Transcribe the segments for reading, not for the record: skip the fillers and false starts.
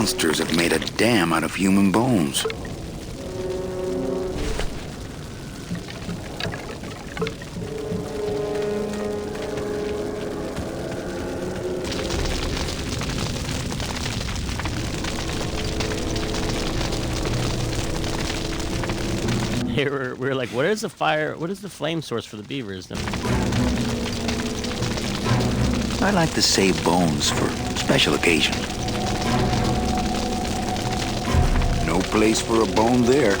monsters have made a dam out of human bones. We're like, what is the fire? What is the flame source for the beavers? I like to save bones for special occasions. No place for a bone there.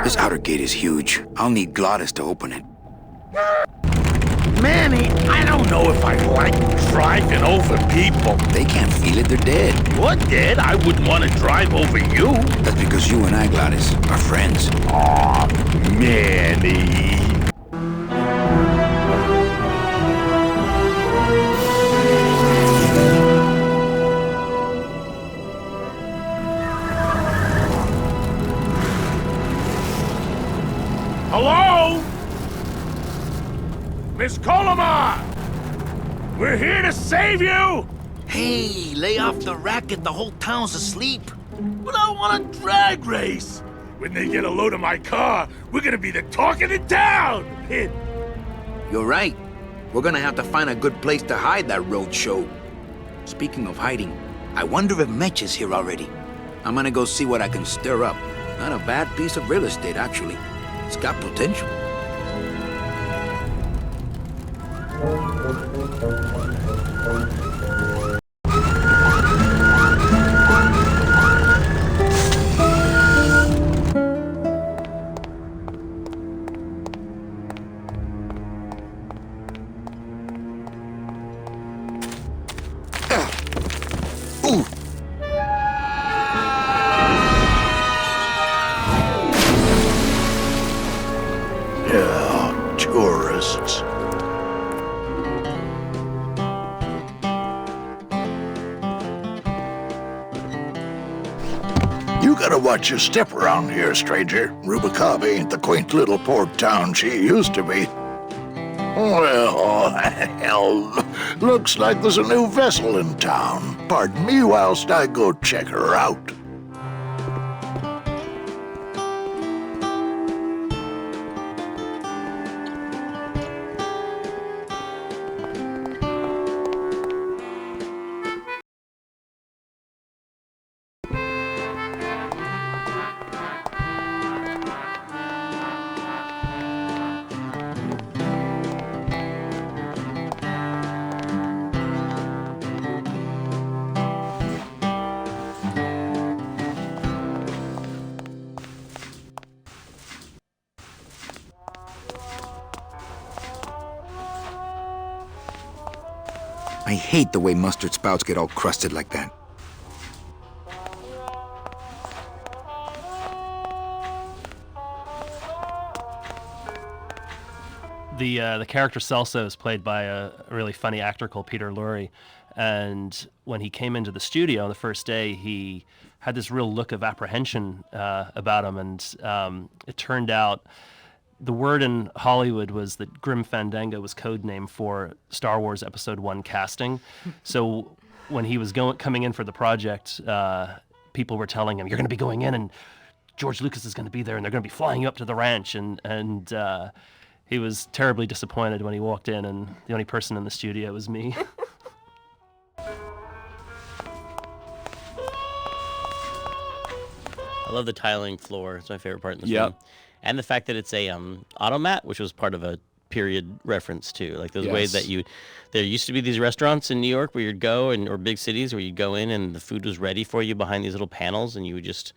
This outer gate is huge. I'll need Glottis to open it. Manny, I don't know if I like driving over people. They can't feel it, they're dead. You're dead. I wouldn't want to drive over you. That's because you and I, Glottis, are friends. Aw, Manny. Hello? Miss Colomar! We're here to save you! Hey, lay off the racket, the whole town's asleep. But I want a drag race! When they get a load of my car, we're gonna be the talk of the town! You're right. We're gonna have to find a good place to hide that road show. Speaking of hiding, I wonder if Mitch is here already. I'm gonna go see what I can stir up. Not a bad piece of real estate, actually. It's got potential. Ooh. Yeah, tourists. You gotta watch your step around here, stranger. Rubicaba ain't the quaint little port town she used to be. Well, hell, looks like there's a new vessel in town. Pardon me whilst I go check her out. I hate the way mustard spouts get all crusted like that. The character Celso is played by a really funny actor called Peter Lorre, and when he came into the studio on the first day, he had this real look of apprehension about him, and it turned out the word in Hollywood was that Grim Fandango was code name for Star Wars Episode 1 casting. So when he was coming in for the project, people were telling him, "You're going to be going in, and George Lucas is going to be there, and they're going to be flying you up to the ranch," and he was terribly disappointed when he walked in, and the only person in the studio was me. I love the tiling floor. It's my favorite part in this film. And the fact that it's a automat, which was part of a period reference too. Like those ways that there used to be these restaurants in New York where you'd go, or big cities where you'd go in and the food was ready for you behind these little panels, and you would just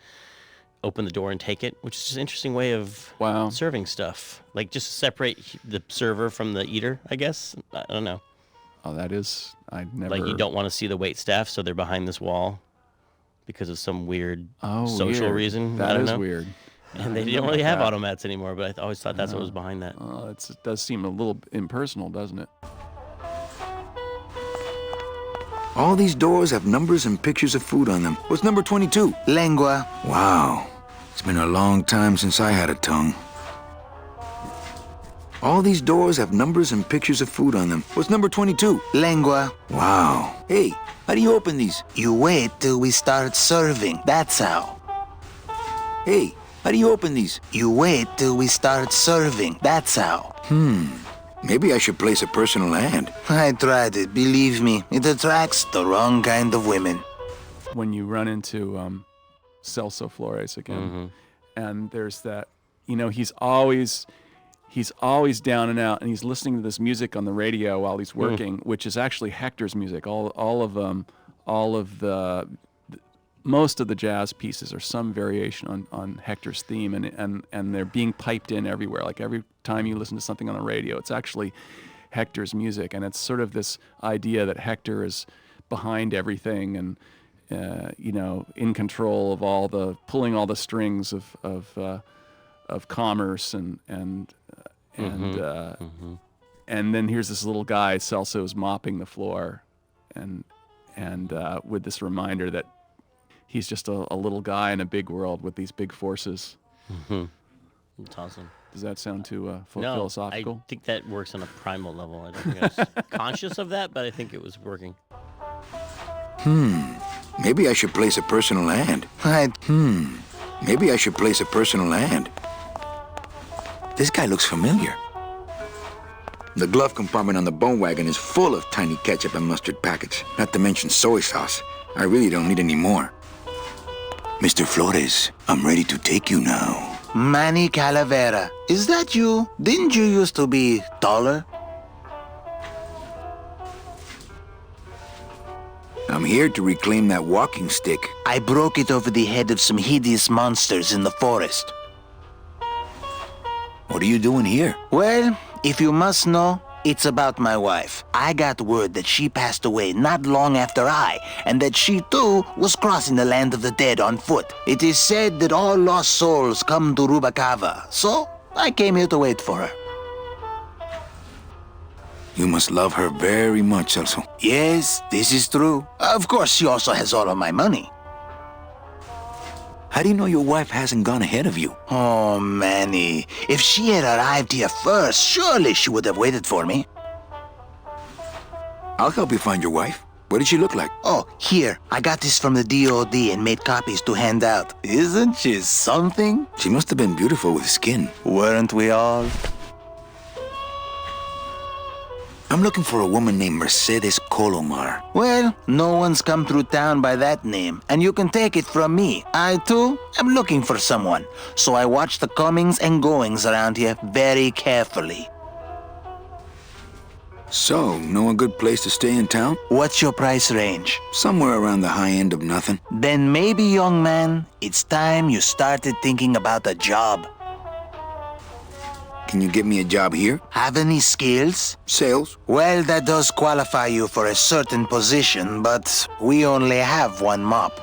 open the door and take it, which is just an interesting way of serving stuff. Like just separate the server from the eater, I guess. I don't know. Oh, that is, I never. Like you don't want to see the wait staff, so they're behind this wall because of some weird social reason. That I don't is know. weird. And they don't really have automats anymore, but I always thought that's what was behind that. It does seem a little impersonal, doesn't it? All these doors have numbers and pictures of food on them. What's number 22? Lengua. Wow. It's been a long time since I had a tongue. All these doors have numbers and pictures of food on them. What's number 22? Lengua. Wow. Hey, how do you open these? You wait till we start serving. That's how. Hey, how do you open these? You wait till we start serving. That's how. Maybe I should place a personal ad. I tried it. Believe me, it attracts the wrong kind of women. When you run into Celso Flores again, and there's that, he's always down and out, and he's listening to this music on the radio while he's working, which is actually Hector's music. Most of the jazz pieces are some variation on Hector's theme, and they're being piped in everywhere. Like every time you listen to something on the radio, it's actually Hector's music, and it's sort of this idea that Hector is behind everything and in control of pulling all the strings of commerce and then here's this little guy, Celso's mopping the floor, and with this reminder that he's just a little guy in a big world with these big forces. It's awesome. Does that sound too No, philosophical? I think that works on a primal level. I don't think I was conscious of that, but I think it was working. Maybe I should place a personal ad. Maybe I should place a personal ad. This guy looks familiar. The glove compartment on the bone wagon is full of tiny ketchup and mustard packets, not to mention soy sauce. I really don't need any more. Mr. Flores, I'm ready to take you now. Manny Calavera. Is that you? Didn't you used to be taller? I'm here to reclaim that walking stick. I broke it over the head of some hideous monsters in the forest. What are you doing here? Well, if you must know, it's about my wife. I got word that she passed away not long after and that she too was crossing the land of the dead on foot. It is said that all lost souls come to Rubacava, so I came here to wait for her. You must love her very much, Celso. Yes, this is true. Of course, she also has all of my money. How do you know your wife hasn't gone ahead of you? Oh, Manny, if she had arrived here first, surely she would have waited for me. I'll help you find your wife. What did she look like? Oh, here, I got this from the DOD and made copies to hand out. Isn't she something? She must have been beautiful with skin. Weren't we all? I'm looking for a woman named Mercedes Colomar. Well, no one's come through town by that name, and you can take it from me. I, too, am looking for someone, so I watch the comings and goings around here very carefully. So, know a good place to stay in town? What's your price range? Somewhere around the high end of nothing. Then maybe, young man, it's time you started thinking about a job. Can you get me a job here? Have any skills? Sales? Well, that does qualify you for a certain position, but we only have one mop.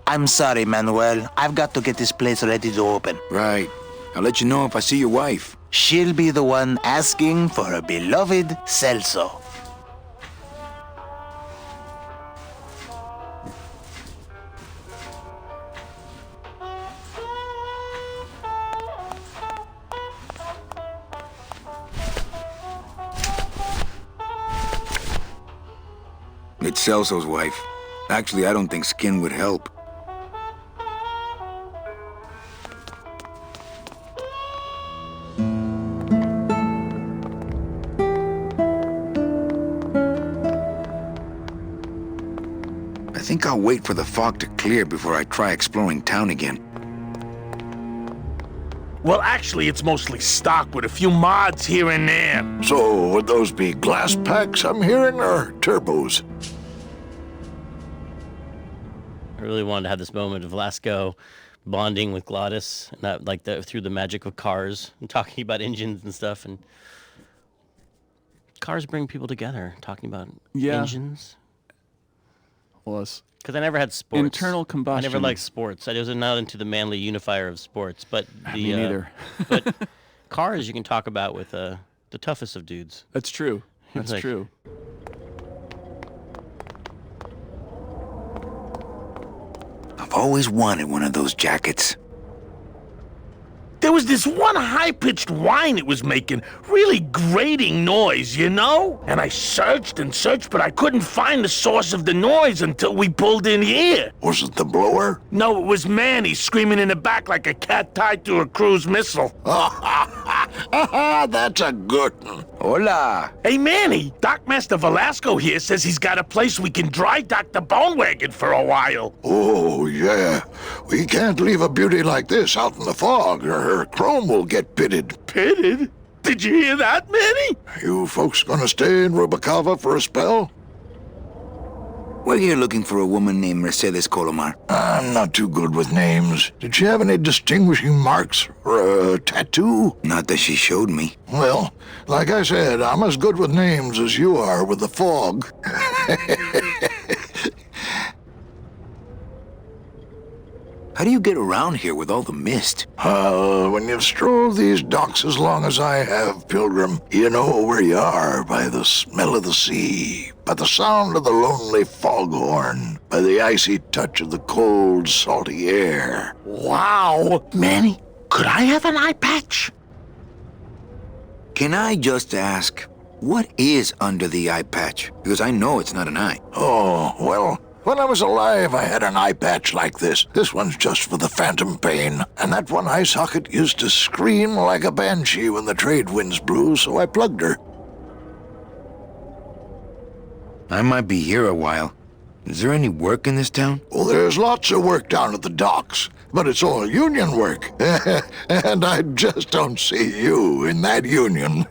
I'm sorry, Manuel. I've got to get this place ready to open. Right. I'll let you know if I see your wife. She'll be the one asking for her beloved Celso. It's Celso's wife. Actually, I don't think skin would help. I think I'll wait for the fog to clear before I try exploring town again. Well, actually, it's mostly stock with a few mods here and there. So, would those be glass packs I'm hearing, or turbos? I really wanted to have this moment of Lasco bonding with Glottis, and that, like through the magic of cars and talking about engines and stuff. And cars bring people together, talking about engines. Was because I never had sports. Internal combustion. I never liked sports. I was not into the manly unifier of sports, but me neither. But cars you can talk about with the toughest of dudes. That's true. That's like- true. I've always wanted one of those jackets. There was this one high-pitched whine it was making, really grating noise, you know? And I searched and searched, but I couldn't find the source of the noise until we pulled in here. Was it the blower? No, it was Manny screaming in the back like a cat tied to a cruise missile. That's a good one. Hola. Hey, Manny, Dockmaster Velasco here says he's got a place we can dry dock the bone wagon for a while. Oh, yeah. We can't leave a beauty like this out in the fog, or her chrome will get pitted. Pitted? Did you hear that, Manny? You folks gonna stay in Rubacava for a spell? We're here looking for a woman named Mercedes Colomar. I'm not too good with names. Did she have any distinguishing marks or a tattoo? Not that she showed me. Well, like I said, I'm as good with names as you are with the fog. How do you get around here with all the mist? When you've strolled these docks as long as I have, Pilgrim, you know where you are by the smell of the sea, by the sound of the lonely foghorn, by the icy touch of the cold, salty air. Wow. Manny, could I have an eye patch? Can I just ask, what is under the eye patch? Because I know it's not an eye. Oh, well, when I was alive, I had an eye patch like this. This one's just for the phantom pain. And that one eye socket used to scream like a banshee when the trade winds blew, so I plugged her. I might be here a while. Is there any work in this town? Well, there's lots of work down at the docks, but it's all union work. And I just don't see you in that union.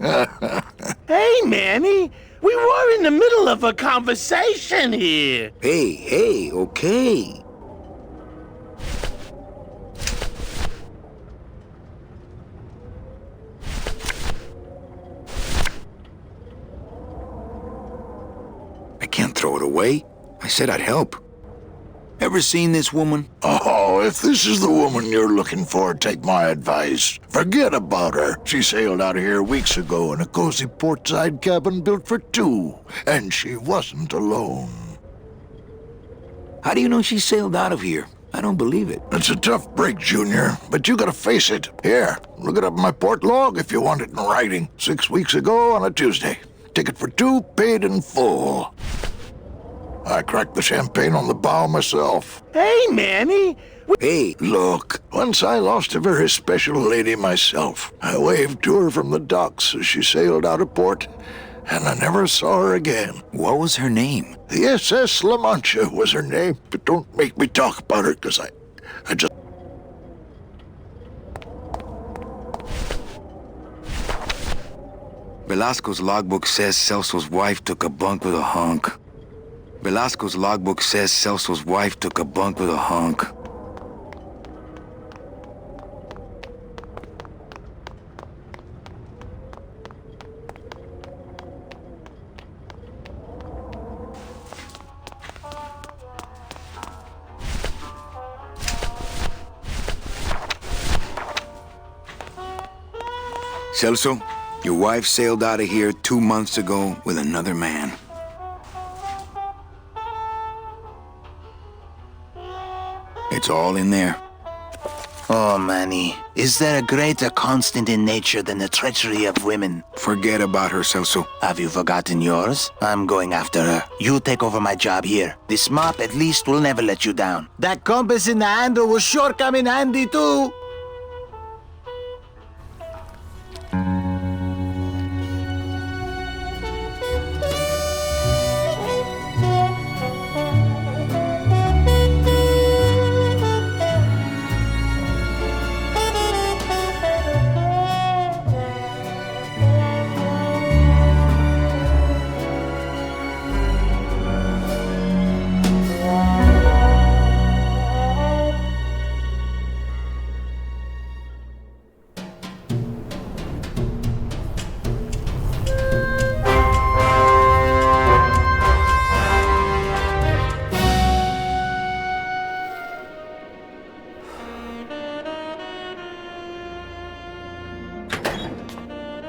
Hey, Manny, we were in the middle of a conversation here. Hey, okay. I can't throw it away. I said I'd help. Ever seen this woman? Oh, if this is the woman you're looking for, take my advice. Forget about her. She sailed out of here weeks ago in a cozy portside cabin built for two, and she wasn't alone. How do you know she sailed out of here? I don't believe it. It's a tough break, Junior, but you gotta face it. Here, look it up in my port log if you want it in writing. 6 weeks ago on a Tuesday. Ticket for two, paid in full. I cracked the champagne on the bow myself. Hey, Manny. Hey, Look, once I lost a very special lady myself. I waved to her from the docks as she sailed out of port, and I never saw her again. what was her name? The SS La Mancha was her name, but don't make me talk about her, because I just... Velasco's logbook says Celso's wife took a bunk with a hunk. Velasco's logbook says Celso's wife took a bunk with a hunk. Celso, your wife sailed out of here 2 months ago with another man. It's all in there. Oh, Manny, is there a greater constant in nature than the treachery of women? Forget about her, Celso. Have you forgotten yours? I'm going after her. You take over my job here. This mop at least will never let you down. That compass in the handle will sure come in handy too.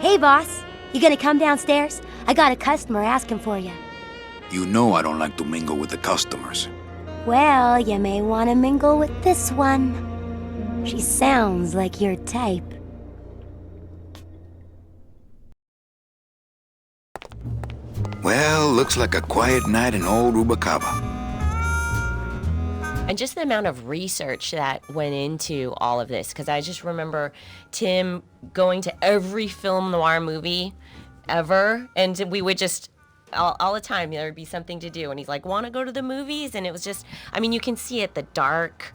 Hey, boss. You gonna come downstairs? I got a customer asking for you. You know I don't like to mingle with the customers. Well, you may want to mingle with this one. She sounds like your type. Well, looks like a quiet night in old Rubacaba. And just the amount of research that went into all of this, because I just remember Tim going to every film noir movie ever, and we would just, all the time, there would be something to do, and he's like, want to go to the movies? And it was just, I mean, you can see it, the dark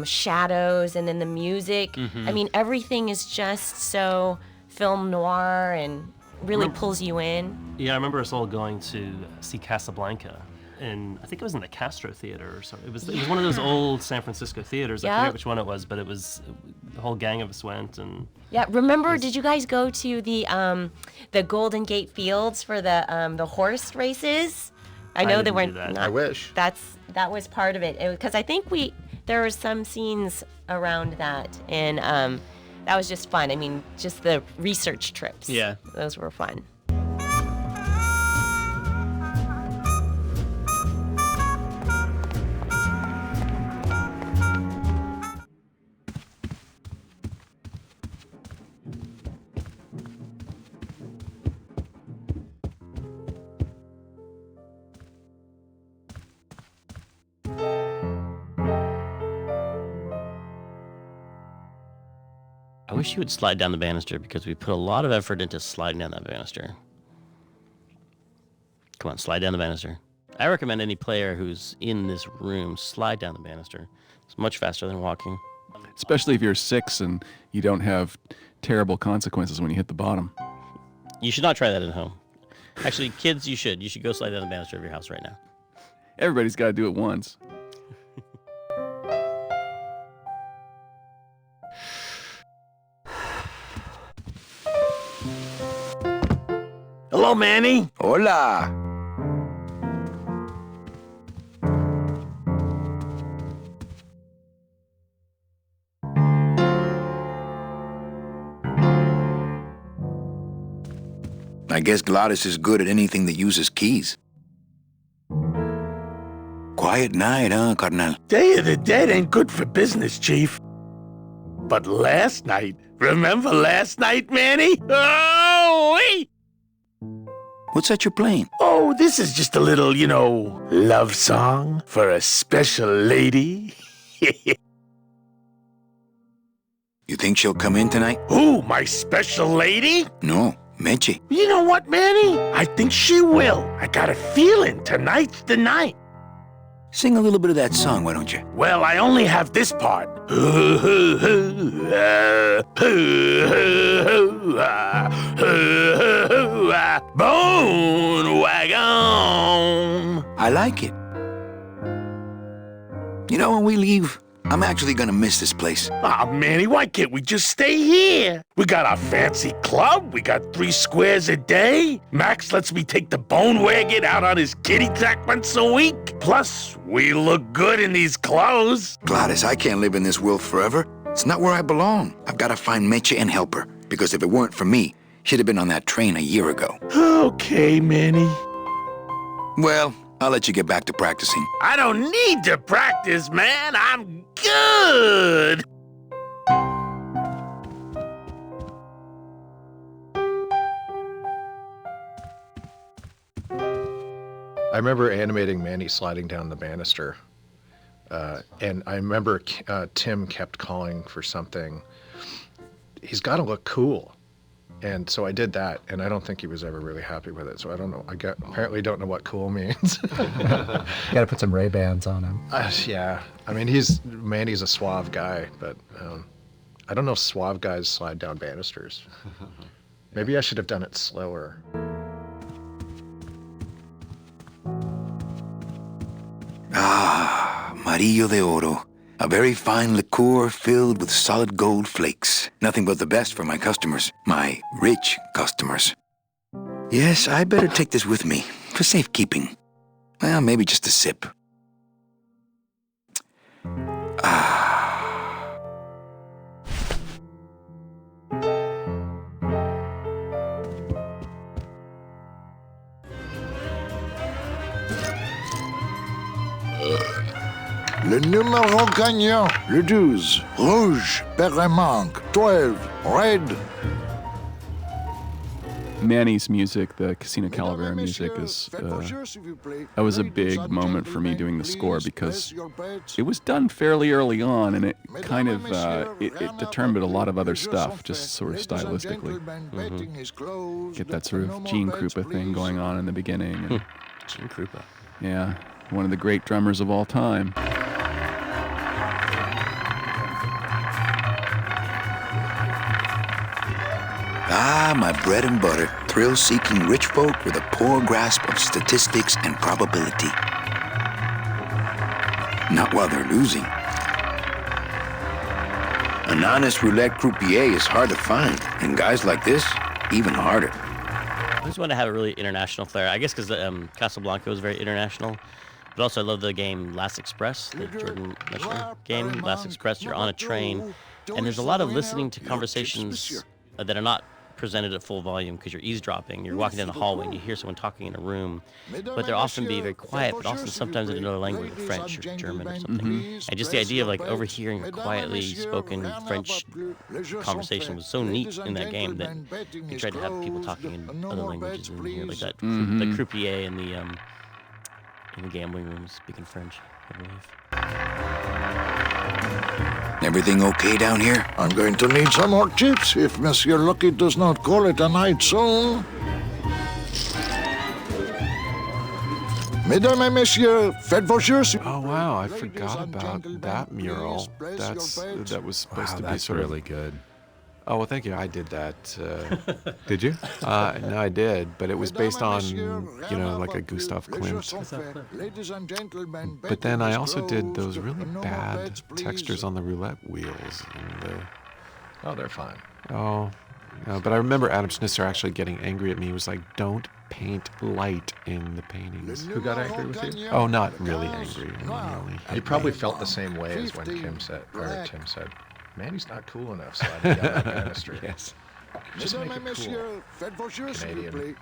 shadows, and then the music. Mm-hmm. I mean, everything is just so film noir and really pulls you in. Yeah, I remember us all going to see Casablanca. And I think it was in the Castro Theater or something. It was one of those old San Francisco theaters. I forget which one it was, but it was the whole gang of us went. And yeah, remember? Did you guys go to the Golden Gate Fields for the horse races? I know they didn't weren't. do that. Not, I wish. that was part of it, because I think there were some scenes around that, and that was just fun. I mean, just the research trips. Yeah, those were fun. I wish you would slide down the banister, because we put a lot of effort into sliding down that banister. Come on, slide down the banister. I recommend any player who's in this room slide down the banister. It's much faster than walking. Especially if you're 6 and you don't have terrible consequences when you hit the bottom. You should not try that at home. Actually, kids, you should. You should go slide down the banister of your house right now. Everybody's got to do it once. Hello, Manny. Hola. I guess Gladys is good at anything that uses keys. Quiet night, huh, carnal? Day of the Dead ain't good for business, Chief. But last night, remember last night, Manny? Oh, wait! What's that you're playing? Oh, this is just a little, love song for a special lady. You think she'll come in tonight? Who, my special lady? No, Meche. You know what, Manny? I think she will. I got a feeling tonight's the night. Sing a little bit of that song, why don't you? Well, I only have this part. Bone wagon. I like it. You know, when we leave, I'm actually gonna miss this place. Aw, Manny, why can't we just stay here? We got our fancy club, we got 3 squares a day. Max lets me take the bone wagon out on his kitty track once a week. Plus, we look good in these clothes. Gladys, I can't live in this world forever. It's not where I belong. I've gotta find Meche and help her. because if it weren't for me, she'd have been on that train a year ago. Okay, Manny. Well, I'll let you get back to practicing. I don't need to practice, man. I'm good. I remember animating Manny sliding down the banister. And I remember Tim kept calling for something. He's got to look cool. And so I did that, and I don't think he was ever really happy with it. So I don't know. Apparently don't know what cool means. You gotta put some Ray-Bans on him. Yeah. I mean, Manny's a suave guy, but I don't know if suave guys slide down banisters. Maybe I should have done it slower. Ah, Marillo de Oro. A very fine liqueur filled with solid gold flakes. Nothing but the best for my customers. My rich customers. Yes, I better take this with me for safekeeping. Well, maybe just a sip. Le numéro gagnant, le 12. Rouge, Perremanque, 12. Red. Manny's music, the Casino Calavera music, that was a big moment for me doing the score because it was done fairly early on, and it kind of it determined a lot of other stuff, just sort of stylistically. Get that sort of Gene Krupa thing going on in the beginning. And, Gene Krupa. Yeah, one of the great drummers of all time. Ah, my bread and butter, thrill-seeking rich folk with a poor grasp of statistics and probability. Not while they're losing. An honest roulette croupier is hard to find, and guys like this, even harder. I just want to have a really international flair. I guess because Casablanca was very international. But also I love the game Last Express, the Jordan Mechner game. Last Express, you're on a train, and there's a lot of listening to conversations that are not presented at full volume because you're eavesdropping. You're walking down the hallway and you hear someone talking in a room, but they'll often be very quiet, but also sometimes in another language, like French or German or something. And just the idea of like overhearing a quietly spoken French conversation was so neat in that game that they tried to have people talking in other languages in here, like that, the croupier in the gambling room speaking French, I believe. Everything okay down here? I'm going to need some more chips if Monsieur Lucky does not call it a night soon. Mesdames et messieurs, faites vos jeux. Oh wow, I forgot about that mural. That was supposed to be sort of really good. Oh well, thank you. I did that. Did you? No, I did, but it was based on, like a Gustav Klimt. But then I also did those really bad textures on the roulette wheels. Oh, they're fine. Oh, no, but I remember Adam Schnitzer actually getting angry at me. He was like, "Don't paint light in the paintings." Who got angry with you? Oh, not really angry. He probably felt the same way as when Tim said, Manny's not cool enough sliding down that banister. Yes. Just make it cool. Canadian.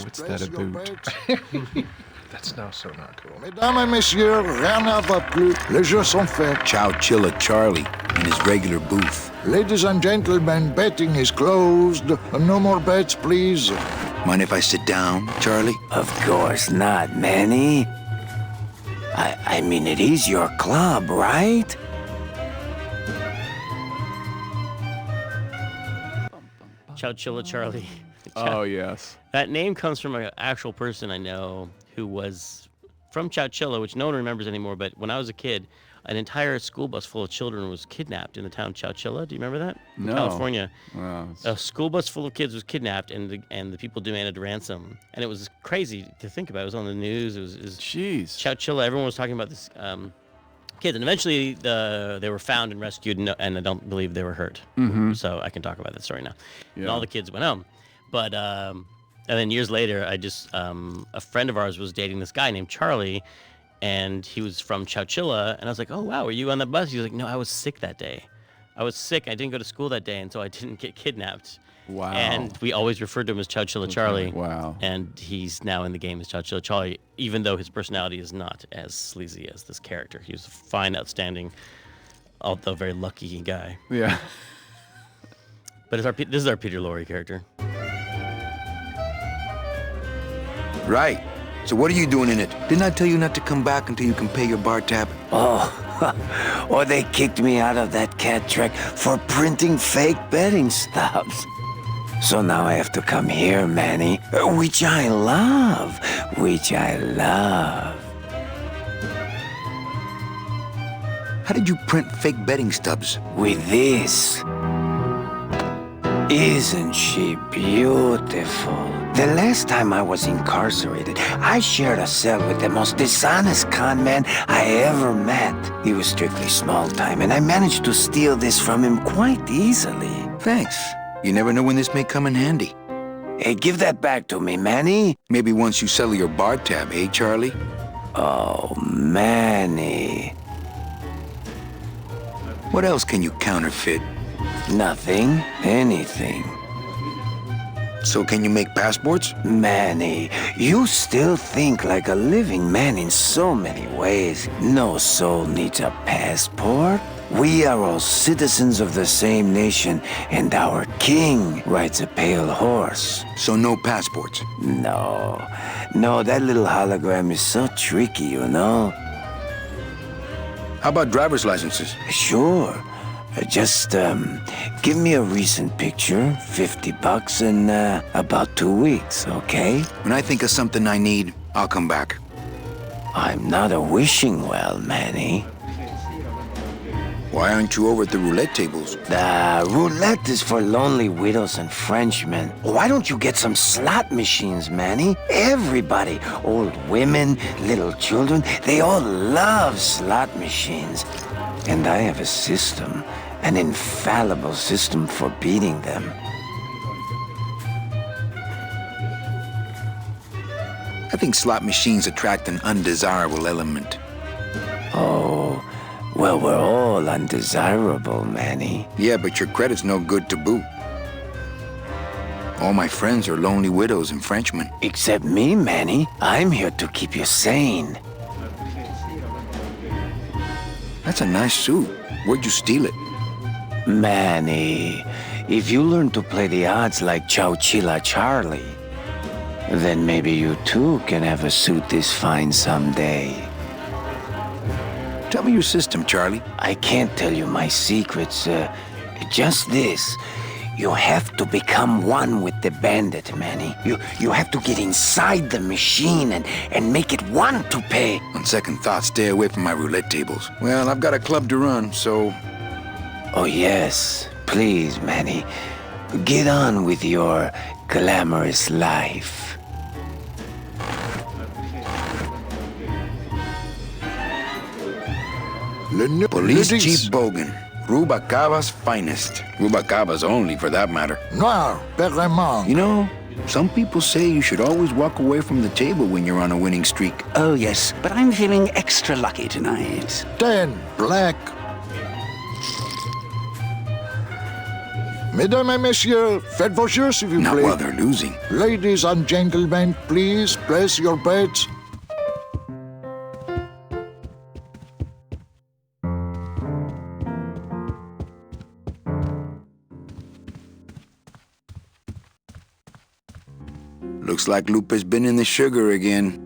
What's that about? That's now so not cool. Mesdames et messieurs, rien ne va plus. Les jeux sont faits. Chow Chilla Charlie in his regular booth. Ladies and gentlemen, betting is closed. No more bets, please. Mind if I sit down, Charlie? Of course not, Manny. I mean, it is your club, right? Chowchilla Charlie. Oh, yes. That name comes from an actual person I know who was from Chowchilla, which no one remembers anymore, but when I was a kid, an entire school bus full of children was kidnapped in the town Chowchilla. Do you remember that? In California. Wow. A school bus full of kids was kidnapped, and the people demanded ransom. And it was crazy to think about. It was on the news. It was Jeez. Chowchilla. Everyone was talking about this kids, and eventually they were found and rescued, and I don't believe they were hurt. So I can talk about that story now. Yeah. And all the kids went home. But and then years later, I just a friend of ours was dating this guy named Charlie, and he was from Chowchilla, and I was like, "Oh wow, were you on the bus?" He was like, "No, I was sick that day." I was sick. I didn't go to school that day, and so I didn't get kidnapped. Wow. And we always referred to him as Chowchilla Charlie. Wow. And he's now in the game as Chowchilla Charlie, even though his personality is not as sleazy as this character. He was a fine, outstanding, although very lucky guy. Yeah. But this is our Peter Lorre character. Right. So what are you doing in it? Didn't I tell you not to come back until you can pay your bar tab? Oh, or they kicked me out of that cat track for printing fake betting stubs. So now I have to come here, Manny, which I love. How did you print fake betting stubs? With this. Isn't she beautiful? The last time I was incarcerated, I shared a cell with the most dishonest con man I ever met. He was strictly small time, and I managed to steal this from him quite easily. Thanks. You never know when this may come in handy. Hey, give that back to me, Manny. Maybe once you settle your bar tab, eh, Charlie? Oh, Manny. What else can you counterfeit? Nothing. Anything. So can you make passports? Manny, you still think like a living man in so many ways. No soul needs a passport. We are all citizens of the same nation, and our king rides a pale horse. So no passports? No, that little hologram is so tricky, you know? How about driver's licenses? Sure. Just, give me a recent picture, $50 in, about 2 weeks, okay? When I think of something I need, I'll come back. I'm not a wishing well, Manny. Why aren't you over at the roulette tables? The roulette is for lonely widows and Frenchmen. Why don't you get some slot machines, Manny? Everybody, old women, little children, they all love slot machines. And I have a system, an infallible system for beating them. I think slot machines attract an undesirable element. Oh, well, we're all undesirable, Manny. Yeah, but your credit's no good to boot. All my friends are lonely widows and Frenchmen. Except me, Manny. I'm here to keep you sane. That's a nice suit. Where'd you steal it? Manny, if you learn to play the odds like Chowchilla Charlie, then maybe you too can have a suit this fine someday. Tell me your system, Charlie. I can't tell you my secrets. Just this. You have to become one with the bandit, Manny. You have to get inside the machine and make it want to pay. On second thought, stay away from my roulette tables. Well, I've got a club to run, so... Oh, yes. Please, Manny. Get on with your glamorous life. Police Chief Bogan. Rubacaba's finest. Rubacaba's only, for that matter. Noir, Perremont. You know, some people say you should always walk away from the table when you're on a winning streak. Oh, yes, but I'm feeling extra lucky tonight. 10, black. Mesdames et messieurs, faites vos jeux, s'il vous plaît. Not while they're losing. Ladies and gentlemen, please place your bets. Looks like Lupe's been in the sugar again.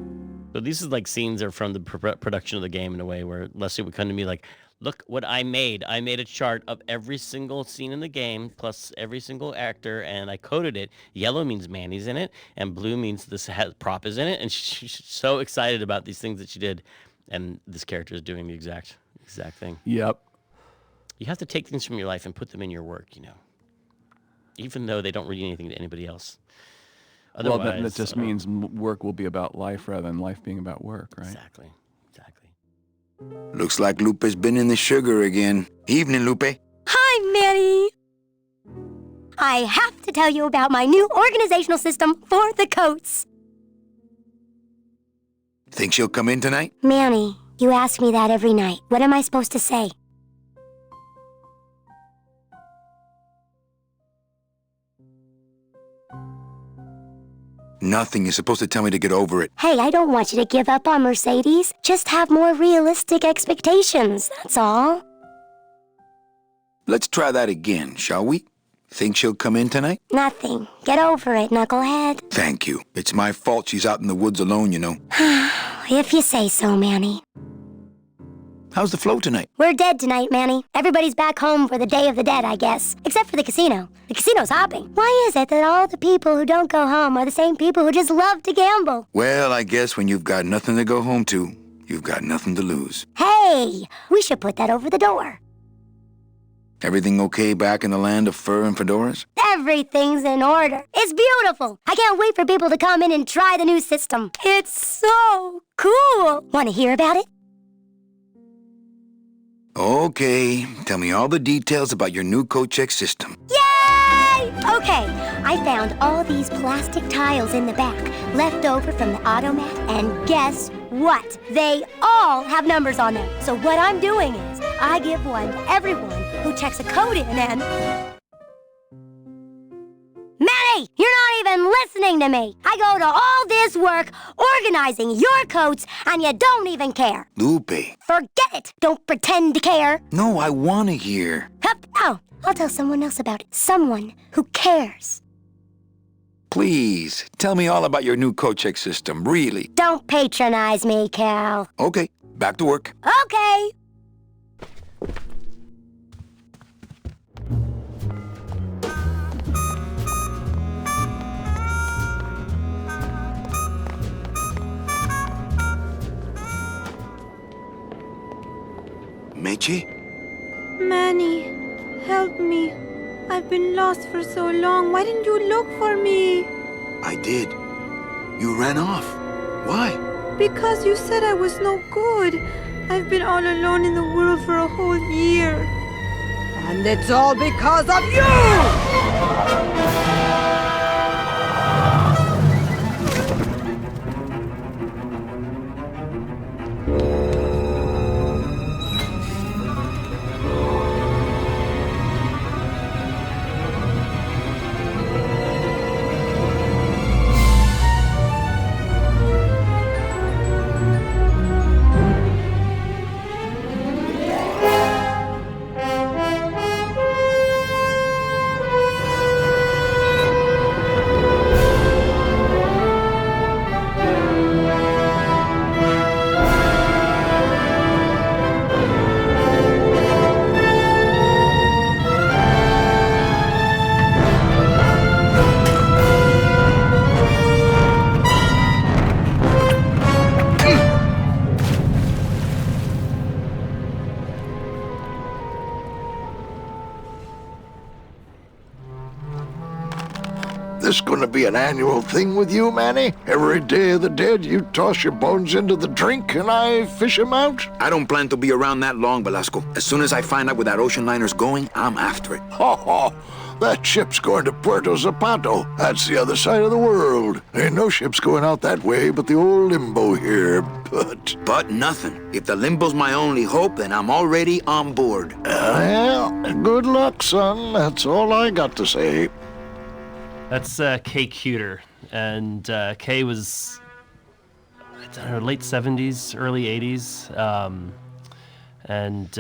So these is like scenes are from the production of the game in a way where Leslie would come to me like, look what I made. I made a chart of every single scene in the game plus every single actor, and I coded it. Yellow means Manny's in it, and blue means this prop is in it. And she's so excited about these things that she did, and this character is doing the exact thing. Yep. You have to take things from your life and put them in your work, you know, even though they don't read anything to anybody else. Well, that just means work will be about life rather than life being about work, right? Exactly. Looks like Lupe's been in the sugar again. Evening, Lupe. Hi, Manny. I have to tell you about my new organizational system for the coats. Think she'll come in tonight? Manny, you ask me that every night. What am I supposed to say? Nothing. You're supposed to tell me to get over it. Hey, I don't want you to give up on Mercedes. Just have more realistic expectations, that's all. Let's try that again, shall we? Think she'll come in tonight? Nothing. Get over it, knucklehead. Thank you. It's my fault she's out in the woods alone, you know. If you say so, Manny. How's the flow tonight? We're dead tonight, Manny. Everybody's back home for the Day of the Dead, I guess. Except for the casino. The casino's hopping. Why is it that all the people who don't go home are the same people who just love to gamble? Well, I guess when you've got nothing to go home to, you've got nothing to lose. Hey, we should put that over the door. Everything okay back in the land of fur and fedoras? Everything's in order. It's beautiful. I can't wait for people to come in and try the new system. It's so cool. Want to hear about it? Okay, tell me all the details about your new coat check system. Yay! Okay, I found all these plastic tiles in the back, left over from the automat, and guess what? They all have numbers on them. So what I'm doing is, I give one to everyone who checks a code in and... Manny, you're not even listening to me. I go to all this work organizing your coats, and you don't even care. Lupe. Forget it. Don't pretend to care. No, I want to hear. Hup. Oh, I'll tell someone else about it. Someone who cares. Please, tell me all about your new coat check system, really. Don't patronize me, Cal. Okay, back to work. Okay. Meche? Manny, help me. I've been lost for so long. Why didn't you look for me? I did. You ran off. Why? Because you said I was no good. I've been all alone in the world for a whole year. And it's all because of you! This gonna be an annual thing with you, Manny? Every Day of the Dead, you toss your bones into the drink and I fish 'em out? I don't plan to be around that long, Velasco. As soon as I find out where that ocean liner's going, I'm after it. Ha ha! That ship's going to Puerto Zapato. That's the other side of the world. Ain't no ships going out that way but the old limbo here, but... But nothing. If the limbo's my only hope, then I'm already on board. Well, good luck, son. That's all I got to say. That's Kay Cuter, and Kay was, I don't know, late 70s, early 80s, and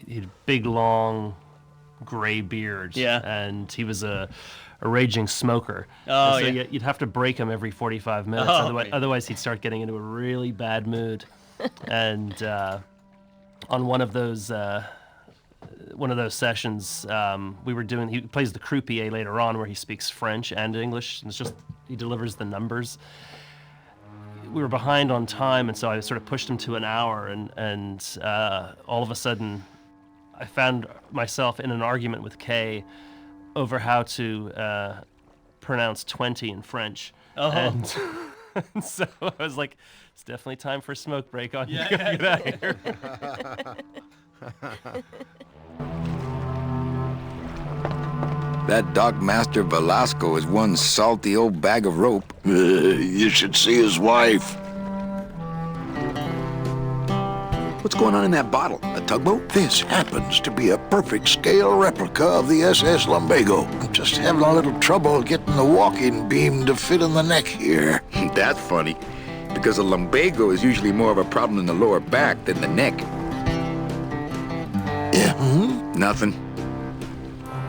he had a big, long, gray beard, and he was a raging smoker. Oh, so yeah. You'd have to break him every 45 minutes, otherwise he'd start getting into a really bad mood. And on one of those sessions, he plays the croupier later on, where he speaks French and English, and it's just, he delivers the numbers. We were behind on time, and so I sort of pushed him to an hour, and all of a sudden, I found myself in an argument with Kay over how to pronounce 20 in French. Oh. And so I was like, it's definitely time for a smoke break on you. Yeah. Get out of here. That dock master Velasco is one salty old bag of rope. You should see his wife. What's going on in that bottle? A tugboat? This happens to be a perfect scale replica of the SS Lumbago. I'm just having a little trouble getting the walking beam to fit in the neck here. That's funny, because a lumbago is usually more of a problem in the lower back than the neck. Yeah, Nothing.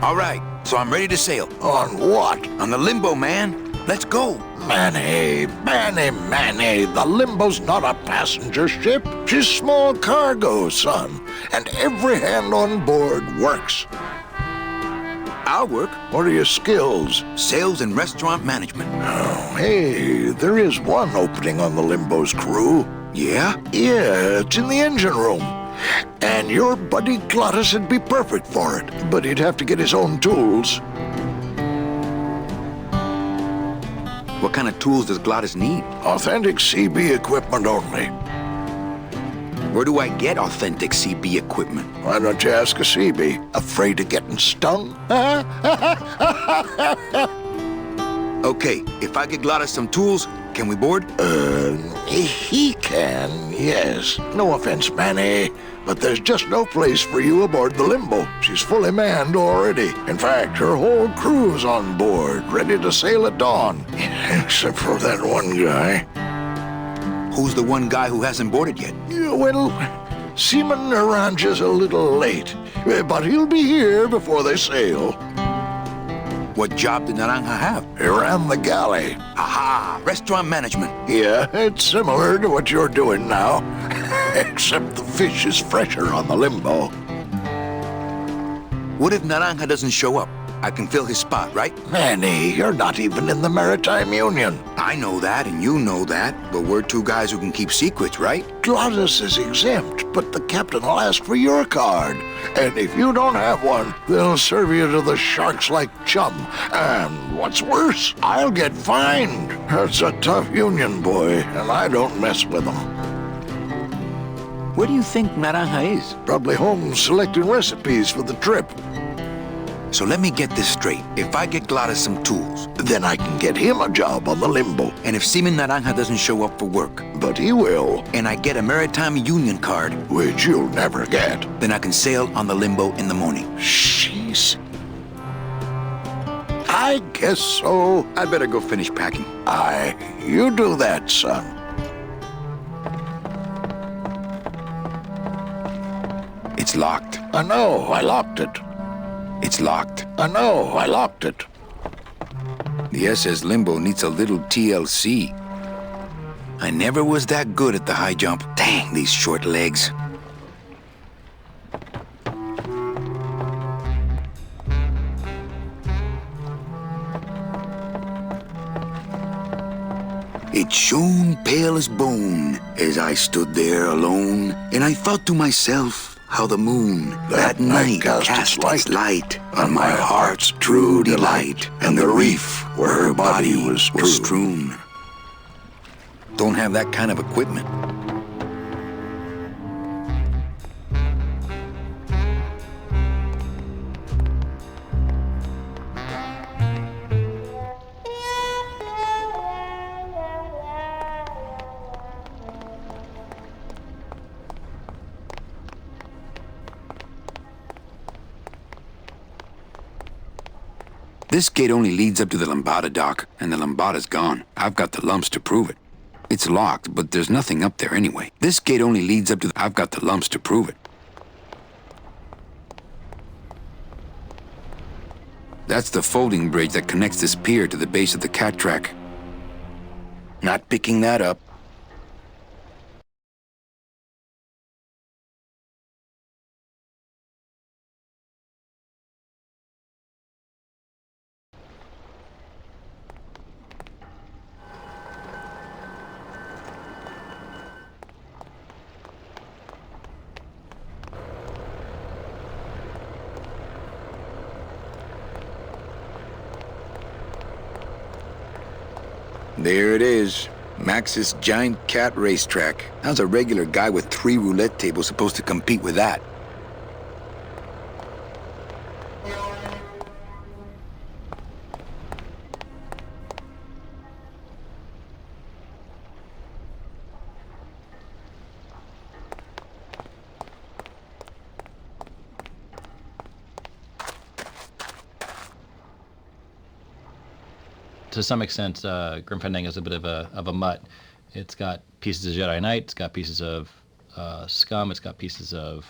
All right, so I'm ready to sail. On what? On the Limbo, man. Let's go. Manny, the Limbo's not a passenger ship. She's small cargo, son. And every hand on board works. I'll work. What are your skills? Sales and restaurant management. Oh, hey, there is one opening on the Limbo's crew. Yeah? Yeah, it's in the engine room. And your buddy Glottis would be perfect for it, but he'd have to get his own tools. What kind of tools does Glottis need? Authentic CB equipment only. Where do I get authentic CB equipment? Why don't you ask a CB? Afraid of getting stung? Okay, if I get Glottis some tools, can we board? He can, yes. No offense, Manny, but there's just no place for you aboard the Limbo. She's fully manned already. In fact, her whole crew's on board, ready to sail at dawn. Except for that one guy. Who's the one guy who hasn't boarded yet? Yeah, well, Seaman Naranja's a little late, but he'll be here before they sail. What job did Naranja have? He ran the galley. Aha! Restaurant management. Yeah, it's similar to what you're doing now. Except the fish is fresher on the Limbo. What if Naranja doesn't show up? I can fill his spot, right? Manny, you're not even in the Maritime Union. I know that, and you know that, but we're two guys who can keep secrets, right? Glottis is exempt, but the captain will ask for your card. And if you don't have one, they'll serve you to the sharks like chum. And what's worse, I'll get fined. That's a tough union, boy, and I don't mess with them. Where do you think Naranja is? Probably home selecting recipes for the trip. So let me get this straight. If I get Glottis some tools, then I can get him a job on the Limbo. And if Seaman Naranja doesn't show up for work, but he will, and I get a Maritime Union card, which you'll never get, then I can sail on the Limbo in the morning. Jeez. I guess so. I better go finish packing. Aye, you do that, son. It's locked. I know, I locked it. It's locked. I know, I locked it. The SS Limbo needs a little TLC. I never was that good at the high jump. Dang, these short legs. It shone pale as bone as I stood there alone, and I thought to myself, how the moon that night cast its light on my heart's true delight, and the reef where her body was strewn. Don't have that kind of equipment. This gate only leads up to the Lambada dock, and the Lambada's gone. I've got the lumps to prove it. It's locked, but there's nothing up there anyway. This gate only leads up to I've got the lumps to prove it. That's the folding bridge that connects this pier to the base of the cat track. Not picking that up. There it is. Max's giant cat racetrack. How's a regular guy with 3 roulette tables supposed to compete with that? to some extent, Grim Fandango is a bit of a mutt. It's got pieces of Jedi Knight, it's got pieces of Scum, it's got pieces of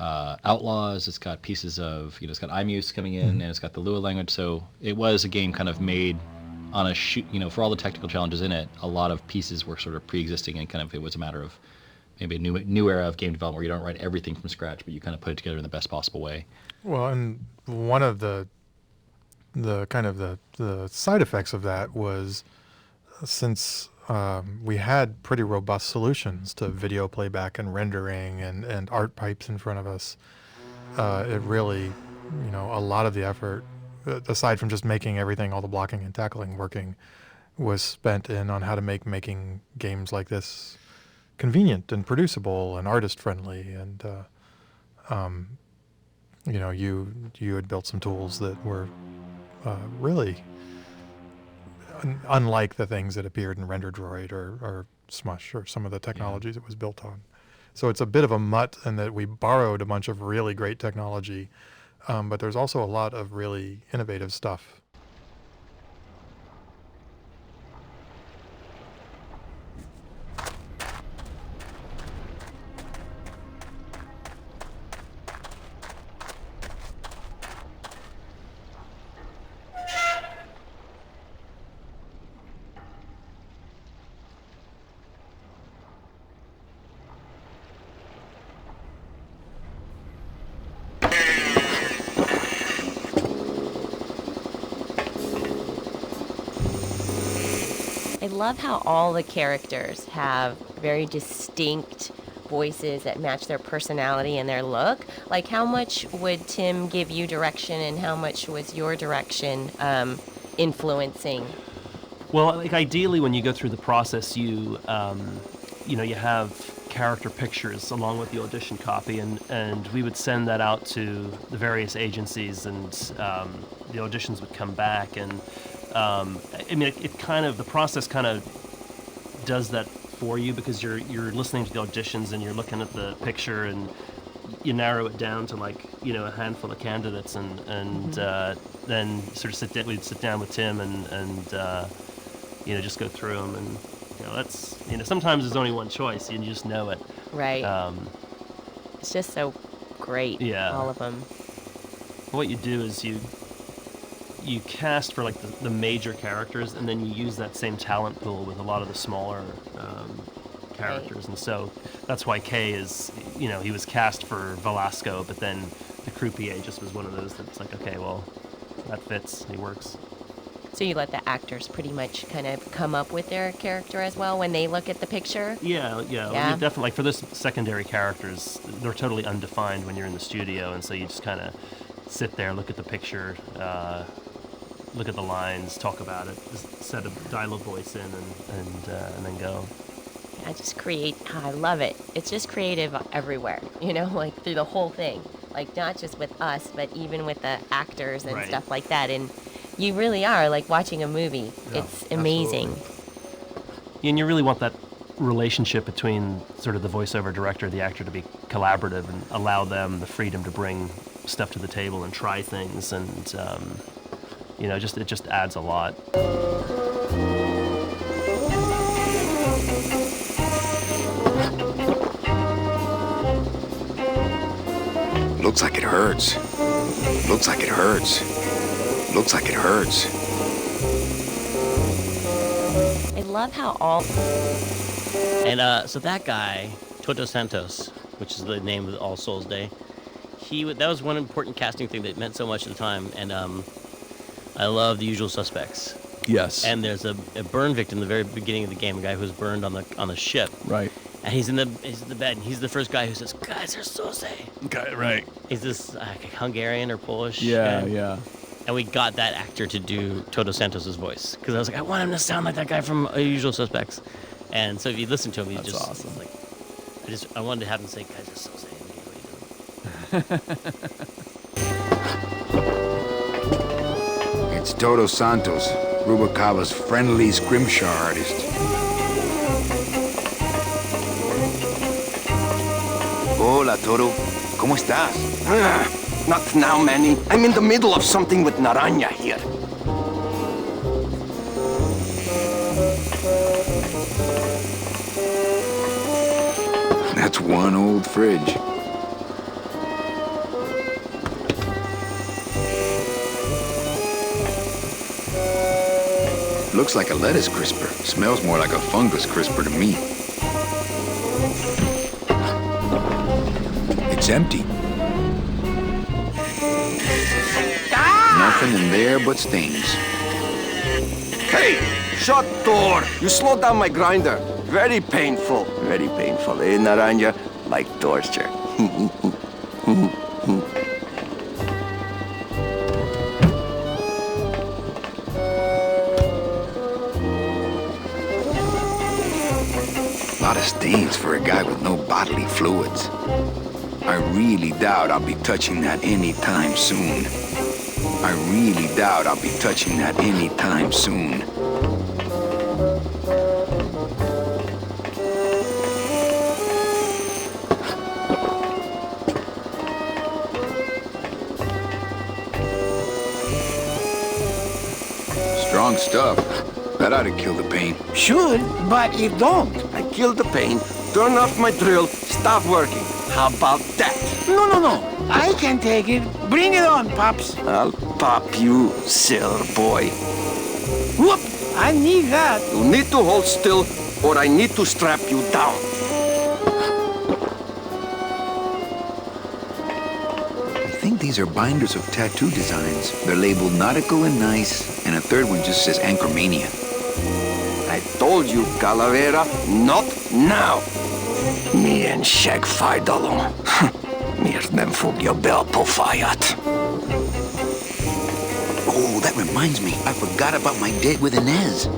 Outlaws, it's got pieces of, it's got IMUS coming in, and it's got the Lua language. So it was a game kind of made on a shoot, for all the technical challenges in it. A lot of pieces were sort of pre-existing, and kind of it was a matter of maybe a new era of game development where you don't write everything from scratch, but you kind of put it together in the best possible way. Well, and one of the kind of the side effects of that was, since we had pretty robust solutions to video playback and rendering and art pipes in front of us, it really, a lot of the effort, aside from just making everything, all the blocking and tackling working, was spent on how to making games like this convenient and producible and artist friendly. And you had built some tools that were really unlike the things that appeared in RenderDroid or Smush or some of the technologies it was built on. So it's a bit of a mutt in that we borrowed a bunch of really great technology, but there's also a lot of really innovative stuff. I love how all the characters have very distinct voices that match their personality and their look. Like, how much would Tim give you direction, and how much was your direction influencing? Well, like, ideally, when you go through the process, you have character pictures along with the audition copy, and we would send that out to the various agencies, and the auditions would come back, and the process kind of does that for you, because you're listening to the auditions and you're looking at the picture, and you narrow it down to a handful of candidates, and then sort of we'd sit down with Tim and just go through them, and that's sometimes there's only one choice, you just know it. Right. It's just so great. Yeah. All of them. What you do is you cast for the major characters, and then you use that same talent pool with a lot of the smaller characters. Right. And so that's why Kay is, he was cast for Velasco, but then the croupier just was one of those that's like, okay, well, that fits, he works. So you let the actors pretty much kind of come up with their character as well when they look at the picture? Yeah. Well, definitely. For those secondary characters, they're totally undefined when you're in the studio, and so you just kind of sit there, look at the picture, look at the lines, talk about it, just set a dialogue voice in, and then go. I just create. I love it. It's just creative everywhere, through the whole thing. Not just with us, but even with the actors and stuff like that. And you really are like watching a movie. Yeah, it's amazing. Absolutely. And you really want that relationship between sort of the voiceover director, the actor, to be collaborative and allow them the freedom to bring stuff to the table and try things, and it just adds a lot. Looks like it hurts. Looks like it hurts. Looks like it hurts. I love how all... And so that guy, Toto Santos, which is the name of All Souls Day, that was one important casting thing that meant so much at the time. And I love The Usual Suspects. Yes. And there's a burn victim at the very beginning of the game, a guy who was burned on the ship. Right. And he's in the bed, and he's the first guy who says, "Guys are Sose." Okay, right. He's this Hungarian or Polish guy. Yeah. And we got that actor to do Toto Santos' voice, because I was like, I want him to sound like that guy from Usual Suspects. And so if you listen to him, That's awesome. I wanted to have him say, "Guys are Sose." It's Toto Santos, Rubalcaba's friendly scrimshaw artist. Hola, Toto. ¿Cómo estás? Not now, Manny. I'm in the middle of something with Naranja here. old fridge. Looks like a lettuce crisper. Smells more like a fungus crisper to me. It's empty. Nothing in there but stains. Hey! Shut door! You slowed down my grinder. Very painful. Very painful, eh, Naranja? Like torture. A lot of stains for a guy with no bodily fluids. I really doubt I'll be touching that anytime soon. I really doubt I'll be touching that anytime soon. Strong stuff. That ought to kill the pain. Should, but it don't. I killed the pain, turn off my drill, stop working. How about that? No. I can take it. Bring it on, Pops. I'll pop you, sailor boy. Whoop! I need that. You need to hold still, or I need to strap you down. I think these are binders of tattoo designs. They're labeled nautical and nice, and a third one just says Anchormania. I told you, Calavera, not now. Me and Shag Fajdalon. Meer nem fogja be a pofáját. Oh, that reminds me. I forgot about my date with Inez.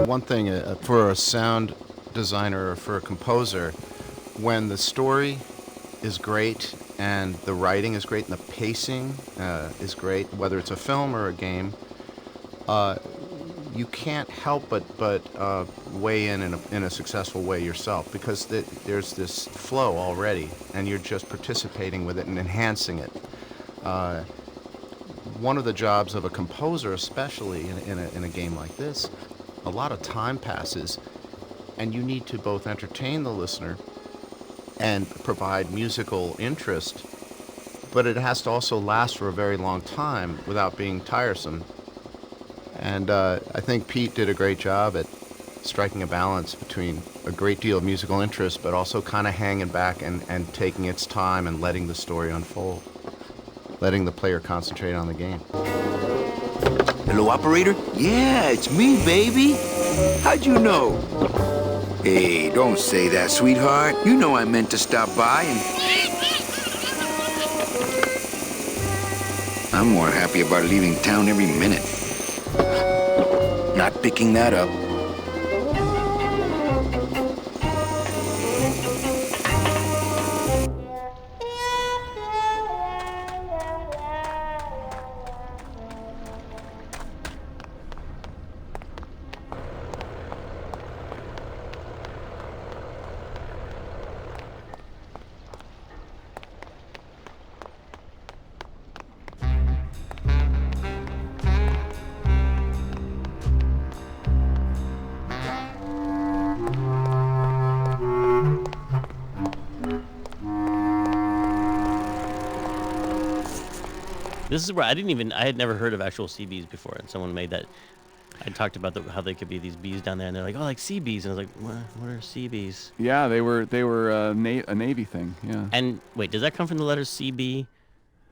One thing for a sound designer or for a composer, when the story is great and the writing is great and the pacing is great, whether it's a film or a game, you can't help but weigh in a successful way yourself, because there's this flow already and you're just participating with it and enhancing it. One of the jobs of a composer, especially in a game like this, a lot of time passes and you need to both entertain the listener and provide musical interest, but it has to also last for a very long time without being tiresome. And I think Pete did a great job at striking a balance between a great deal of musical interest, but also kind of hanging back and taking its time and letting the story unfold, letting the player concentrate on the game. Hello, operator? Yeah, it's me, baby. How'd you know? Hey, don't say that, sweetheart. You know I meant to stop by and... I'm more happy about leaving town every minute. Not picking that up. This is where I had never heard of actual sea bees before, and someone made that. I talked about how they could be these bees down there, and they're like, oh, like sea bees, and I was like, what are sea bees? Yeah, they were a Navy thing. Yeah. And wait, does that come from the letters CB,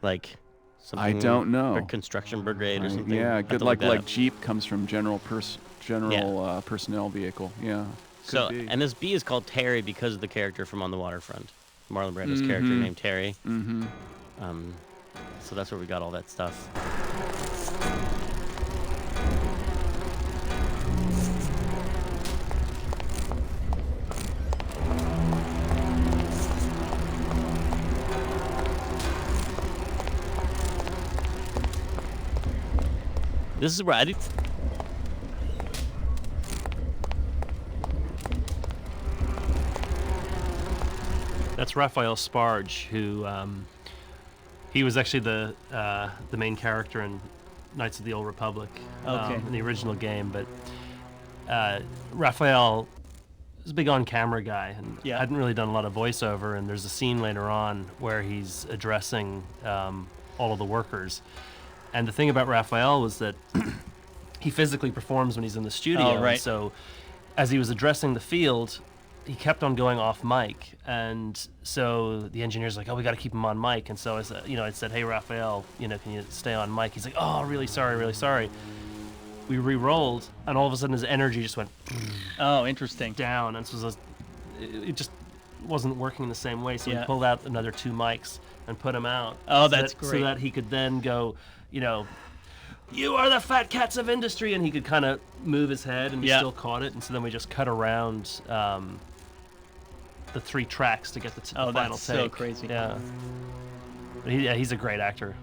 like something? I don't know. Or construction brigade or something. Yeah, good. Like Jeep comes from general personnel vehicle. Yeah. So and this bee is called Terry because of the character from On the Waterfront, Marlon Brando's character named Terry. Mm-hmm. So that's where we got all that stuff. This is where I did. That's Raphael Sparge, who he was actually the main character in Knights of the Old Republic in the original game. But Raphael was a big on-camera guy and hadn't really done a lot of voiceover. And there's a scene later on where he's addressing all of the workers. And the thing about Raphael was that he physically performs when he's in the studio. Oh, right. And so as he was addressing the field, he kept on going off mic. And so the engineer's like, oh, we got to keep him on mic. And so I said, I said, hey, Raphael, can you stay on mic? He's like, oh, really sorry. We re-rolled, and all of a sudden his energy just went oh, interesting, down, and so it just wasn't working in the same way. So we pulled out another 2 mics and put him out. Oh, that's great. So that he could then go, you are the fat cats of industry, and he could kind of move his head, and we still caught it. And so then we just cut around the 3 tracks to get the final take. That's so crazy. Yeah, but he's a great actor.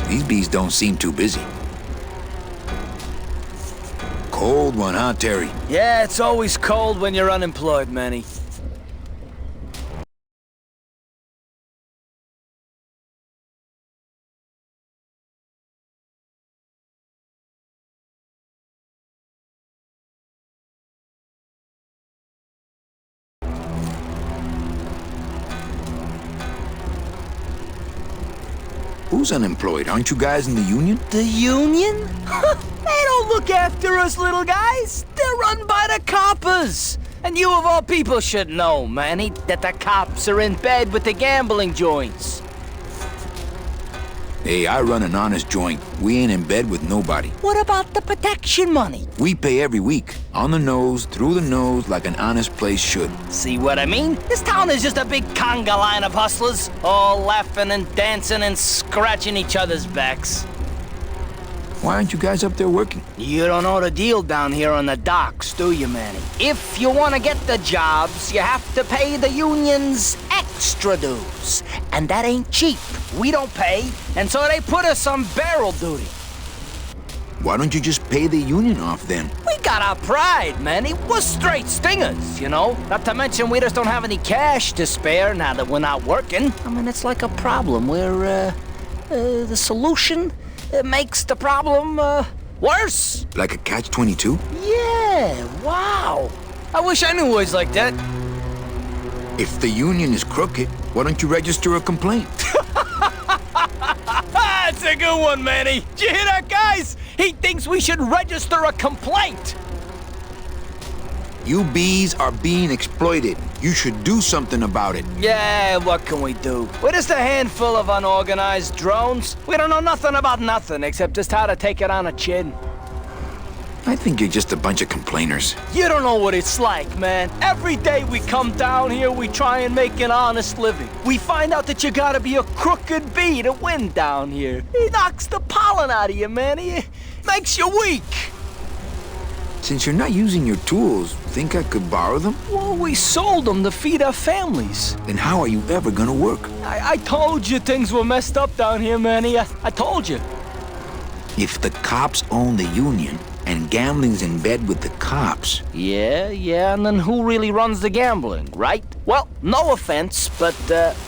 These bees don't seem too busy. Cold one, huh, Terry? Yeah, it's always cold when you're unemployed, Manny. Who's unemployed? Aren't you guys in the union? The union? They don't look after us little guys. They're run by the coppers. And you of all people should know, Manny, that the cops are in bed with the gambling joints. Hey, I run an honest joint. We ain't in bed with nobody. What about the protection money? We pay every week. On the nose, through the nose, like an honest place should. See what I mean? This town is just a big conga line of hustlers, all laughing and dancing and scratching each other's backs. Why aren't you guys up there working? You don't know the deal down here on the docks, do you, Manny? If you want to get the jobs, you have to pay the unions extra dues. And that ain't cheap. We don't pay, and so they put us on barrel duty. Why don't you just pay the union off then? We got our pride, Manny. We're straight stingers, Not to mention we just don't have any cash to spare now that we're not working. I mean, it's like a problem where, the solution makes the problem, worse. Like a catch-22? Yeah, wow. I wish I knew words like that. If the union is crooked, why don't you register a complaint? That's a good one, Manny. Did you hear that, guys? He thinks we should register a complaint. You bees are being exploited. You should do something about it. Yeah, what can we do? We're just a handful of unorganized drones. We don't know nothing about nothing except just how to take it on the chin. I think you're just a bunch of complainers. You don't know what it's like, man. Every day we come down here, we try and make an honest living. We find out that you gotta be a crooked bee to win down here. He knocks the pollen out of you, man. He makes you weak. Since you're not using your tools, think I could borrow them? Well, we sold them to feed our families. Then how are you ever gonna work? I told you things were messed up down here, Manny. I told you. If the cops own the union, and gambling's in bed with the cops. Yeah, and then who really runs the gambling, right? Well, no offense, but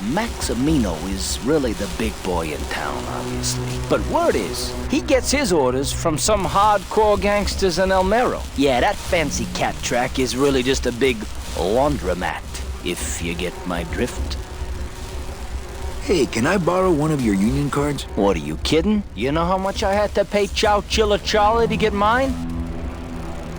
Maximino is really the big boy in town, obviously. But word is, he gets his orders from some hardcore gangsters in El Mero. Yeah, that fancy cat track is really just a big laundromat, if you get my drift. Hey, can I borrow one of your union cards? What, are you kidding? You know how much I had to pay Chow Chilla Charlie to get mine?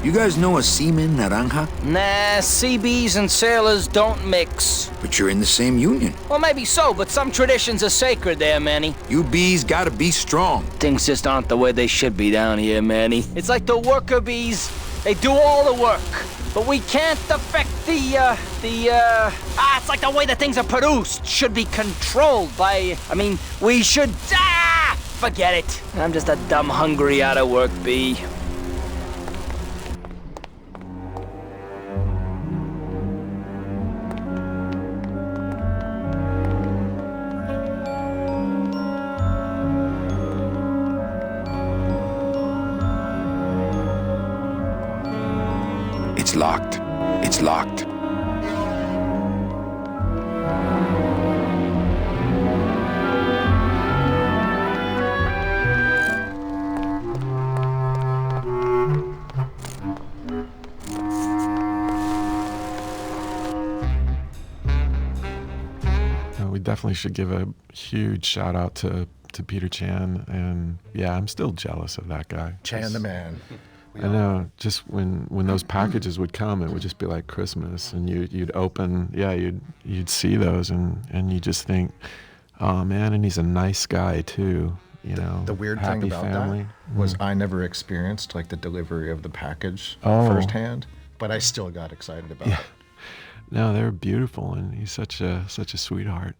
You guys know a seaman, Naranja? Nah, CBs and sailors don't mix. But you're in the same union. Well, maybe so, but some traditions are sacred there, Manny. You bees gotta be strong. Things just aren't the way they should be down here, Manny. It's like the worker bees. They do all the work. But we can't affect it's like the way that things are produced should be controlled by, we should, forget it. I'm just a dumb, hungry, out-of-work bee. It's locked. It's locked. We definitely should give a huge shout out to Peter Chan, and yeah, I'm still jealous of that guy. Chan the man. I know. Just when those packages would come, it would just be like Christmas, and you'd open, you'd see those, and you just think, oh man, and he's a nice guy too. You know, The weird happy thing about family. that was I never experienced like the delivery of the package Oh. firsthand, but I still got excited about it. No, they're beautiful, and he's such a sweetheart.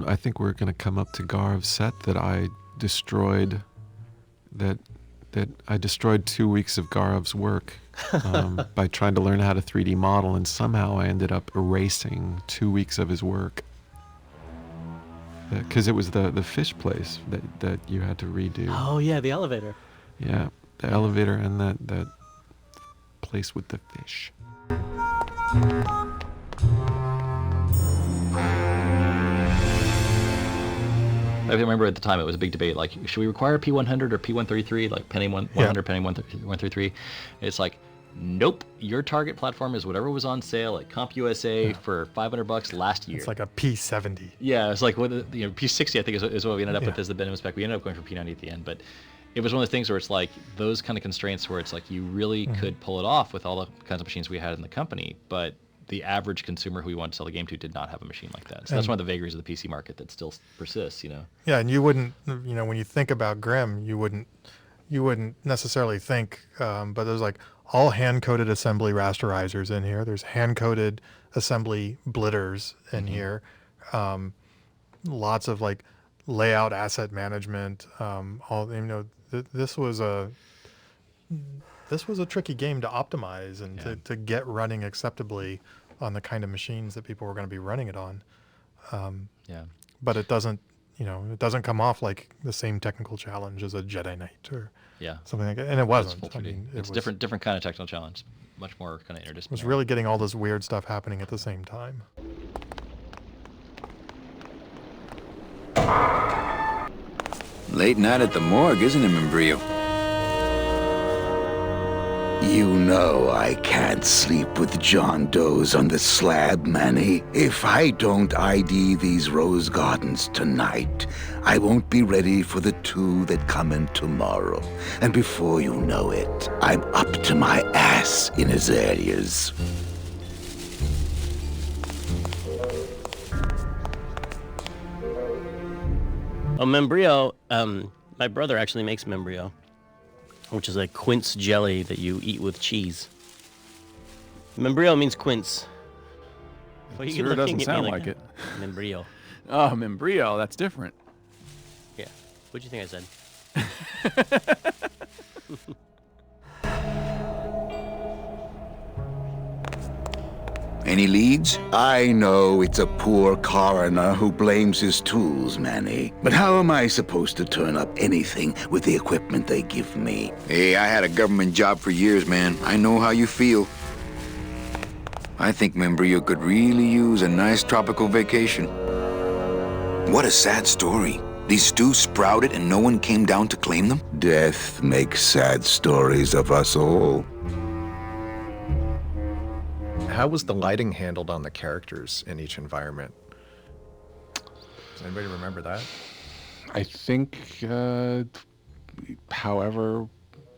I think we're going to come up to Garv's set that I destroyed. That I destroyed 2 weeks of Garv's work by trying to learn how to 3D model, and somehow I ended up erasing 2 weeks of his work. Because it was the fish place that you had to redo. Oh yeah, the elevator. Yeah, the elevator and that place with the fish. I remember at the time it was a big debate, like, should we require P100 or P133, like penny 100, penny 133? It's like, nope, your target platform is whatever was on sale at CompUSA for $500 last year. It's like a P70. Yeah, it's like, P60 I think is what we ended up with as the minimum spec. We ended up going for P90 at the end, but it was one of the things where it's like those kind of constraints where it's like you really could pull it off with all the kinds of machines we had in the company, but the average consumer who we wanted to sell the game to did not have a machine like that. So that's one of the vagaries of the PC market that still persists, Yeah, and you wouldn't, when you think about Grimm, you wouldn't necessarily think, but there's like all hand-coded assembly rasterizers in here. There's hand-coded assembly blitters in here. Lots of like layout asset management. This was a tricky game to optimize and to get running acceptably on the kind of machines that people were going to be running it on. But it doesn't, it doesn't come off like the same technical challenge as a Jedi Knight or something like that. And it wasn't. It's different kind of technical challenge, much more kind of interdisciplinary. It was really getting all this weird stuff happening at the same time. Late night at the morgue, isn't it, Membrillo? You know I can't sleep with John Doe's on the slab, Manny. If I don't ID these rose gardens tonight, I won't be ready for the two that come in tomorrow. And before you know it, I'm up to my ass in azaleas. Oh, Membrillo, my brother actually makes Membrillo, which is a quince jelly that you eat with cheese. Membrillo means quince. It sure doesn't sound like it. Membrillo. Oh, Membrillo, that's different. Yeah. What'd you think I said? Any leads? I know it's a poor coroner who blames his tools, Manny. But how am I supposed to turn up anything with the equipment they give me? Hey, I had a government job for years, man. I know how you feel. I think Membrillo could really use a nice tropical vacation. What a sad story. These stews sprouted and no one came down to claim them? Death makes sad stories of us all. How was the lighting handled on the characters in each environment? Does anybody remember that? I think, however,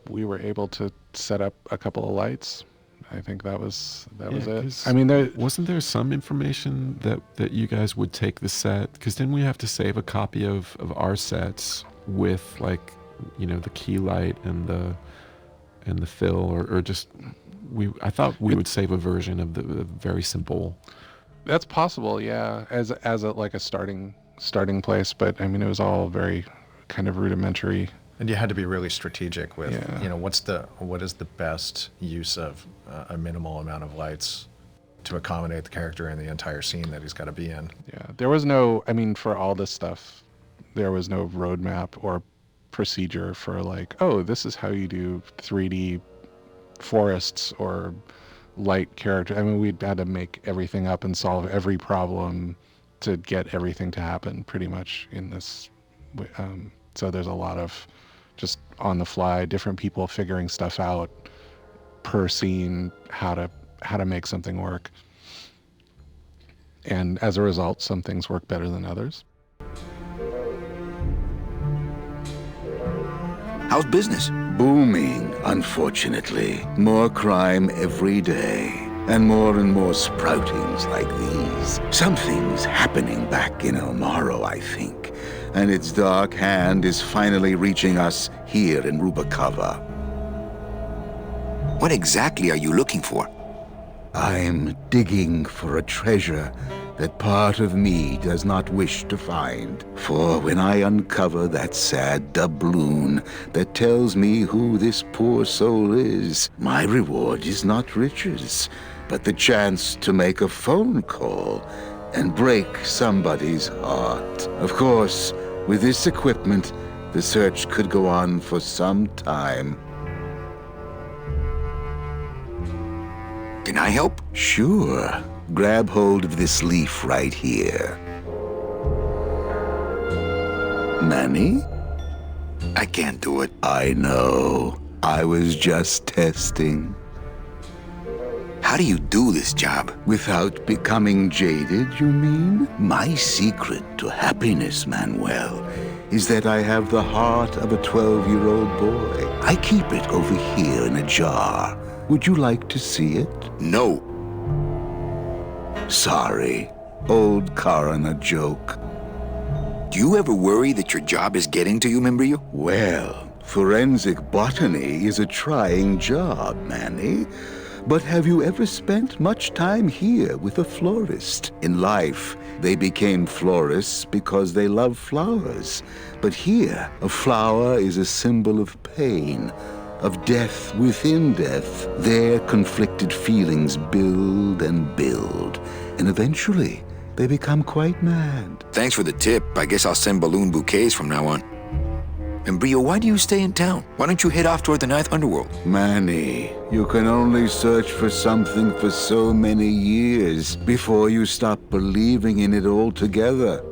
we were able to set up a couple of lights. I think that was it. I mean, wasn't there some information that you guys would take the set? Because didn't we have to save a copy of our sets with, like, you know, the key light and the fill, or just I thought we would save a version of the very simple. That's possible, yeah, as a like a starting place. But I mean, it was all very kind of rudimentary. And you had to be really strategic with, you know, what is the best use of a minimal amount of lights to accommodate the character in the entire scene that he's got to be in. Yeah, there was no, I mean, for all this stuff, there was no roadmap or procedure for like, oh, this is how you do 3D forests or light character. I mean, we had to make everything up and solve every problem to get everything to happen pretty much in this. So there's a lot of just on the fly, different people figuring stuff out per scene, how to make something work. And as a result, some things work better than others. How's business? Booming, unfortunately. More crime every day. And more sproutings like these. Something's happening back in El Morro, I think. And its dark hand is finally reaching us here in Rubacava. What exactly are you looking for? I'm digging for a treasure that part of me does not wish to find. For when I uncover that sad doubloon that tells me who this poor soul is, my reward is not riches, but the chance to make a phone call and break somebody's heart. Of course, with this equipment, the search could go on for some time. Can I help? Sure. Grab hold of this leaf right here. Manny? I can't do it. I know. I was just testing. How do you do this job? Without becoming jaded, you mean? My secret to happiness, Manuel, is that I have the heart of a 12-year-old boy. I keep it over here in a jar. Would you like to see it? No. Sorry. Old coroner joke. Do you ever worry that your job is getting to you, Membrillo? Well, forensic botany is a trying job, Manny. But have you ever spent much time here with a florist? In life, they became florists because they love flowers. But here, a flower is a symbol of pain, of death within death. Their conflicted feelings build and build, and eventually, they become quite mad. Thanks for the tip. I guess I'll send balloon bouquets from now on. Membrillo, why do you stay in town? Why don't you head off toward the Ninth Underworld? Manny, you can only search for something for so many years before you stop believing in it altogether.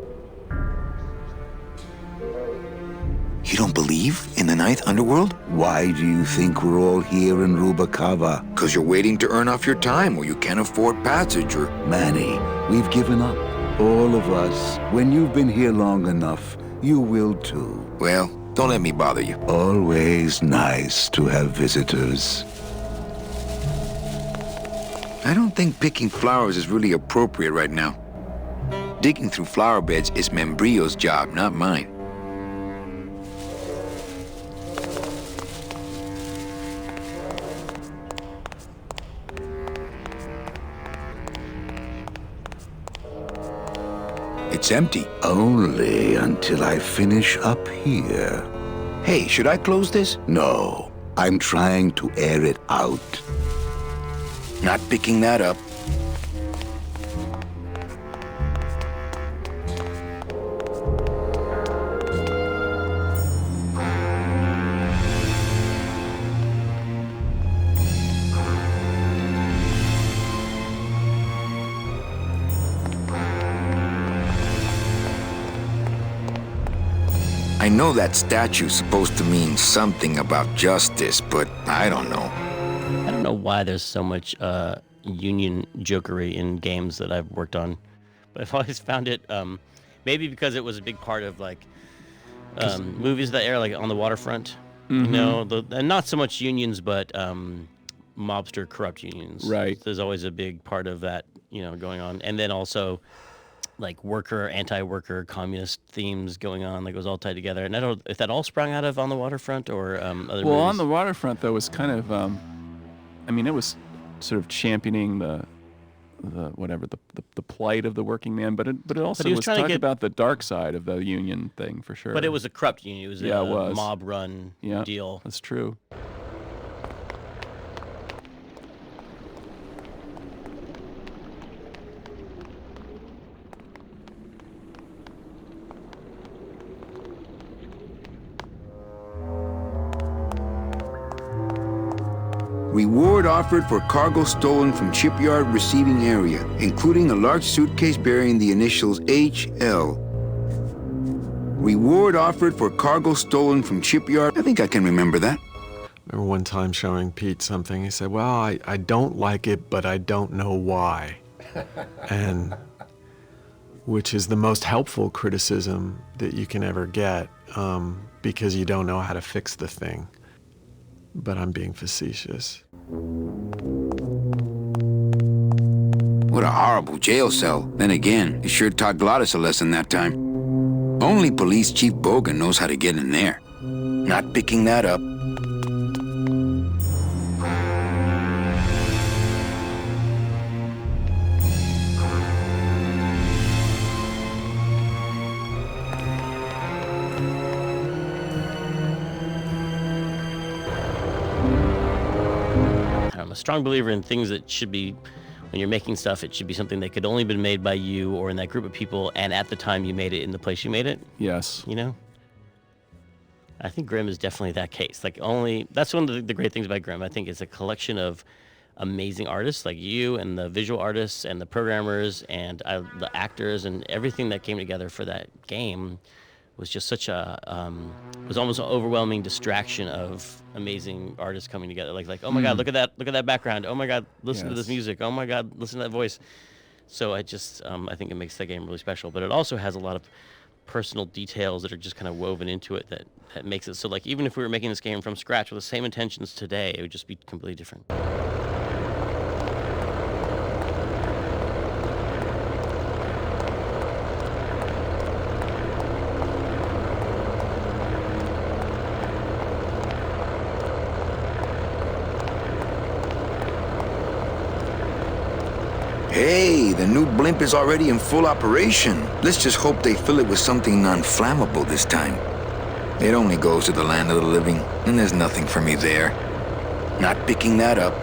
You don't believe in the Ninth Underworld? Why do you think we're all here in Rubacava? Because you're waiting to earn off your time, or you can't afford passage, or... Manny, we've given up. All of us. When you've been here long enough, you will too. Well, don't let me bother you. Always nice to have visitors. I don't think picking flowers is really appropriate right now. Digging through flower beds is Membrillo's job, not mine. It's empty. Only until I finish up here. Hey, should I close this? No, I'm trying to air it out. Not picking that up. I know that statue's supposed to mean something about justice, but I don't know. I don't know why there's so much union jokery in games that I've worked on, but I've always found it, maybe because it was a big part of like movies that air like on the waterfront, you know, and not so much unions, but mobster corrupt unions. Right. There's always a big part of that, you know, going on, and then also like worker, anti-worker, communist themes going on. Like it was all tied together. And I don't know if that all sprung out of On the Waterfront or other movies. Well, On the Waterfront though was kind of, I mean, it was sort of championing the plight of the working man, but it also was talking about the dark side of the union thing for sure. But it was a corrupt union. It was a mob-run deal. That's true. Reward offered for cargo stolen from shipyard receiving area, including a large suitcase bearing the initials HL. Reward offered for cargo stolen from shipyard. I think I can remember that. I remember one time showing Pete something. He said, well, I don't like it, but I don't know why. And which is the most helpful criticism that you can ever get, because you don't know how to fix the thing. But I'm being facetious. What a horrible jail cell. Then again, it sure taught Glottis a lesson that time. Only Police Chief Bogan knows how to get in there. Not picking that up. I'm a strong believer in things that should be, when you're making stuff, it should be something that could only been made by you or in that group of people, and at the time you made it in the place you made it. Yes. You know? I think Grimm is definitely that case. Like that's one of the great things about Grimm. I think it's a collection of amazing artists like you and the visual artists and the programmers and the actors and everything that came together for that game was just such a was almost an overwhelming distraction of amazing artists coming together. Like oh my God, look at that background. Oh my God, listen to this music. Oh my God, listen to that voice. So I just I think it makes that game really special. But it also has a lot of personal details that are just kind of woven into it that makes it so like even if we were making this game from scratch with the same intentions today, it would just be completely different. Hey, the new blimp is already in full operation. Let's just hope they fill it with something non-flammable this time. It only goes to the land of the living, and there's nothing for me there. Not picking that up.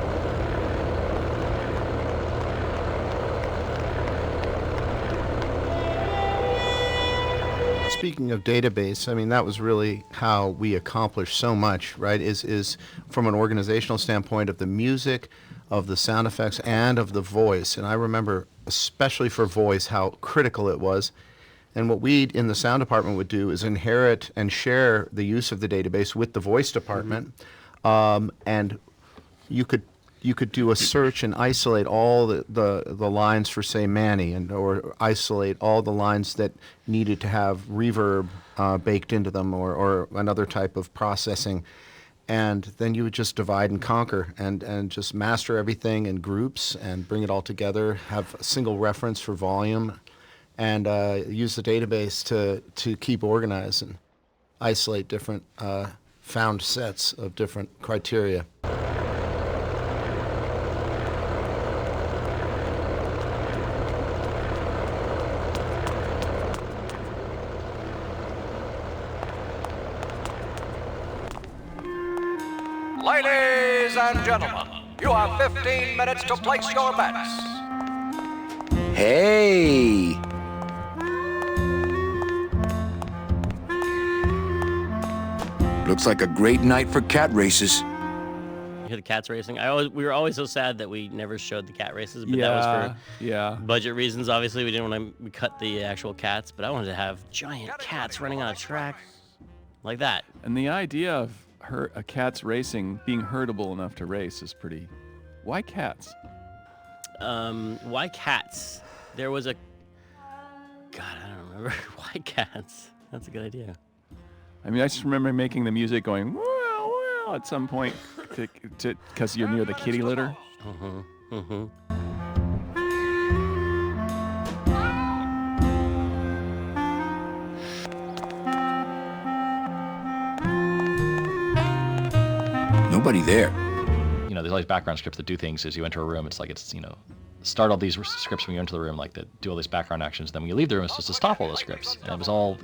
Speaking of database, I mean, that was really how we accomplished so much, right? Is from an organizational standpoint of the music, of the sound effects, and of the voice. And I remember, especially for voice, how critical it was. And what we in the sound department would do is inherit and share the use of the database with the voice department. And you could do a search and isolate all the lines for, say, Manny, or isolate all the lines that needed to have reverb baked into them, or another type of processing. And then you would just divide and conquer and just master everything in groups and bring it all together, have a single reference for volume, and use the database to keep organized and isolate different found sets of different criteria. Ladies and gentlemen, you have 15 minutes to place your bets. Hey! Looks like a great night for cat races. You hear the cats racing? We were always so sad that we never showed the cat races, but that was for budget reasons. Obviously, we didn't want to cut the actual cats, but I wanted to have giant cats running on a track. like that. And the idea of a cat's racing being herdable enough to race is pretty. Why cats? Why cats? There was a. God, I don't remember. Why cats? That's a good idea. I mean, I just remember making the music going well at some point because you're near the kitty litter. Nobody there. You know, there's all these background scripts that do things as you enter a room. It's like start all these scripts when you enter the room, like that do all these background actions. Then when you leave the room, it's just to stop all the scripts. And it was all,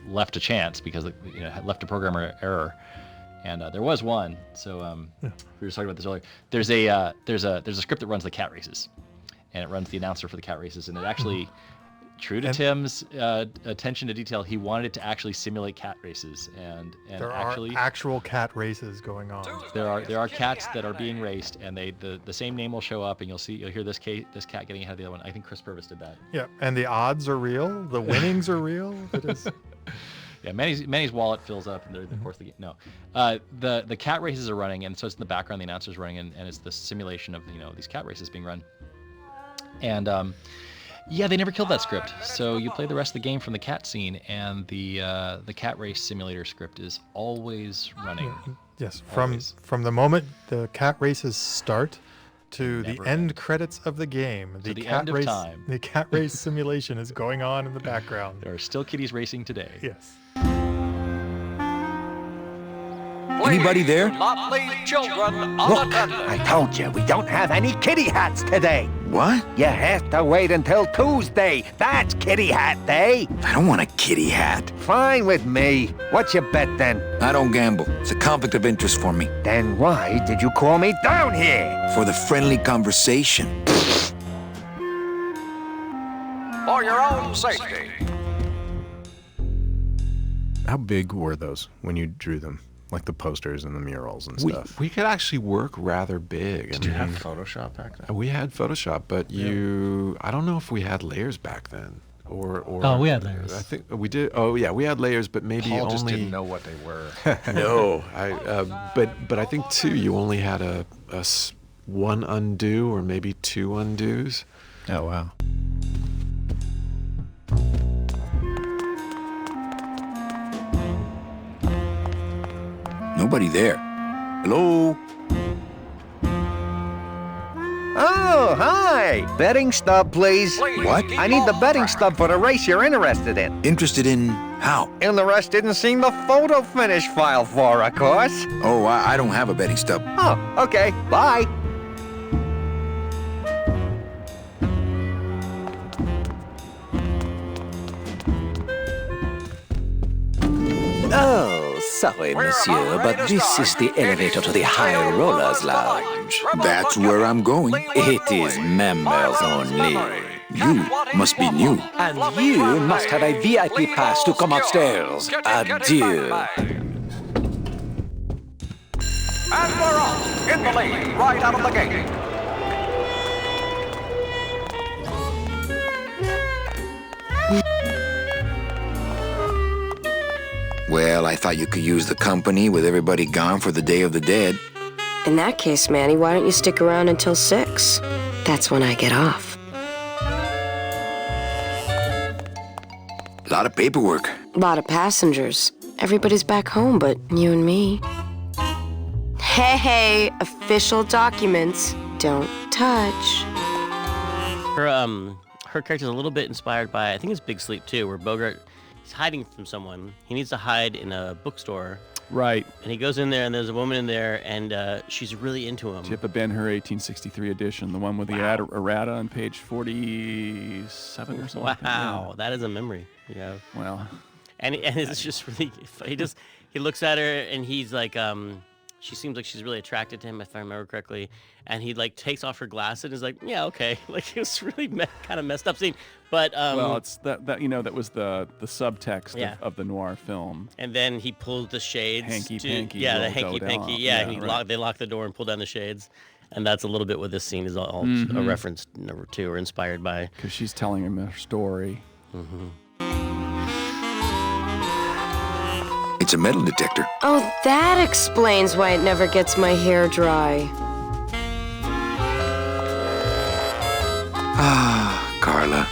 left to chance because, left to programmer error. And there was one. So we were talking about this earlier. There's a script that runs the cat races, and it runs the announcer for the cat races. And it actually, true to Tim's attention to detail, he wanted it to actually simulate cat races. And there actually, are actual cat races going on. There are cats that are being raced, and the same name will show up, and you'll hear this cat getting ahead of the other one. I think Chris Purvis did that. Yeah, and the odds are real. The winnings are real. It is. Yeah, Manny's wallet fills up, and of course the cat races are running, and so it's in the background. The announcer's running, and it's the simulation of these cat races being run. And yeah, they never killed that script, so you play the rest of the game from the cat scene, and the cat race simulator script is always running. Yes, always. from the moment the cat races start to the end credits of the game, the cat race, time. The cat race simulation is going on in the background. There are still kitties racing today. Yes. Anybody there? Not leave children Look, unattended. I told you, we don't have any kitty hats today. What? You have to wait until Tuesday. That's kitty hat day. I don't want a kitty hat. Fine with me. What's your bet then? I don't gamble. It's a conflict of interest for me. Then why did you call me down here? For the friendly conversation. For your own safety. How big were those when you drew them? Like the posters and the murals and stuff. We could actually work rather big. Did you have Photoshop back then? We had Photoshop, but I don't know if we had layers back then. Or we had layers. I think we did. Oh yeah, we had layers, but maybe Paul only. just didn't know what they were. No, but I think too. You only had one undo or maybe two undos. Oh wow. Nobody there. Hello? Oh, hi. Betting stub, please. What? I need the betting stub for the race you're interested in. Interested in how? And the rest didn't seem the photo finish file for, of course. Oh, I don't have a betting stub. Oh, okay. Bye. Oh, sorry, monsieur, but this is the elevator to the High Rollers Lounge. That's where I'm going. It is members only. You must be new. And you must have a VIP pass to come upstairs. Adieu. And we're off in the lead, right out of the gate. Well, I thought you could use the company with everybody gone for the Day of the Dead. In that case, Manny, why don't you stick around until 6? That's when I get off. A lot of paperwork. A lot of passengers. Everybody's back home but you and me. Hey, official documents. Don't touch. Her character's a little bit inspired by, I think it's Big Sleep too, where Bogart is hiding from someone. He needs to hide in a bookstore. Right. And he goes in there, and there's a woman in there, and she's really into him. Do you have the Ben-Hur 1863 edition, the one with the errata on page 47 or something? Wow, that is a memory. Yeah. Well. And it's just really, he looks at her, and he's like, she seems like she's really attracted to him, if I remember correctly. And he like takes off her glasses and is like, yeah, okay. Like it was really kind of messed up scene. But well, it's that that was the subtext of the noir film. And then he pulls the shades. Hanky-panky. Yeah, the hanky-panky. Yeah, and they lock the door and pull down the shades. And that's a little bit what this scene is all a reference to or inspired by. Because she's telling him her story. It's a metal detector. Oh, that explains why it never gets my hair dry. Ah, Carla.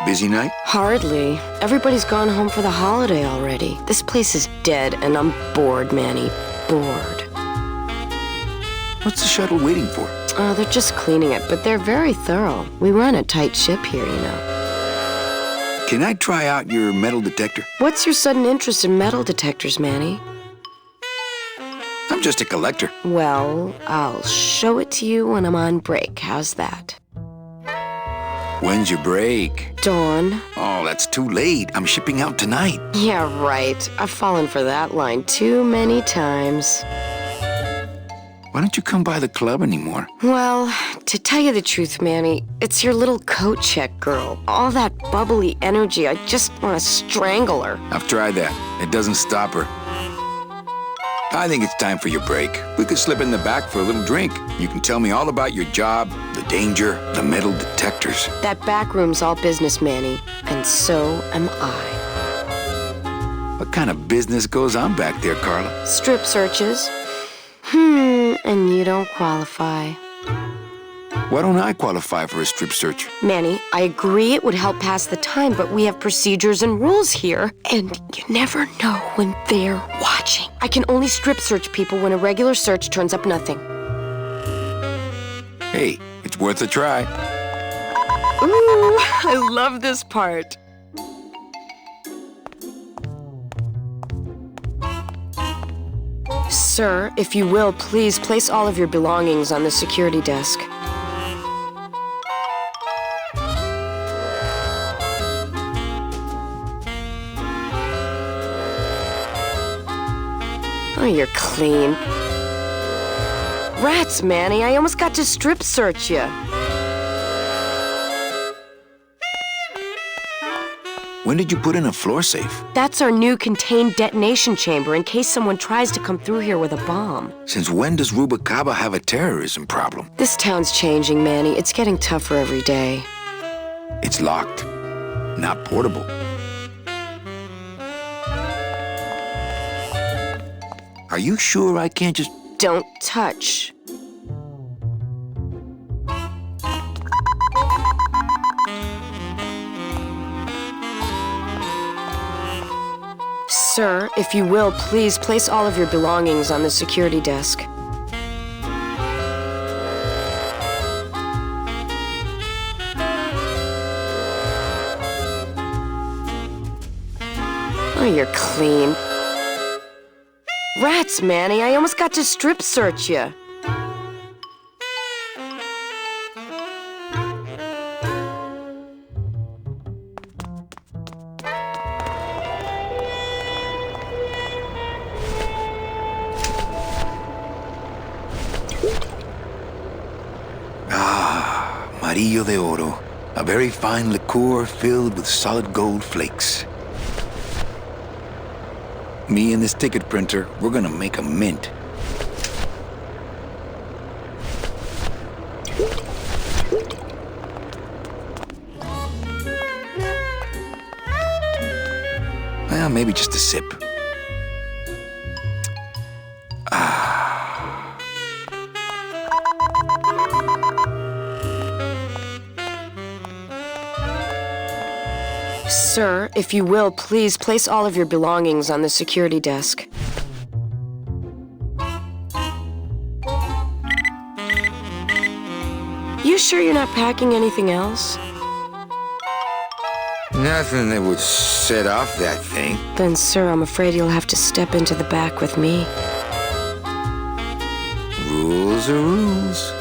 Busy night? Hardly. Everybody's gone home for the holiday already. This place is dead, and I'm bored, Manny. Bored. What's the shuttle waiting for? Oh, they're just cleaning it, but they're very thorough. We run a tight ship here, you know. Can I try out your metal detector? What's your sudden interest in metal detectors, Manny? I'm just a collector. Well, I'll show it to you when I'm on break. How's that? When's your break? Dawn. Oh, that's too late. I'm shipping out tonight. Yeah, right. I've fallen for that line too many times. Why don't you come by the club anymore? Well, to tell you the truth, Manny, it's your little coat check girl. All that bubbly energy, I just want to strangle her. I've tried that. It doesn't stop her. I think it's time for your break. We could slip in the back for a little drink. You can tell me all about your job, the danger, the metal detectors. That back room's all business, Manny, and so am I. What kind of business goes on back there, Carla? Strip searches. And you don't qualify. Why don't I qualify for a strip search? Manny, I agree it would help pass the time, but we have procedures and rules here, and you never know when they're watching. I can only strip search people when a regular search turns up nothing. Hey, it's worth a try. Ooh, I love this part. Sir, if you will, please place all of your belongings on the security desk. Oh, you're clean. Rats, Manny, I almost got to strip search you. When did you put in a floor safe? That's our new contained detonation chamber in case someone tries to come through here with a bomb. Since when does Rubacaba have a terrorism problem? This town's changing, Manny. It's getting tougher every day. It's locked, not portable. Are you sure I can't just... Don't touch. Sir, if you will, please place all of your belongings on the security desk. Oh, you're clean. Rats, Manny, I almost got to strip search you. Amarillo de Oro, a very fine liqueur filled with solid gold flakes. Me and this ticket printer, we're gonna make a mint. Well, maybe just a sip. Sir, if you will, please place all of your belongings on the security desk. You sure you're not packing anything else? Nothing that would set off that thing. Then, sir, I'm afraid you'll have to step into the back with me. Rules are rules.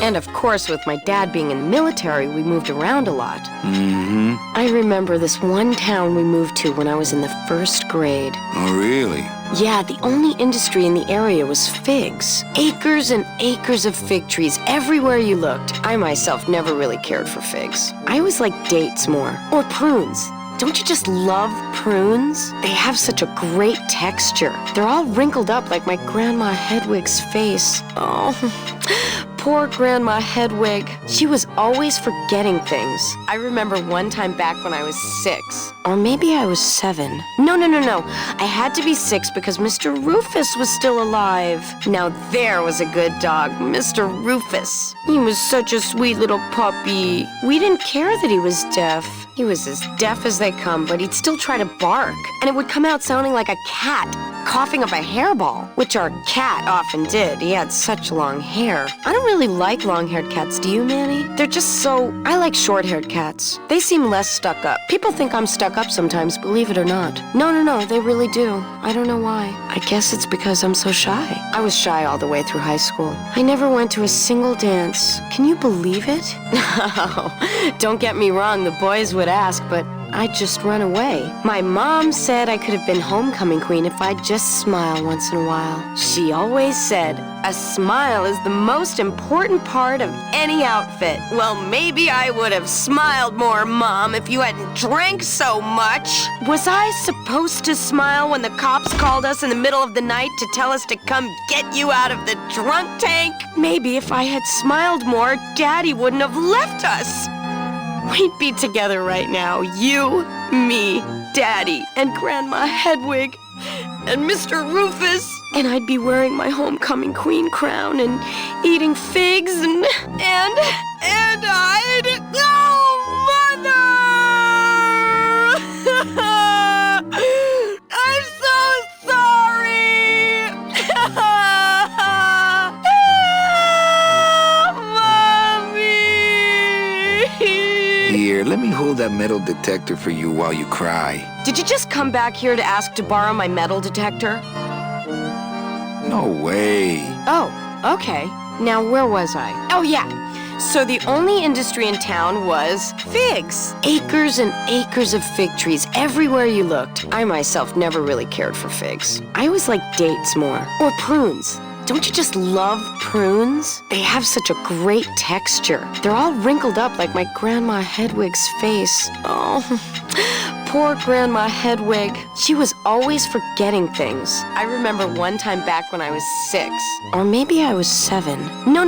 And of course, with my dad being in the military, we moved around a lot. Mm-hmm. I remember this one town we moved to when I was in the 1st grade. Oh, really? Yeah, the only industry in the area was figs. Acres and acres of fig trees everywhere you looked. I myself never really cared for figs. I always liked dates more. Or prunes. Don't you just love prunes? They have such a great texture. They're all wrinkled up like my Grandma Hedwig's face. Oh, poor Grandma Hedwig. She was always forgetting things. I remember one time back when I was 6. Or maybe I was 7. No. I had to be 6 because Mr. Rufus was still alive. Now there was a good dog, Mr. Rufus. He was such a sweet little puppy. We didn't care that he was deaf. He was as deaf as they come, but he'd still try to bark. And it would come out sounding like a cat coughing up a hairball, which our cat often did. He had such long hair. I don't really like long-haired cats, do you, Manny? They're just so... I like short-haired cats. They seem less stuck up. People think I'm stuck up sometimes, believe it or not. No, they really do. I don't know why. I guess it's because I'm so shy. I was shy all the way through high school. I never went to a single dance. Can you believe it? No, don't get me wrong, the boys would ask, but I'd just run away. My mom said I could have been homecoming queen if I'd just smile once in a while. She always said, a smile is the most important part of any outfit. Well, maybe I would have smiled more, Mom, if you hadn't drank so much. Was I supposed to smile when the cops called us in the middle of the night to tell us to come get you out of the drunk tank? Maybe if I had smiled more, Daddy wouldn't have left us. We'd be together right now, you, me, Daddy, and Grandma Hedwig, and Mr. Rufus. And I'd be wearing my homecoming queen crown and eating figs and I'd... Oh, Mother! I'm so sorry! Here, let me hold that metal detector for you while you cry. Did you just come back here to ask to borrow my metal detector? No way. Oh, okay. Now where was I? Oh, yeah. So the only industry in town was figs. Acres and acres of fig trees everywhere you looked. I myself never really cared for figs. I always liked dates more. Or prunes. Don't you just love prunes? They have such a great texture. They're all wrinkled up like my Grandma Hedwig's face. Oh, poor Grandma Hedwig. She was always forgetting things. I remember one time back when I was 6. Or maybe I was 7. No.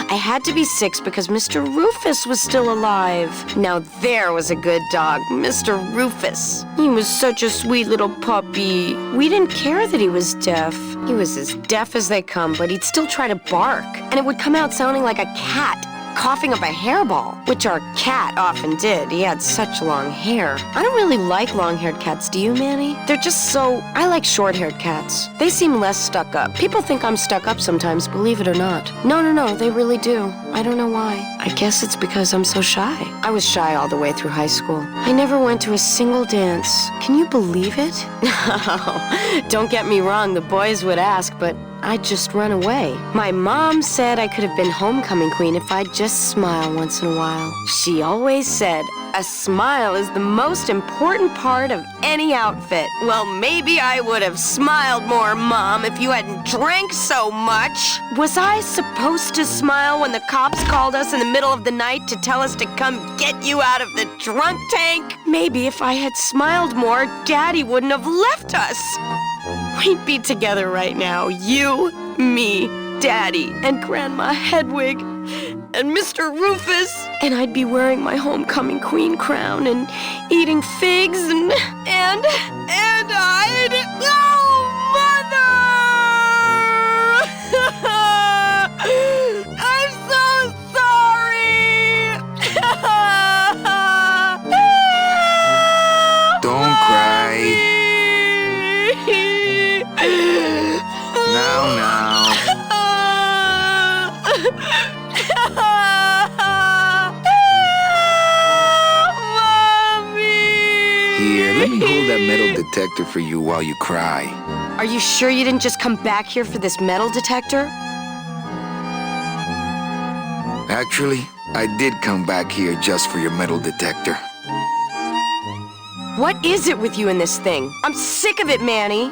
I had to be 6 because Mr. Rufus was still alive. Now there was a good dog, Mr. Rufus. He was such a sweet little puppy. We didn't care that he was deaf. He was as deaf as they come, but he'd still try to bark. And it would come out sounding like a cat coughing up a hairball, which our cat often did. He had such long hair. I don't really like long-haired cats, do you, Manny? They're just so... I like short-haired cats. They seem less stuck up. People think I'm stuck up sometimes, believe it or not. No, they really do. I don't know why. I guess it's because I'm so shy. I was shy all the way through high school. I never went to a single dance. Can you believe it? No, don't get me wrong, the boys would ask, but I'd just run away. My mom said I could have been homecoming queen if I'd just smile once in a while. She always said, a smile is the most important part of any outfit. Well, maybe I would have smiled more, Mom, if you hadn't drank so much. Was I supposed to smile when the cops called us in the middle of the night to tell us to come get you out of the drunk tank? Maybe if I had smiled more, Daddy wouldn't have left us. We'd be together right now, you, me, Daddy, and Grandma Hedwig, and Mr. Rufus. And I'd be wearing my homecoming queen crown and eating figs and I'd... Oh, Mother! I'm so sorry! Don't cry. Now. Here, let me hold that metal detector for you while you cry. Are you sure you didn't just come back here for this metal detector? Actually, I did come back here just for your metal detector. What is it with you in this thing? I'm sick of it, Manny.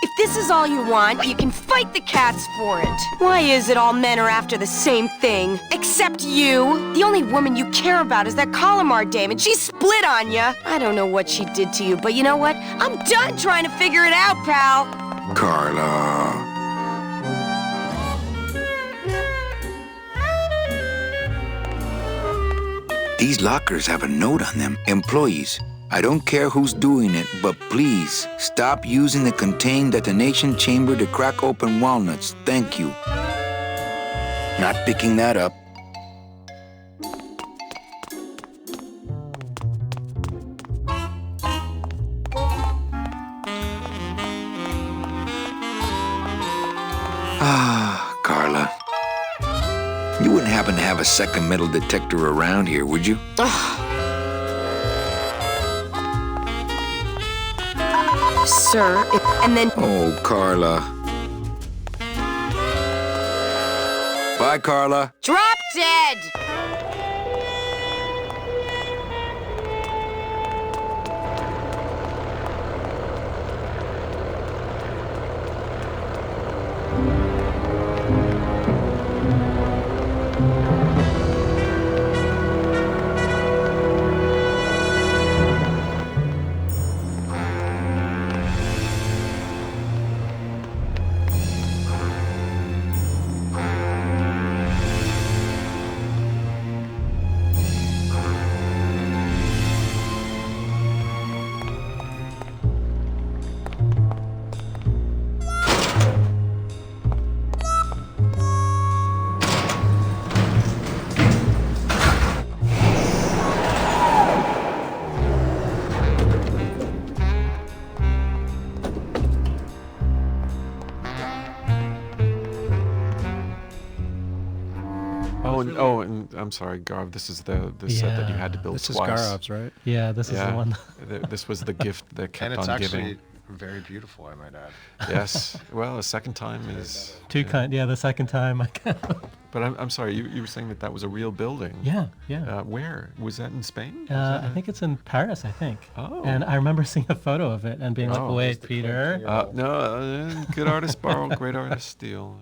If this is all you want, you can fight the cats for it. Why is it all men are after the same thing? Except you. The only woman you care about is that Calamar dame, and she split on you. I don't know what she did to you, but you know what? I'm done trying to figure it out, pal. Carla. These lockers have a note on them. Employees. I don't care who's doing it, but please stop using the contained detonation chamber to crack open walnuts. Thank you. Not picking that up. Ah, Carla. You wouldn't happen to have a second metal detector around here, would you? Sir, and then... Oh, Carla. Bye, Carla. Drop dead! And I'm sorry, Garv. This is the set that you had to build this twice. This is Garov's, right? Yeah, this is the one. This was the gift that kept on giving. And it's actually very beautiful, I might add. Yes. Well, a second time is... Yeah, the second time. But I'm sorry, you were saying that was a real building. Yeah. Where? Was that in Spain? I think it's in Paris, I think. Oh. And I remember seeing a photo of it and being like, wait, Peter. No, good artist borrow, great artist steal.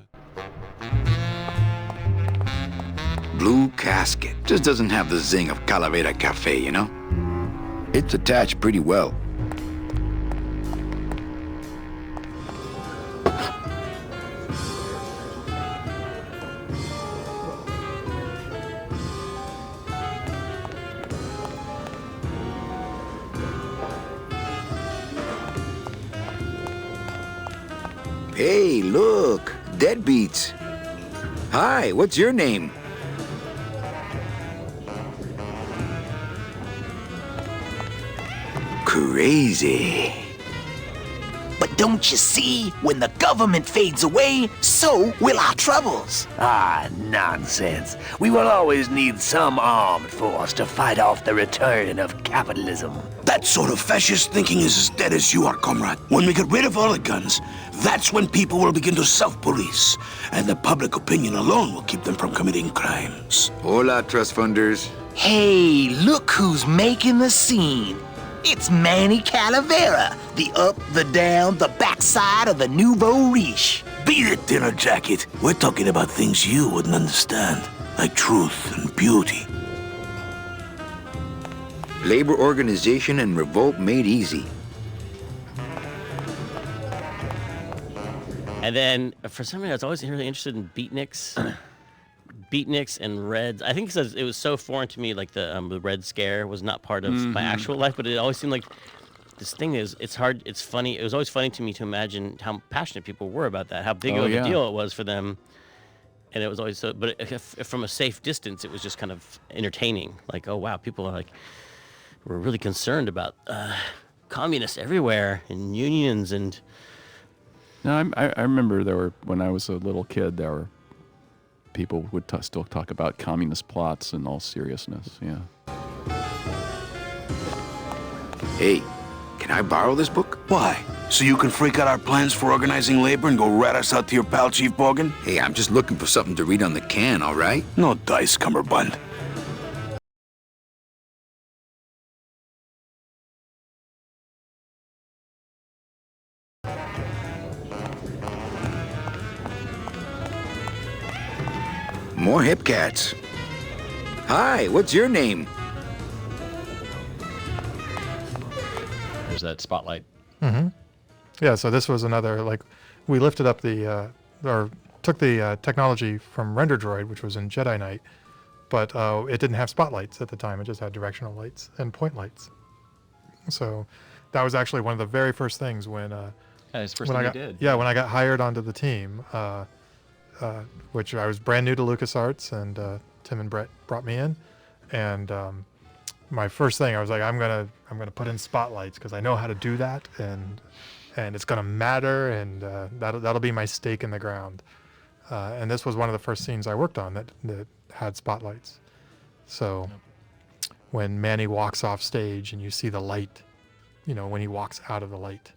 Blue casket. Just doesn't have the zing of Calavera Cafe, you know? It's attached pretty well. Hey, look! Deadbeats. Hi, what's your name? Crazy. But don't you see, when the government fades away, so will our troubles. Ah, nonsense. We will always need some armed force to fight off the return of capitalism. That sort of fascist thinking is as dead as you are, comrade. When we get rid of all the guns, that's when people will begin to self-police, and the public opinion alone will keep them from committing crimes. Hola, trust funders. Hey, look who's making the scene. It's Manny Calavera, the up, the down, the backside of the nouveau riche. Beat it, dinner jacket. We're talking about things you wouldn't understand, like truth and beauty. Labor organization and revolt made easy. And then, for some reason, I was always really interested in beatniks. Beatniks and Reds. I think it was so foreign to me, like the Red Scare was not part of my actual life, but it always seemed like this thing it's hard, it's funny. It was always funny to me to imagine how passionate people were about that, how big of a deal it was for them. And it was always so, but if from a safe distance, it was just kind of entertaining. Like, oh wow, people are were really concerned about communists everywhere and unions and. No, I remember when I was a little kid, there were people would still talk about communist plots in all seriousness, yeah. Hey, can Can I borrow this book? Why? So you can freak out our plans for organizing labor and go rat us out to your pal, Chief Morgan? Hey, I'm just looking for something to read on the can, all right? No dice, Cumberbund. More hip cats. Hi, what's your name? There's that spotlight. Mm-hmm. Yeah, so this was another, like, we lifted up the, or took the technology from RenderDroid, which was in Jedi Knight, but it didn't have spotlights at the time. It just had directional lights and point lights. So that was actually one of the very first things when when I did. Yeah, when I got hired onto the team, which I was brand new to LucasArts, and Tim and Brett brought me in, and my first thing I was like, I'm gonna put in spotlights because I know how to do that, and it's gonna matter, and that'll be my stake in the ground. And this was one of the first scenes I worked on that had spotlights. So when Manny walks off stage and you see the light, when he walks out of the light,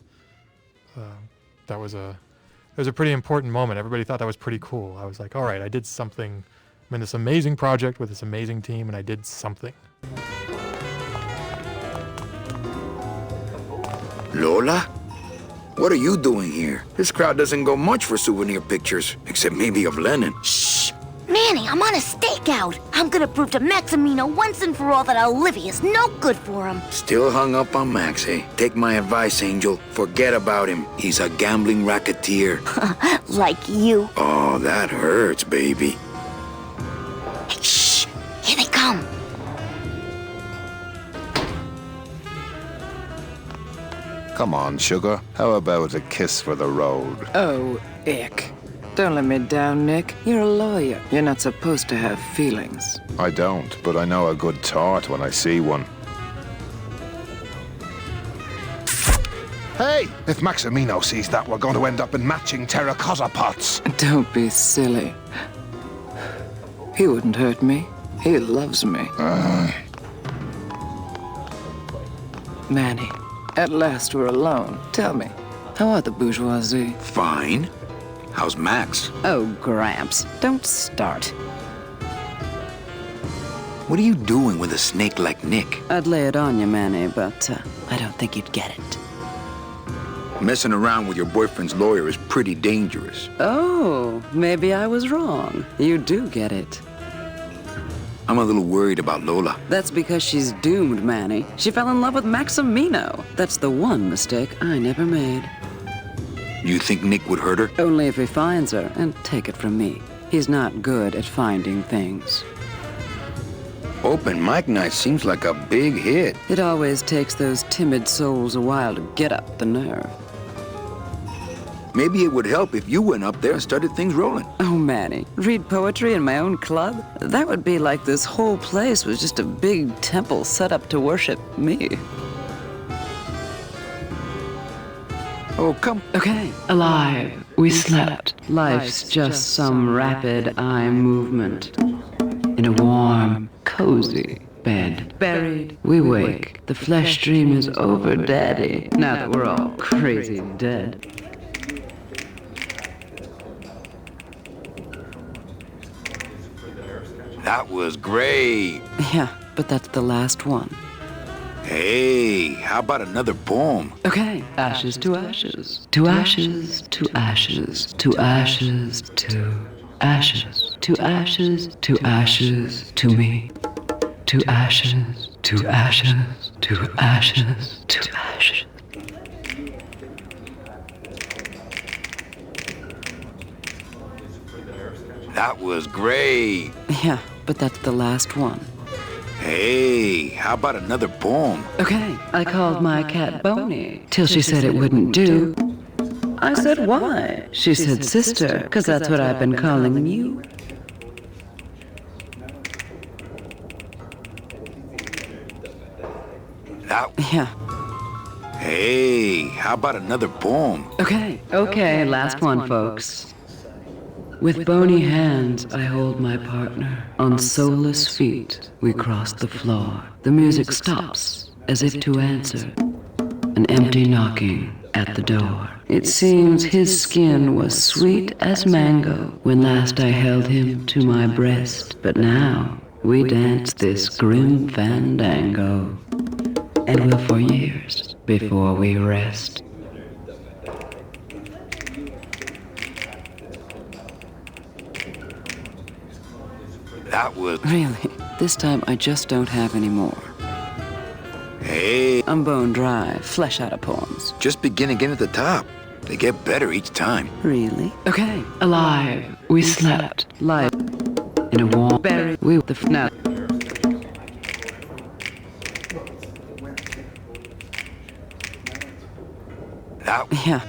it was a pretty important moment. Everybody thought that was pretty cool. I was like, all right, I did something. I'm in this amazing project with this amazing team, and I did something. Lola? What are you doing here? This crowd doesn't go much for souvenir pictures, except maybe of Lennon. Shh! Manny, I'm on a stakeout. I'm gonna prove to Maximino once and for all that Olivia's no good for him. Still hung up on Max, eh? Take my advice, Angel. Forget about him. He's a gambling racketeer. Like you. Oh, that hurts, baby. Hey, shh! Here they come. Come on, sugar. How about a kiss for the road? Oh, ick. Don't let me down, Nick. You're a lawyer. You're not supposed to have feelings. I don't, but I know a good tart when I see one. Hey! If Maximino sees that, we're going to end up in matching terracotta pots. Don't be silly. He wouldn't hurt me. He loves me. Manny, at last we're alone. Tell me, how are the bourgeoisie? Fine. How's Max? Oh, Gramps, don't start. What are you doing with a snake like Nick? I'd lay it on you, Manny, but I don't think you'd get it. Messing around with your boyfriend's lawyer is pretty dangerous. Oh, maybe I was wrong. You do get it. I'm a little worried about Lola. That's because she's doomed, Manny. She fell in love with Maximino. That's the one mistake I never made. You think Nick would hurt her? Only if he finds her, and take it from me. He's not good at finding things. Open mic night seems like a big hit. It always takes those timid souls a while to get up the nerve. Maybe it would help if you went up there and started things rolling. Oh, Manny, read poetry in my own club? That would be like this whole place was just a big temple set up to worship me. Oh, come. Okay. Alive, we slept. Life's just some rapid eye movement. In a warm, cozy bed. Buried, we wake. The flesh dream is over, Daddy. Now that we're all crazy dead. That was great. Yeah, but that's the last one. Hey, how about another poem? Okay. Ashes to ashes. To ashes, to ashes, to ashes, to ashes, to ashes, to ashes, to me. To ashes, to ashes, to ashes, to ashes. That was great. Yeah, but that's the last one. Hey, how about another poem? Okay, I called my cat Boney till she said it wouldn't do. I said, why? She said, sister, because that's what I've been calling you. Yeah. Hey, how about another poem? Okay, last one, folks. With bony hands, I hold my partner. On soulless feet, we cross the floor. The music stops, as if to answer. An empty knocking at the door. It seems his skin was sweet as mango when last I held him to my breast. But now we dance this grim fandango, and will for years before we rest. That was... Really, this time I just don't have any more. Hey. I'm bone dry, flesh out of poems. Just begin again at the top. They get better each time. Really? Okay. Alive, we slept. Life in a warm berry. We the FNAF. Yeah.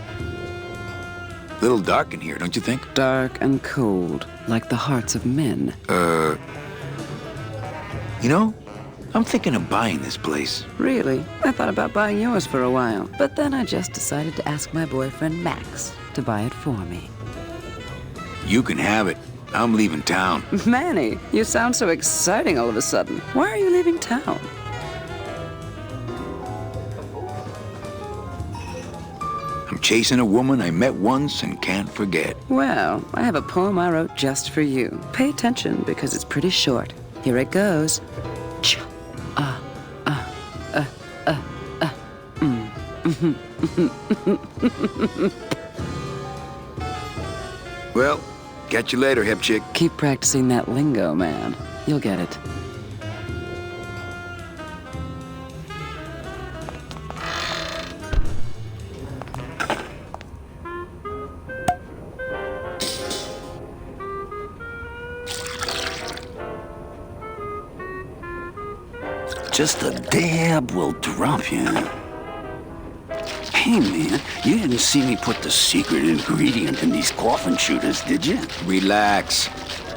Little dark in here, don't you think? Dark and cold, like the hearts of men. You know, I'm thinking of buying this place. Really? I thought about buying yours for a while, but then I just decided to ask my boyfriend Max to buy it for me. You can have it. I'm leaving town. Manny, you sound so exciting all of a sudden. Why are you leaving town? I'm chasing a woman I met once and can't forget. Well, I have a poem I wrote just for you. Pay attention because it's pretty short. Here it goes. Well, catch you later, hip chick. Keep practicing that lingo, man. You'll get it. Just a dab will drop you. Hey, man, you didn't see me put the secret ingredient in these coffin shooters, did you? Relax.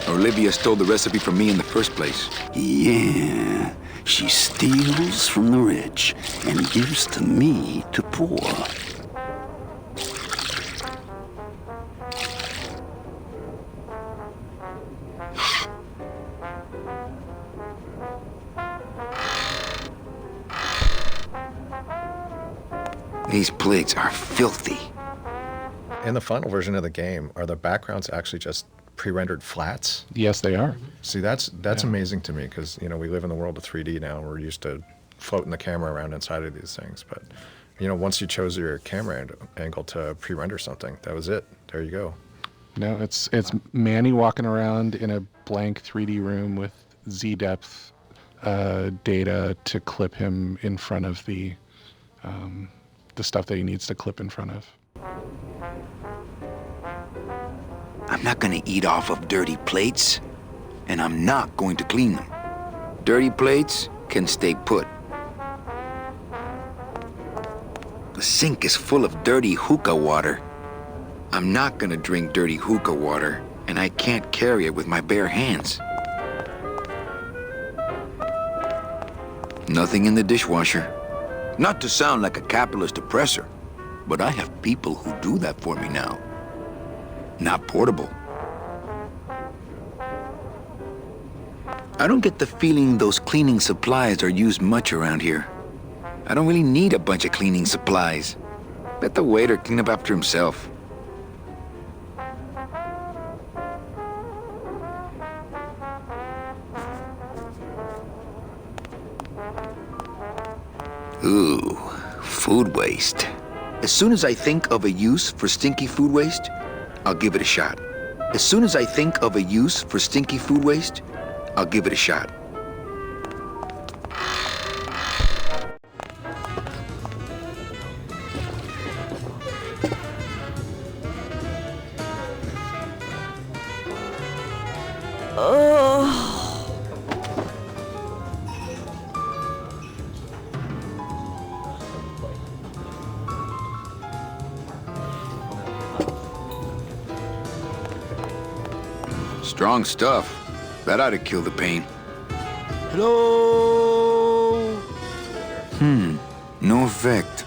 Olivia stole the recipe from me in the first place. Yeah, she steals from the rich and gives to me to poor. These plates are filthy. In the final version of the game, are the backgrounds actually just pre-rendered flats? Yes, they are. See, that's amazing to me because, you know, we live in the world of 3D now. We're used to floating the camera around inside of these things. But, you know, once you chose your camera angle to pre-render something, that was it. There you go. No, it's Manny walking around in a blank 3D room with Z-depth data to clip him in front of the stuff that he needs to clip in front of. I'm not gonna eat off of dirty plates, and I'm not going to clean them. Dirty plates can stay put. The sink is full of dirty hookah water. I'm not gonna drink dirty hookah water, and I can't carry it with my bare hands. Nothing in the dishwasher. Not to sound like a capitalist oppressor, but I have people who do that for me now. Not portable. I don't get the feeling those cleaning supplies are used much around here. I don't really need a bunch of cleaning supplies. Let the waiter clean up after himself. Ooh, food waste. As soon as I think of a use for stinky food waste, I'll give it a shot. As soon as I think of a use for stinky food waste, I'll give it a shot. Strong stuff. That ought to kill the pain. Hello? No effect.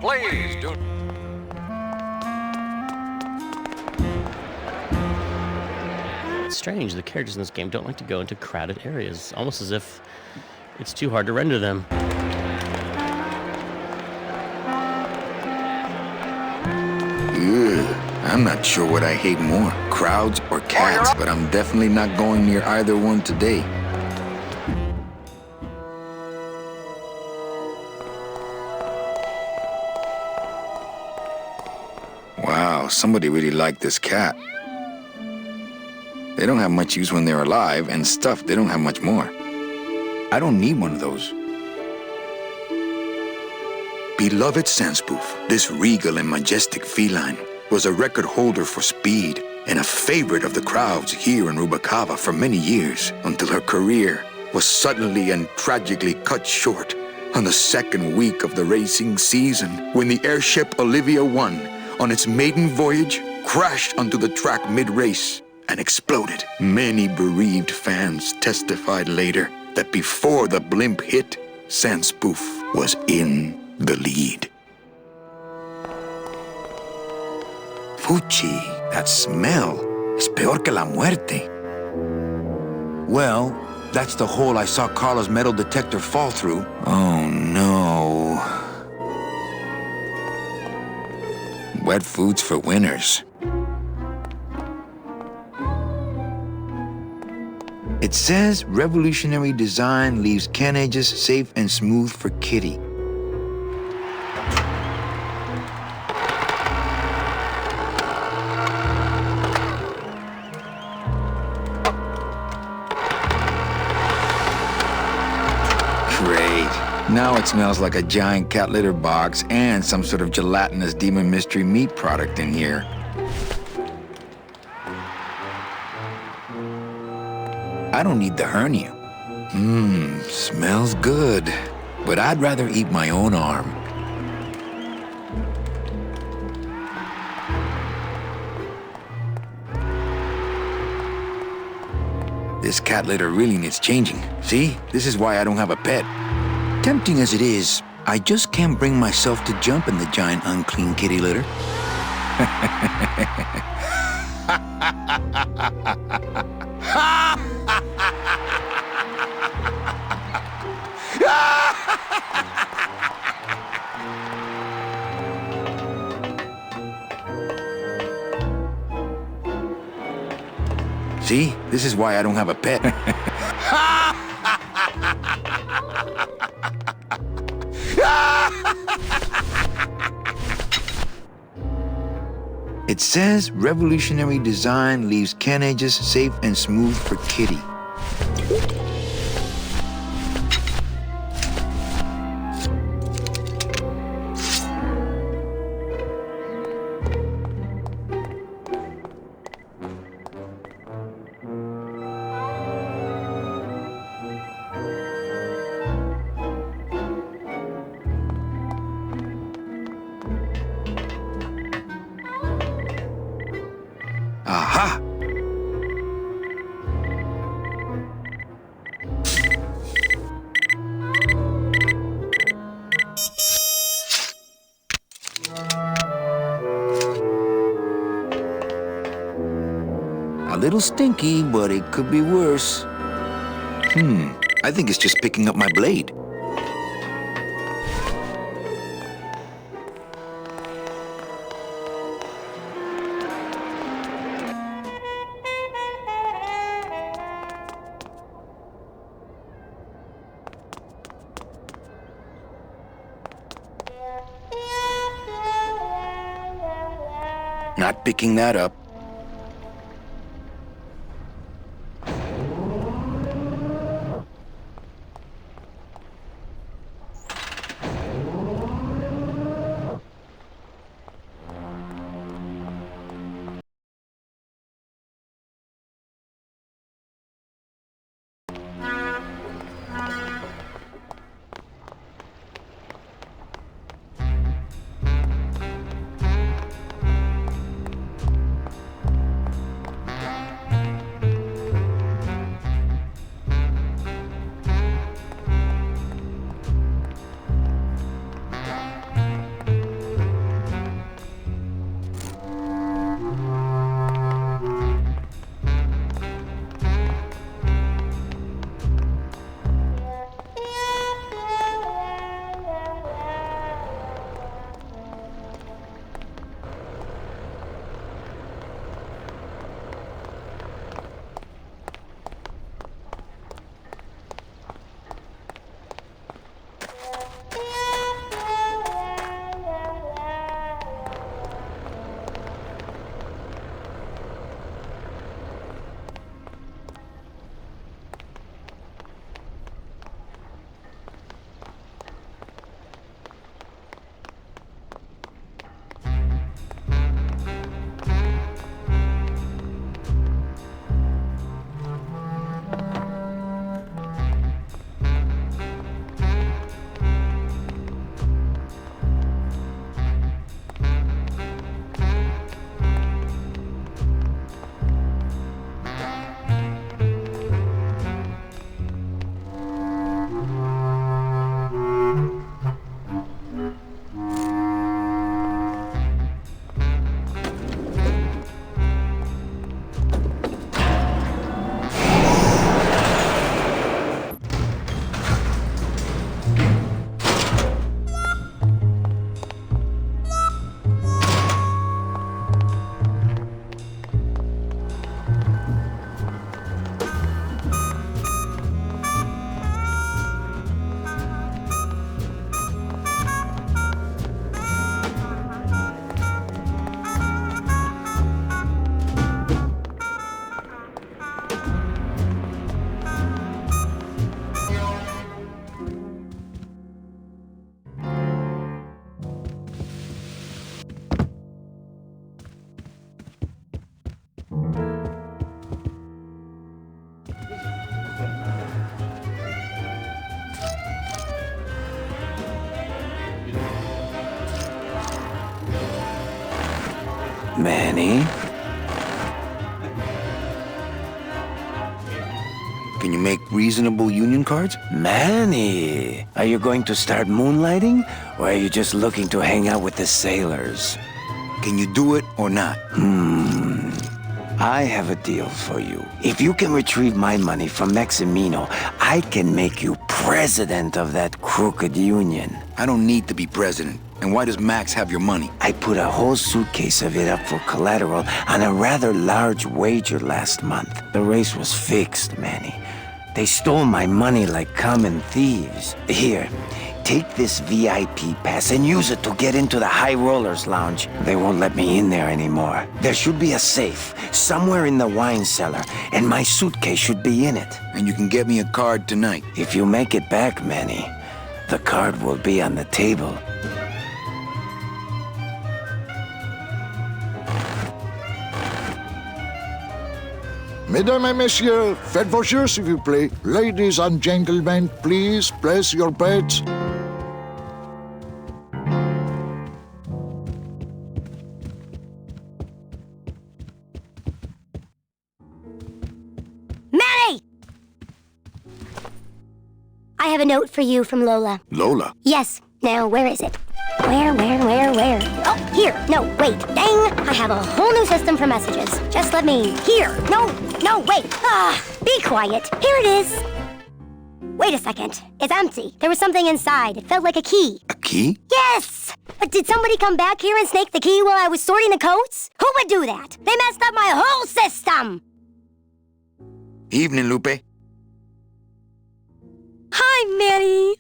Please do. It's strange. The characters in this game don't like to go into crowded areas, almost as if it's too hard to render them. Ugh, I'm not sure what I hate more, crowds or cats, but I'm definitely not going near either one today. Wow, somebody really liked this cat. They don't have much use when they're alive, and stuffed, they don't have much more. I don't need one of those. Beloved Sandspoof, this regal and majestic feline was a record holder for speed and a favorite of the crowds here in Rubacava for many years, until her career was suddenly and tragically cut short on the second week of the racing season, when the airship Olivia 1, on its maiden voyage, crashed onto the track mid-race and exploded. Many bereaved fans testified later that before the blimp hit, Sandspoof was in the lead. Fuchi, that smell is peor que la muerte. Well, that's the hole I saw Carla's metal detector fall through. Oh no. Wet foods for winners. It says revolutionary design leaves can edges safe and smooth for Kitty. Now it smells like a giant cat litter box and some sort of gelatinous demon mystery meat product in here. I don't need the hernia. Smells good. But I'd rather eat my own arm. This cat litter really needs changing. See? This is why I don't have a pet. Tempting as it is, I just can't bring myself to jump in the giant unclean kitty litter. See? This is why I don't have a pet. It says revolutionary design leaves can edges safe and smooth for Kitty. Aha! A little stinky, but it could be worse. I think it's just picking up my blade. Not picking that up. Manny? Can you make reasonable union cards? Manny, are you going to start moonlighting, or are you just looking to hang out with the sailors? Can you do it or not? I have a deal for you. If you can retrieve my money from Maximino, I can make you president of that crooked union. I don't need to be president. And why does Max have your money? I put a whole suitcase of it up for collateral on a rather large wager last month. The race was fixed, Manny. They stole my money like common thieves. Here, take this VIP pass and use it to get into the High Rollers Lounge. They won't let me in there anymore. There should be a safe somewhere in the wine cellar, and my suitcase should be in it. And you can get me a card tonight. If you make it back, Manny, the card will be on the table. Mesdames et messieurs, faites vos jeux s'il vous plaît. Ladies and gentlemen, please place your bets. Manny! I have a note for you from Lola. Lola? Yes. Now, where is it? Where? Oh, here. No, wait. Dang! I have a whole new system for messages. Just let me... Here. No, wait. Be quiet. Here it is. Wait a second. It's empty. There was something inside. It felt like a key. A key? Yes! But did somebody come back here and snake the key while I was sorting the coats? Who would do that? They messed up my whole system! Evening, Lupe. Hi, Manny.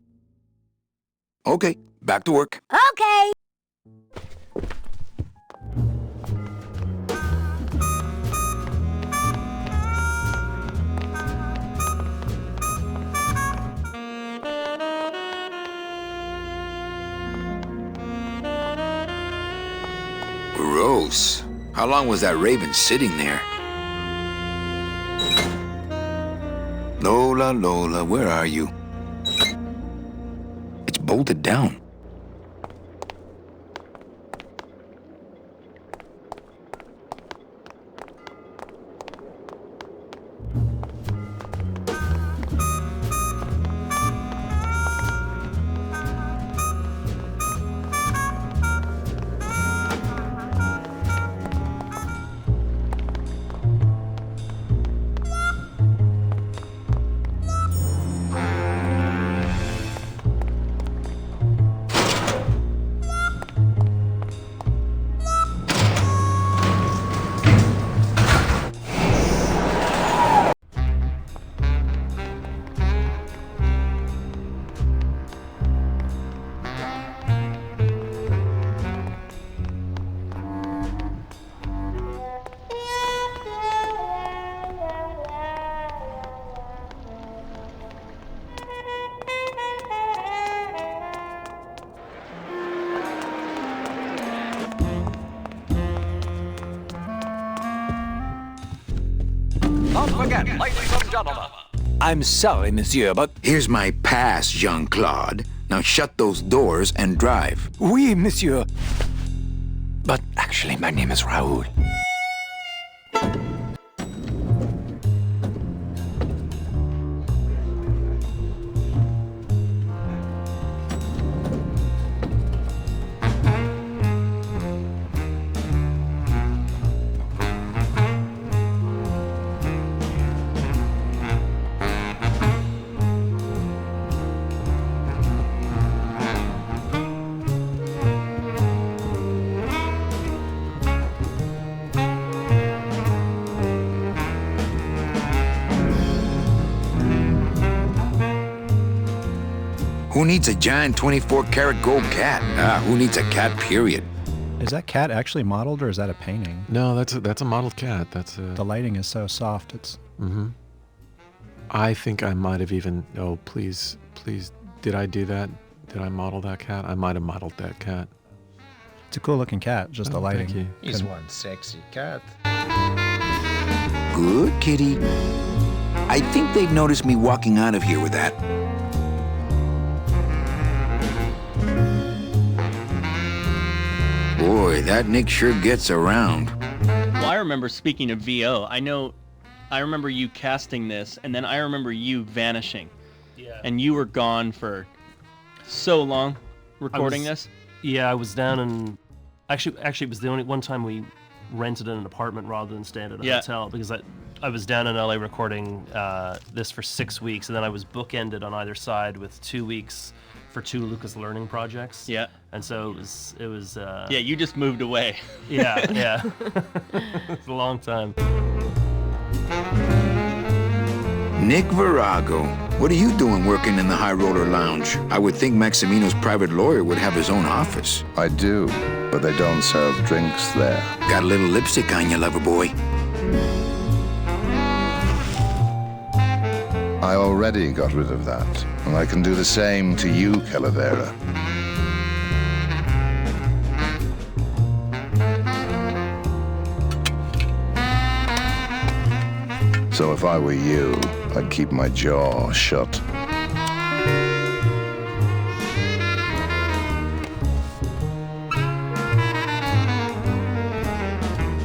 Okay, back to work. Okay. Gross. How long was that raven sitting there? Lola, where are you? It's bolted down. Don't forget, ladies and gentlemen. I'm sorry, monsieur, but... Here's my pass, Jean-Claude. Now shut those doors and drive. Oui, monsieur. But actually, my name is Raoul. Who needs a giant 24-karat gold cat? Who needs a cat, period? Is that cat actually modeled, or is that a painting? No, that's a modeled cat. That's a... The lighting is so soft. It's... Mm-hmm. I think I might have even... Oh, please, did I do that? Did I model that cat? I might have modeled that cat. It's a cool-looking cat, just the lighting. Thank you. He's one sexy cat. Good kitty. I think they'd notice me walking out of here with that. Boy, that Nick sure gets around. Well, I remember, speaking of VO, I remember you casting this, and then I remember you vanishing. Yeah. And you were gone for so long recording this. Yeah, I was down in... Actually, it was the only one time we rented an apartment rather than staying at a hotel, because I was down in LA recording this for 6 weeks, and then I was bookended on either side with 2 weeks for 2 Lucas Learning projects. Yeah. And so it was yeah, you just moved away. Yeah. It's a long time. Nick Virago, what are you doing working in the High Roller Lounge? I would think Maximino's private lawyer would have his own office. I do, but they don't serve drinks there. Got a little lipstick on you, lover boy. I already got rid of that, and I can do the same to you, Calavera. So if I were you, I'd keep my jaw shut.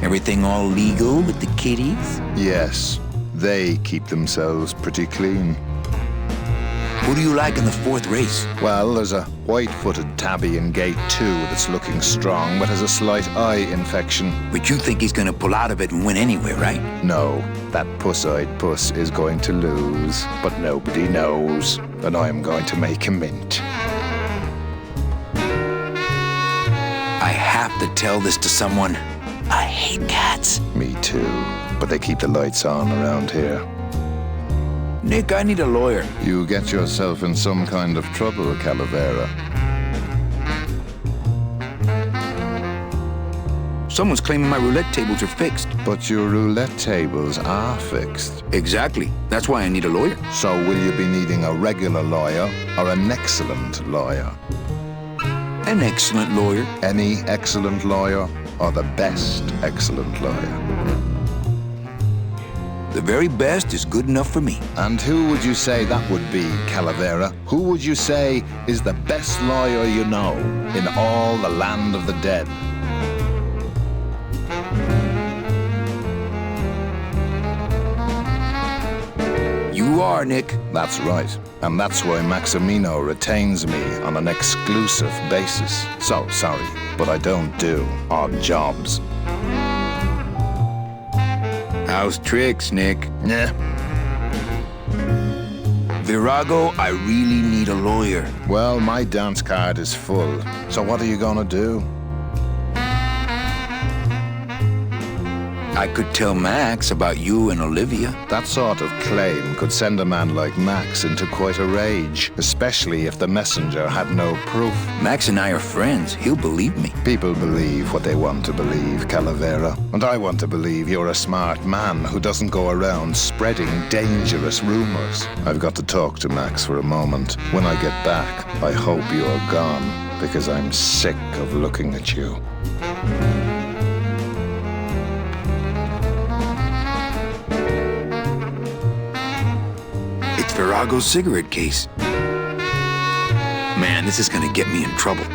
Everything all legal with the kiddies? Yes, they keep themselves pretty clean. Who do you like in the 4th race? Well, there's a white-footed tabby in gate 2 that's looking strong, but has a slight eye infection. But you think he's gonna pull out of it and win anyway, right? No, that puss-eyed puss is going to lose, but nobody knows, and I'm going to make him mint. I have to tell this to someone. I hate cats. Me too, but they keep the lights on around here. Nick, I need a lawyer. You get yourself in some kind of trouble, Calavera. Someone's claiming my roulette tables are fixed. But your roulette tables are fixed. Exactly. That's why I need a lawyer. So will you be needing a regular lawyer or an excellent lawyer? An excellent lawyer. Any excellent lawyer or the best excellent lawyer? The very best is good enough for me. And who would you say that would be, Calavera? Who would you say is the best lawyer you know in all the land of the dead? You are, Nick. That's right. And that's why Maximino retains me on an exclusive basis. So, sorry, but I don't do odd jobs. How's tricks, Nick? Yeah. Virago, I really need a lawyer. Well, my dance card is full. So what are you gonna do? I could tell Max about you and Olivia. That sort of claim could send a man like Max into quite a rage, especially if the messenger had no proof. Max and I are friends. He'll believe me. People believe what they want to believe, Calavera. And I want to believe you're a smart man who doesn't go around spreading dangerous rumors. I've got to talk to Max for a moment. When I get back, I hope you're gone, because I'm sick of looking at you. Virago's cigarette case. Man, this is gonna get me in trouble.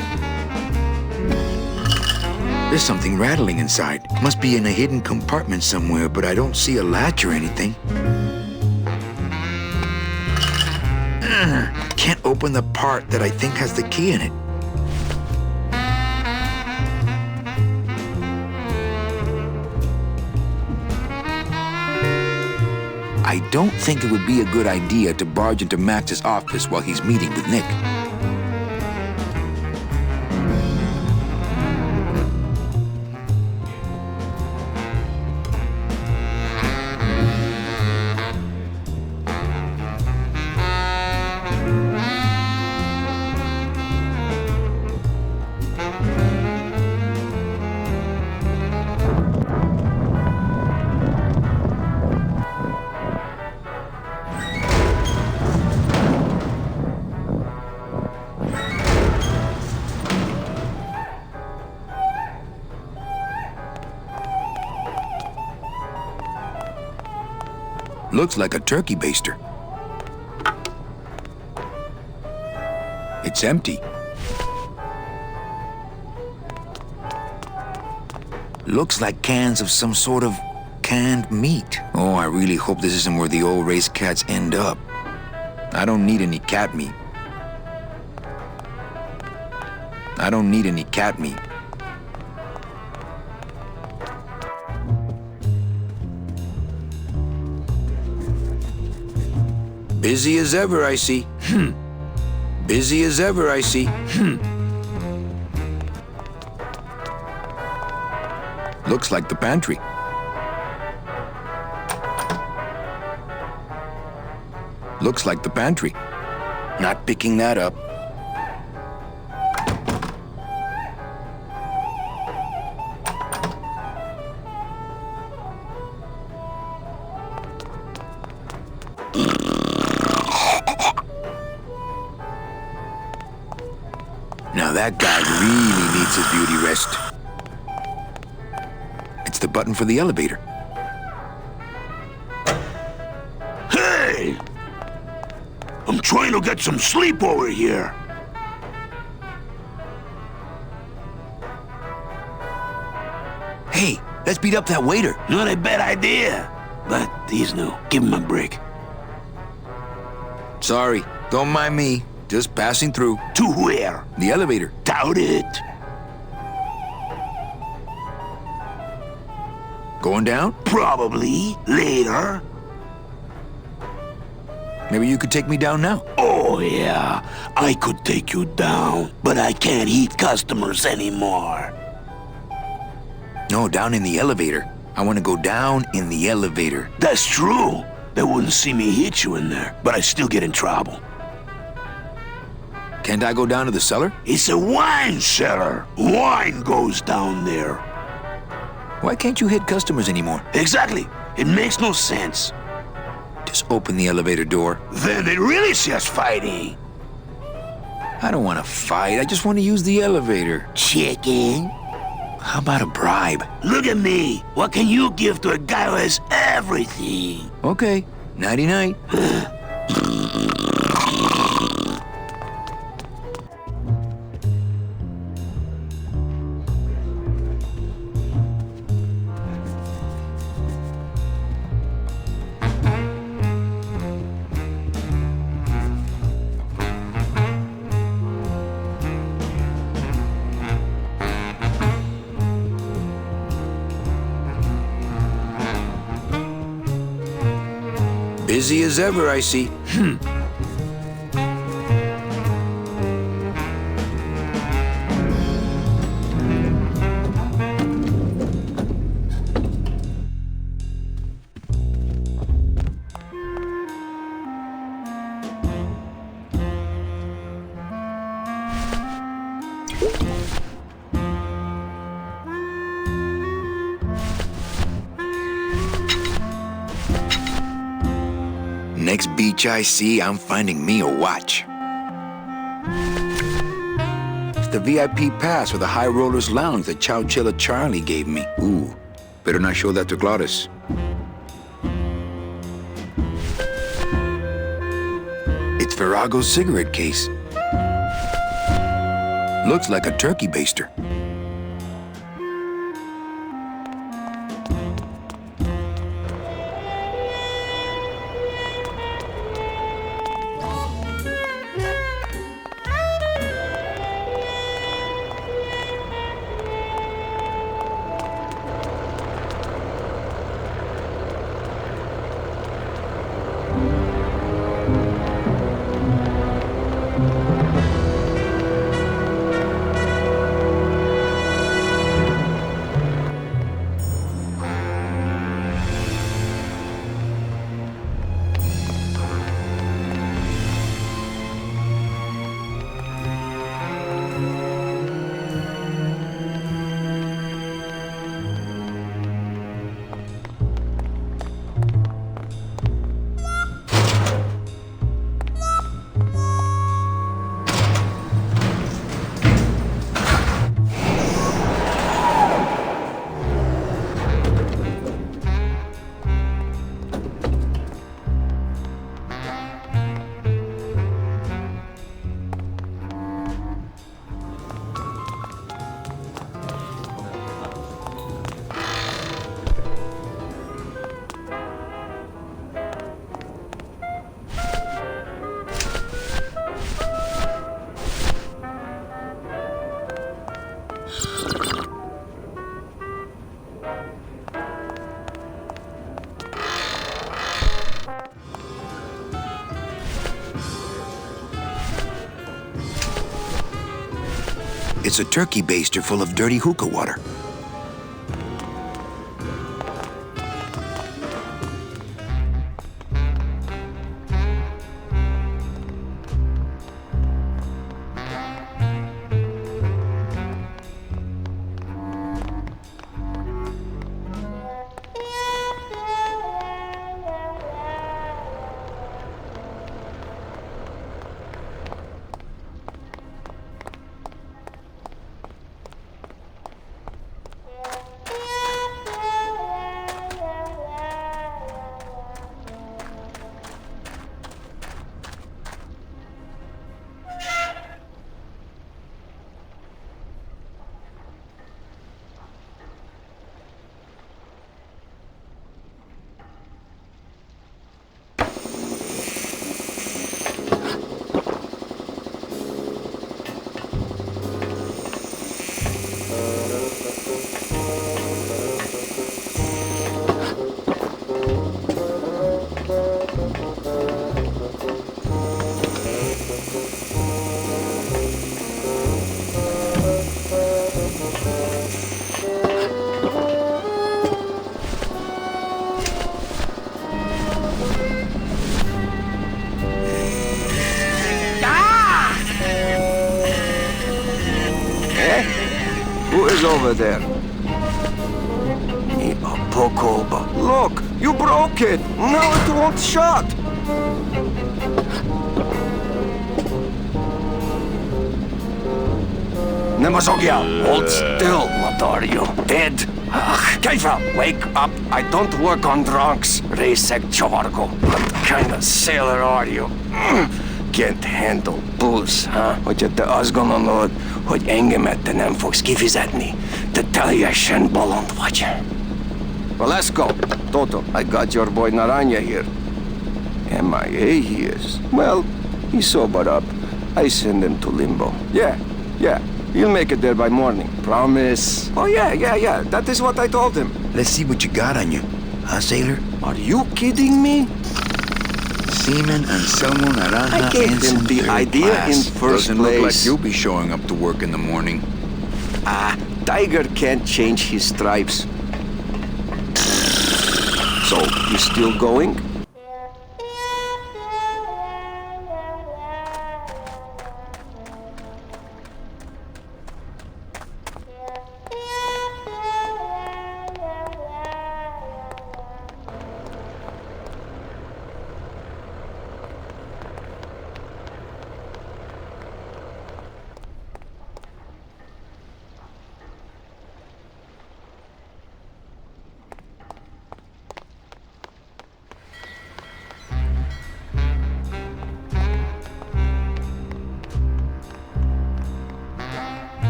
There's something rattling inside. Must be in a hidden compartment somewhere, but I don't see a latch or anything. Can't open the part that I think has the key in it. I don't think it would be a good idea to barge into Max's office while he's meeting with Nick. Looks like a turkey baster. It's empty. Looks like cans of some sort of canned meat. Oh, I really hope this isn't where the old race cats end up. I don't need any cat meat. I don't need any cat meat. Busy as ever, I see. Busy as ever, I see. Looks like the pantry. Looks like the pantry. Not picking that up. Now that guy really needs his beauty rest. It's the button for the elevator. Hey! I'm trying to get some sleep over here. Hey, let's beat up that waiter. Not a bad idea. But he's new. Give him a break. Sorry, don't mind me. Just passing through. To where? The elevator. Doubt it. Going down? Probably. Later. Maybe you could take me down now. Oh, yeah. I could take you down, but I can't eat customers anymore. No, down in the elevator. I want to go down in the elevator. That's true. They wouldn't see me hit you in there, but I still get in trouble. Can't I go down to the cellar? It's a wine cellar. Wine goes down there. Why can't you hit customers anymore? Exactly. It makes no sense. Just open the elevator door. Then they really see us fighting. I don't want to fight. I just want to use the elevator. Chicken. How about a bribe? Look at me. What can you give to a guy who has everything? Okay. Nighty-night. Busy as ever, I see. Next beach I see, I'm finding me a watch. It's the VIP pass for the High Rollers Lounge that Chowchilla Charlie gave me. Ooh, better not show that to Glottis. It's Virago's cigarette case. Looks like a turkey baster. It's a turkey baster full of dirty hookah water. Who is over there? Pokoba. Look, you broke it. Now it won't shut. Nemazogia, hold still. What are you, dead? Kaifa, wake up. I don't work on drunks. Reisek Chavargo. What kind of sailor are you? Can't handle booze, huh? Hogyha te azt gondolod, hogy engemet te nem fogsz kifizetni, te teljesen bolond vagy. Well, let's go. Toto, I got your boy Naranja here. MIA he is. Well, he sobered up. I send him to Limbo. Yeah. He'll make it there by morning. Promise. Oh, yeah. That is what I told him. Let's see what you got on you. Huh, sailor? Are you kidding me? Seaman Anselmo Naranja I gave him the idea class. in first Doesn't place. look like you'll be showing up to work in the morning. Tiger can't change his stripes. So, you still going?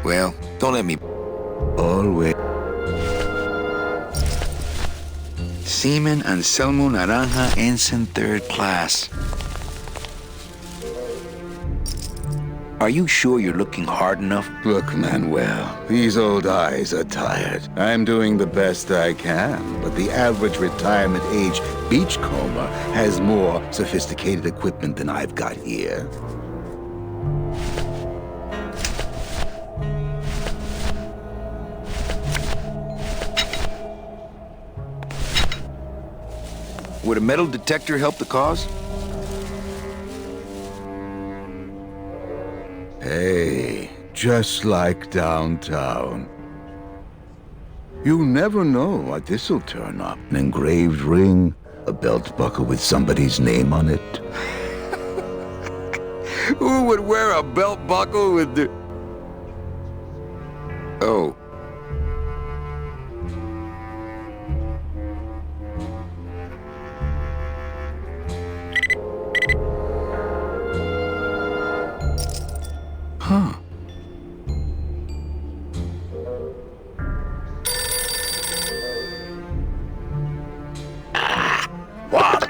Well, don't let me... Always. Seaman Anselmo Naranja, Ensign 3rd Class. Are you sure you're looking hard enough? Look, Manuel, these old eyes are tired. I'm doing the best I can, but the average retirement age beachcomber has more sophisticated equipment than I've got here. Would a metal detector help the cause? Hey, just like downtown. You never know what this'll turn up. An engraved ring, a belt buckle with somebody's name on it. Who would wear a belt buckle with the... Oh. Huh. What?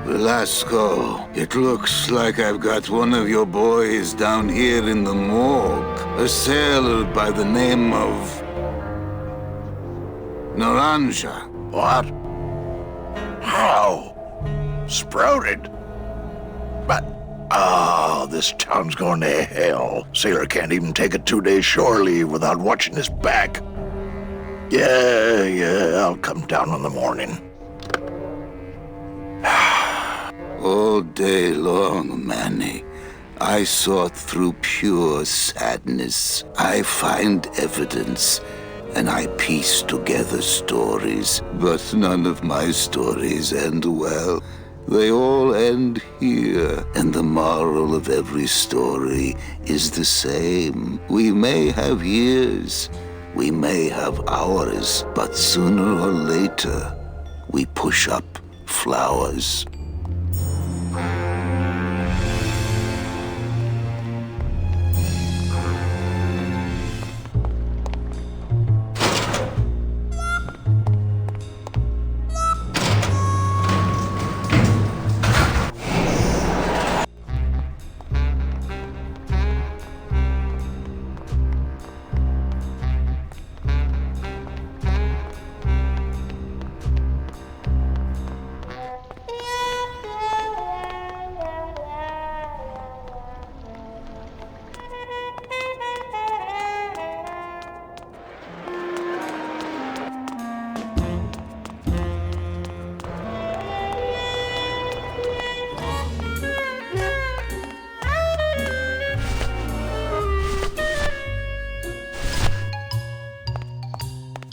Velasco, it looks like I've got one of your boys down here in the morgue. A sailor by the name of... Naranja. What? How? Sprouted? But... Oh, this town's going to hell. Sailor can't even take a 2-day shore leave without watching his back. Yeah, I'll come down in the morning. All day long, Manny, I sought through pure sadness. I find evidence, and I piece together stories. But none of my stories end well. They all end here, and the moral of every story is the same. We may have years, we may have hours, but sooner or later, we push up flowers.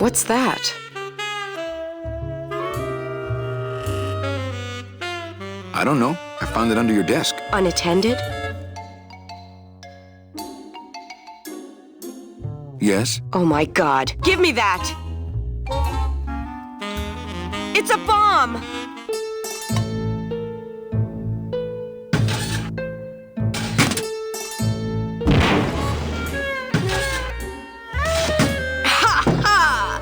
What's that? I don't know. I found it under your desk. Unattended? Yes? Oh my God. Give me that! It's a bomb!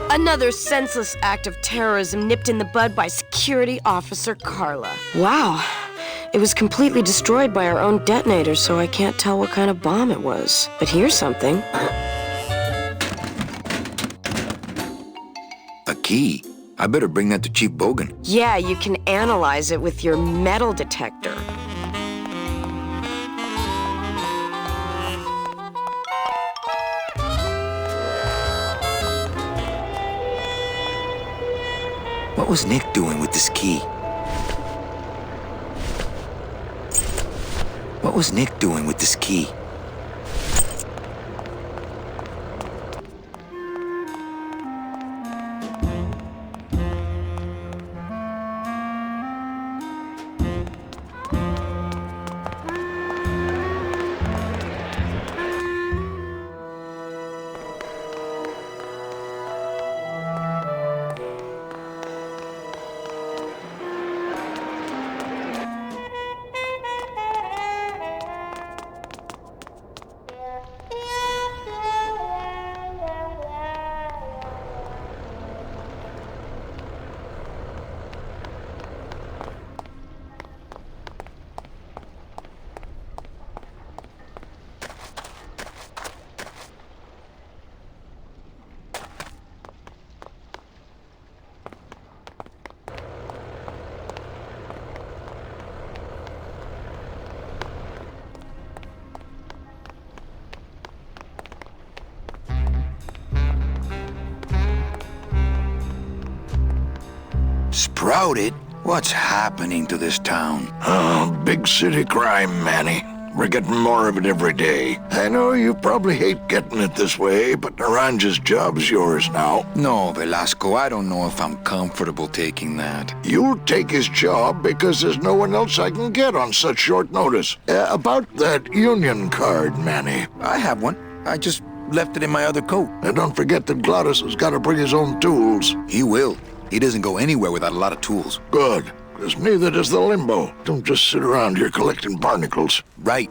Another senseless act of terrorism nipped in the bud by Security Officer Carla. Wow. It was completely destroyed by our own detonator, so I can't tell what kind of bomb it was. But here's something. A key? I better bring that to Chief Bogan. Yeah, you can analyze it with your metal detector. What was Nick doing with this key? What was Nick doing with this key? Sprouted? What's happening to this town? Oh, big city crime, Manny. We're getting more of it every day. I know you probably hate getting it this way, but Naranja's job's yours now. No, Velasco, I don't know if I'm comfortable taking that. You'll take his job because there's no one else I can get on such short notice. About that union card, Manny. I have one. I just left it in my other coat. And don't forget that Glottis has got to bring his own tools. He will. He doesn't go anywhere without a lot of tools. Good, because neither does the Limbo. Don't just sit around here collecting barnacles. Right.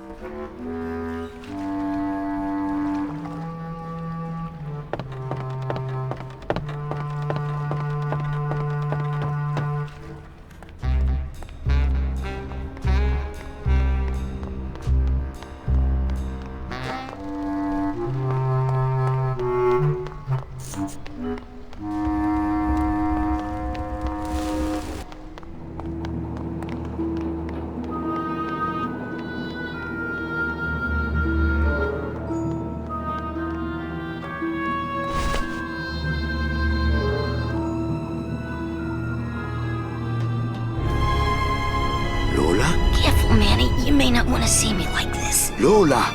You may not want to see me like this. Lola!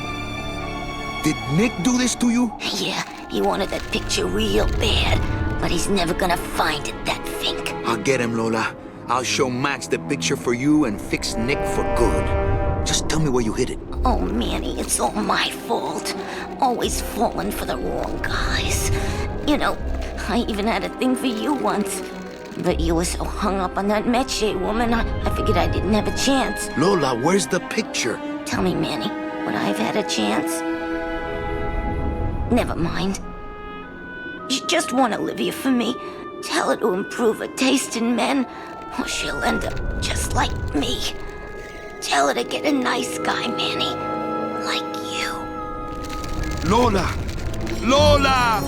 Did Nick do this to you? Yeah, he wanted that picture real bad, but he's never gonna find it, that fink. I'll get him, Lola. I'll show Max the picture for you and fix Nick for good. Just tell me where you hid it. Oh, Manny, it's all my fault. Always falling for the wrong guys. You know, I even had a thing for you once. But you were so hung up on that Meche woman, I figured I didn't have a chance. Lola, where's the picture? Tell me, Manny, would I have had a chance? Never mind. You just want Olivia for me. Tell her to improve her taste in men, or she'll end up just like me. Tell her to get a nice guy, Manny. Like you. Lola! Lola!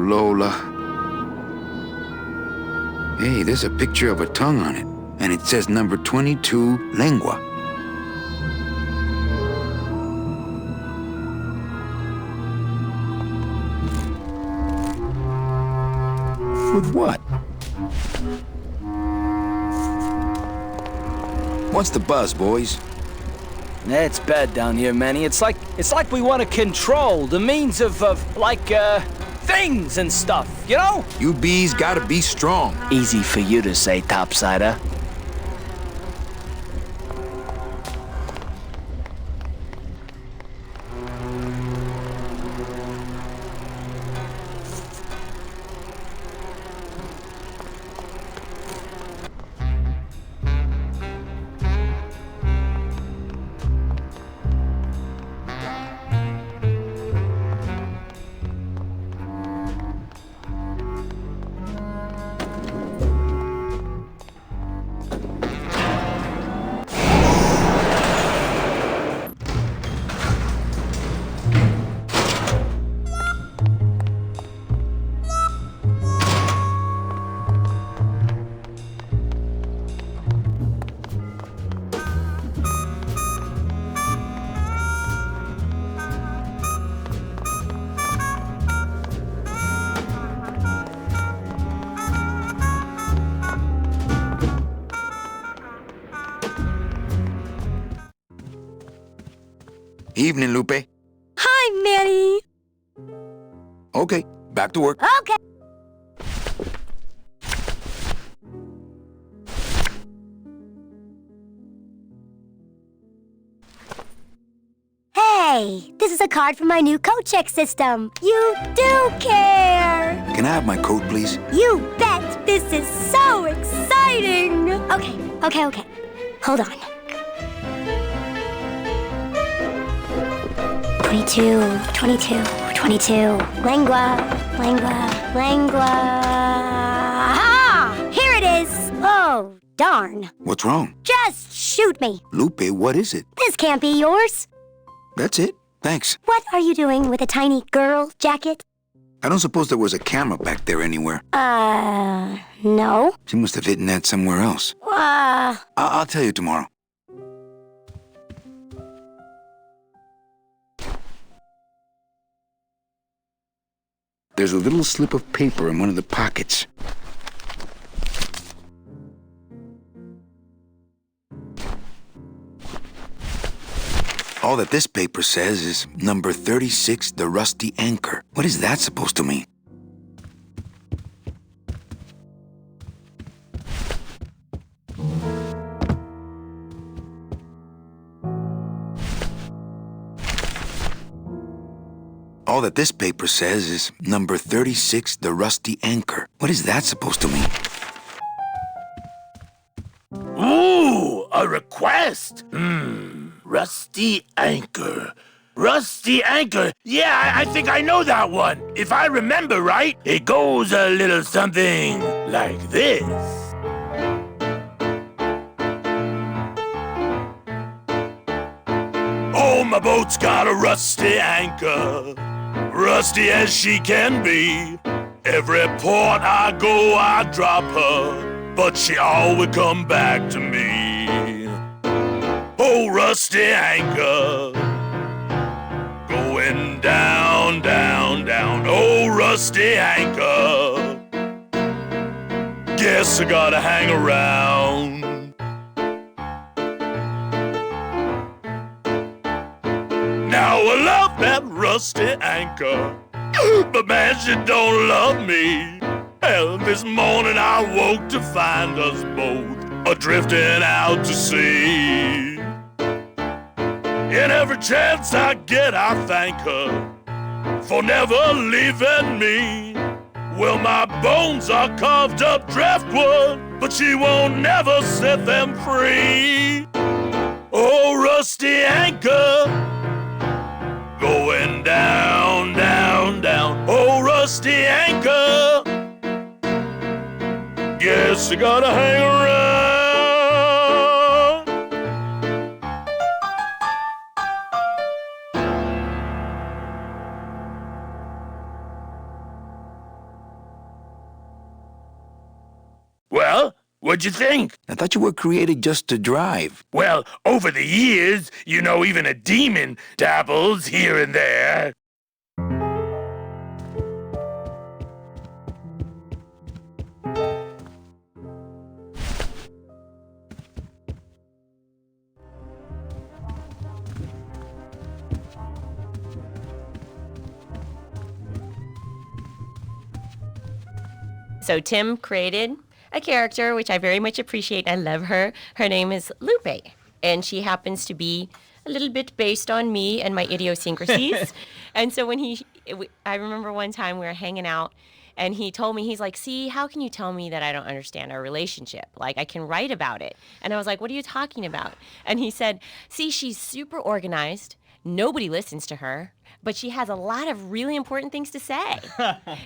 Lola. Hey, there's a picture of a tongue on it, and it says number 22, lengua. With what? What's the buzz, boys? It's bad down here, Manny. It's like we want to control the means of things and stuff, you know? You bees gotta be strong. Easy for you to say, topsider. Evening, Lupe. Hi, Manny. Okay, back to work. Okay. Hey, this is a card from my new coat check system. You do care. Can I have my coat, please? You bet. This is so exciting. Okay. Hold on. 22. Lengua. Ha! Here it is. Oh, darn. What's wrong? Just shoot me. Lupe, what is it? This can't be yours. That's it. Thanks. What are you doing with a tiny girl jacket? I don't suppose there was a camera back there anywhere. No. She must have hidden that somewhere else. I'll tell you tomorrow. There's a little slip of paper in one of the pockets. All that this paper says is number 36, the rusty anchor. What is that supposed to mean? All that this paper says is number 36, the rusty anchor. What is that supposed to mean? Ooh, a request. Rusty anchor. Rusty anchor. Yeah, I think I know that one. If I remember right, it goes a little something like this. Oh, my boat's got a rusty anchor, rusty as she can be. Every port I go, I drop her, but she always come back to me. Oh, rusty anchor, going down, down, down. Oh, rusty anchor, guess I gotta hang around. Now I love that rusty anchor, but man, she don't love me. Hell, this morning I woke to find us both a-drifting out to sea. And every chance I get, I thank her for never leaving me. Well, my bones are carved up driftwood, but she won't never set them free. Oh, rusty anchor, going down, down, down. Oh, rusty anchor, guess you gotta hang around. Well, what'd you think? I thought you were created just to drive. Well, over the years, you know, even a demon dabbles here and there. So Tim created a character, which I very much appreciate. I love her. Her name is Lupe, and she happens to be a little bit based on me and my idiosyncrasies. And so when I remember one time we were hanging out, and he told me, he's like, see, how can you tell me that I don't understand our relationship? Like, I can write about it. And I was like, what are you talking about? And he said, see, she's super organized. Nobody listens to her, but she has a lot of really important things to say.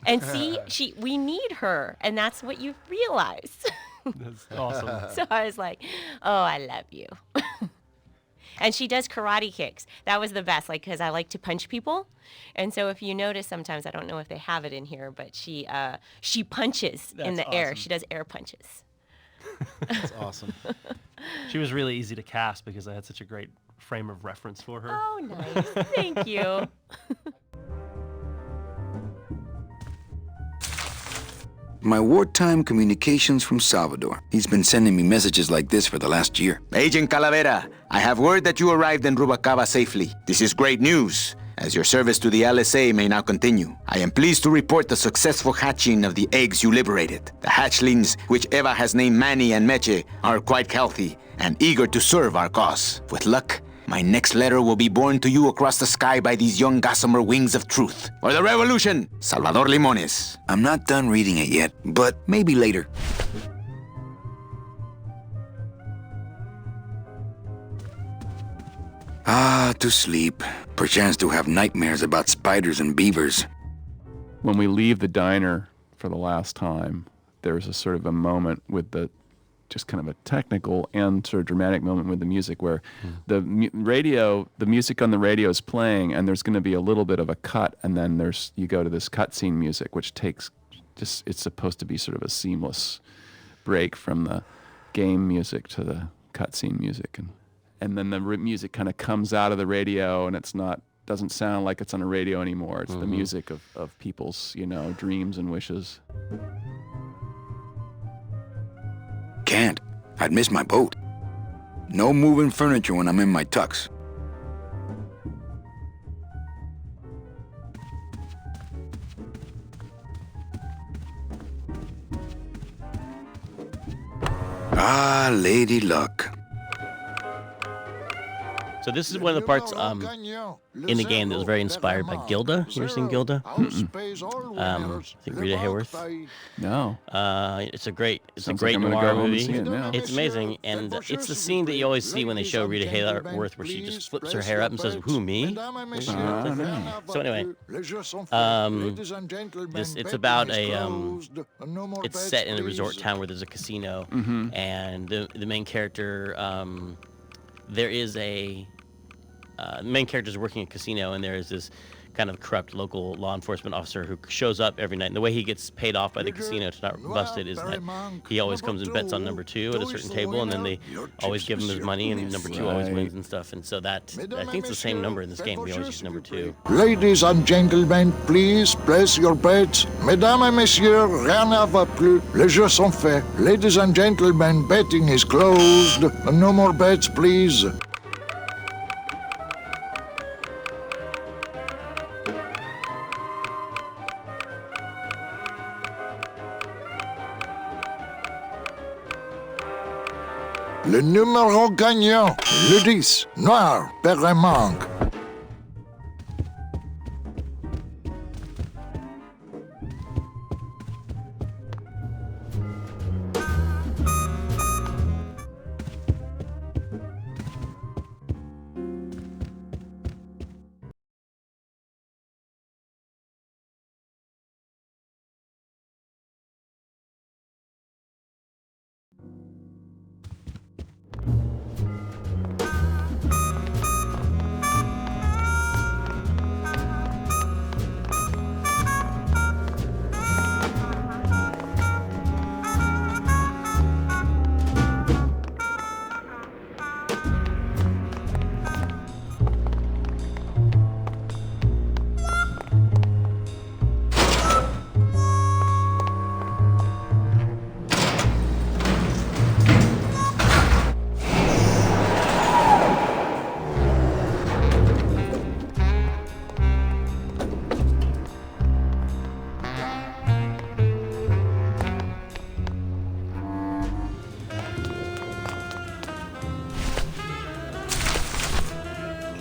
And see, we need her, and that's what you realize. That's awesome. So I was like, oh, I love you. And she does karate kicks. That was the best, like, because I like to punch people. And so if you notice, sometimes, I don't know if they have it in here, but she punches in the air. She does air punches. That's awesome. She was really easy to cast because I had such a great frame of reference for her. Oh, nice. Thank you. My wartime communications from Salvador. He's been sending me messages like this for the last year. Agent Calavera, I have word that you arrived in Rubalcaba safely. This is great news, as your service to the LSA may now continue. I am pleased to report the successful hatching of the eggs you liberated. The hatchlings, which Eva has named Manny and Meche, are quite healthy and eager to serve our cause. With luck, my next letter will be borne to you across the sky by these young gossamer wings of truth. For the revolution, Salvador Limones. I'm not done reading it yet, but maybe later. Ah, to sleep. Perchance to have nightmares about spiders and beavers. When we leave the diner for the last time, there's a sort of a moment with the just kind of a technical and sort of dramatic moment with the music where the music on the radio is playing, and there's going to be a little bit of a cut, and then you go to this cutscene music, which takes it's supposed to be sort of a seamless break from the game music to the cutscene music, and then the music kind of comes out of the radio, and it's not doesn't sound like it's on a radio anymore. It's the music of people's, dreams and wishes. Can't. I'd miss my boat. No moving furniture when I'm in my tux. Ah, Lady Luck. So this is one of the parts in the game that was very inspired by Gilda. You ever seen Gilda? I think Rita Hayworth. No. It's a great Sounds noir like I'm gonna go home and movie. see it now. It's amazing, and it's the scene that you always see when they show Rita Hayworth, where she just flips her hair up and says, "Who, me?" So anyway, it's about it's set in a resort town where there's a casino, and the main character, there is the main character is working at a casino, and there is this kind of corrupt local law enforcement officer who shows up every night. And the way he gets paid off by the casino to not busted is that he always comes and bets on number 2 at a certain table, and then they always give him his money, and number 2 always wins and stuff. And so I think it's the same number in this game. We always use number 2. Ladies and gentlemen, please place your bets. Mesdames et messieurs, rien ne va plus. Les jeux sont faits. Ladies and gentlemen, betting is closed. No more bets, please. Le numéro gagnant, le 10, noir, père et manque.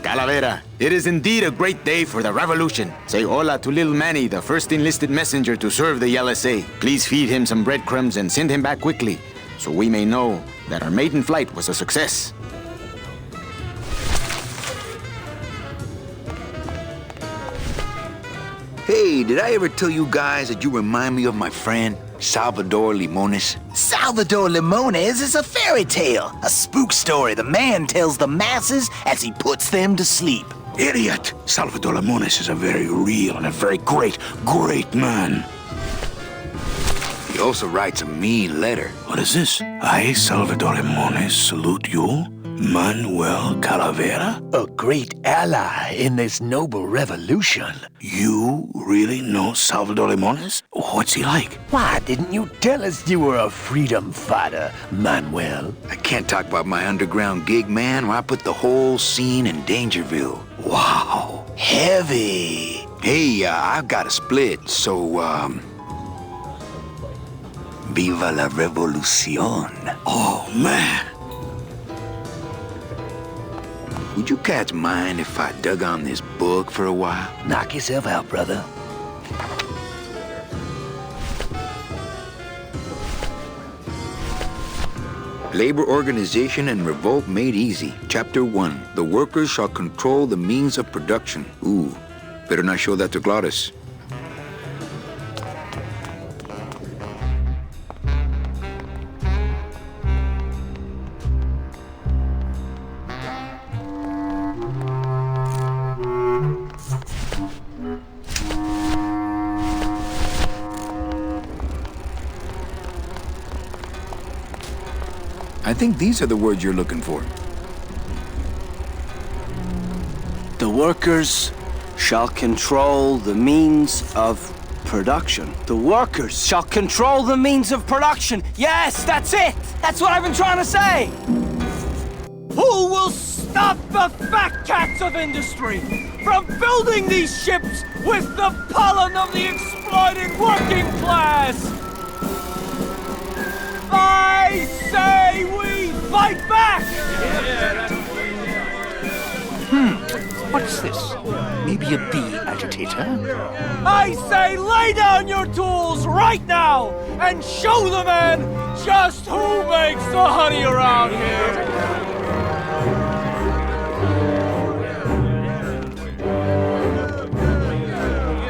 Calavera, it is indeed a great day for the revolution. Say hola to little Manny, the first enlisted messenger to serve the LSA. Please feed him some breadcrumbs and send him back quickly, so we may know that our maiden flight was a success. Hey, did I ever tell you guys that you remind me of my friend, Salvador Limones? Salvador Limones is a fairy tale, a spook story the man tells the masses as he puts them to sleep. Idiot! Salvador Limones is a very real and a very great man. He also writes a mean letter. What is this? I, Salvador Limones, salute you, Manuel Calavera? A great ally in this noble revolution. You really know Salvador Limones? What's he like? Why didn't you tell us you were a freedom fighter, Manuel? I can't talk about my underground gig, man, where I put the whole scene in Dangerville. Wow, heavy. Hey, I've got a split, so, Viva la revolución. Oh, man. Would you cats mind if I dug on this book for a while? Knock yourself out, brother. Labor Organization and Revolt Made Easy. Chapter 1. The workers shall control the means of production. Ooh, better not show that to Glottis. I think these are the words you're looking for. The workers shall control the means of production. The workers shall control the means of production. Yes, that's it. That's what I've been trying to say. Who will stop the fat cats of industry from building these ships with the pollen of the exploited working class? I say we fight back! What's this? Maybe a bee agitator? I say lay down your tools right now and show the men just who makes the honey around here!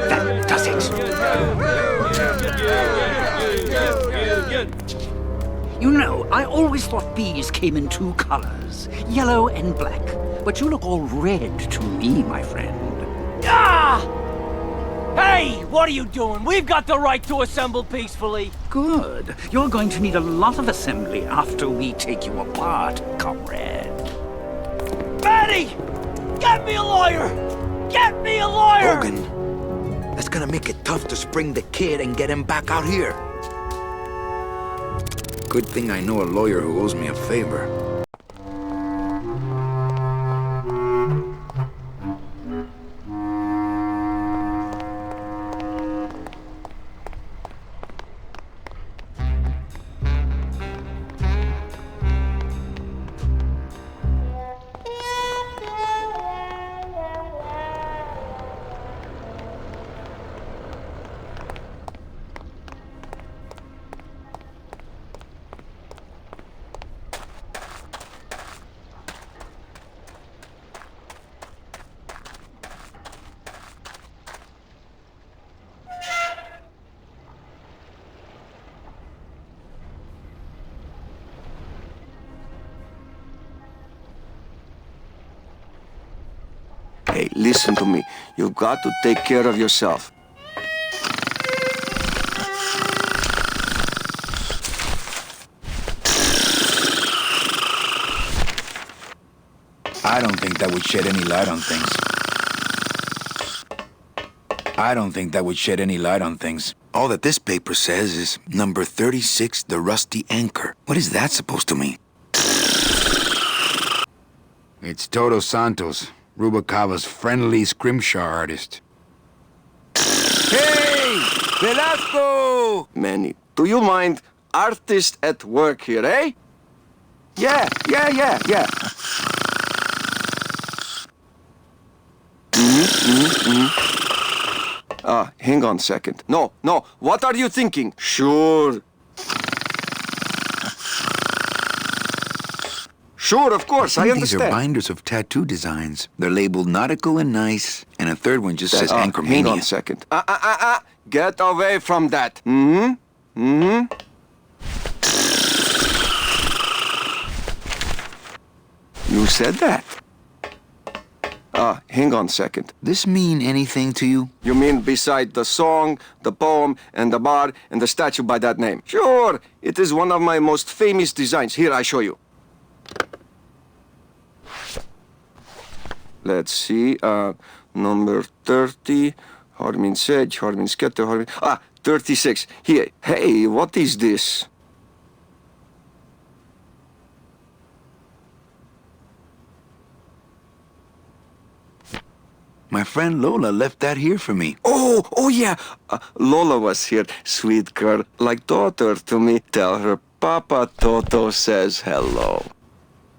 That does it. You know, I always thought bees came in two colors, yellow and black. But you look all red to me, my friend. Ah! Hey, what are you doing? We've got the right to assemble peacefully. Good. You're going to need a lot of assembly after we take you apart, comrade. Betty! Get me a lawyer! Get me a lawyer! Hogan, that's gonna make it tough to spring the kid and get him back out here. Good thing I know a lawyer who owes me a favor. Hey, listen to me. You've got to take care of yourself. I don't think that would shed any light on things. All that this paper says is number 36, the Rusty Anchor. What is that supposed to mean? It's Toto Santos, Rubalcava's friendly scrimshaw artist. Hey! Velasco! Manny, do you mind artist at work here, eh? Yeah. Hang on a second. No, what are you thinking? Sure, of course, I understand. These are binders of tattoo designs. They're labeled nautical and nice, and a third one just says Anchormania. Hang on a second. Get away from that. You said that. Hang on a second. This mean anything to you? You mean beside the song, the poem, and the bar, and the statue by that name? Sure, it is one of my most famous designs. Here, I show you. Let's see, number 30, Harmin Sedge, Harmin Sketter, 36. Here, hey, what is this? My friend Lola left that here for me. Oh yeah, Lola was here, sweet girl, like daughter to me. Tell her Papa Toto says hello.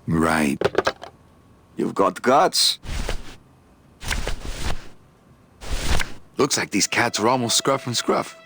Right. You've got guts. Looks like these cats are almost scruff and scruff.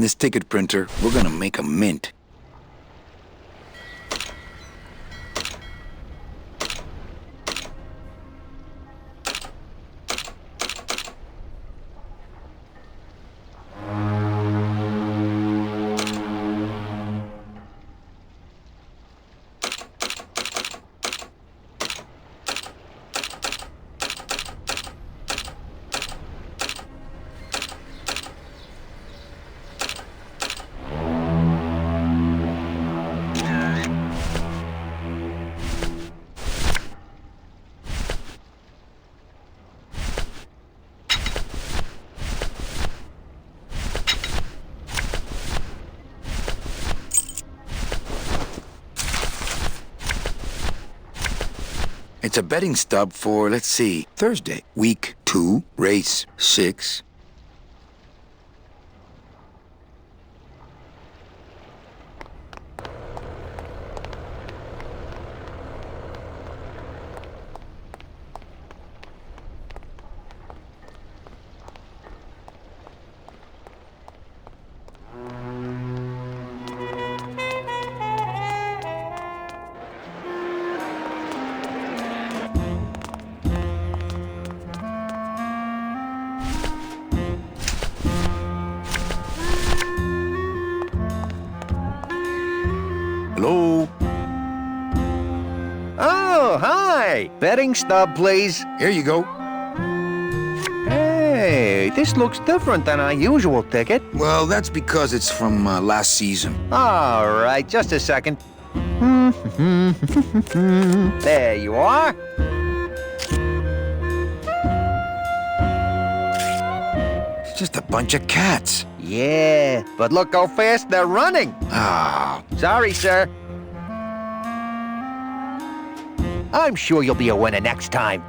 this ticket printer, we're gonna make a mint. It's a betting stub for, let's see, Thursday, week 2, race 6. Hello? Oh, hi! Betting stub, please. Here you go. Hey, this looks different than our usual ticket. Well, that's because it's from last season. All right, just a second. There you are. It's just a bunch of cats. Yeah, but look how fast they're running. Ah. Sorry, sir. I'm sure you'll be a winner next time.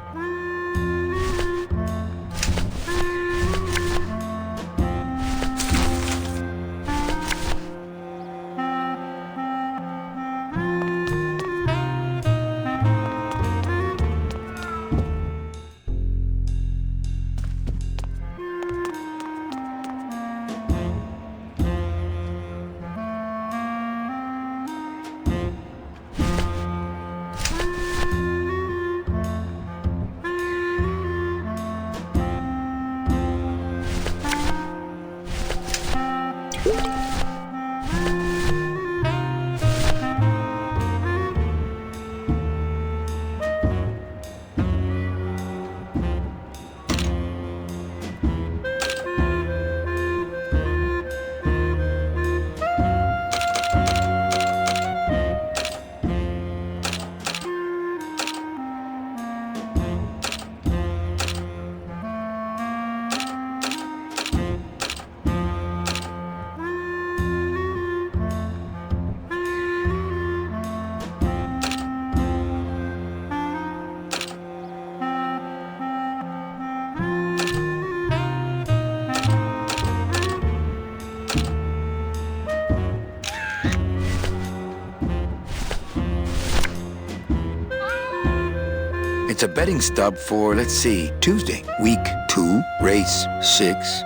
It's a betting stub for, let's see, Tuesday, week 2, race 6.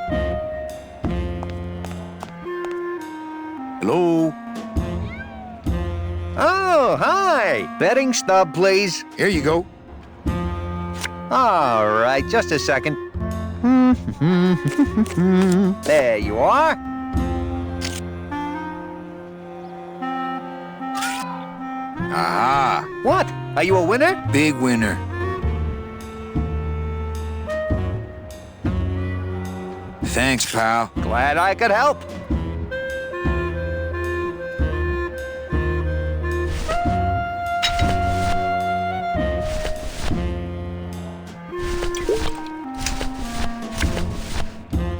Hello? Oh, hi! Betting stub, please. Here you go. All right, just a second. There you are. Aha! What? Are you a winner? Big winner. Thanks, pal. Glad I could help.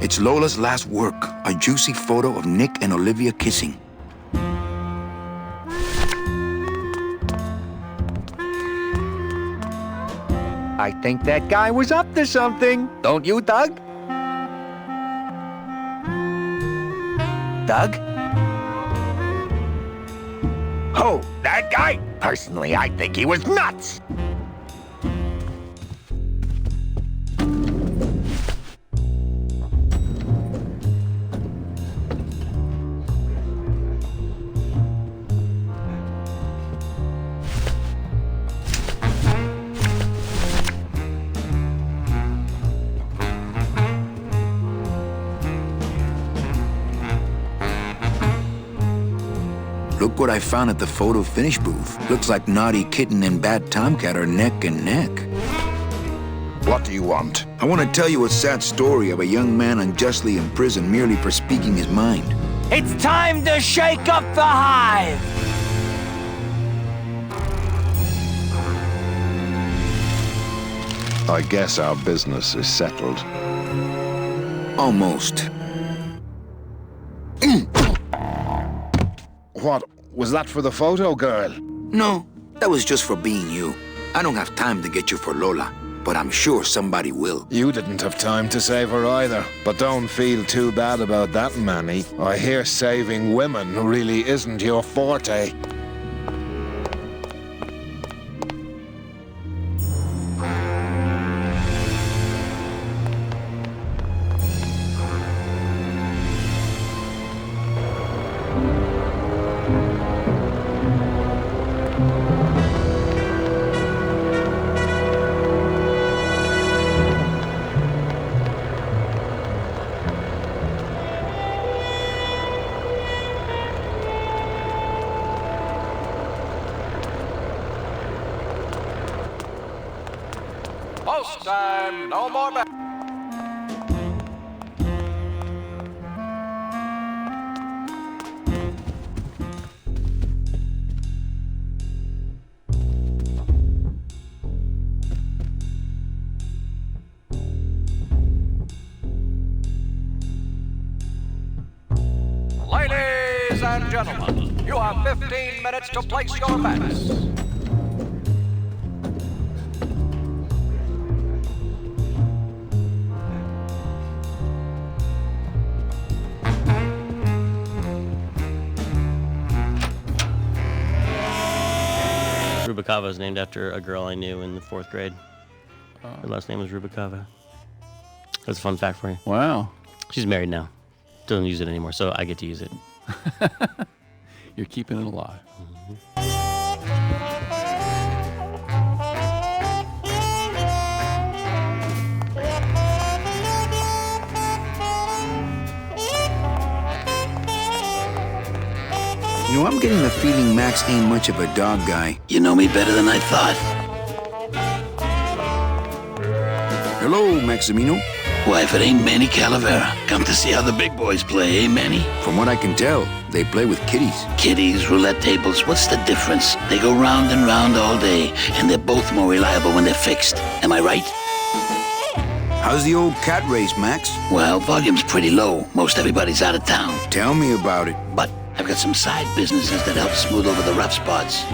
It's Lola's last work, a juicy photo of Nick and Olivia kissing. I think that guy was up to something. Don't you, Doug? Doug? Oh, that guy? Personally, I think he was nuts. Look what I found at the photo finish booth. Looks like Naughty Kitten and Bad Tomcat are neck and neck. What do you want? I want to tell you a sad story of a young man unjustly imprisoned merely for speaking his mind. It's time to shake up the hive! I guess our business is settled. Almost. What? Was that for the photo girl? No, that was just for being you. I don't have time to get you for Lola, but I'm sure somebody will. You didn't have time to save her either. But don't feel too bad about that, Manny. I hear saving women really isn't your forte. Post time, no more back. Ladies and gentlemen, you have 15 minutes to place your bets. Rubacava is named after a girl I knew in the 4th grade. Her last name was Rubacava. That's a fun fact for you. Wow. She's married now. Doesn't use it anymore, so I get to use it. You're keeping it alive. You know, I'm getting the feeling Max ain't much of a dog guy. You know me better than I thought. Hello, Maximino. Why, if it ain't Manny Calavera, come to see how the big boys play, eh, Manny? From what I can tell, they play with kitties. Kitties, roulette tables, what's the difference? They go round and round all day, and they're both more reliable when they're fixed. Am I right? How's the old cat race, Max? Well, volume's pretty low. Most everybody's out of town. Tell me about it. But I've got some side businesses that help smooth over the rough spots.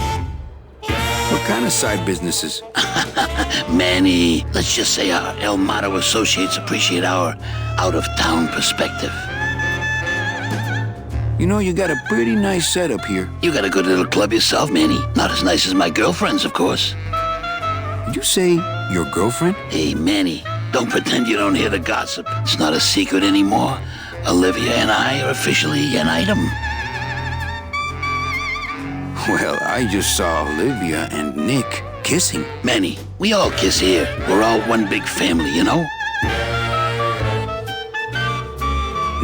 What kind of side businesses? Manny, let's just say our El Mato associates appreciate our out-of-town perspective. You know, you got a pretty nice setup here. You got a good little club yourself, Manny. Not as nice as my girlfriend's, of course. Did you say your girlfriend? Hey, Manny, don't pretend you don't hear the gossip. It's not a secret anymore. Olivia and I are officially an item. Well, I just saw Olivia and Nick kissing. Manny, we all kiss here. We're all one big family, you know?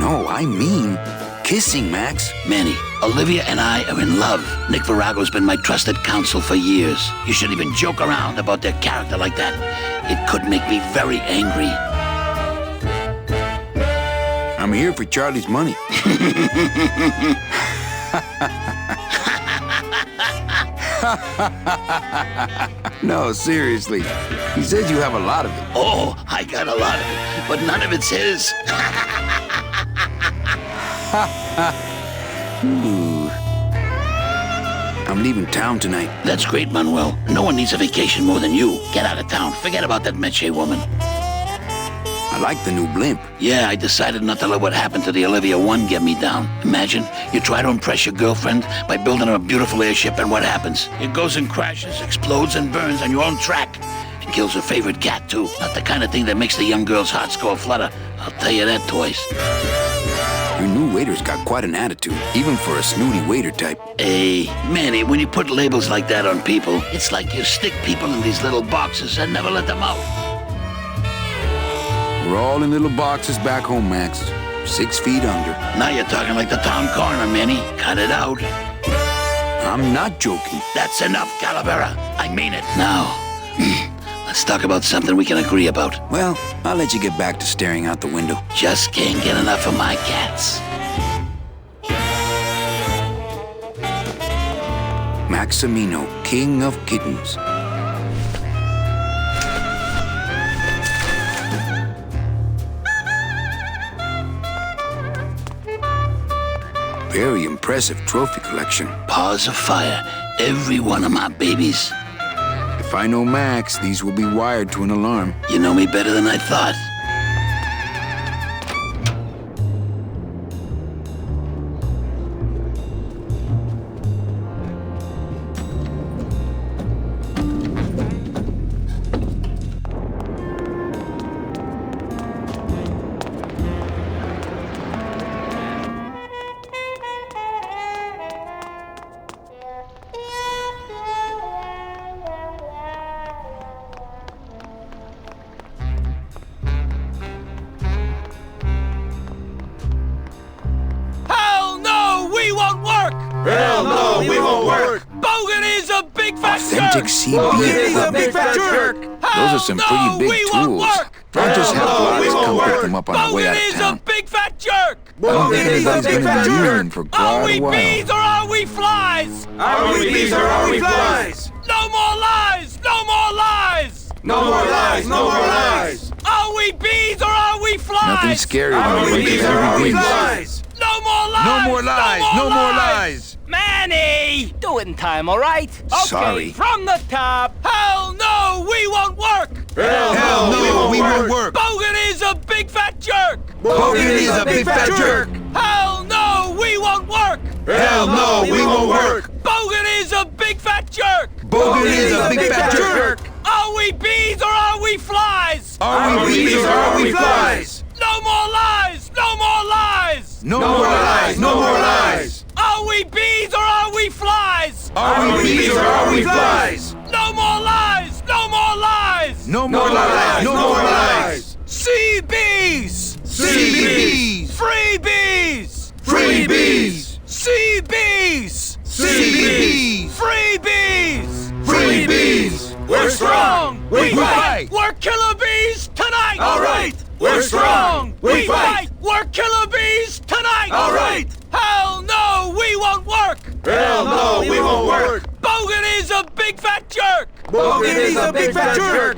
No, I mean kissing, Max. Manny, Olivia and I are in love. Nick Virago's been my trusted counsel for years. You shouldn't even joke around about their character like that. It could make me very angry. I'm here for Charlie's money. No, seriously. He says you have a lot of it. Oh, I got a lot of it, but none of it's his. Ooh. I'm leaving town tonight. That's great, Manuel. No one needs a vacation more than you. Get out of town. Forget about that Meche woman. I like the new blimp. Yeah, I decided not to let what happened to the Olivia 1 get me down. Imagine, you try to impress your girlfriend by building her a beautiful airship, and what happens? It goes and crashes, explodes and burns on your own track. And kills her favorite cat, too. Not the kind of thing that makes the young girl's hearts go aflutter. I'll tell you that twice. Your new waiter's got quite an attitude, even for a snooty waiter type. Hey, Manny, when you put labels like that on people, it's like you stick people in these little boxes and never let them out. We're all in little boxes back home, Max. 6 feet under. Now you're talking like the town coroner, Manny. Cut it out. I'm not joking. That's enough, Calavera. I mean it. Now, let's talk about something we can agree about. Well, I'll let you get back to staring out the window. Just can't get enough of my cats. Maximino, king of kittens. Very impressive trophy collection. Paws of fire, every one of my babies. If I know Max, these will be wired to an alarm. You know me better than I thought. Hell no, we won't work! Bogan is a big fat Authentic jerk! Bogan is a big fat jerk! Those are some pretty big tools. I'll just have Gladys come pick them up on the way out of town. Bogan is a big fat jerk! I don't think anybody's gonna be using for quite Are a we while. bees or are we flies? Are we bees or are we flies? No more lies! No more lies! No more lies! No more lies! Are we bees or are we flies? Nothing scary when you wake up every day. No more lies! No more lies! No more lies! Manny! Do it in time, all right? Okay, Sorry. from the top. Hell no, we won't work! Hell no, we won't work! Bogan is a big fat jerk! Bogan is a big fat jerk! Hell no, we won't work! Hell no, we won't work! Bogan is a big fat jerk! Bogan is a big fat jerk! Are we bees or are we flies? Are we bees or are we flies? No more lies! No more lies! No more lies! No more lies! Are we bees or are we flies? Are we bees or are we flies? No more lies! No more lies! No more lies! No more lies! Sea bees! Sea bees! Free bees! Free bees! Sea bees! Sea bees! Free bees! Free bees! We're strong! We fight! We're killer bees tonight! All right! We're strong! We fight! We're killer bees tonight! All right! Hell no, we won't work! Hell no, we won't work! Bogan is a big fat jerk! Bogan is a big fat jerk!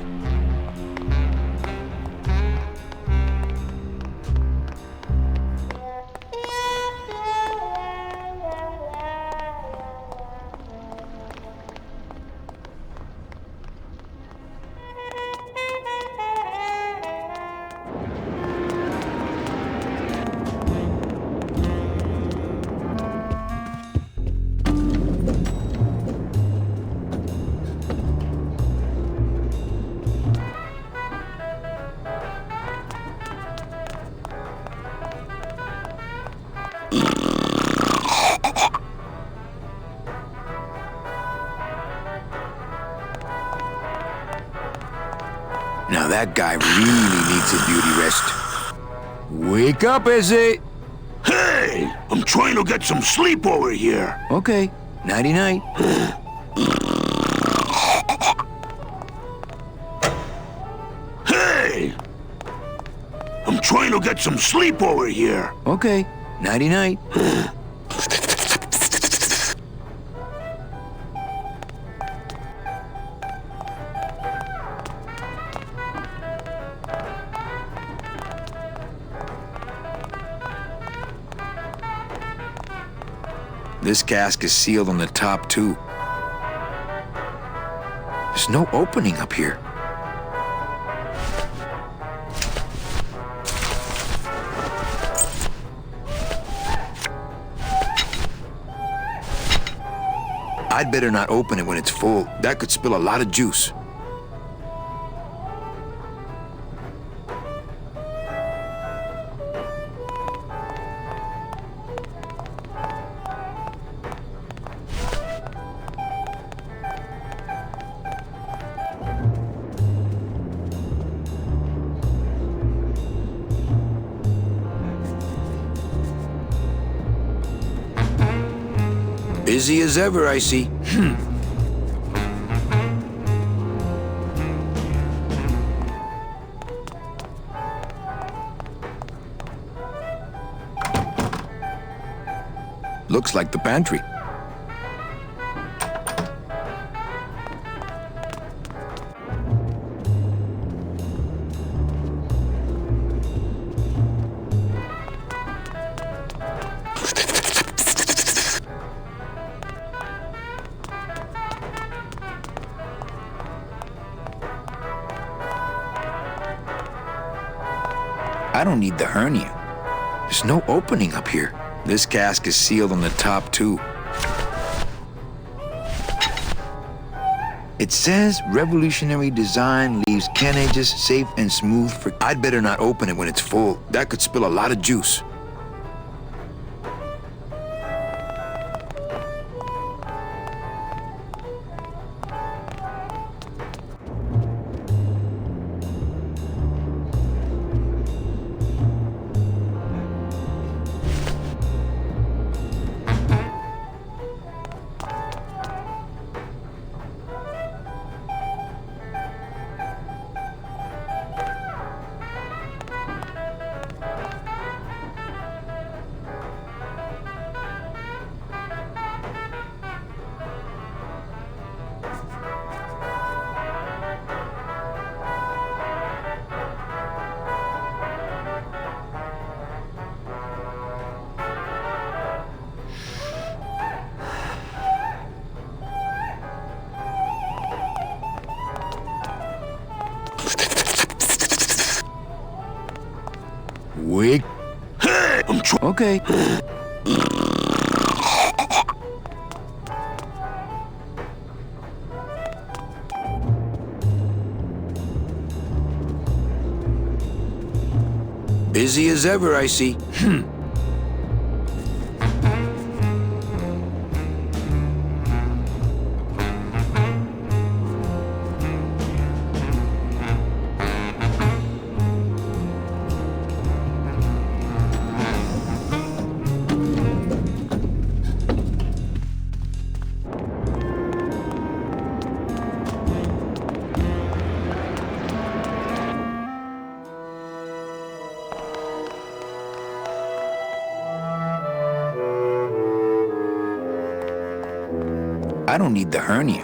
Now that guy really needs a beauty rest. Wake up, Izzy! Hey! I'm trying to get some sleep over here. Okay, nighty-night. Hey! I'm trying to get some sleep over here. Okay, nighty-night. This cask is sealed on the top, too. There's no opening up here. I'd better not open it when it's full. That could spill a lot of juice. Busy as ever, I see. Looks like the pantry. I don't need the hernia. There's no opening up here. This cask is sealed on the top, too. It says revolutionary design leaves can ages safe and smooth for... I'd better not open it when it's full. That could spill a lot of juice. Wig. Okay. Busy as ever, I see. I don't need the hernia.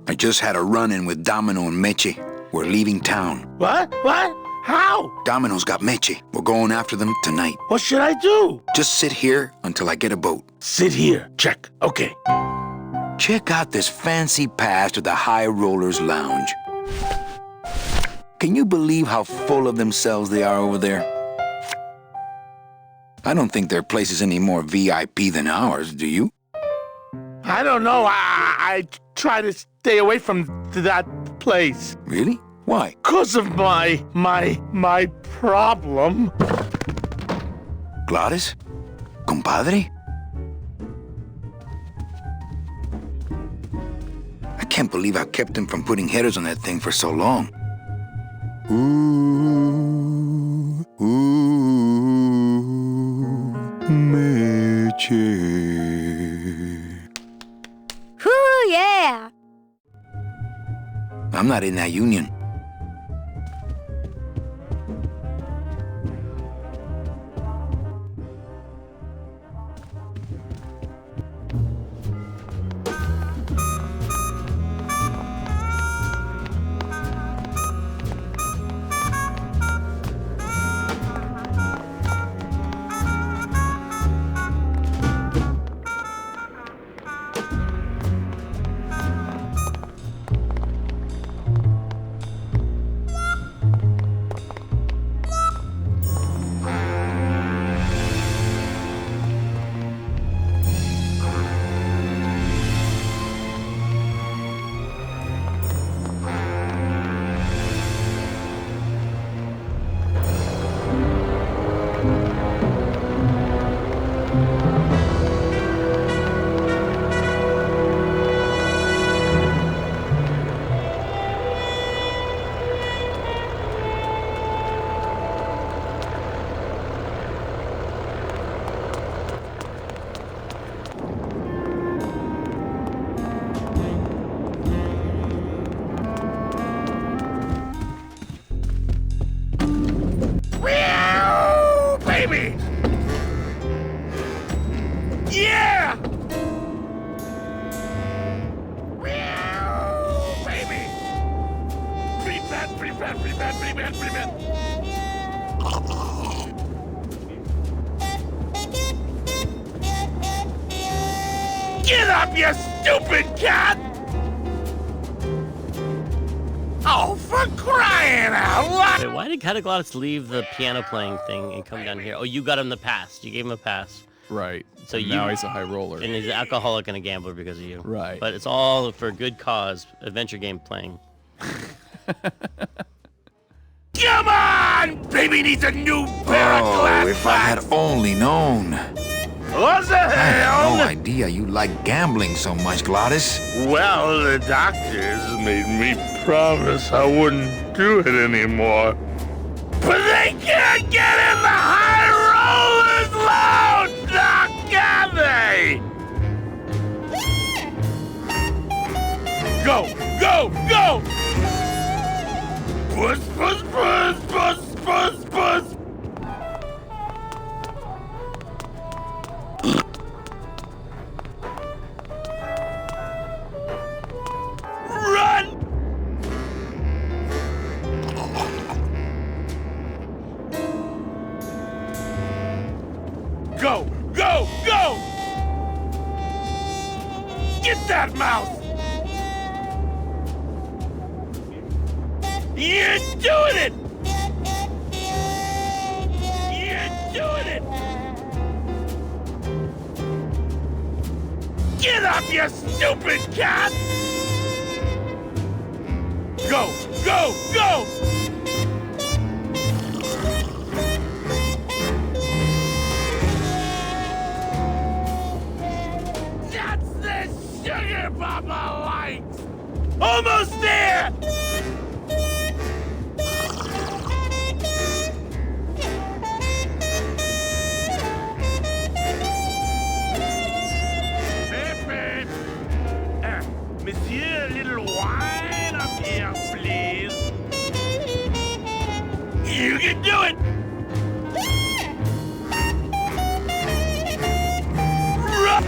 I just had a run-in with Domino and Meche. We're leaving town. What? What? How? Domino's got Meche. We're going after them tonight. What should I do? Just sit here until I get a boat. Sit here. Check. Okay. Check out this fancy pass to the High Rollers Lounge. Can you believe how full of themselves they are over there? I don't think their place is any more VIP than ours, do you? I don't know. I try to stay away from that place. Really? Why? 'Cause of my problem. Gladys? Compadre? I can't believe I kept him from putting headers on that thing for so long. Ooh, ooh. not in that union. Baby! Yeah! Baby! Привет! Get up, you stupid cat! Oh, for crying out loud! Wait, why did Cataglotis leave the piano playing thing and come down here? Oh, you got him the pass. You gave him a pass. Right. So and now he's a high roller. And he's an alcoholic and a gambler because of you. Right. But it's all for a good cause, adventure game playing. Come on! Baby needs a new pair of glasses! If I had only known. What the I hell? had no idea you like gambling so much, Glottis. Well, the doctors made me promise I wouldn't do it anymore. But they can't get in the high rollers lounge! Now can they? Go! Puss! Run! Go! Get that mouse! You're doing it! Get up, you stupid cat! Go! That's the sugar Papa likes! Almost there! Monsieur, a little wine up here, please. You can do it! Run!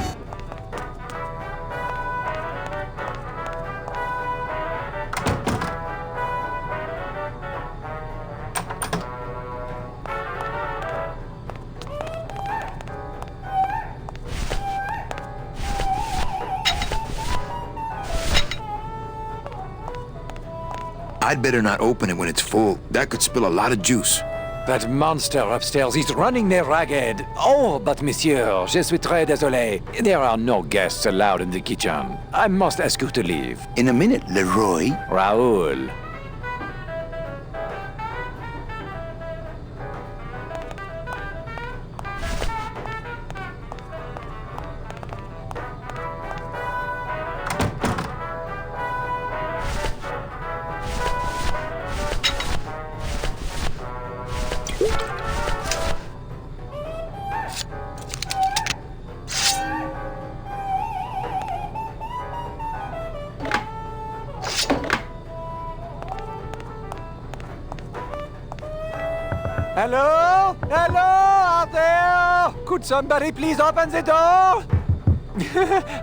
I'd better not open it when it's full. That could spill a lot of juice. That monster upstairs is running me ragged. Oh, but monsieur, je suis très désolé. There are no guests allowed in the kitchen. I must ask you to leave. In a minute, Leroy. Raoul. Hello? Hello out there? Could somebody please open the door?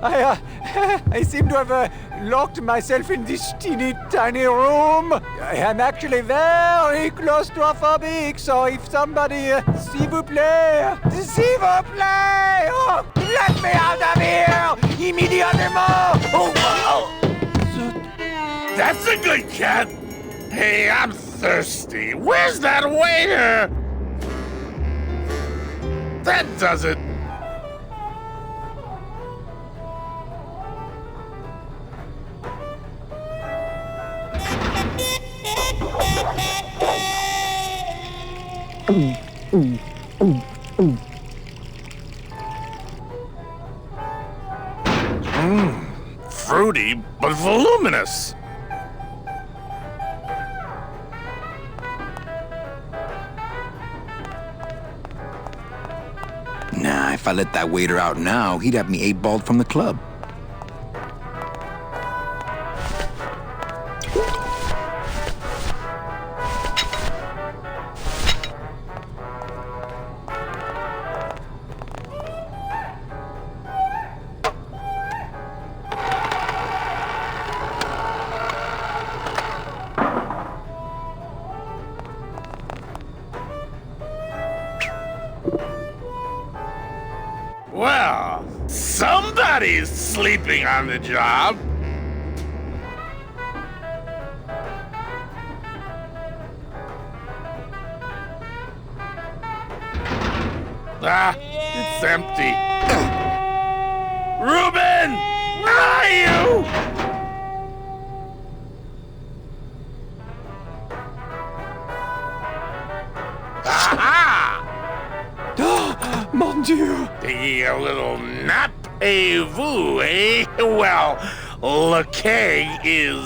I seem to have locked myself in this teeny tiny room. I am actually very claustrophobic, so if somebody, s'il vous plaît, oh, let me out of here, immediately! Oh. That's a good cat. Hey, I'm thirsty. Where's that waiter? That does it. Fruity, but voluminous. Nah, if I let that waiter out now, he'd have me 8-balled from the club. Well, somebody's sleeping on the job. Ah, it's empty. Reuben! Where are you? Mon Dieu! Taking a little nap, vous, eh? Well, le keg is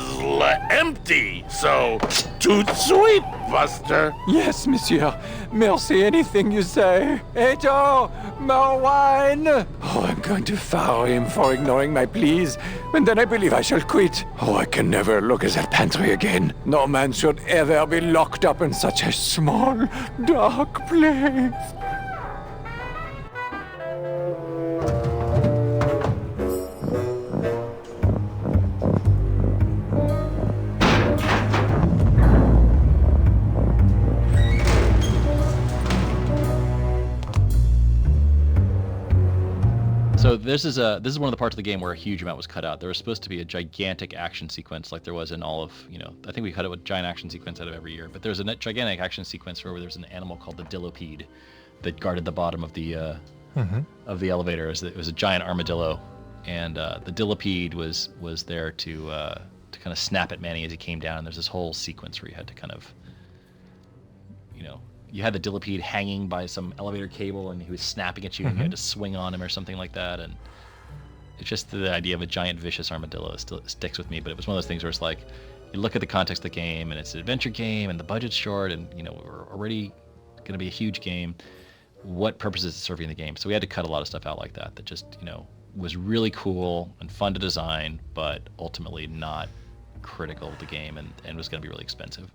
empty, so tout sweet, Buster. Yes, monsieur. Merci, anything you say. Eto, more wine. Oh, I'm going to fire him for ignoring my pleas, and then I believe I shall quit. Oh, I can never look at that pantry again. No man should ever be locked up in such a small, dark place. So this is one of the parts of the game where a huge amount was cut out. There was supposed to be a gigantic action sequence like there was in all of, I think we cut it with giant action sequence out of every year, but there's a gigantic action sequence where there's an animal called the Dillipede that guarded the bottom of the elevator. It was a giant armadillo, and the Dillipede was there to kind of snap at Manny as he came down. And there's this whole sequence where you had to kind of, you had the Dillipede hanging by some elevator cable, and he was snapping at you, and you had to swing on him or something like that. And it's just the idea of a giant vicious armadillo still sticks with me. But it was one of those things where it's like, you look at the context of the game, and it's an adventure game, and the budget's short, and we're already going to be a huge game. What purpose is it serving the game? So we had to cut a lot of stuff out like that just was really cool and fun to design, but ultimately not critical of the game, and was going to be really expensive.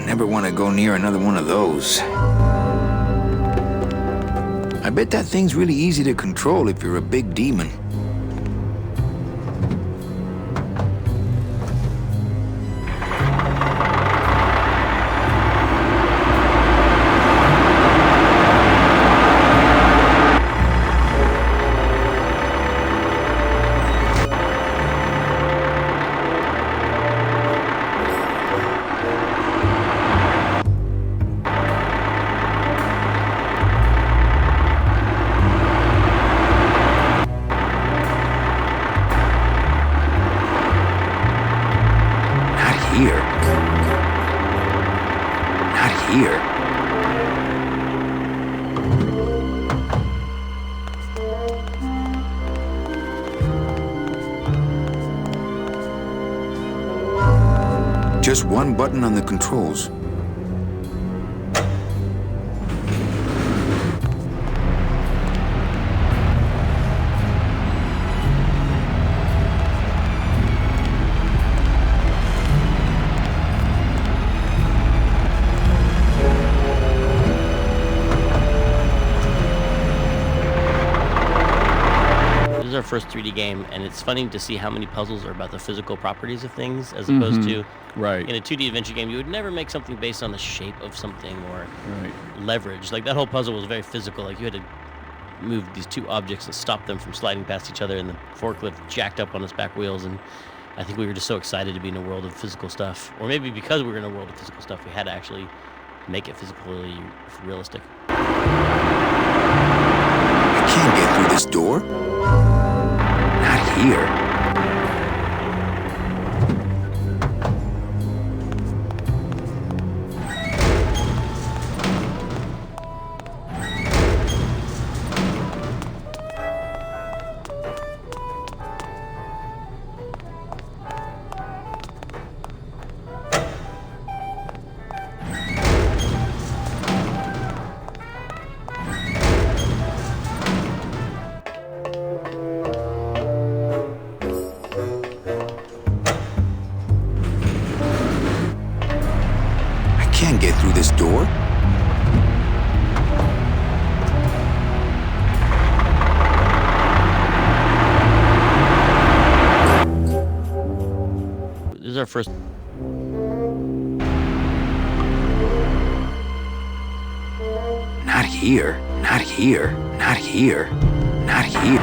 Never want to go near another one of those. I bet that thing's really easy to control if you're a big demon. just one button on the controls. Our first 3D game, and it's funny to see how many puzzles are about the physical properties of things as opposed to right. In a 2D adventure game you would never make something based on the shape of something or leverage. Like that whole puzzle was very physical, like you had to move these two objects and stop them from sliding past each other, and the forklift jacked up on its back wheels, and I think we were just so excited to be in a world of physical stuff, or maybe because we were in a world of physical stuff we had to actually make it physically realistic. I can't get through this door. Not here. Can't get through this door. This is our first. Not here. Not here. Not here. Not here.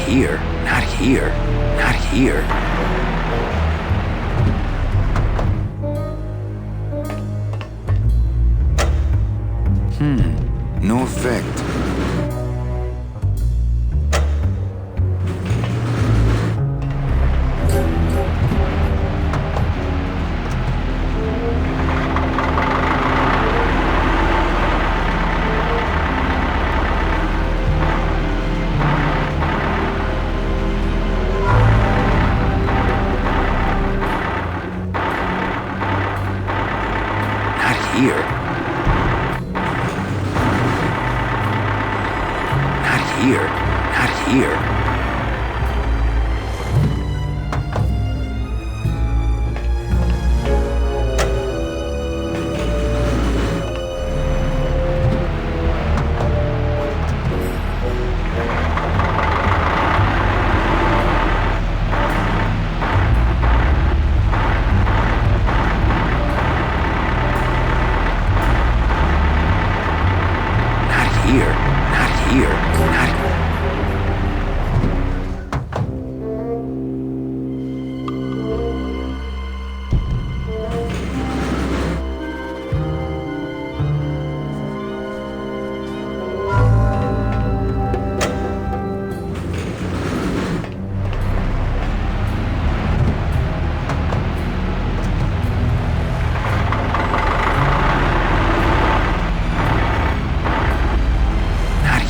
Here, not here, not here. No effect. Here. Not here. Not here. Here, not here, not here.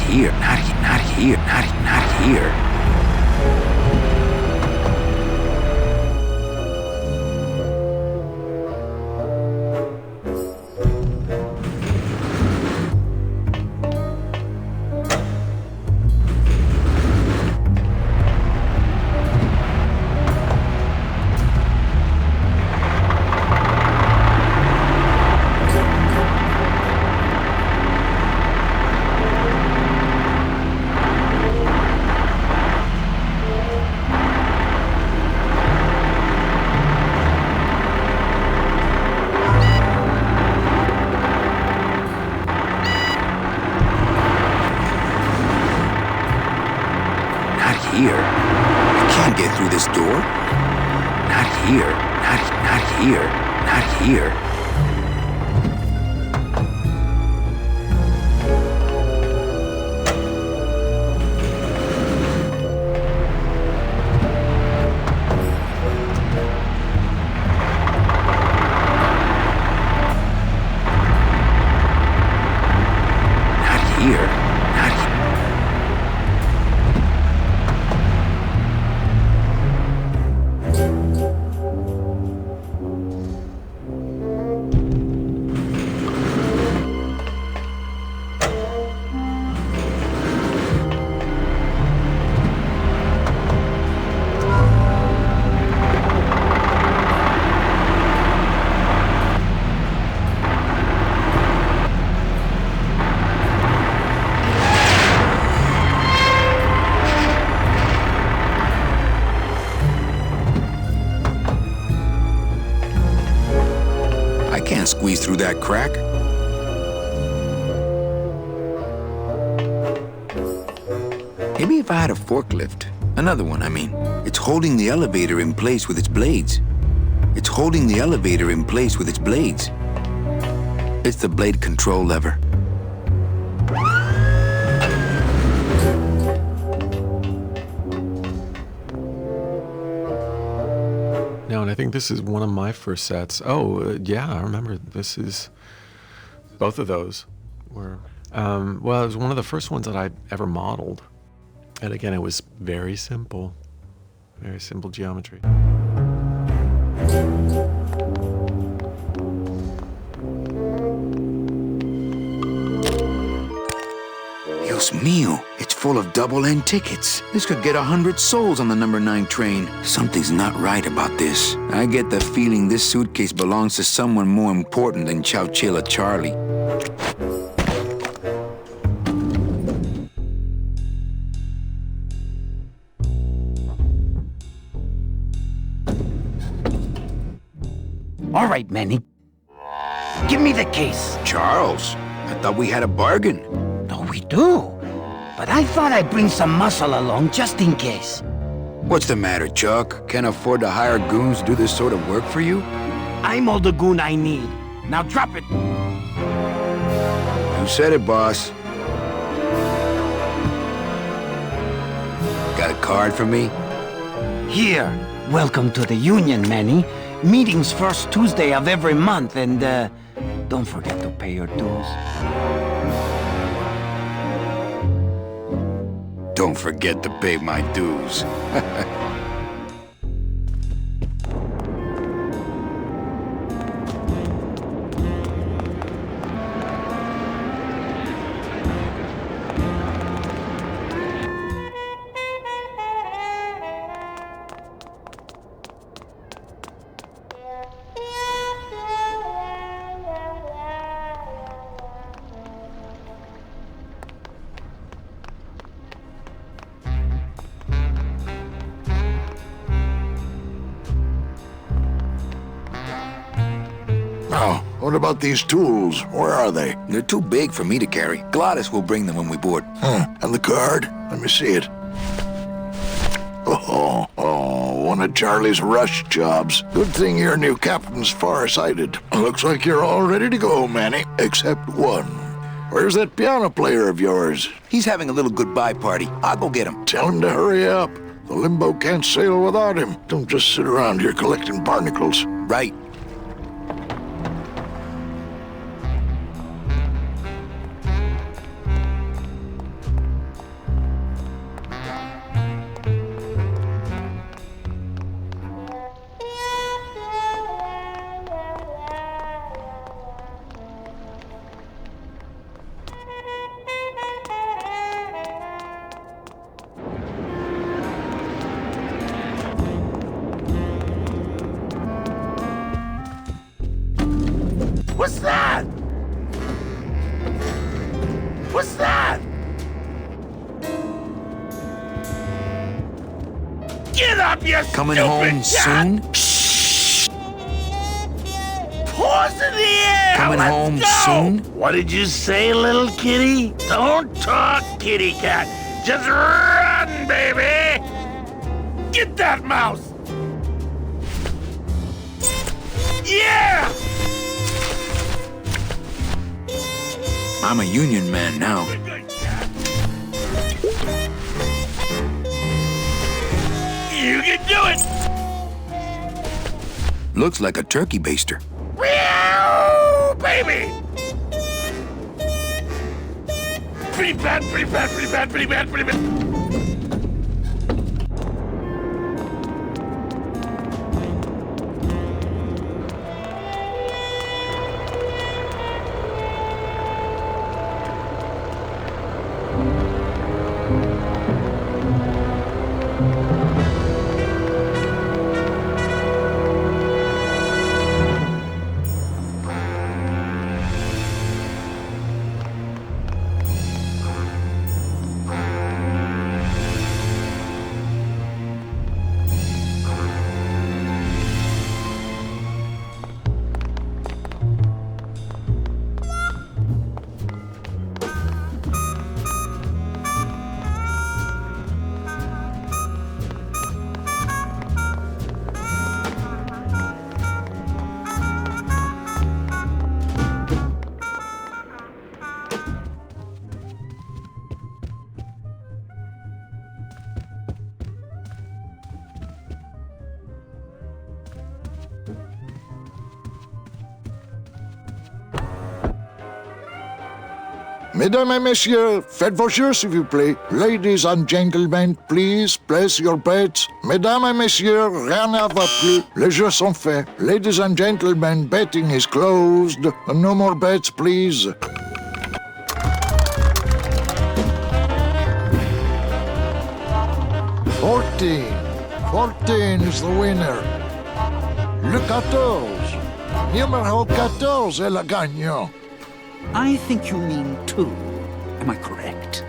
Here, not here, not here. Here. I can't get through this door. Not here. Not here. Not here. through that crack? Maybe if I had a forklift. Another one, I mean. It's holding the elevator in place with its blades. It's holding the elevator in place with its blades. It's the blade control lever. No, and I think this is one of my first sets. Oh, yeah, I remember this is... Both of those were... well, it was one of the first ones that I ever modeled. And again, it was very simple geometry. Dios mío, it's full of double-end tickets. This could get 100 souls on the number 9 train. Something's not right about this. I get the feeling this suitcase belongs to someone more important than Chowchilla Charlie. All right, Manny. Give me the case. Charles, I thought we had a bargain. No, we do. But I thought I'd bring some muscle along just in case. What's the matter, Chuck? Can't afford to hire goons to do this sort of work for you? I'm all the goon I need. Now drop it. You said it, boss. Got a card for me? Here. Welcome to the Union, Manny. Meetings first Tuesday of every month, and don't forget to pay your dues. Don't forget to pay my dues. Now, what about these tools? Where are they? They're too big for me to carry. Gladys will bring them when we board. And the card? Let me see it. Oh, one of Charlie's rush jobs. Good thing your new captain's far-sighted. Looks like you're all ready to go, Manny. Except one. Where's that piano player of yours? He's having a little goodbye party. I'll go get him. Tell him to hurry up. The limbo can't sail without him. Don't just sit around here collecting barnacles. Right. What's that? What's that? Get up, you Coming stupid home cat! soon? Paws in the air! Coming Let's home go! soon? What did you say, little kitty? Don't talk, kitty cat. Just run, baby! Get that mouse! Yeah! I'm a union man now. You can do it! Looks like a turkey baster. Meow, baby! Pretty bad, pretty bad, pretty bad, pretty bad, pretty bad. Mesdames et messieurs, faites vos jeux s'il vous plaît. Ladies and gentlemen, please place your bets. Mesdames et messieurs, rien ne va plus. Les jeux sont faits. Ladies and gentlemen, betting is closed. No more bets, please. $14 is the winner. Le 14. Numéro 14 est le gagnant. I think you mean 2. Am I correct?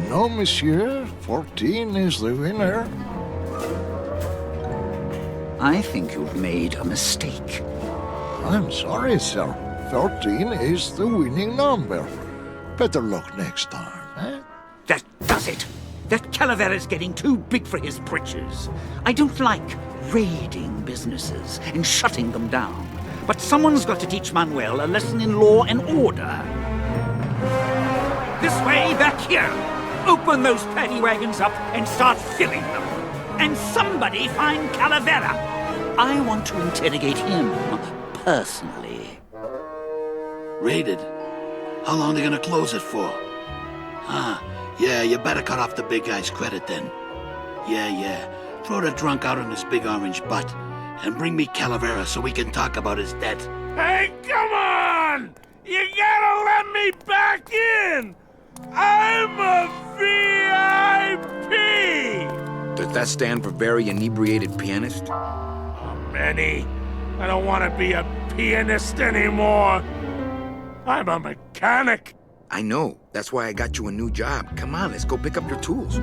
No, monsieur. 14 is the winner. I think you've made a mistake. I'm sorry, sir. 14 is the winning number. Better luck next time, eh? That does it. That Calavera's getting too big for his britches. I don't like raiding businesses and shutting them down. But someone's got to teach Manuel a lesson in law and order. This way, back here. Open those paddy wagons up and start filling them. And somebody find Calavera. I want to interrogate him personally. Raided? How long are they gonna close it for? Yeah, you better cut off the big guy's credit then. Yeah. Throw the drunk out on his big orange butt. And bring me Calavera so we can talk about his debt. Hey, come on! You gotta let me back in! I'm a VIP! Does that stand for very inebriated pianist? Manny, I don't want to be a pianist anymore. I'm a mechanic. I know. That's why I got you a new job. Come on, let's go pick up your tools.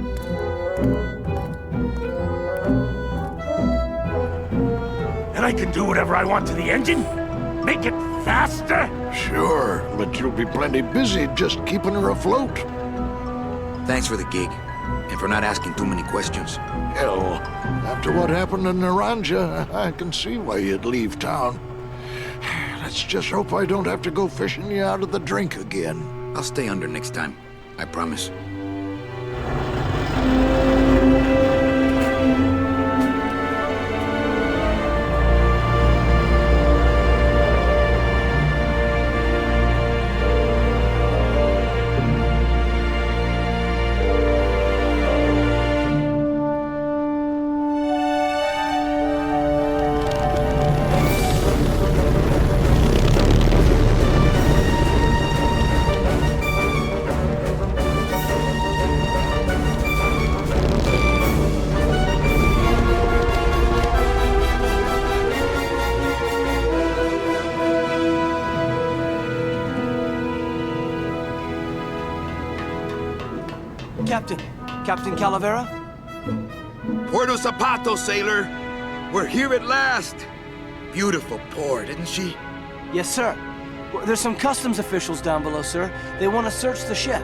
And I can do whatever I want to the engine? Make it faster? Sure, but you'll be plenty busy just keeping her afloat. Thanks for the gig, and for not asking too many questions. Hell, after what happened in Naranja, I can see why you'd leave town. Let's just hope I don't have to go fishing you out of the drink again. I'll stay under next time. I promise. Captain Calavera? Puerto Zapato, sailor. We're here at last. Beautiful port, isn't she? Yes, sir. There's some customs officials down below, sir. They want to search the ship.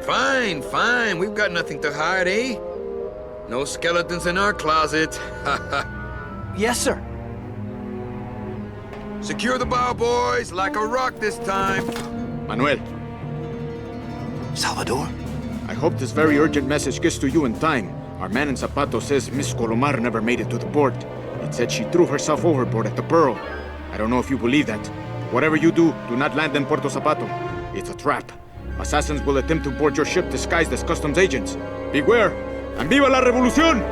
Fine. We've got nothing to hide, eh? No skeletons in our closet. Yes, sir. Secure the bow, boys, like a rock this time. Manuel. Salvador? I hope this very urgent message gets to you in time. Our man in Zapato says Miss Colomar never made it to the port. It said she threw herself overboard at the Pearl. I don't know if you believe that. Whatever you do not land in Puerto Zapato. It's a trap. Assassins will attempt to board your ship disguised as customs agents. Beware, and viva la revolución!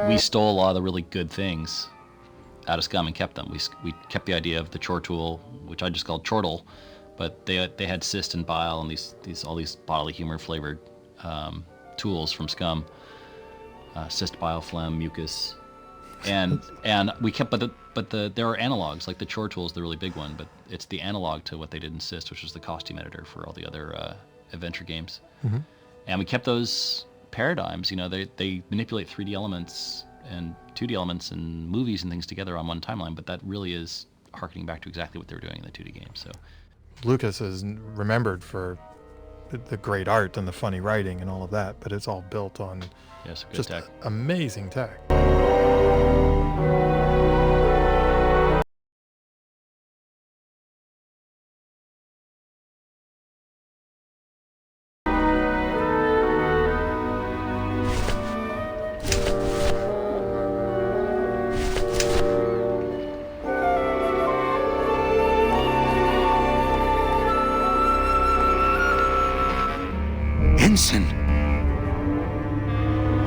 We stole a lot of the really good things out of Scum and kept them. We kept the idea of the chore tool, which I just called chortle, but they had cyst and bile and all these bodily humor flavored tools from Scum, cyst, bile, phlegm, mucus, and we kept. But there are analogs, like the chore tool is the really big one, but it's the analog to what they did in Cyst, which was the costume editor for all the other adventure games. Mm-hmm. And we kept those paradigms. You know, they manipulate 3D elements and 2D elements and movies and things together on one timeline, but that really is harkening back to exactly what they were doing in the 2D game. So Lucas is remembered for the great art and the funny writing and all of that, but it's all built on just tech. Amazing tech. Ensign.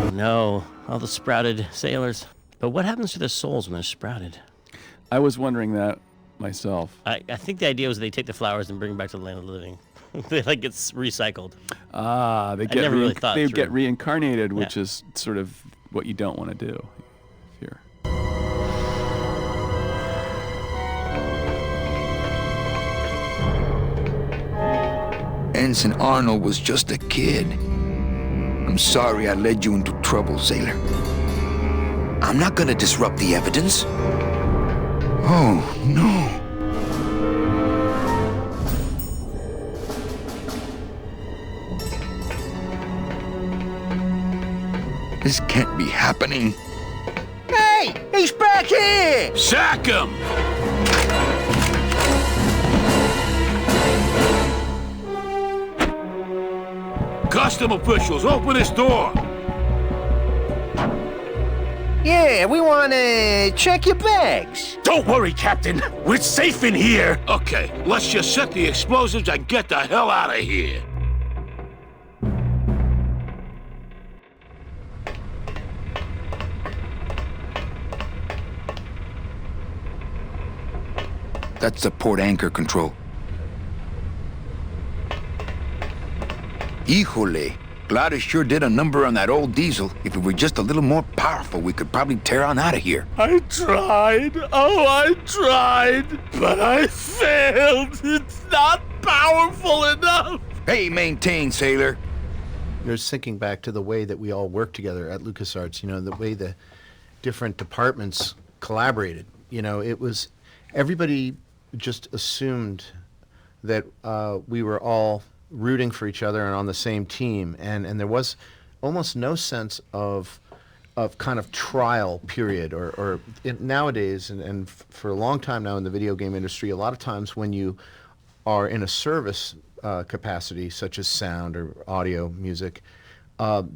Oh no, all the sprouted sailors. But what happens to their souls when they're sprouted? I was wondering that myself. I think the idea was they take the flowers and bring them back to the land of the living. They like it's recycled. They get never really thought they through. get reincarnated, which Yeah. is sort of what you don't want to do here. Ensign Arnold was just a kid. I'm sorry I led you into trouble, sailor. I'm not gonna disrupt the evidence. Oh, no. This can't be happening. Hey, he's back here! Sack him! Custom officials, open this door! Yeah, we want to check your bags. Don't worry, Captain. We're safe in here. Okay, let's just set the explosives and get the hell out of here. That's the port anchor control. Híjole. Gladys sure did a number on that old diesel. If it were just a little more powerful, we could probably tear on out of here. I tried. Oh, I tried. But I failed. It's not powerful enough. Hey, maintain, sailor. I was thinking back to the way that we all worked together at LucasArts, you know, the way the different departments collaborated. You know, it was, everybody just assumed that we were all rooting for each other and on the same team, and there was almost no sense of kind of trial period or nowadays and for a long time now in the video game industry, a lot of times when you are in a service capacity such as sound or audio, music,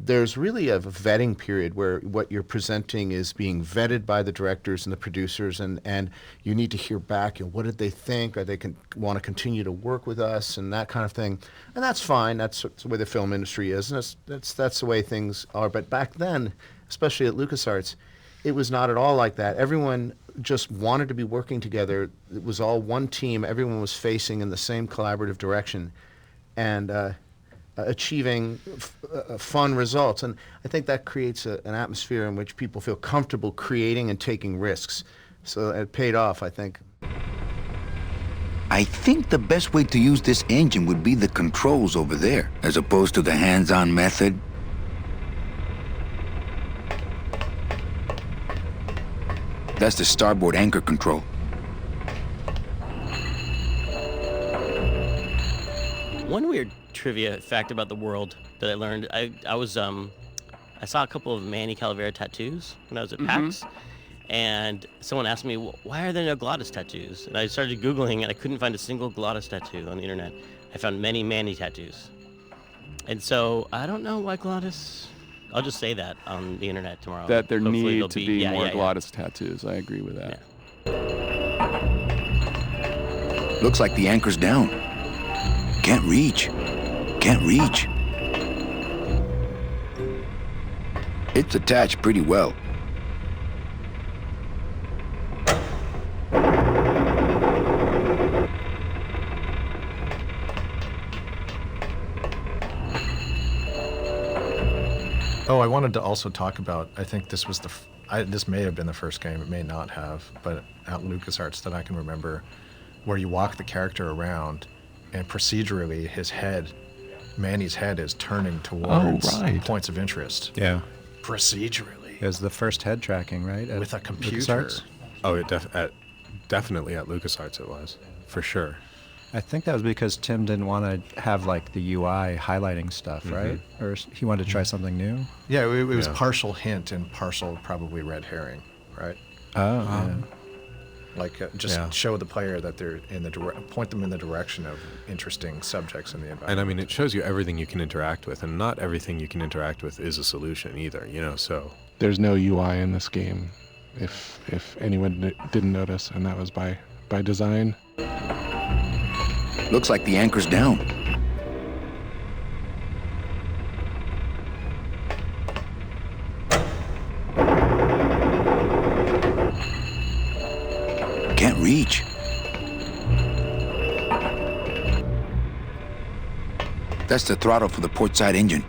there's really a vetting period where what you're presenting is being vetted by the directors and the producers, and you need to hear back, you know, what did they think? Are they want to continue to work with us and that kind of thing? And that's fine. That's the way the film industry is, and that's the way things are. But back then, especially at LucasArts, it was not at all like that. Everyone just wanted to be working together. It was all one team. Everyone was facing in the same collaborative direction, and achieving fun results. And I think that creates an atmosphere in which people feel comfortable creating and taking risks. So it paid off, I think. I think the best way to use this engine would be the controls over there, as opposed to the hands-on method. That's the starboard anchor control. One weird trivia fact about the world that I learned, I saw a couple of Manny Calavera tattoos when I was at PAX, and someone asked me, why are there no Glottis tattoos? And I started Googling, and I couldn't find a single Glottis tattoo on the internet. I found many Manny tattoos. And so I don't know why Glottis... I'll just say that on the internet tomorrow. That there Hopefully need there'll to be more yeah. Glottis tattoos. I agree with that. Looks like the anchor's down. Can't reach. Can't reach. It's attached pretty well. Oh, I wanted to also talk about, I think this was this may have been the first game, it may not have, but at LucasArts that I can remember, where you walk the character around and procedurally Manny's head is turning towards points of interest. Yeah. Procedurally. It was the first head tracking, right? With a computer. LucasArts? Oh, definitely at LucasArts it was, for sure. I think that was because Tim didn't want to have like the UI highlighting stuff, right? Or he wanted to try something new. Yeah, it was partial hint and partial probably red herring, right? Oh, yeah. Like just show the player that they're point them in the direction of interesting subjects in the environment. And I mean, it shows you everything you can interact with, and not everything you can interact with is a solution either, you know, so. There's no UI in this game, if anyone didn't notice, and that was by design. Looks like the anchor's down. reach. That's the throttle for the port side engine.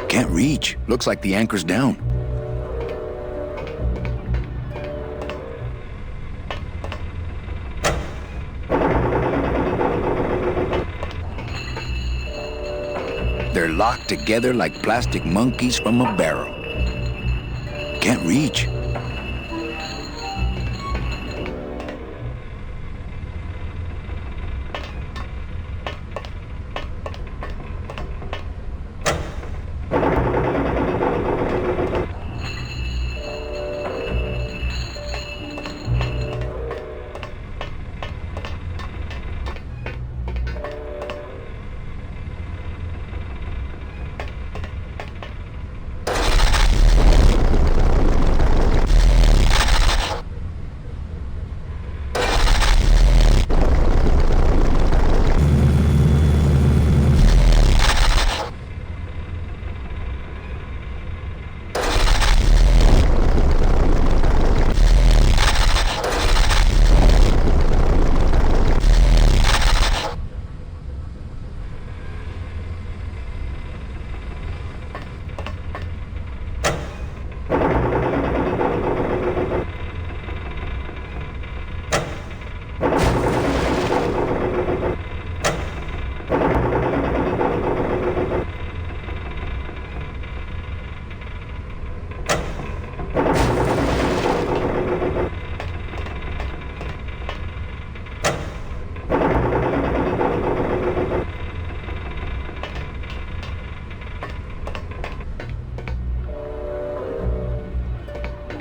Can't reach. Looks like the anchor's down. They're locked together like plastic monkeys from a barrel. Can't reach.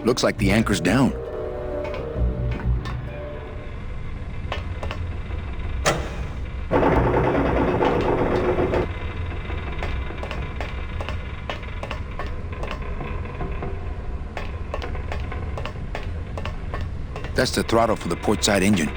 Looks like the anchor's down. That's the throttle for the port side engine.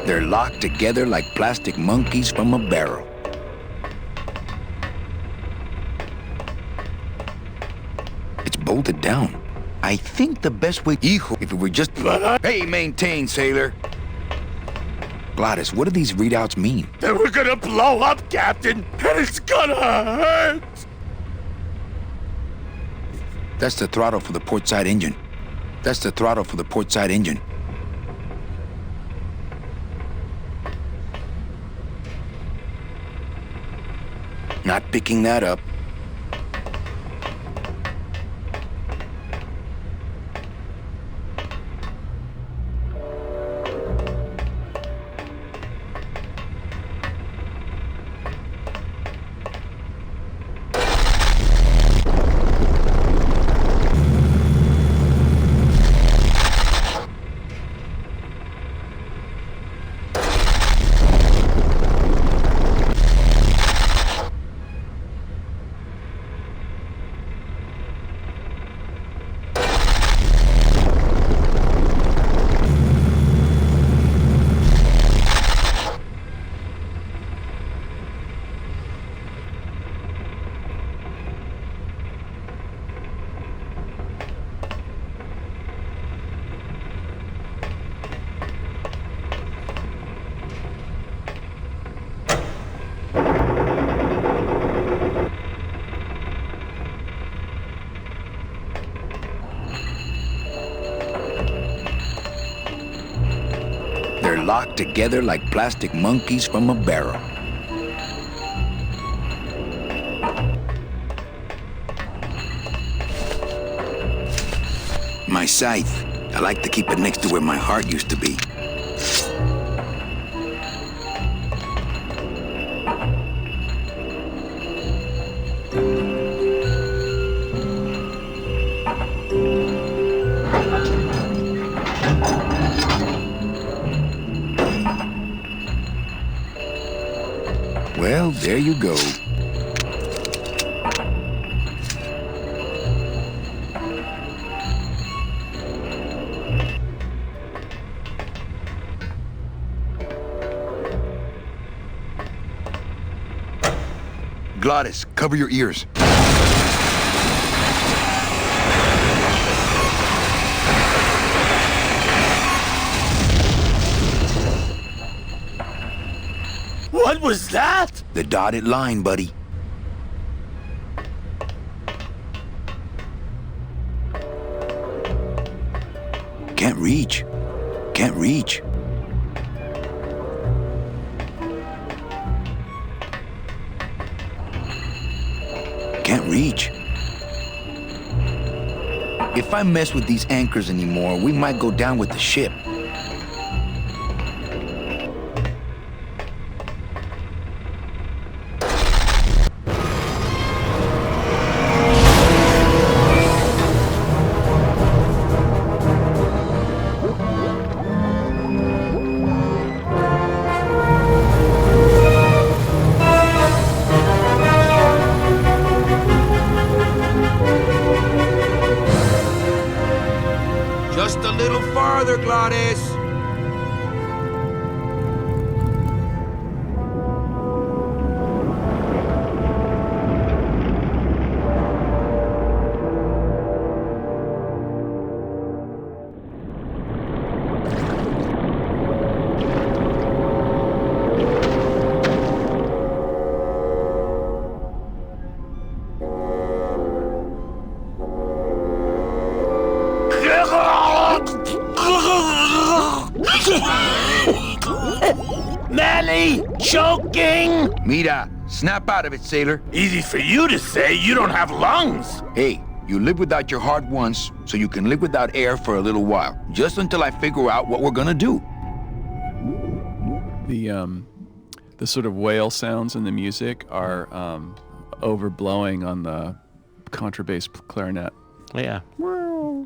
They're locked together like plastic monkeys from a barrel. It's bolted down. I think the best way, hijo, if it were just... Hey, maintain, sailor. Gladys, what do these readouts mean? That we're gonna blow up, Captain, and it's gonna hurt! That's the throttle for the port side engine. That's the throttle for the port side engine. Not picking that up. They're locked together like plastic monkeys from a barrel. My scythe. I like to keep it next to where my heart used to be. Well, there you go. Gladys, cover your ears. What was that? The dotted line, buddy. Can't reach. Can't reach. Can't reach. If I mess with these anchors anymore, we might go down with the ship. Just a little farther, Gladys. Manny! Choking! Mira, snap out of it, sailor. Easy for you to say, you don't have lungs. Hey, you live without your heart once, so you can live without air for a little while. Just until I figure out what we're gonna do. The sort of whale sounds in the music are overblowing on the contrabass clarinet. Yeah.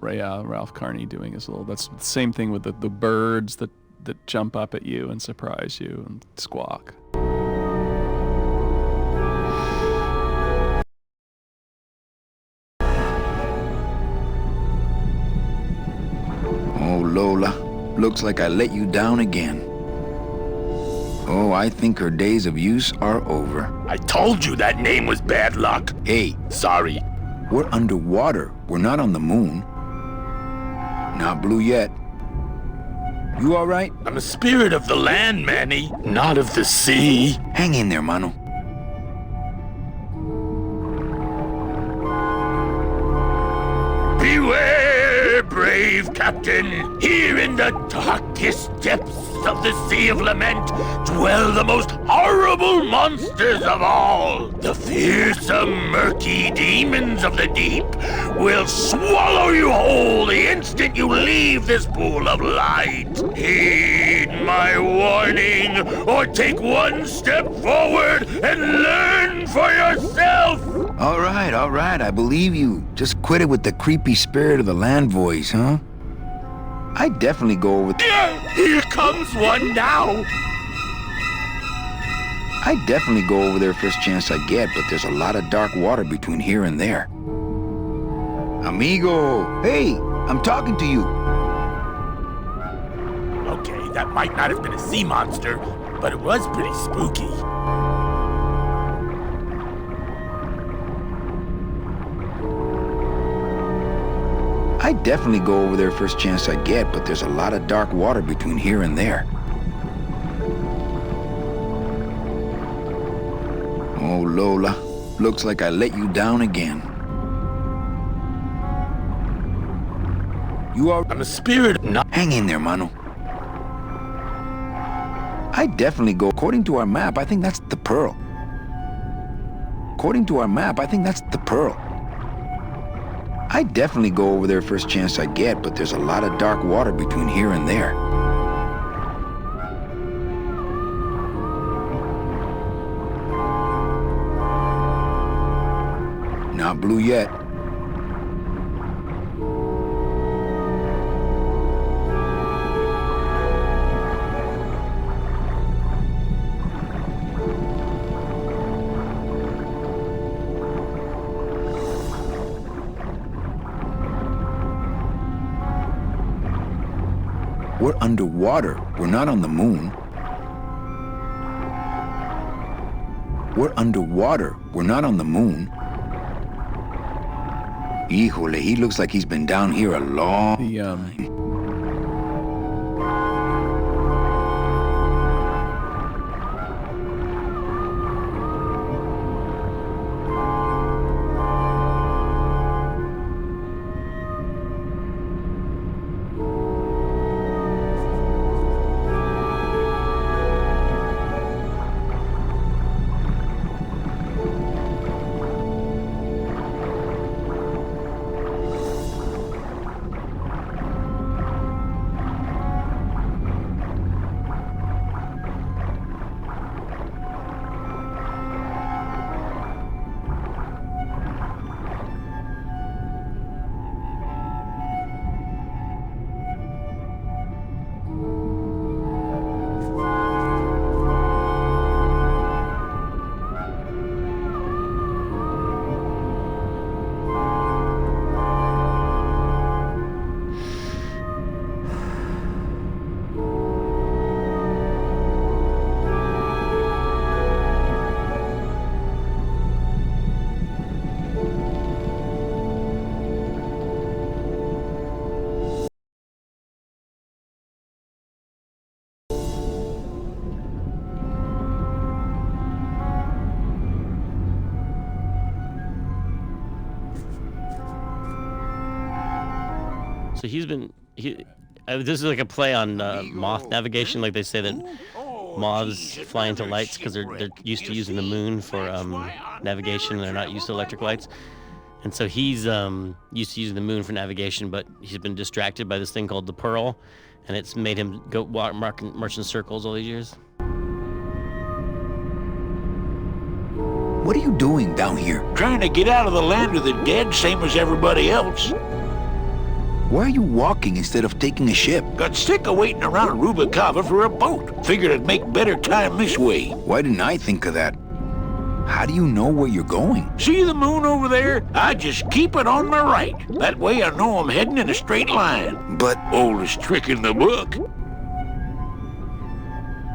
Ralph Carney doing his little. That's the same thing with the birds that jump up at you and surprise you and squawk. Oh, Lola, looks like I let you down again. Oh, I think her days of use are over. I told you that name was bad luck. Hey. Sorry. We're underwater. We're not on the moon. Not blue yet. You all right? I'm a spirit of the land, Manny, not of the sea. Hang in there, Mano. Beware, brave captain. Here in the darkest depths of the Sea of Lament dwell the most horrible monsters of all. The fearsome, murky demons of the deep will swallow you whole the instant you leave this pool of light. Heed my warning, or take one step forward and learn for yourself. All right, I believe you. Just quit it with the creepy spirit of the land voice, huh? I'd definitely go over Here comes one now. I'd definitely go over there first chance I get, but there's a lot of dark water between here and there. Amigo, hey, I'm talking to you. Okay, that might not have been a sea monster, but it was pretty spooky. I'd definitely go over there first chance I get, but there's a lot of dark water between here and there. Oh, Lola, looks like I let you down again. You are... I'm a spirit, not... Hang in there, Mano. I'd definitely go... According to our map, I think that's the Pearl. According to our map, I think that's the Pearl. I'd definitely go over there first chance I get, but there's a lot of dark water between here and there. Not blue yet. We're underwater. We're not on the moon. We're underwater. We're not on the moon. Híjole, he looks like he's been down here a long time. So this is like a play on moth navigation. Like they say that moths fly into lights because they're used to using the moon for navigation, and they're not used to electric lights. And so he's used to using the moon for navigation, but he's been distracted by this thing called the Pearl, and it's made him go march in circles all these years. What are you doing down here? Trying to get out of the land of the dead, same as everybody else. Why are you walking instead of taking a ship? Got sick of waiting around Rubicava for a boat. Figured I'd make better time this way. Why didn't I think of that? How do you know where you're going? See the moon over there? I just keep it on my right. That way I know I'm heading in a straight line. But... Oldest trick in the book.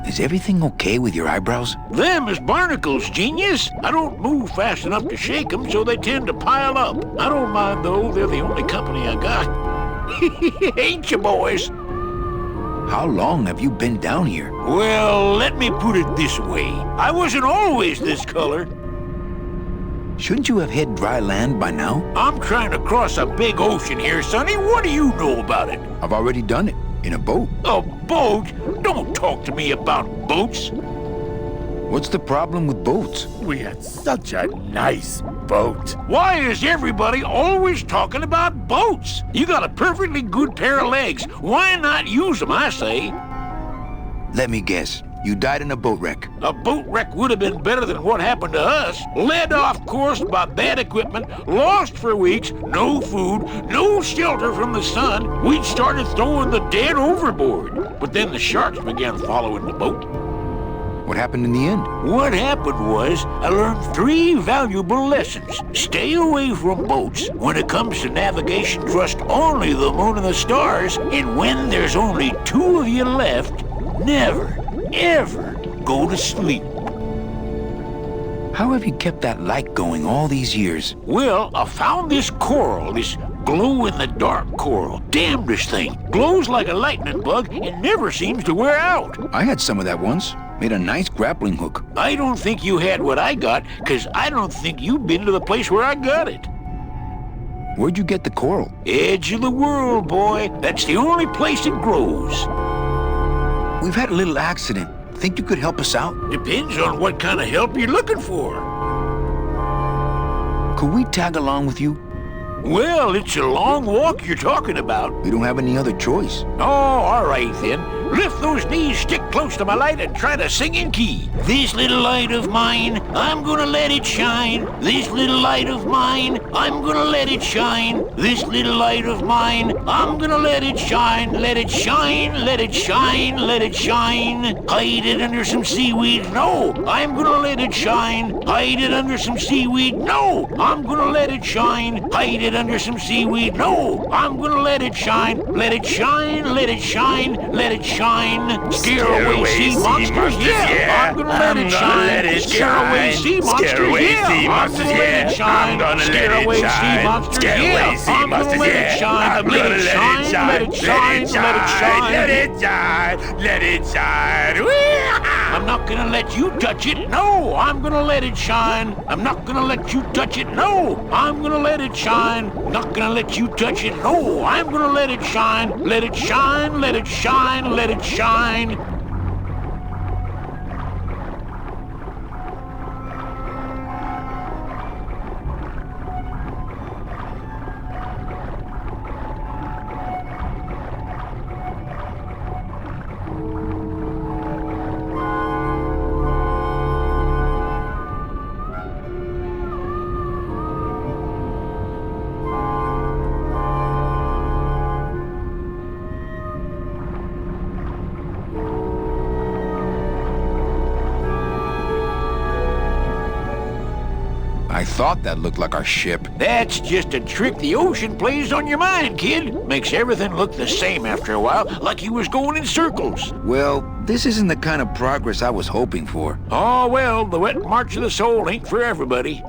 Is everything okay with your eyebrows? Them is barnacles, genius. I don't move fast enough to shake them, so they tend to pile up. I don't mind, though. They're the only company I got. Ain't you, boys? How long have you been down here? Well, let me put it this way. I wasn't always this color. Shouldn't you have hit dry land by now? I'm trying to cross a big ocean here, Sonny. What do you know about it? I've already done it. In a boat. A boat? Don't talk to me about boats. What's the problem with boats? We had such a nice boat. Why is everybody always talking about boats? You got a perfectly good pair of legs. Why not use them, I say? Let me guess. You died in a boat wreck. A boat wreck would have been better than what happened to us. Led off course by bad equipment, lost for weeks, no food, no shelter from the sun. We'd started throwing the dead overboard. But then the sharks began following the boat. What happened in the end? What happened was I learned 3 valuable lessons. Stay away from boats. When it comes to navigation, trust only the moon and the stars. And when there's only 2 of you left, never, ever go to sleep. How have you kept that light going all these years? Well, I found this coral, this glow-in-the-dark coral. Damnedest thing. Glows like a lightning bug and never seems to wear out. I had some of that once. Made a nice grappling hook. I don't think you had what I got, because I don't think you've been to the place where I got it. Where'd you get the coral? Edge of the world, boy. That's the only place it grows. We've had a little accident. Think you could help us out? Depends on what kind of help you're looking for. Could we tag along with you? Well, it's a long walk you're talking about. We don't have any other choice. Oh, all right then. Lift those knees, stick close to my light, and try to sing in key. This little light of mine, I'm gonna let it shine. This little light of mine, I'm gonna let it shine. This little light of mine, I'm gonna let it shine. Let it shine, let it shine, let it shine. Hide it under some seaweed. No, I'm gonna let it shine. Hide it under some seaweed. No, I'm gonna let it shine. Hide it under some seaweed. No, I'm gonna let it shine. Let it shine, let it shine, let it shine. Scare away sea monsters, yeah. I'm gonna let it shine. Scare away sea monsters, yeah. I'm gonna let it shine. Scare away sea monsters, yeah. I'm gonna let it shine. Let it shine, let it shine, let it shine. Let it shine, let it shine. I'm not gonna let you touch it. No, I'm gonna let it shine. I'm not gonna let you touch it. No, I'm gonna let it shine. Not gonna let you touch it. No, I'm gonna let it shine. Let it shine, let it shine, let it shine. I thought that looked like our ship. That's just a trick the ocean plays on your mind, kid. Makes everything look the same after a while, like you was going in circles. Well, this isn't the kind of progress I was hoping for. Oh, well, the wet march of the soul ain't for everybody.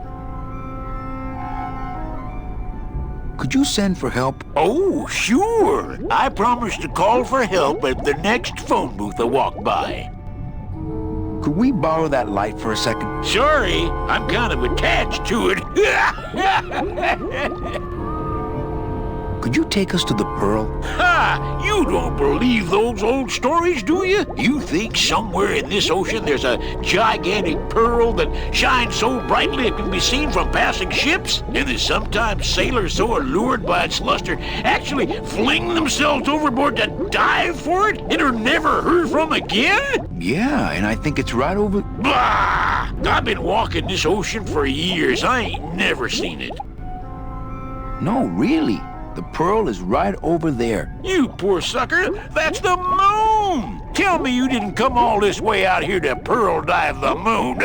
Could you send for help? Oh, sure. I promise to call for help at the next phone booth I walk by. Could we borrow that light for a second? Sorry, I'm kind of attached to it. Could you take us to the Pearl? Ha! You don't believe those old stories, do you? You think somewhere in this ocean there's a gigantic pearl that shines so brightly it can be seen from passing ships? And that sometimes sailors so allured by its luster actually fling themselves overboard to dive for it and are never heard from again? Yeah, and I think it's right over... Bah! I've been walking this ocean for years. I ain't never seen it. No, really. The Pearl is right over there. You poor sucker, that's the moon! Tell me you didn't come all this way out here to pearl dive the moon.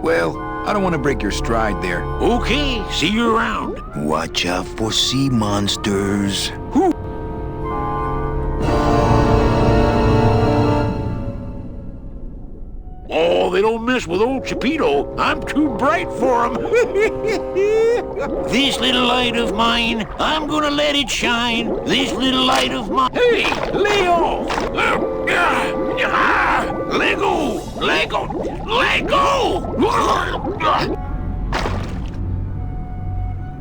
Well, I don't want to break your stride there. Okay, see you around. Watch out for sea monsters. don't mess with old Chipito. I'm too bright for him. This little light of mine, I'm gonna let it shine. This little light of mine. Hey, lay off! Let go! Let go! Let go!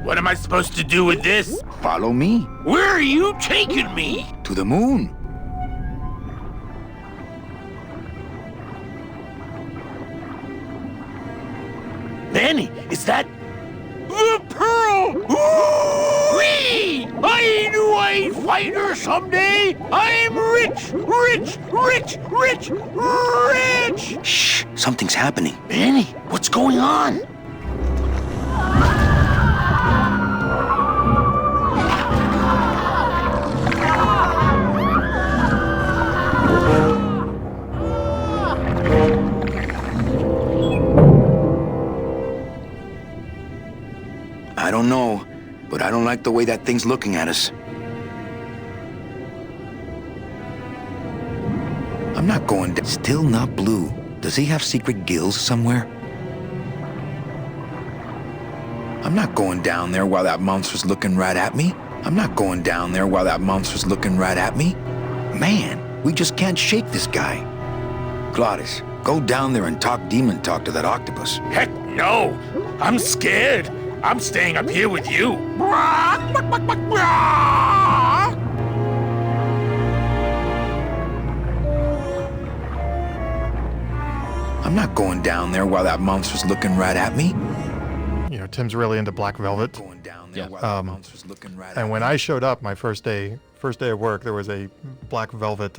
What am I supposed to do with this? Follow me. Where are you taking me? To the moon. Manny, is that the pearl? Whee! I knew I'd find her someday. I'm rich, rich, rich, rich, rich. Shh, something's happening. Manny, what's going on? I don't know, but I don't like the way that thing's looking at us. I'm not going down. Still not blue. Does he have secret gills somewhere? I'm not going down there while that monster's looking right at me. I'm not going down there while that monster's looking right at me. Man, we just can't shake this guy. Glottis, go down there and talk demon talk to that octopus. Heck no! I'm scared. I'm staying up here with you. I'm not going down there while that monster's looking right at me. You know, Tim's really into Black Velvet. And when I showed up my first day of work, there was a Black Velvet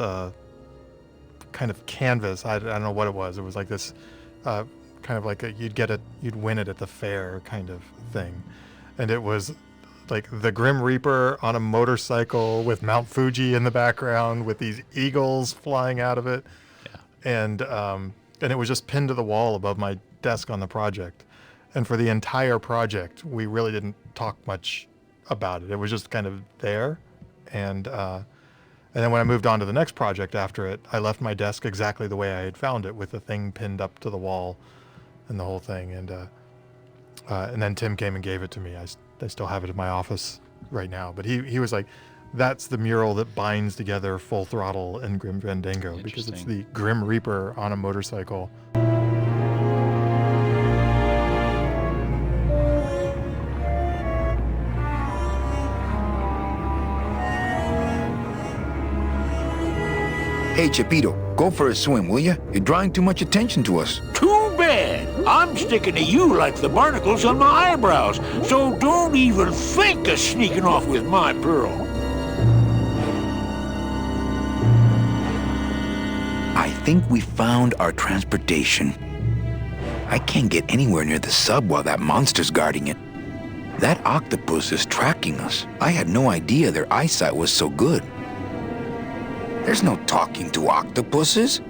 kind of canvas. I don't know what it was. It was like this kind of like you'd win it at the fair kind of thing. And it was like the Grim Reaper on a motorcycle with Mount Fuji in the background with these eagles flying out of it. Yeah. And it was just pinned to the wall above my desk on the project. And for the entire project, we really didn't talk much about it. It was just kind of there. And then when I moved on to the next project after it, I left my desk exactly the way I had found it, with the thing pinned up to the wall and the whole thing. And then Tim came and gave it to me. I still have it in my office right now. But he was like, that's the mural that binds together Full Throttle and Grim Fandango, because it's the Grim Reaper on a motorcycle. Hey, Chipito, go for a swim, will you? You're drawing too much attention to us. Too bad. I'm sticking to you like the barnacles on my eyebrows, so don't even think of sneaking off with my pearl. I think we found our transportation. I can't get anywhere near the sub while that monster's guarding it. That octopus is tracking us. I had no idea their eyesight was so good. There's no talking to octopuses.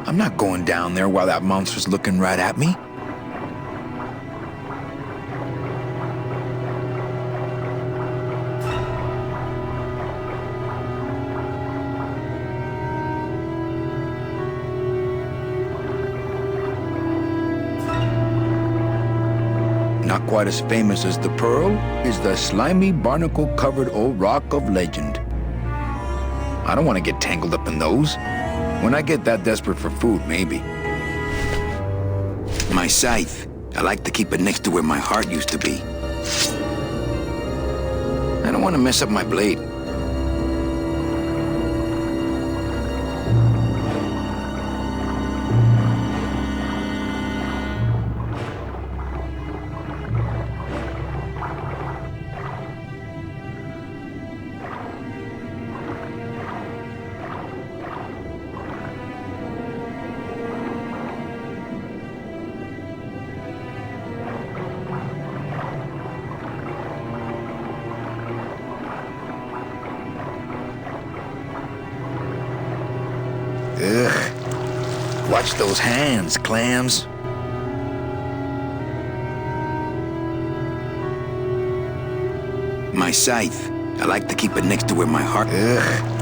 I'm not going down there while that monster's looking right at me. Not quite as famous as the Pearl is the slimy, barnacle-covered old rock of legend. I don't want to get tangled up in those. When I get that desperate for food, maybe. My scythe. I like to keep it next to where my heart used to be. I don't want to mess up my blade. Ugh. Watch those hands, clams. My scythe. I like to keep it next to where my heart... Ugh.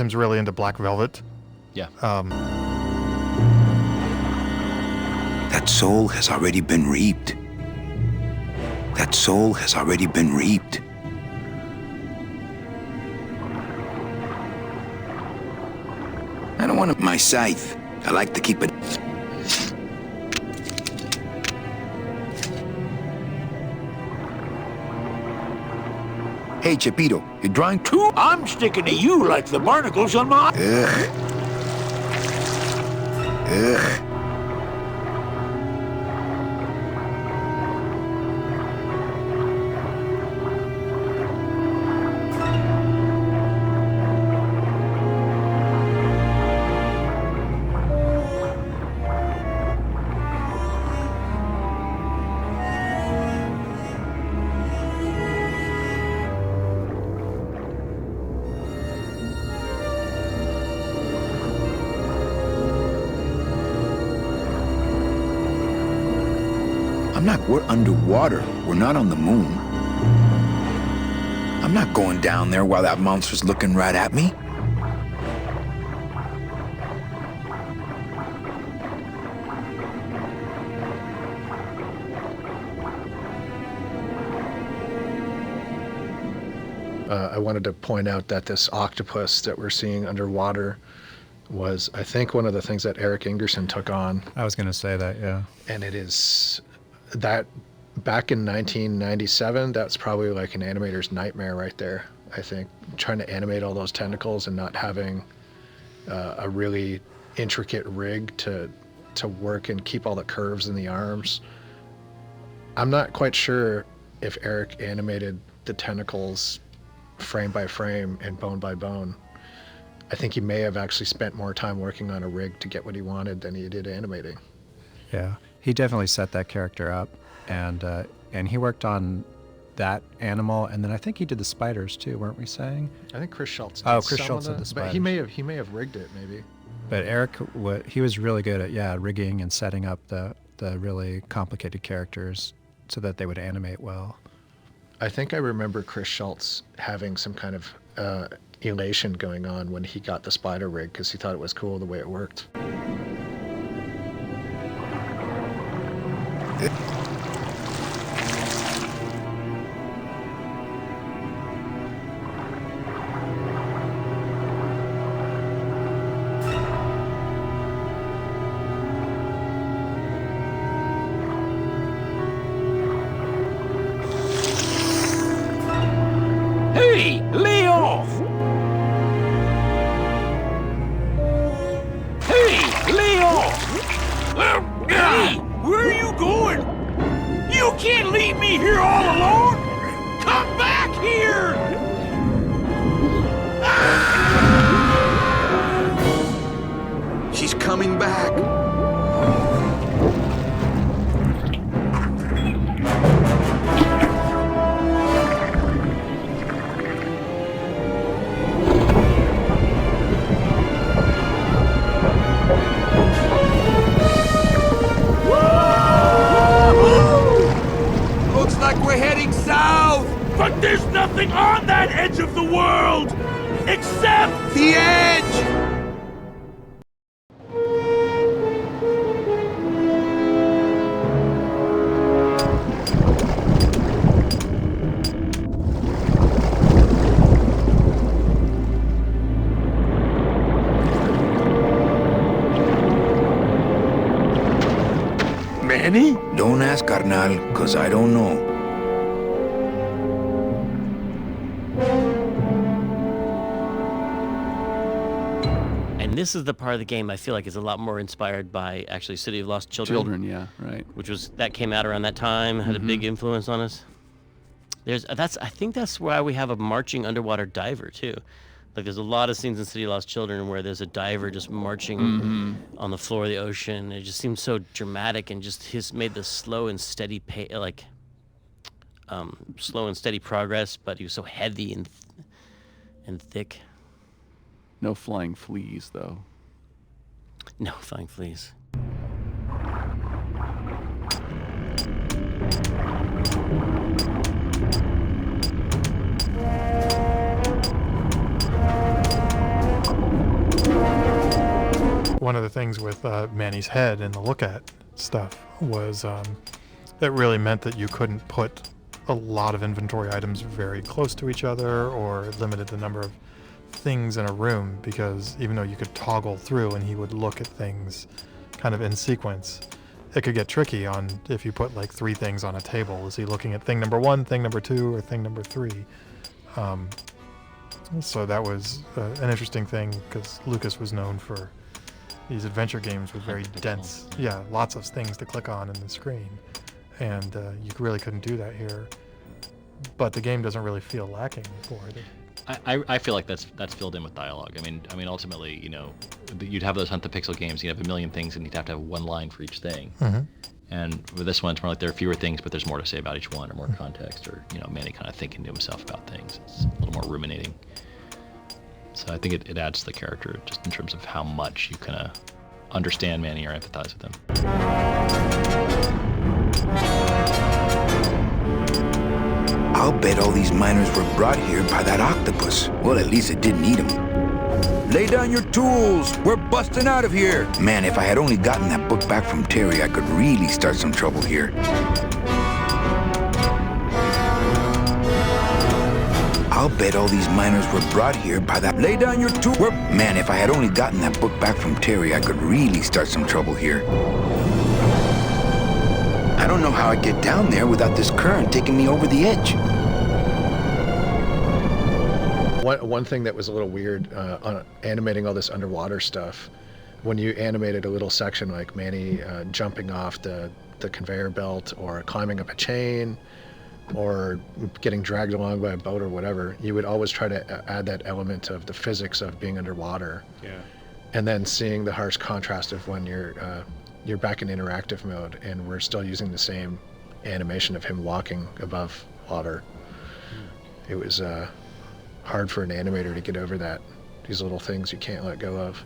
Tim's really into Black Velvet. Yeah. That soul has already been reaped. That soul has already been reaped. I don't want my scythe. I like to keep it. Hey, Chapito, you're drawing too? I'm sticking to you like the barnacles on my... Ugh. Ugh. We're underwater. We're not on the moon. I'm not going down there while that monster's looking right at me. I wanted to point out that this octopus that we're seeing underwater was, I think, one of the things that Eric Ingerson took on. I was going to say that, yeah. And it is that back in 1997, that's probably like an animator's nightmare right there, I think. Trying to animate all those tentacles and not having a really intricate rig to work and keep all the curves in the arms. I'm not quite sure if Eric animated the tentacles frame by frame and bone by bone. I think he may have actually spent more time working on a rig to get what he wanted than he did animating. Yeah, he definitely set that character up, and he worked on that animal, and then I think he did the spiders too, weren't we saying? I think Chris Schultz did. Oh, Chris Schultz did the spiders. But he may have rigged it, maybe. But Eric, he was really good at rigging and setting up the really complicated characters so that they would animate well. I think I remember Chris Schultz having some kind of elation going on when he got the spider rig because he thought it was cool the way it worked. Hey, lay off! Hey, lay off! Hey, where are you going? You can't leave me here all alone! Come back here! She's coming back. Looks like we're heading south! But there's nothing on that edge of the world! Except the edge! Manny? Don't ask, carnal, cause I don't know. And this is the part of the game I feel like is a lot more inspired by actually City of Lost Children. Yeah, right. That came out around that time, had a big influence on us. I think that's why we have a marching underwater diver too. Like there's a lot of scenes in City of Lost Children where there's a diver just marching on the floor of the ocean. It just seems so dramatic and just made the slow and steady slow and steady progress, but he was so heavy and thick. No flying fleas, though. No flying fleas. things with Manny's head and the look at stuff was it really meant that you couldn't put a lot of inventory items very close to each other, or it limited the number of things in a room, because even though you could toggle through and he would look at things kind of in sequence, it could get tricky on if you put like 3 things on a table. Is he looking at thing number 1, thing number 2, or thing number 3? So that was an interesting thing, because Lucas was known for these adventure games with very dense, lots of things to click on in the screen, and you really couldn't do that here. But the game doesn't really feel lacking for it. I feel like that's filled in with dialogue. I mean, ultimately, you'd have those Hunt the Pixel games. You'd have a million things, and you'd have to have one line for each thing. Mm-hmm. And with this one, it's more like there are fewer things, but there's more to say about each one, or more context, or Manny kind of thinking to himself about things. It's a little more ruminating. So I think it adds to the character, just in terms of how much you kind of understand Manny or empathize with him. I'll bet all these miners were brought here by that octopus. Well, at least it didn't eat them. Lay down your tools. We're busting out of here. Man, if I had only gotten that book back from Terry, I could really start some trouble here. I'll bet all these miners were brought here by that. Lay down your tools. Man, if I had only gotten that book back from Terry, I could really start some trouble here. I don't know how I'd get down there without this current taking me over the edge. One thing that was a little weird on animating all this underwater stuff, when you animated a little section like Manny jumping off the conveyor belt, or climbing up a chain, or getting dragged along by a boat or whatever, you would always try to add that element of the physics of being underwater. Yeah. And then seeing the harsh contrast of when you're back in interactive mode, and we're still using the same animation of him walking above water. It was hard for an animator to get over that. These little things you can't let go of.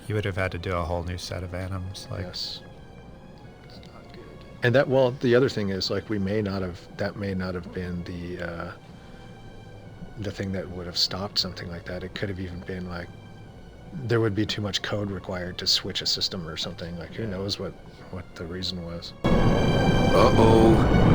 You would have had to do a whole new set of anims. Yes. And the other thing is, like, that may not have been the thing that would have stopped something like that. It could have even been like, there would be too much code required to switch a system or something. Like, who knows what the reason was. Uh-oh.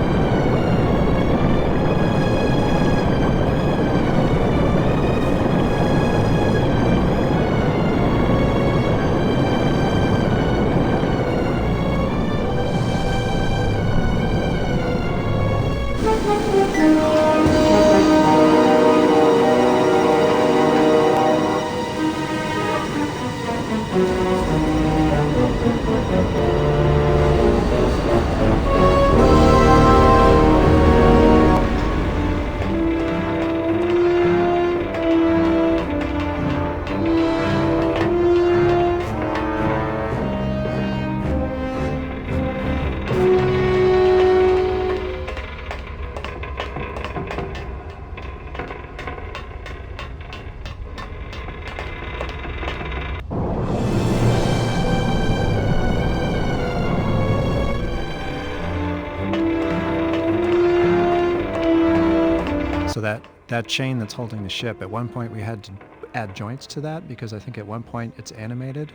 So that chain that's holding the ship, at one point we had to add joints to that, because I think at one point it's animated,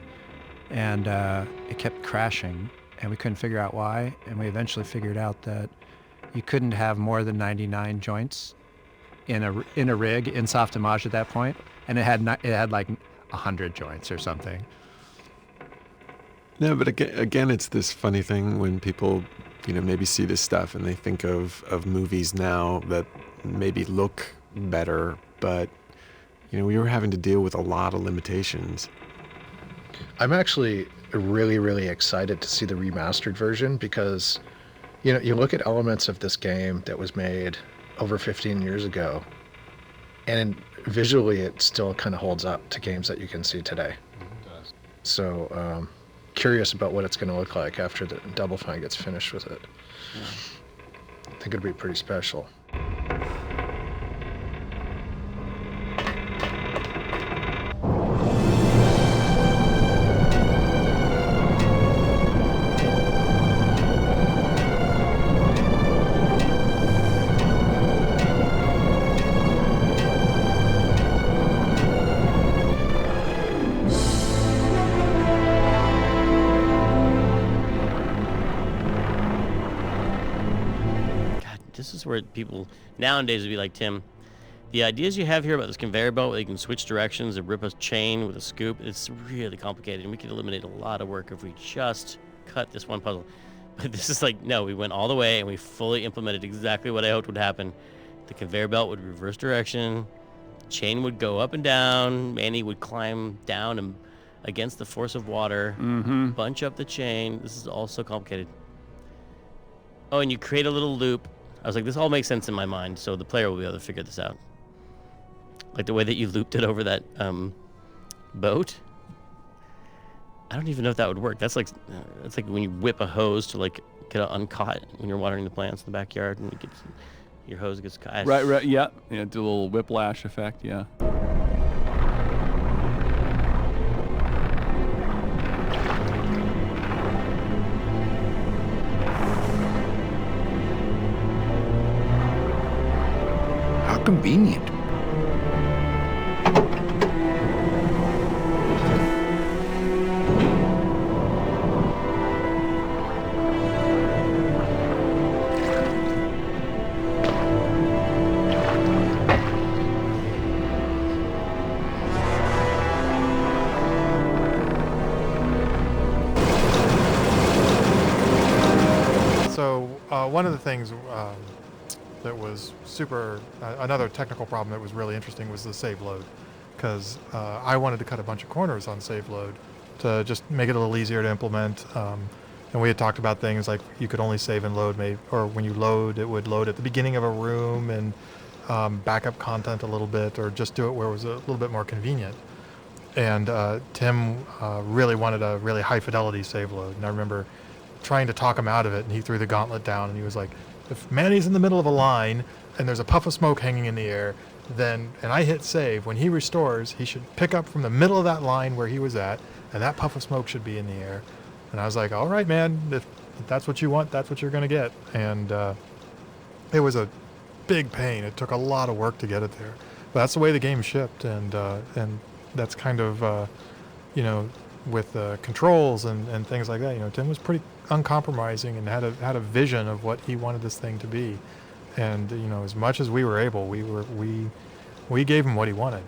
and it kept crashing, and we couldn't figure out why, and we eventually figured out that you couldn't have more than 99 joints in a rig in Softimage at that point, and it had like 100 joints or something. No, but again, it's this funny thing when people, maybe see this stuff and they think of movies now that maybe look better, but we were having to deal with a lot of limitations. I'm actually really, really excited to see the remastered version, because you look at elements of this game that was made over 15 years ago, and visually it still kind of holds up to games that you can see today. So curious about what it's going to look like after the Double Fine gets finished with it. I think it'd be pretty special. this is where people nowadays would be like, Tim, the ideas you have here about this conveyor belt where you can switch directions and rip a chain with a scoop, it's really complicated, and we could eliminate a lot of work if we just cut this one puzzle. But this is like, no, we went all the way and we fully implemented exactly what I hoped would happen. The conveyor belt would reverse direction, chain would go up and down, Manny would climb down and against the force of water, bunch up the chain. This is all so complicated. Oh, and you create a little loop. I was like, this all makes sense in my mind, so the player will be able to figure this out. Like the way that you looped it over that boat. I don't even know if that would work. That's like when you whip a hose to like get it uncaught when you're watering the plants in the backyard and your hose gets caught. Right, yeah. Do a little whiplash effect, yeah. How convenient. One of the things that was another technical problem that was really interesting was the save load, because I wanted to cut a bunch of corners on save load to just make it a little easier to implement. And we had talked about things like you could only save and load, or when you load, it would load at the beginning of a room and back up content a little bit, or just do it where it was a little bit more convenient. And Tim really wanted a really high fidelity save load, and I remember trying to talk him out of it, and he threw the gauntlet down, and he was like, if Manny's in the middle of a line and there's a puff of smoke hanging in the air, and I hit save, when he restores, he should pick up from the middle of that line where he was at, and that puff of smoke should be in the air. And I was like, all right, man, if that's what you want, that's what you're going to get. And it was a big pain. It took a lot of work to get it there. But that's the way the game shipped, and that's kind of, with controls and things like that. Tim was pretty uncompromising and had a vision of what he wanted this thing to be, and as much as we were able, we gave him what he wanted.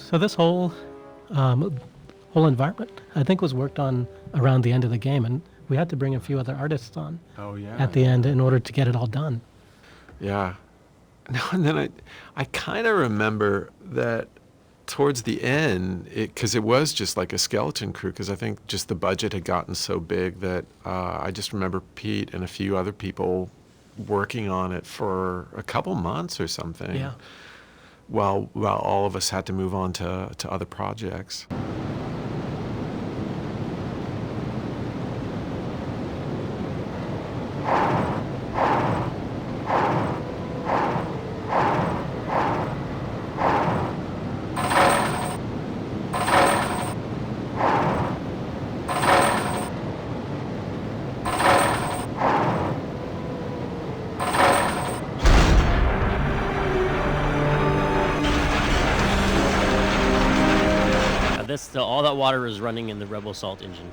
So this whole environment, I think, was worked on around the end of the game, and we had to bring a few other artists on at the end in order to get it all done. Yeah. No, and then I kind of remember that towards the end, because it was just like a skeleton crew, because I think just the budget had gotten so big that I just remember Pete and a few other people working on it for a couple months or something. Yeah. While all of us had to move on to other projects. All that water is running in the Rebel Salt engine.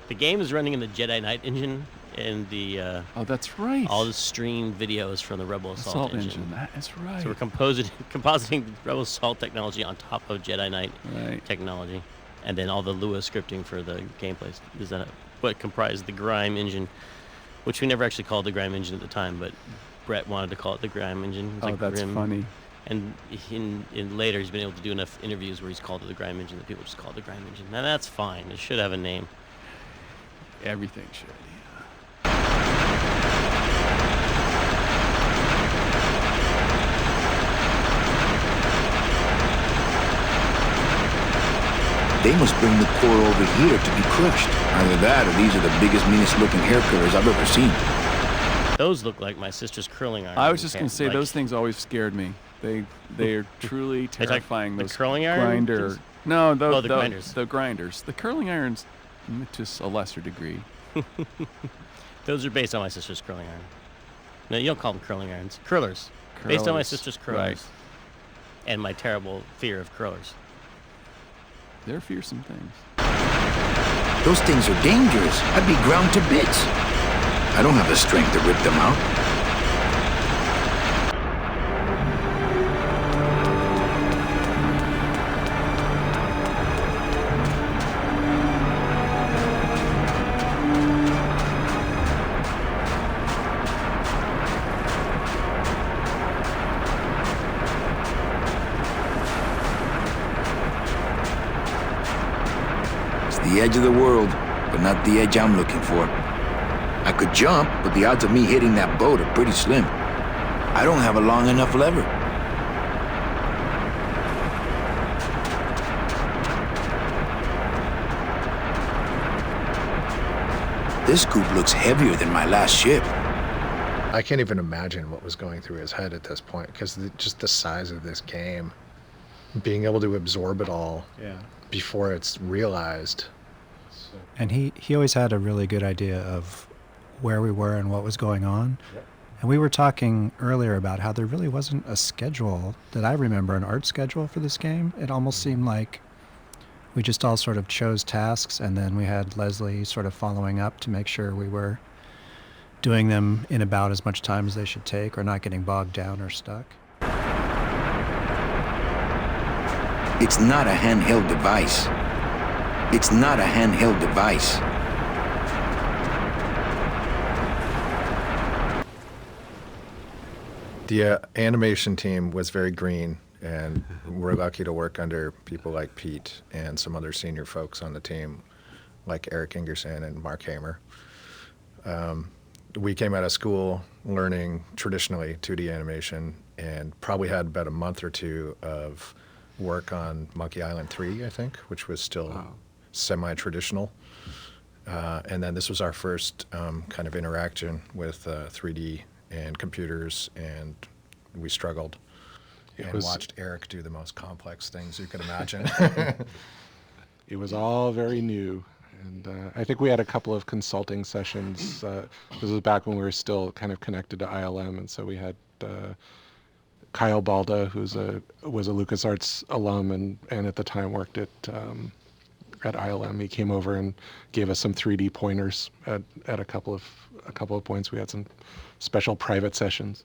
The game is running in the Jedi Knight engine, and the oh, that's right. All the stream videos from the Rebel Assault engine. That is right. So we're compositing Rebel Assault technology on top of Jedi Knight technology, and then all the Lua scripting for the gameplay. Is that what comprised the Grime engine, which we never actually called the Grime engine at the time, but Brett wanted to call it the Grime engine. It was that's Grim. funny. And in later, he's been able to do enough interviews where he's called it the Grime engine that people just call it the Grime engine. Now that's fine. It should have a name. Everything should. They must bring the core over here to be crushed. Either that or these are the biggest, meanest looking hair curlers I've ever seen. Those look like my sister's curling iron. I was just going to say, those things always scared me. They are truly terrifying. The Those curling iron grinder. things? No, the grinders. The grinders. The curling irons, to a lesser degree. Those are based on my sister's curling iron. No, you don't call them curling irons. Curlers. Based on my sister's curlers. Right. And my terrible fear of curlers. They're fearsome things. Those things are dangerous. I'd be ground to bits. I don't have the strength to rip them out. The edge of the world, but not the edge I'm looking for. I could jump, but the odds of me hitting that boat are pretty slim. I don't have a long enough lever. This scoop looks heavier than my last ship. I can't even imagine what was going through his head at this point, because just the size of this game, being able to absorb it all before it's realized. And he always had a really good idea of where we were and what was going on. Yep. And we were talking earlier about how there really wasn't a schedule that I remember, an art schedule for this game. It almost seemed like we just all sort of chose tasks, and then we had Leslie sort of following up to make sure we were doing them in about as much time as they should take, or not getting bogged down or stuck. It's not a handheld device. It's not a handheld device. The animation team was very green, and we're lucky to work under people like Pete and some other senior folks on the team, like Eric Ingerson and Mark Hamer. We came out of school learning traditionally 2D animation, and probably had about a month or two of work on Monkey Island 3, I think, which was still semi-traditional. And then this was our first kind of interaction with 3D and computers, and we struggled and watched Eric do the most complex things you could imagine. It was all very new. And I think we had a couple of consulting sessions. This was back when we were still kind of connected to ILM, and so we had Kyle Balda, was a LucasArts alum and at the time worked at ILM. He came over and gave us some 3D pointers at a couple of points. We had some special private sessions.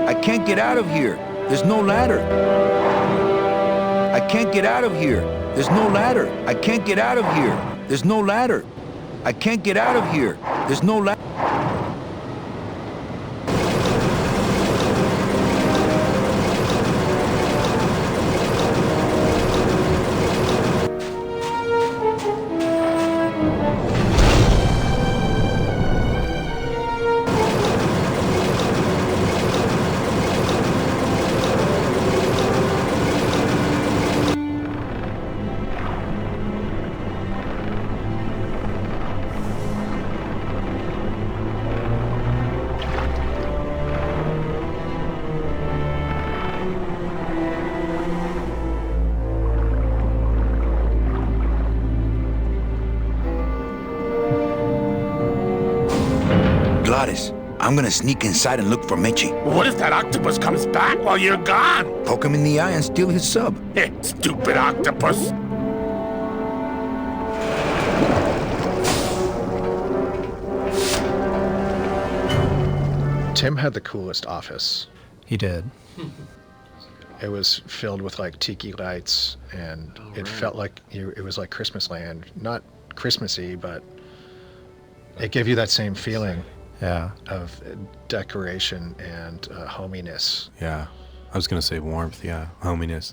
I can't get out of here. There's no ladder. I can't get out of here. There's no ladder. I can't get out of here. There's no ladder. I can't get out of here. There's no ladder. I'm gonna sneak inside and look for Mechi. What if that octopus comes back while you're gone? Poke him in the eye and steal his sub. Stupid octopus. Tim had the coolest office. He did. It was filled with like tiki lights, and it felt like it was like Christmas land. Not Christmassy, but it gave you that same feeling. Yeah. Of decoration and hominess. Yeah. I was going to say warmth, yeah. Hominess.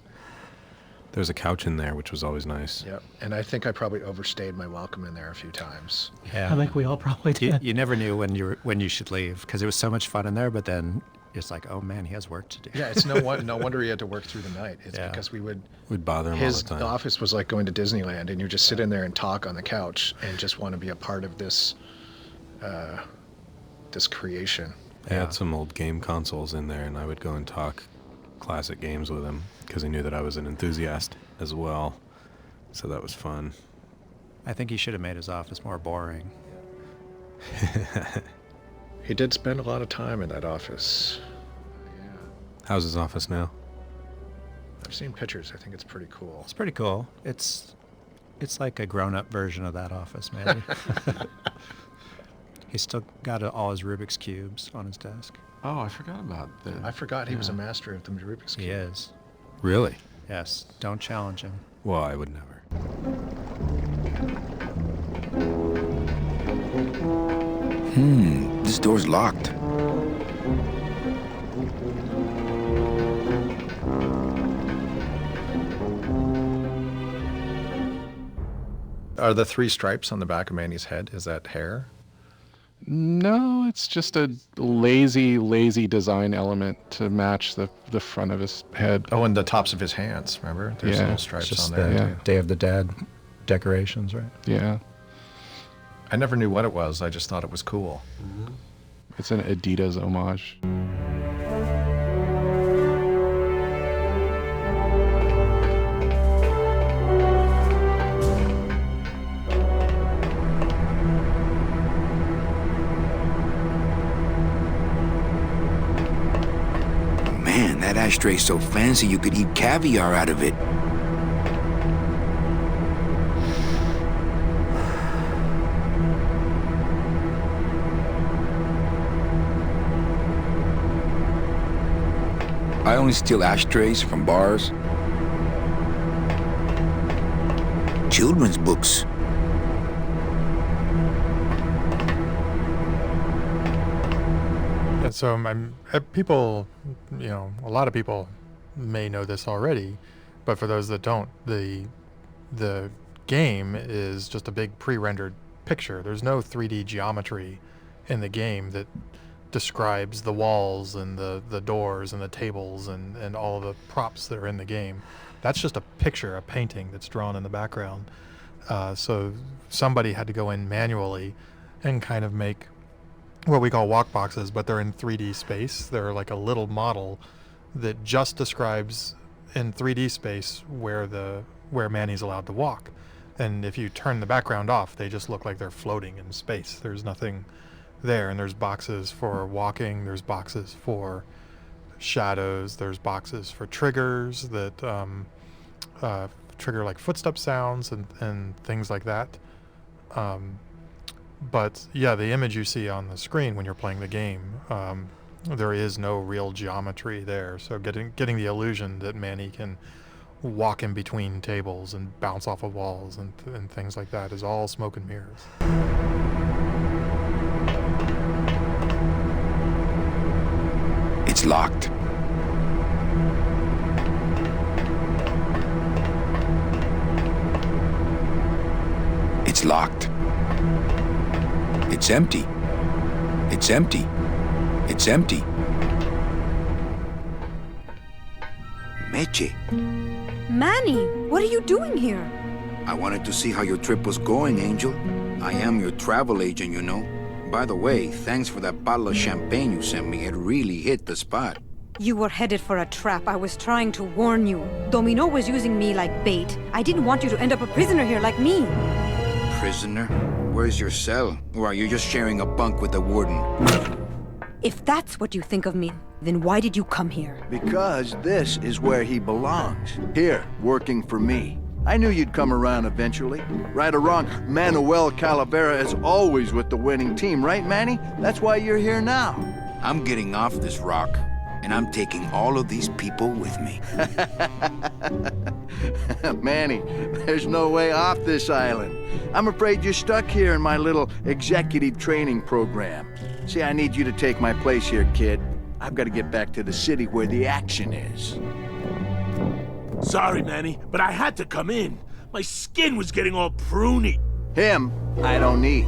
There's a couch in there, which was always nice. Yep. And I think I probably overstayed my welcome in there a few times. Yeah. I think we all probably did. You never knew when you should leave because it was so much fun in there, but then it's like, oh man, he has work to do. Yeah, it's no wonder he had to work through the night. It's because we'd bother him all the time. His office was like going to Disneyland, and you just sit in there and talk on the couch and just want to be a part of this this creation. I had some old game consoles in there, and I would go and talk classic games with him because he knew that I was an enthusiast as well. So that was fun. I think he should have made his office more boring. He did spend a lot of time in that office. How's his office now? I've seen pictures. I think it's pretty cool. It's pretty cool. It's like a grown-up version of that office, maybe. He's still got all his Rubik's Cubes on his desk. Oh, I forgot about that. I forgot he was a master of the Rubik's Cube. He is. Really? Yes. Don't challenge him. Well, I would never. This door's locked. Are the 3 stripes on the back of Manny's head, is that hair? No, it's just a lazy design element to match the front of his head. Oh, and the tops of his hands, remember? There's little stripes Just on there. the Day of the Dead decorations, right? Yeah. I never knew what it was. I just thought it was cool. It's an Adidas homage. Man, that ashtray's so fancy you could eat caviar out of it. I only steal ashtrays from bars. Children's books. Yeah, so people, a lot of people may know this already, but for those that don't, the game is just a big pre-rendered picture. There's no 3D geometry in the game that describes the walls and the doors and the tables and all the props that are in the game. That's just a picture, a painting that's drawn in the background. So somebody had to go in manually and kind of make what we call walk boxes, but they're in 3D space. They're like a little model that just describes in 3D space where Manny's allowed to walk. And if you turn the background off, they just look like they're floating in space. There's nothing there, and there's boxes for walking, there's boxes for shadows, there's boxes for triggers that trigger like footstep sounds and things like that. But yeah, the image you see on the screen when you're playing the game, there is no real geometry there. So getting the illusion that Manny can walk in between tables and bounce off of walls and things like that is all smoke and mirrors. It's locked. It's locked. It's empty. It's empty. It's empty. Meche, Manny, what are you doing here? I wanted to see how your trip was going, Angel. I am your travel agent, you know. By the way, thanks for that bottle of champagne you sent me. It really hit the spot. You were headed for a trap. I was trying to warn you. Domino was using me like bait. I didn't want you to end up a prisoner here like me. Prisoner? Where's your cell? Or are you just sharing a bunk with the warden? If that's what you think of me, then why did you come here? Because this is where he belongs. Here, working for me. I knew you'd come around eventually. Right or wrong, Manuel Calavera is always with the winning team, right, Manny? That's why you're here now. I'm getting off this rock, and I'm taking all of these people with me. Manny, there's no way off this island. I'm afraid you're stuck here in my little executive training program. See, I need you to take my place here, kid. I've got to get back to the city where the action is. Sorry, Manny, but I had to come in. My skin was getting all pruny. Him, I don't need.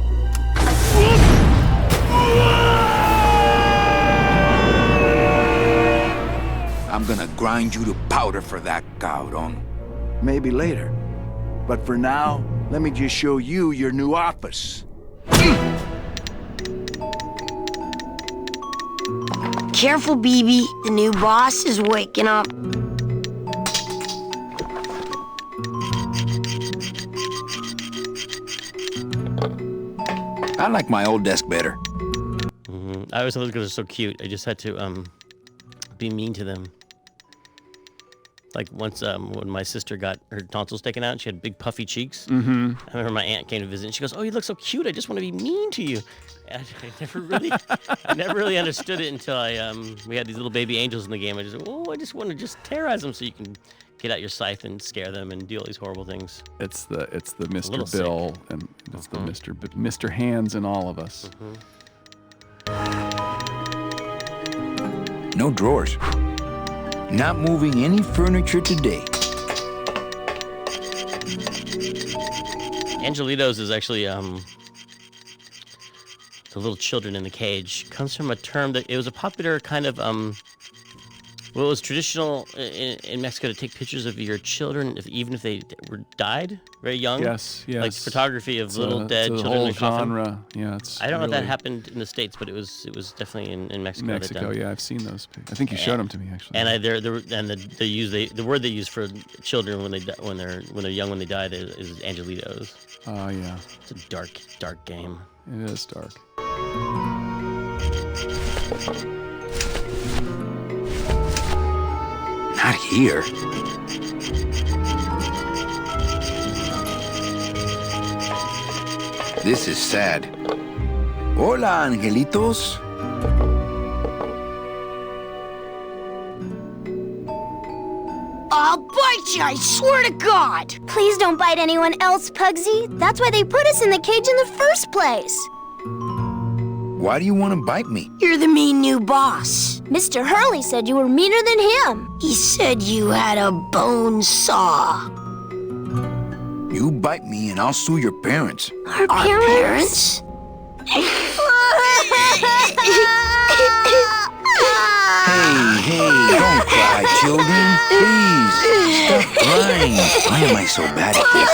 I'm gonna grind you to powder for that, cabrón. Maybe later. But for now, let me just show you your new office. Careful, BB. The new boss is waking up. I like my old desk better. I always thought those guys are so cute. I just had to be mean to them. Like once when my sister got her tonsils taken out, and she had big puffy cheeks. Mm-hmm. I remember my aunt came to visit, and she goes, "Oh, you look so cute. I just want to be mean to you." And I never really understood it until we had these little baby angels in the game. I just want to just terrorize them so you can get out your scythe and scare them and do all these horrible things. It's the Mr. Bill and it's the Mr. Hands in all of us. No drawers. Not moving any furniture today. Angelitos is actually the little children in the cage. Comes from a term that it was a popular kind of well, it was traditional in Mexico to take pictures of your children, even if they were died very young. Yes. Like photography of little dead it's a children whole in a coffin. genre. Yeah, it's. I don't know if really that happened in the States, but it was definitely in Mexico. Mexico, yeah, I've seen those. I think you showed them to me actually. And the word they use for children when they're young when they die is angelitos. Oh yeah. It's a dark game. It is dark. Not here. This is sad. Hola, angelitos. I'll bite you, I swear to God! Please don't bite anyone else, Pugsy. That's why they put us in the cage in the first place. Why do you want to bite me? You're the mean new boss. Mr. Hurley said you were meaner than him. He said you had a bone saw. You bite me and I'll sue your parents. Our parents? Hey, don't cry, children. Please, stop crying. Why am I so bad at this?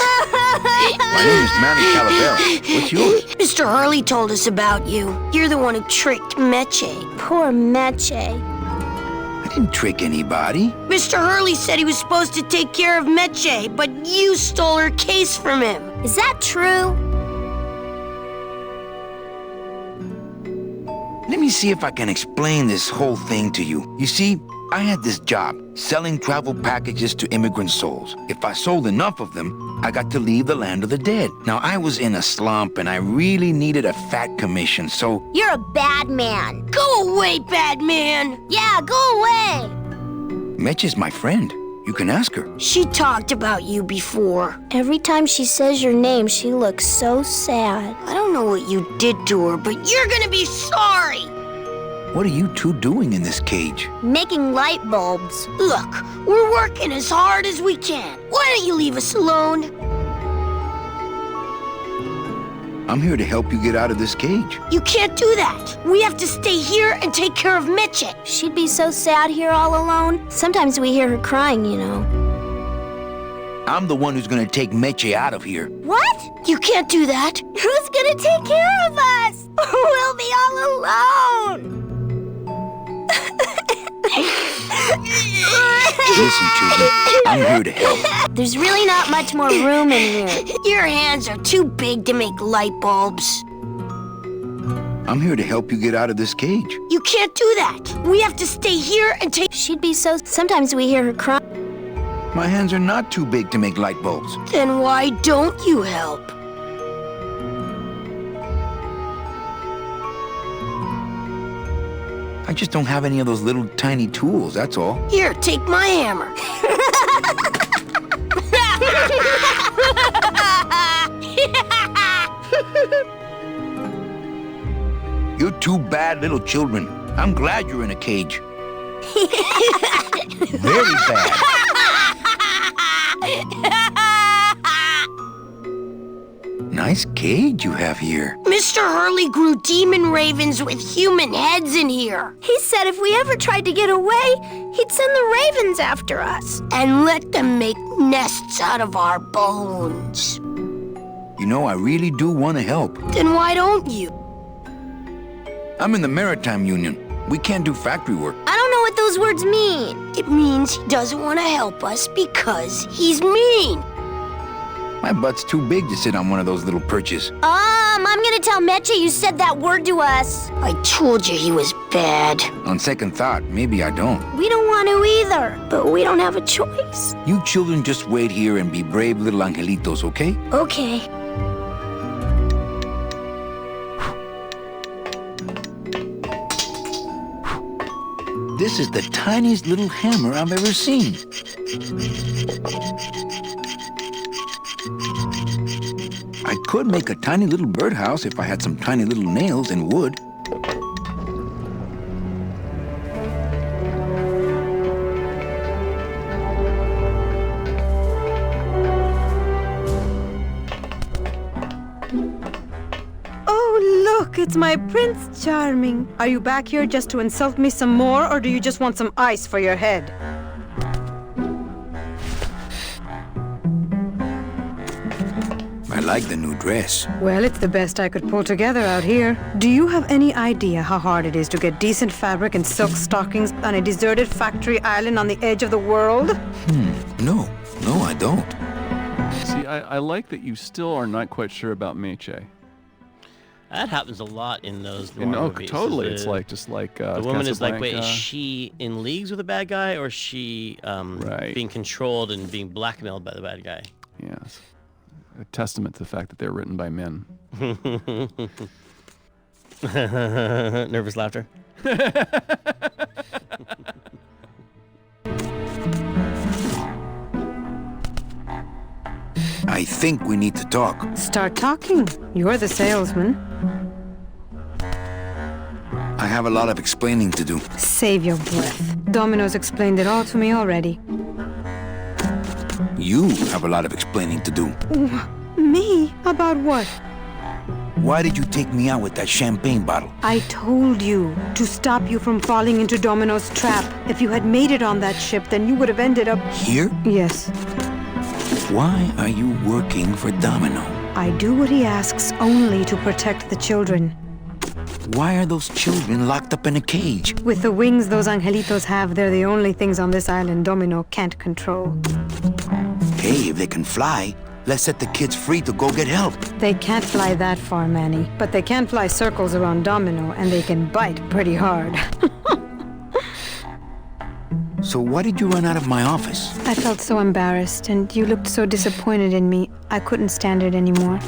My name is Manny Calavera. What's yours? Mr. Hurley told us about you. You're the one who tricked Meche. Poor Meche. I didn't trick anybody. Mr. Hurley said he was supposed to take care of Meche, but you stole her case from him. Is that true? Let me see if I can explain this whole thing to you. You see, I had this job, selling travel packages to immigrant souls. If I sold enough of them, I got to leave the land of the dead. Now, I was in a slump, and I really needed a fat commission, so... You're a bad man. Go away, bad man. Yeah, go away. Meche's my friend. You can ask her. She talked about you before. Every time she says your name, she looks so sad. I don't know what you did to her, but you're gonna be sorry. What are you two doing in this cage? Making light bulbs. Look, we're working as hard as we can. Why don't you leave us alone? I'm here to help you get out of this cage. You can't do that. We have to stay here and take care of Meche. She'd be so sad here all alone. Sometimes we hear her crying, you know. I'm the one who's gonna take Meche out of here. What? You can't do that. Who's gonna take care of us? We'll be all alone. Listen, children, I'm here to help. There's really not much more room in here. Your hands are too big to make light bulbs. I'm here to help you get out of this cage. You can't do that. We have to stay here and take... She'd be so... Sometimes we hear her cry. My hands are not too big to make light bulbs. Then why don't you help? I just don't have any of those little tiny tools, that's all. Here, take my hammer. You're two bad little children. I'm glad you're in a cage. Very bad. Nice cage you have here. Mr. Hurley grew demon ravens with human heads in here. He said if we ever tried to get away, he'd send the ravens after us. And let them make nests out of our bones. You know, I really do want to help. Then why don't you? I'm in the Maritime Union. We can't do factory work. I don't know what those words mean. It means he doesn't want to help us because he's mean. My butt's too big to sit on one of those little perches. I'm gonna tell Meche you said that word to us. I told you he was bad. On second thought, maybe I don't. We don't want to either, but we don't have a choice. You children just wait here and be brave little angelitos, okay? Okay. This is the tiniest little hammer I've ever seen. I could make a tiny little birdhouse if I had some tiny little nails and wood. Oh, look, it's my Prince Charming. Are you back here just to insult me some more, or do you just want some ice for your head? I like the new dress. Well, it's the best I could pull together out here. Do you have any idea how hard it is to get decent fabric and silk stockings on a deserted factory island on the edge of the world? No, I don't. See, I like that you still are not quite sure about Meche. That happens a lot in those noir movies. Totally. It's just like the woman is like, wait, is Casablanca. she in leagues with the bad guy, or is she being controlled and being blackmailed by the bad guy? Yes. A testament to the fact that they're written by men. Nervous laughter. I think we need to talk. Start talking. You're the salesman. I have a lot of explaining to do. Save your breath. Domino's explained it all to me already. You have a lot of explaining to do. Me? About what? Why did you take me out with that champagne bottle? I told you to stop you from falling into Domino's trap. If you had made it on that ship, then you would have ended up... Here? Yes. Why are you working for Domino? I do what he asks only to protect the children. Why are those children locked up in a cage? With the wings those angelitos have, they're the only things on this island Domino can't control. Hey, if they can fly, Let's set the kids free to go get help. They can't fly that far, Manny. But they can fly circles around Domino, and they can bite pretty hard. So why did you run out of my office? I felt so embarrassed, and you looked so disappointed in me. I couldn't stand it anymore.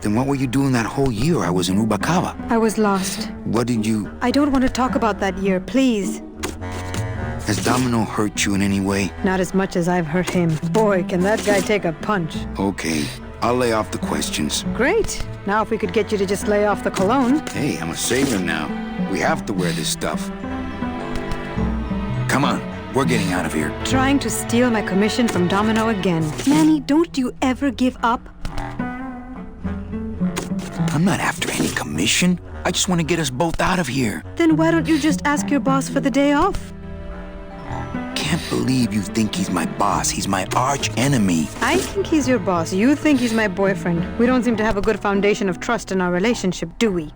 Then what were you doing that whole year I was in Rubacava? I was lost. What did you... I don't want to talk about that year, please. Has Domino hurt you in any way? Not as much as I've hurt him. Boy, can that guy take a punch. Okay, I'll lay off the questions. Great. Now if we could get you to just lay off the cologne. Hey, I'm a sailor now. We have to wear this stuff. Come on, we're getting out of here. Trying to steal my commission from Domino again. Manny, don't you ever give up? I'm not after any commission. I just want to get us both out of here. Then why don't you just ask your boss for the day off? Can't believe you think he's my boss. He's my arch enemy. I think he's your boss. You think he's my boyfriend. We don't seem to have a good foundation of trust in our relationship, do we?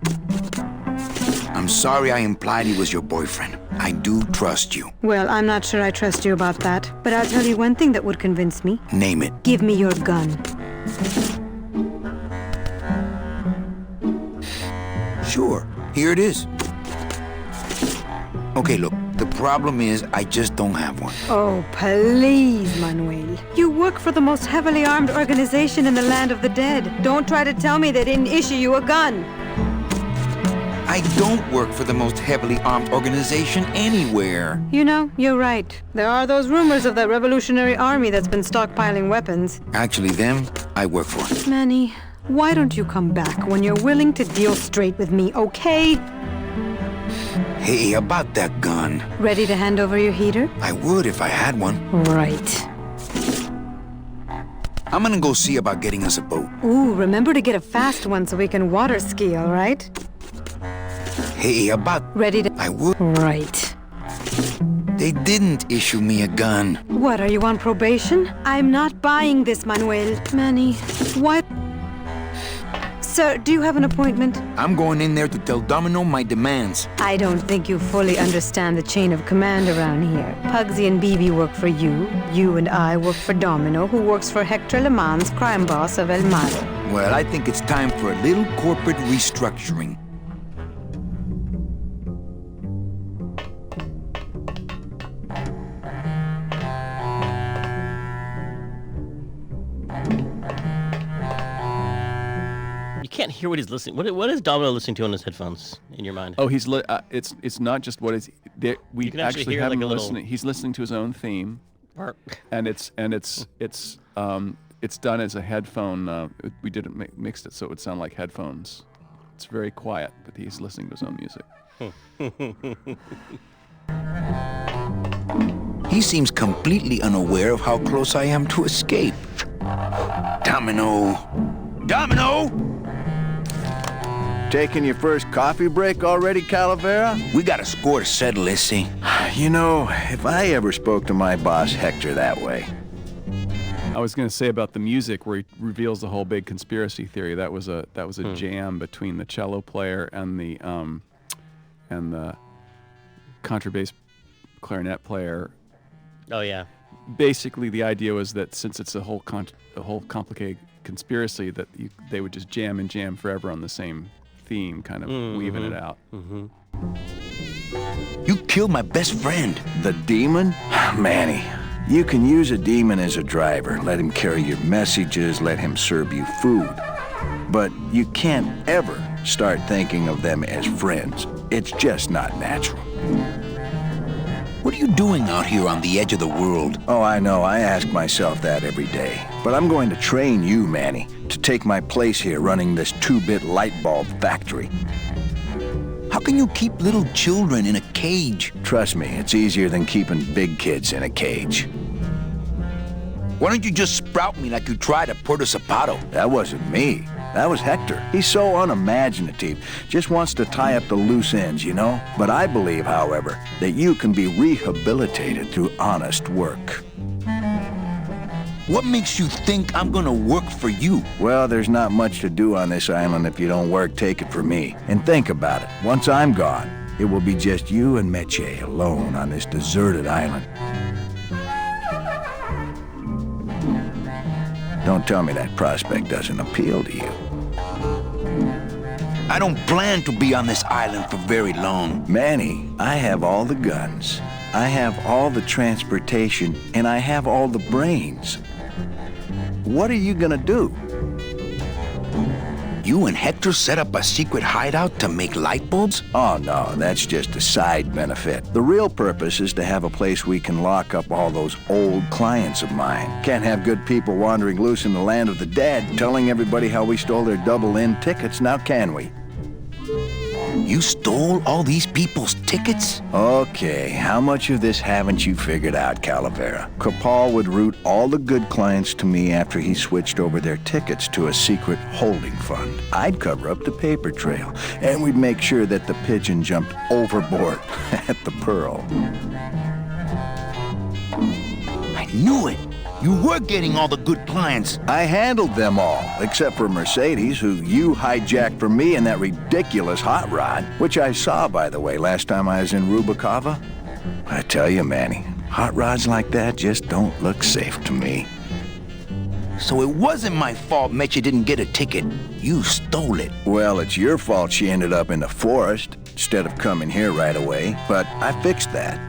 I'm sorry I implied he was your boyfriend. I do trust you. Well, I'm not sure I trust you about that. But I'll tell you one thing that would convince me. Name it. Give me your gun. Sure. Here it is. Okay, look. The problem is, I just don't have one. Oh, please, Manuel. You work for the most heavily armed organization in the land of the dead. Don't try to tell me they didn't issue you a gun. I don't work for the most heavily armed organization anywhere. You know, you're right. There are those rumors of that revolutionary army that's been stockpiling weapons. Actually, them, I work for. Manny, why don't you come back when you're willing to deal straight with me, okay? Hey, about that gun. Ready to hand over your heater? I would if I had one. Right. I'm gonna go see about getting us a boat. Ooh, remember to get a fast one so we can water ski, all right? Hey, about... Ready to... I would... Right. They didn't issue me a gun. What, are you on probation? I'm not buying this, Manuel. Manny, what? Sir, do you have an appointment? I'm going in there to tell Domino my demands. I don't think you fully understand the chain of command around here. Pugsy and BB work for you. You and I work for Domino, who works for Hector Le Mans, crime boss of El Mato. Well, I think it's time for a little corporate restructuring. Can't hear what he's listening. What is Domino listening to on his headphones in your mind? Oh, it's not just what is. We can actually hear have like him a little listening. He's listening to his own theme, and it's done as a headphone. We didn't mixed it so it would sound like headphones. It's very quiet, but he's listening to his own music. He seems completely unaware of how close I am to escape. Domino! Domino! Taking your first coffee break already, Calavera? We got a score to settle, Issy. You know, if I ever spoke to my boss Hector that way. I was going to say about the music where he reveals the whole big conspiracy theory. That was a jam between the cello player and the contrabass clarinet player. Oh yeah. Basically, the idea was that since it's a whole complicated conspiracy, that they would just jam and jam forever on the same theme, kind of weaving it out. Mm-hmm. You killed my best friend. The demon? Manny, you can use a demon as a driver. Let him carry your messages, let him serve you food. But you can't ever start thinking of them as friends. It's just not natural. What are you doing out here on the edge of the world? Oh, I know. I ask myself that every day. But I'm going to train you, Manny, to take my place here running this 2-bit light bulb factory. How can you keep little children in a cage? Trust me, it's easier than keeping big kids in a cage. Why don't you just sprout me like you tried at Puerto Zapato? That wasn't me. That was Hector. He's so unimaginative. Just wants to tie up the loose ends, you know? But I believe, however, that you can be rehabilitated through honest work. What makes you think I'm gonna work for you? Well, there's not much to do on this island if you don't work, take it from me. And think about it. Once I'm gone, it will be just you and Meche alone on this deserted island. Don't tell me that prospect doesn't appeal to you. I don't plan to be on this island for very long. Manny, I have all the guns. I have all the transportation, and I have all the brains. What are you gonna do? You and Hector set up a secret hideout to make light bulbs? Oh, no, that's just a side benefit. The real purpose is to have a place we can lock up all those old clients of mine. Can't have good people wandering loose in the land of the dead, telling everybody how we stole their double-in tickets, now can we? You stole all these people's tickets? Okay, how much of this haven't you figured out, Calavera? Capal would route all the good clients to me after he switched over their tickets to a secret holding fund. I'd cover up the paper trail, and we'd make sure that the pigeon jumped overboard at the Pearl. I knew it! You were getting all the good clients. I handled them all, except for Mercedes, who you hijacked from me in that ridiculous hot rod, which I saw, by the way, last time I was in Rubacava. I tell you, Manny, hot rods like that just don't look safe to me. So it wasn't my fault Meche didn't get a ticket. You stole it. Well, it's your fault she ended up in the forest instead of coming here right away, but I fixed that.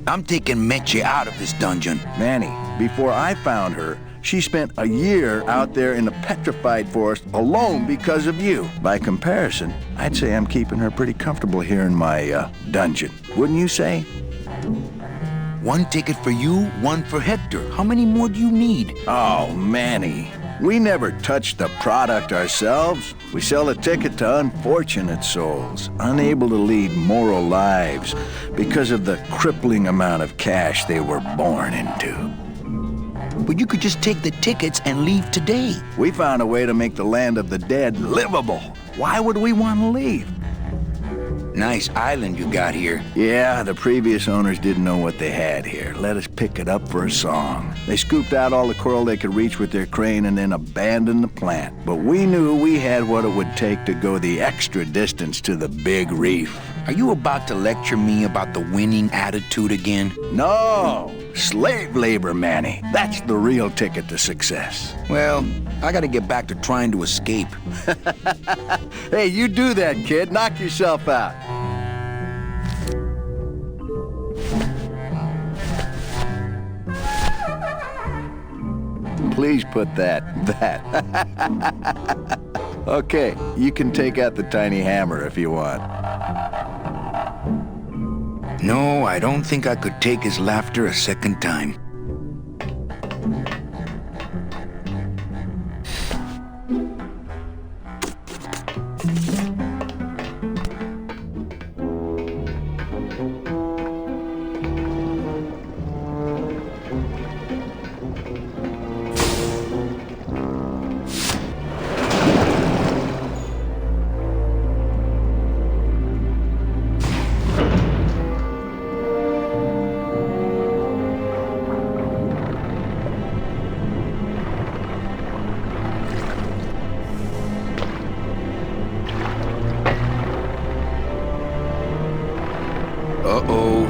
I'm taking Meche out of this dungeon. Manny, before I found her, she spent a year out there in the petrified forest alone because of you. By comparison, I'd say I'm keeping her pretty comfortable here in my dungeon. Wouldn't you say? One ticket for you, one for Hector. How many more do you need? Oh, Manny. We never touch the product ourselves. We sell a ticket to unfortunate souls, unable to lead moral lives because of the crippling amount of cash they were born into. But you could just take the tickets and leave today. We found a way to make the land of the dead livable. Why would we want to leave? Nice island you got here. Yeah, the previous owners didn't know what they had here. Let us pick it up for a song. They scooped out all the coral they could reach with their crane and then abandoned the plant. But we knew we had what it would take to go the extra distance to the big reef. Are you about to lecture me about the winning attitude again? No! Slave labor, Manny. That's the real ticket to success. Well, I gotta get back to trying to escape. Hey, you do that, kid. Knock yourself out. Please put that. Okay, you can take out the tiny hammer if you want. No, I don't think I could take his laughter a second time. Uh-oh.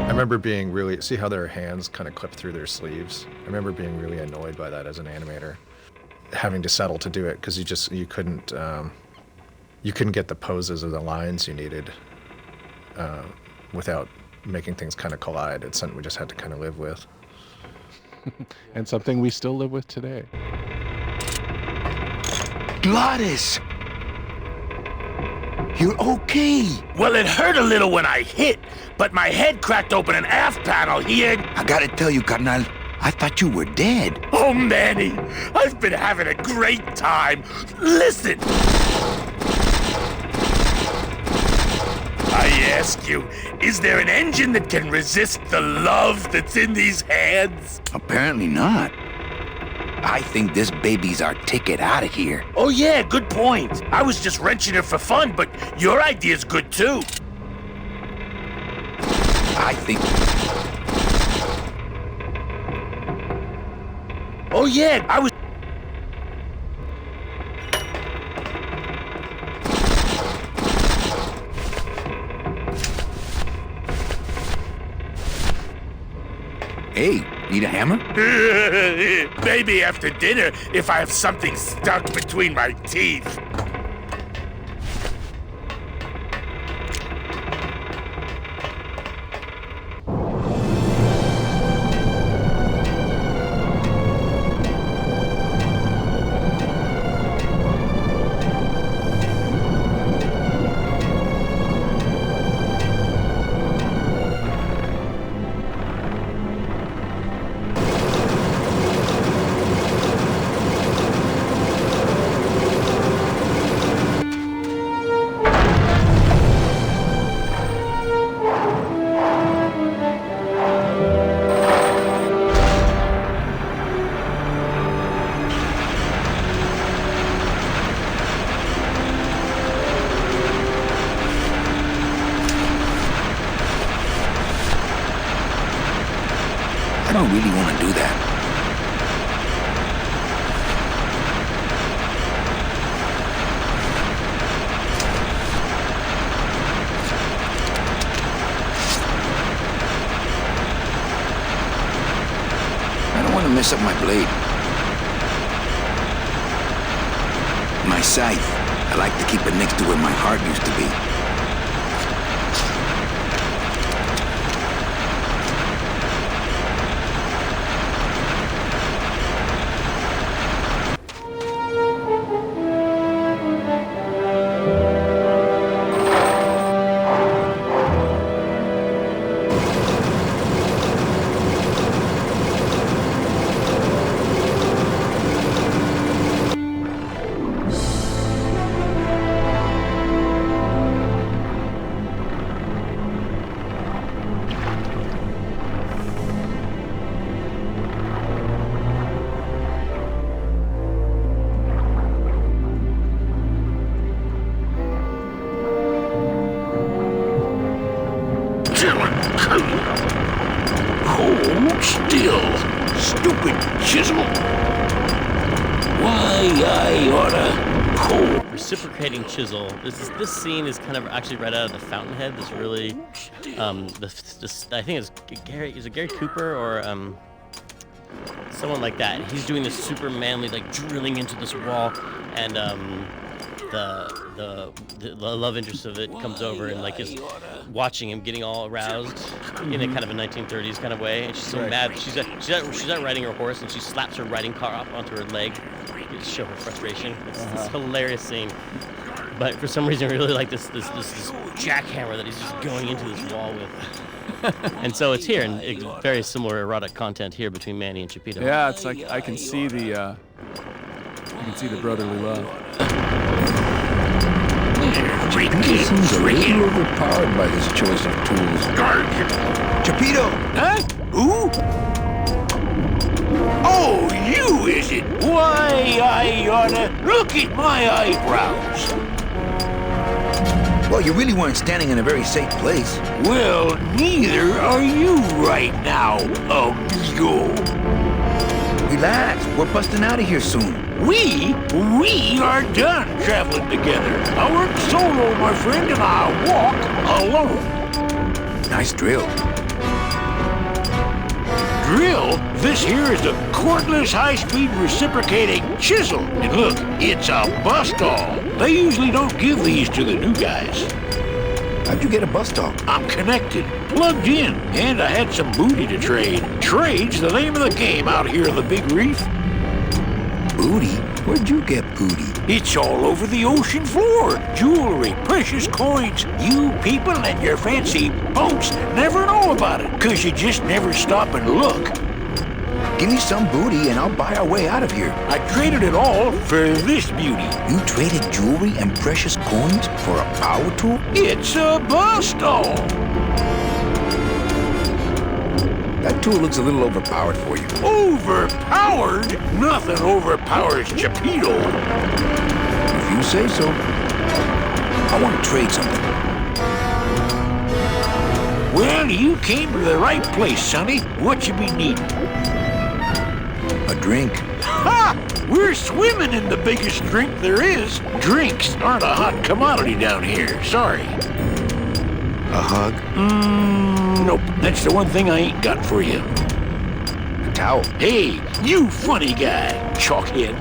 I remember being really, see how their hands kind of clip through their sleeves? I remember being really annoyed by that as an animator. Having to settle to do it because you couldn't get the poses or the lines you needed without making things kind of collide. It's something we just had to kind of live with. And something we still live with today. Gladys! You're okay. Well, it hurt a little when I hit, but my head cracked open an aft panel here. I gotta tell you, carnal, I thought you were dead. Oh, Manny, I've been having a great time. Listen. I ask you, is there an engine that can resist the love that's in these hands? Apparently not. I think this baby's our ticket out of here. Oh, yeah, good point. I was just wrenching it for fun, but your idea's good, too. I think. Oh yeah, I was... Hey, need a hammer? Maybe after dinner, if I have something stuck between my teeth. I don't really want to do that. I don't want to mess up my blade. My scythe. I like to keep it next to where my heart used to be. Hold still, stupid chisel. Why, I oughta hold. Reciprocating chisel. This scene is kind of actually right out of the Fountainhead. This really, I think it's Gary. Is it Gary Cooper or someone like that? He's doing this super manly, like drilling into this wall, and the love interest of it comes over and like is watching him getting all aroused in a kind of a 1930s kind of way, and she's so mad. She's out riding her horse and she slaps her riding car up onto her leg to show her frustration. It's this hilarious scene. But for some reason, I really like this jackhammer that he's just going into this wall with. And so it's here, and it's very similar erotic content here between Manny and Chipito. Yeah, it's like I can see the brotherly love. He seems a little overpowered by his choice of tools. Chipito! Huh? Who? Oh, you, is it? Why, I oughta look at my eyebrows. Well, you really weren't standing in a very safe place. Well, neither are you right now, amigo. Relax, we're busting out of here soon. We are done traveling together. I work solo, my friend, and I walk alone. Nice drill. Drill? This here is a cordless, high-speed reciprocating chisel. And look, it's a bust-all. They usually don't give these to the new guys. How'd you get a bust-all? I'm connected, plugged in, and I had some booty to trade. Trade's the name of the game out here in the Big Reef. Booty? Where'd you get booty? It's all over the ocean floor. Jewelry, precious coins. You people and your fancy boats never know about it, 'cause you just never stop and look. Give me some booty and I'll buy our way out of here. I traded it all for this beauty. You traded jewelry and precious coins for a power tool? It's a bust-all. That tool looks a little overpowered for you. Overpowered? Nothing overpowers Chipito. If you say so. I want to trade something. Well, you came to the right place, Sonny. What you be needing? A drink. Ha! We're swimming in the biggest drink there is. Drinks aren't a hot commodity down here. Sorry. A hug. Nope. That's the one thing I ain't got for you. A towel. Hey, you funny guy, chalkhead.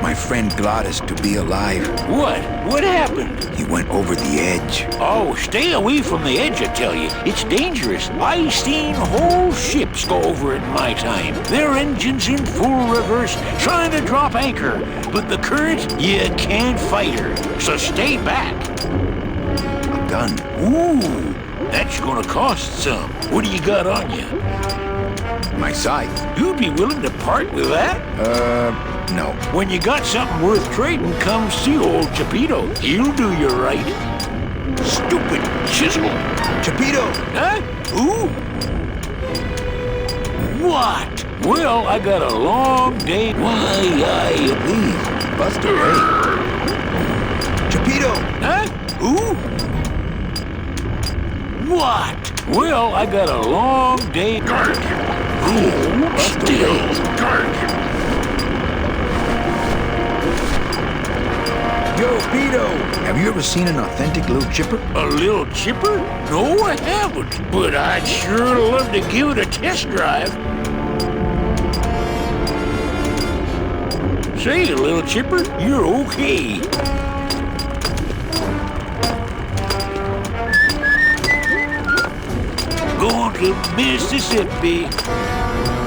My friend Gladys to be alive. What? What happened? He went over the edge. Oh, stay away from the edge, I tell you. It's dangerous. I seen whole ships go over it in my time. Their engines in full reverse, trying to drop anchor. But the current, you can't fight her. So stay back. A gun. Ooh, that's gonna cost some. What do you got on you? My scythe. You'd be willing to part with that? No. When you got something worth trading, come see old Chapito. He'll do you right. Stupid chisel. Chapito! Huh? Who? What? Well, I got a long day. Please, bust away. Chapito! Huh? Who? What? Well, I got a long day. Guard! Hold still. Guard! Yo, Pito! Have you ever seen an authentic little chipper? A little chipper? No, I haven't. But I'd sure love to give it a test drive. Say, little chipper, you're okay. Going to Mississippi.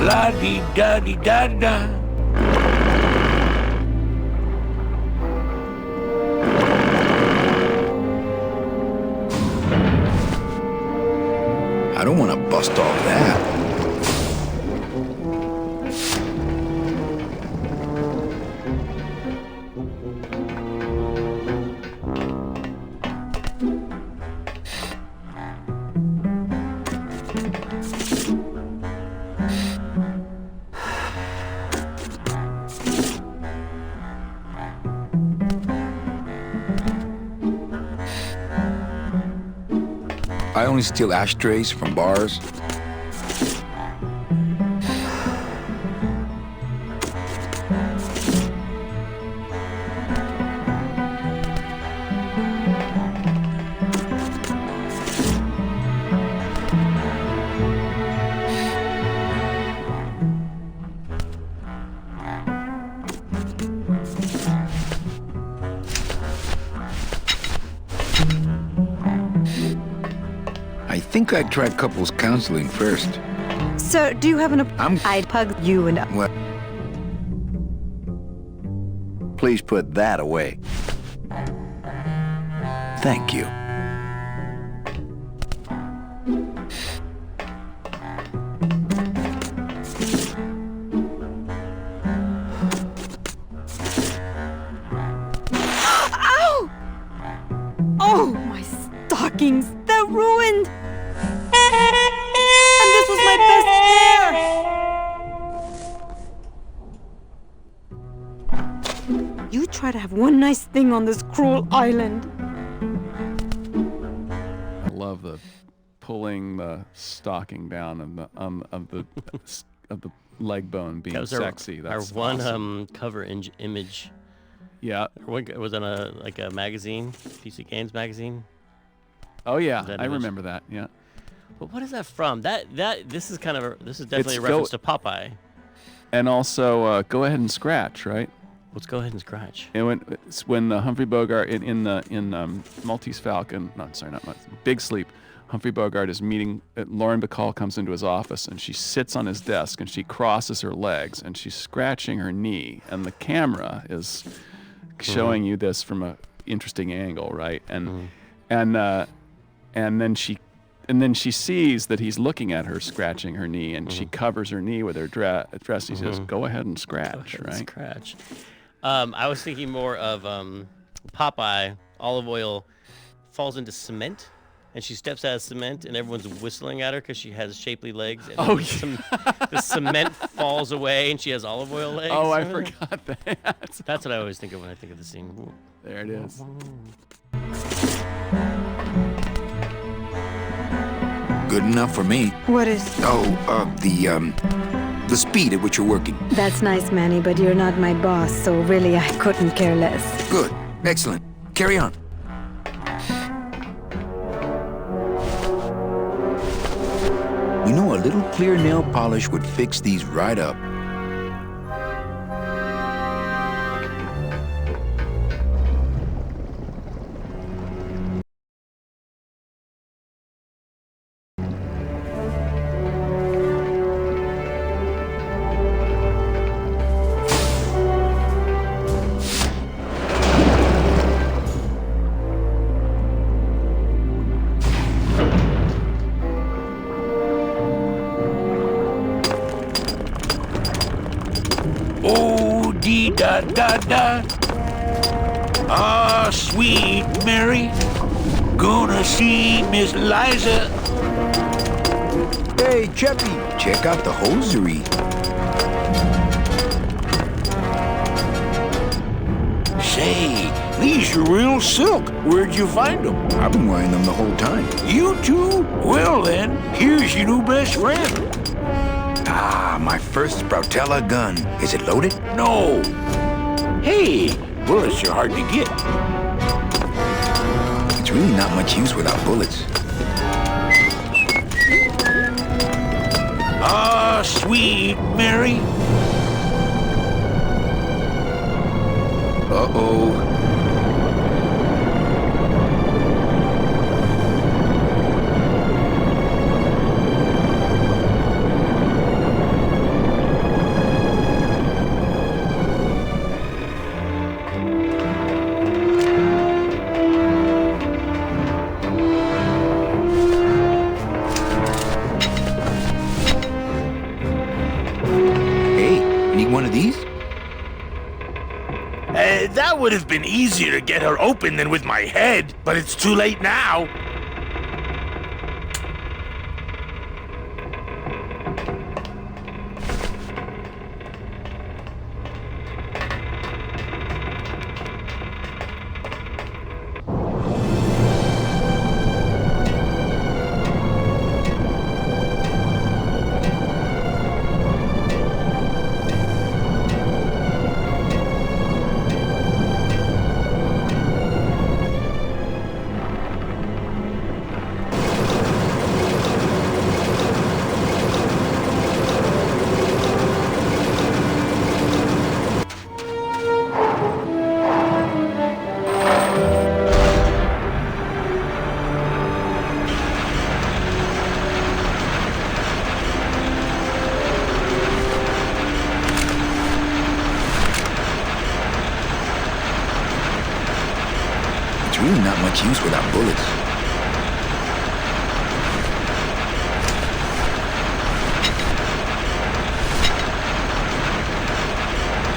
La-dee-da-dee-da-da. I don't want to bust all that. I only steal ashtrays from bars. I think I'd try couples counseling first. Sir, do you have an... I'd pug you and... What? Please put that away. Thank you. Ow! Oh, my stockings! They're ruined! And this was my best pair! You try to have one nice thing on this cruel island. I love the pulling the stocking down and the of the leg bone being sexy. That's our one awesome. cover image. Yeah, it was on a magazine, PC Games magazine. Oh yeah, I remember that. Yeah. But what is that from? This is definitely a reference to Popeye. And also, Go Ahead and Scratch, right? Let's Go Ahead and Scratch. And when Humphrey Bogart in Maltese Falcon, Big Sleep, Humphrey Bogart is meeting. Lauren Bacall comes into his office and she sits on his desk and she crosses her legs and she's scratching her knee, and the camera is showing you this from a interesting angle, right? And then she sees that he's looking at her scratching her knee, and she covers her knee with her dress. He says, "Go ahead and scratch," right? Scratch. I was thinking more of Popeye. Olive Oil falls into cement, and she steps out of cement, and everyone's whistling at her because she has shapely legs. And the cement falls away, and she has olive oil legs. Oh, I forgot that. That's what I always think of when I think of the scene. Ooh. There it is. Good enough for me. What is... The speed at which you're working. That's nice, Manny, but you're not my boss, so really I couldn't care less. Good. Excellent. Carry on. You know, a little clear nail polish would fix these right up. Da-da-da. Ah, sweet Mary. Gonna see Miss Liza. Hey, Cheppy, check out the hosiery. Say, these are real silk. Where'd you find them? I've been wearing them the whole time. You too? Well then, here's your new best friend. Ah, my first Sproutella gun. Is it loaded? No. Hey, bullets are hard to get. It's really not much use without bullets. Ah, sweet Mary. Uh-oh. One of these? That would have been easier to get her open than with my head, but it's too late now. Really not much use without bullets.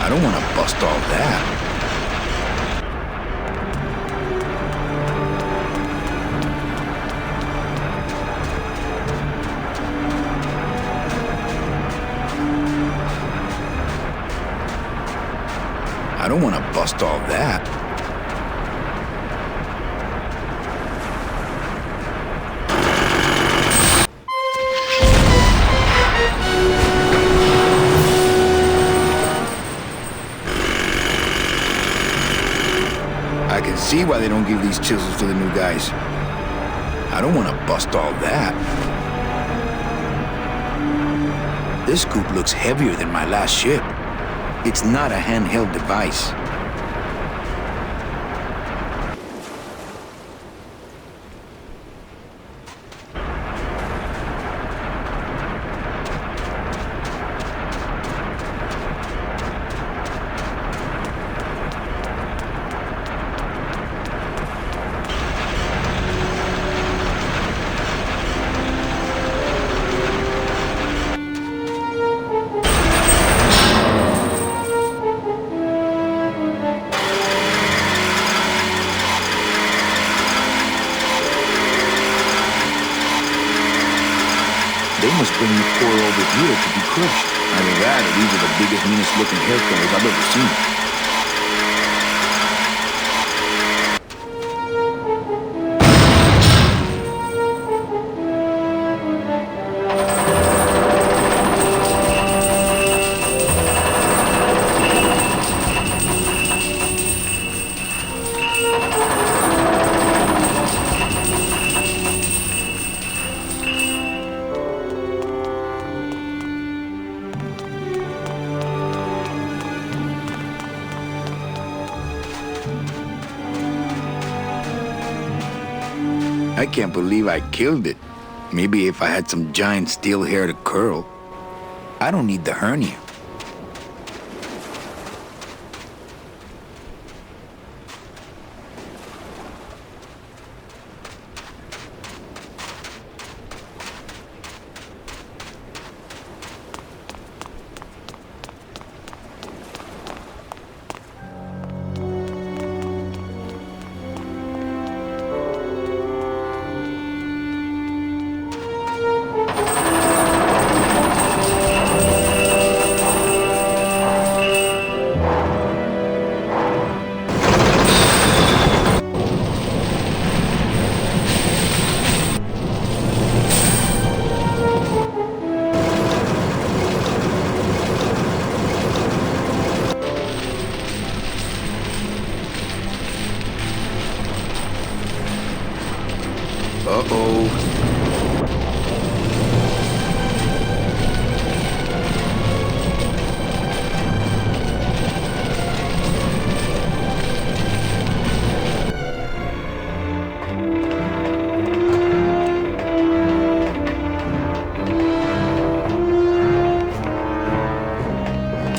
I don't want to bust all that. I don't want to bust all that. I can see why they don't give these chisels to the new guys. I don't want to bust all that. This scoop looks heavier than my last ship. It's not a handheld device. They must bring the core over here to be crushed. Either that or these are the biggest, meanest looking hair colors I've ever seen. I can't believe I killed it. Maybe if I had some giant steel hair to curl. I don't need the hernia. Uh-oh.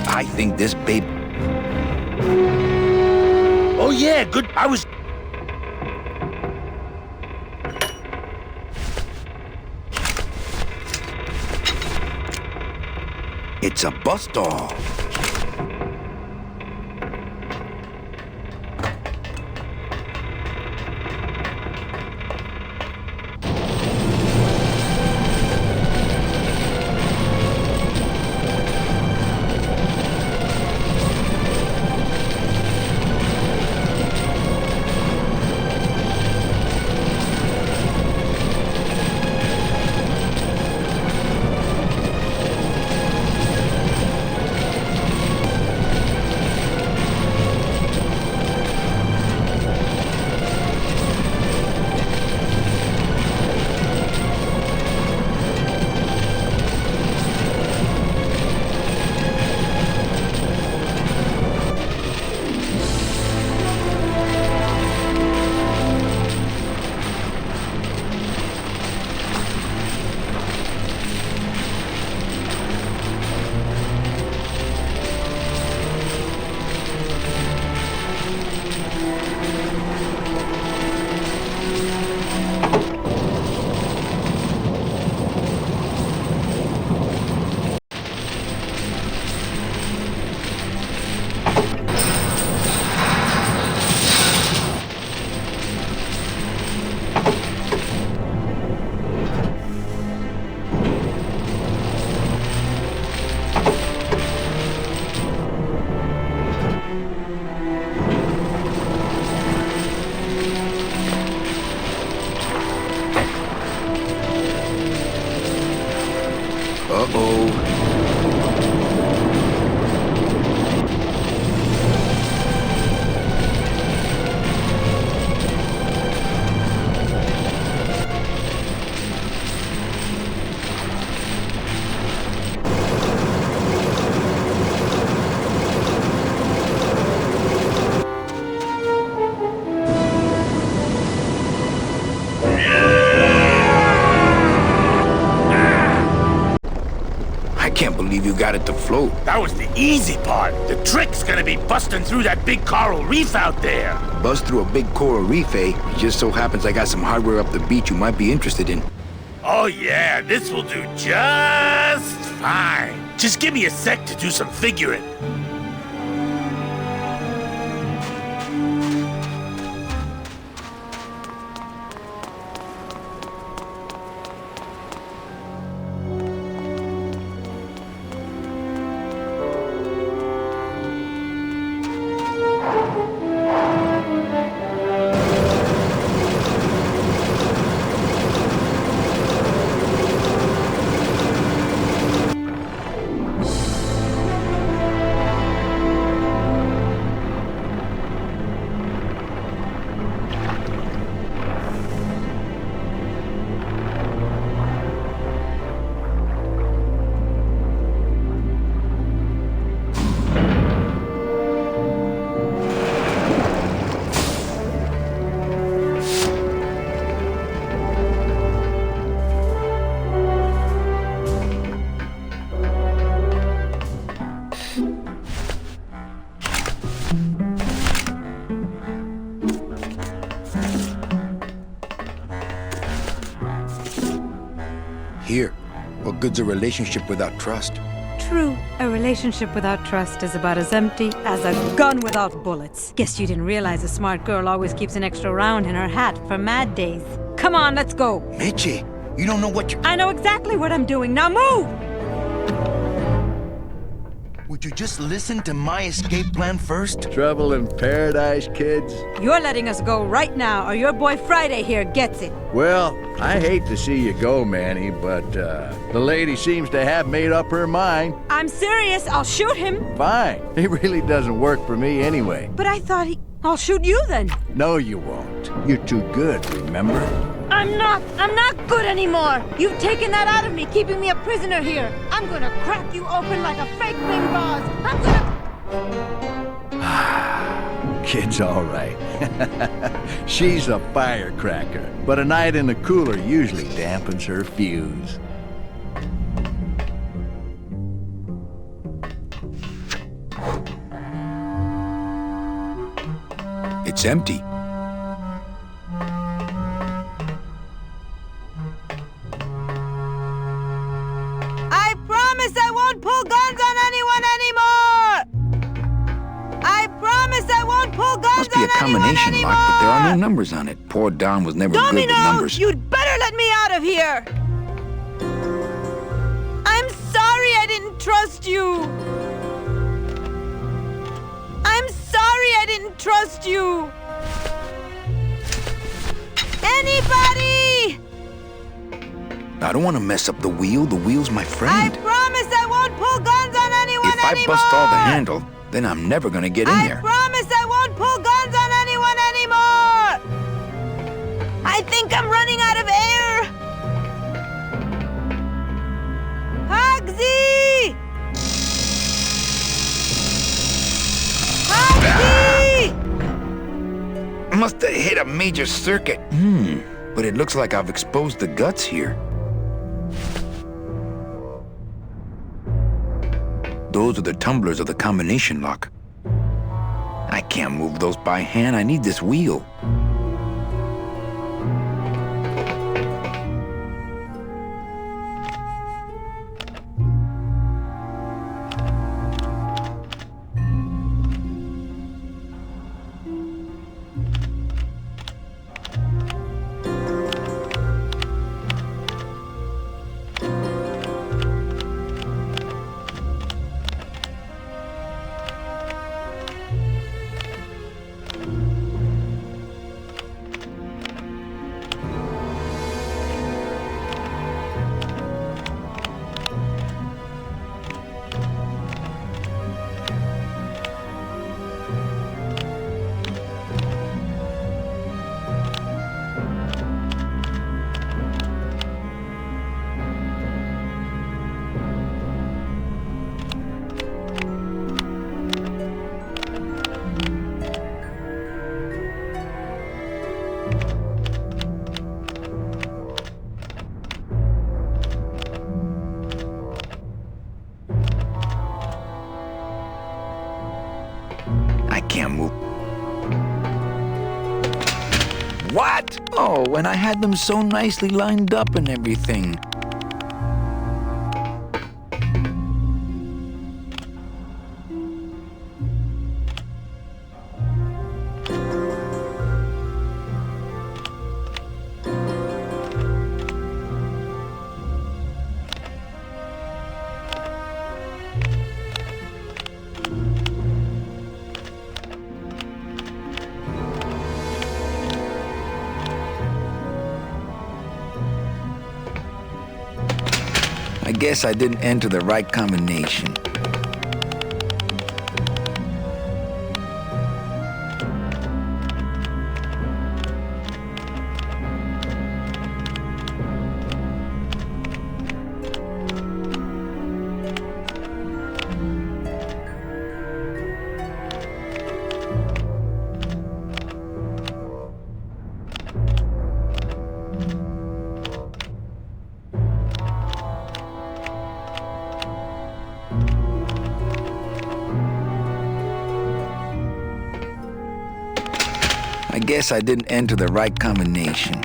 I think this babe... Oh yeah, good. I was... It's a bus doll. You got it to float. That was the easy part. The trick's gonna be busting through that big coral reef out there. Bust through a big coral reef, eh? It just so happens I got some hardware up the beach you might be interested in. Oh yeah, this will do just fine. Just give me a sec to do some figuring. good's a relationship without trust? True, a relationship without trust is about as empty as a gun without bullets. Guess you didn't realize a smart girl always keeps an extra round in her hat for mad days. Come on, let's go. Mitchie, you don't know what you're... I know exactly what I'm doing. Now move! Would you just listen to my escape plan first? Trouble in paradise, kids? You're letting us go right now, or your boy Friday here gets it. Well, I hate to see you go, Manny, but the lady seems to have made up her mind. I'm serious. I'll shoot him. Fine. He really doesn't work for me anyway. But I thought I'll shoot you then. No, you won't. You're too good, remember? I'm not good anymore. You've taken that out of me, keeping me a prisoner here. I'm gonna crack you open like a fake bing bars. I'm gonna... Kid's all right. She's a firecracker, but a night in the cooler usually dampens her fuse. It's empty. I promise I won't pull guns on anyone anymore! I promise I won't pull guns Must be on a combination anyone lock, but there are no anymore! numbers on it. Poor Don was never good with Domino, numbers. you'd better let me out of here! I'm sorry I didn't trust you! I'm sorry I didn't trust you! Anybody! I don't want to mess up the wheel. The wheel's my I friend. promise I won't pull guns on anyone If I anymore! bust all the handle, then I'm never gonna get in I there. promise I won't pull guns on anyone anymore! I think I'm running out of air! Hugsy! Hugsy! Must have hit a major circuit. But it looks like I've exposed the guts here. Those are the tumblers of the combination lock. I can't move those by hand. I need this wheel. Can't move. What? Oh, and I had them so nicely lined up and everything. I guess I didn't enter the right combination. I guess I didn't enter the right combination.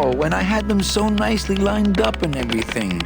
Oh, when I had them so nicely lined up and everything.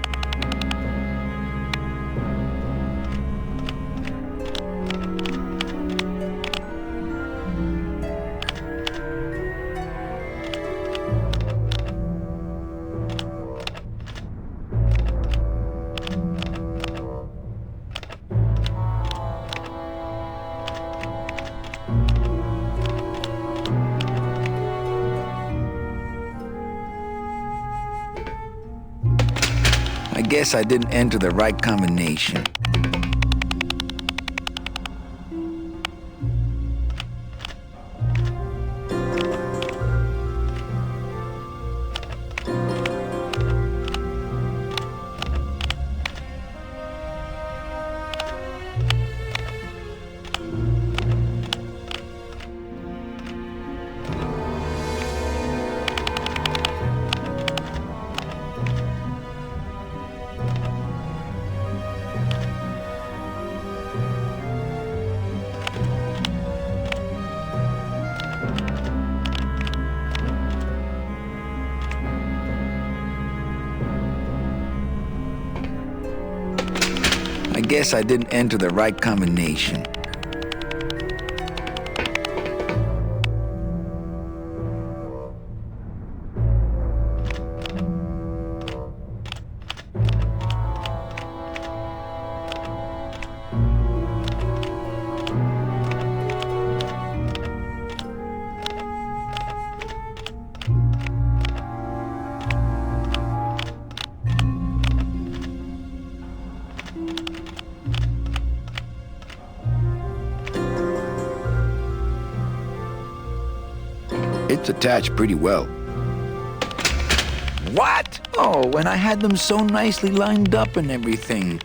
I guess I didn't enter the right combination. I guess I didn't enter the right combination. It's attached pretty well. What? Oh, when I had them so nicely lined up and everything.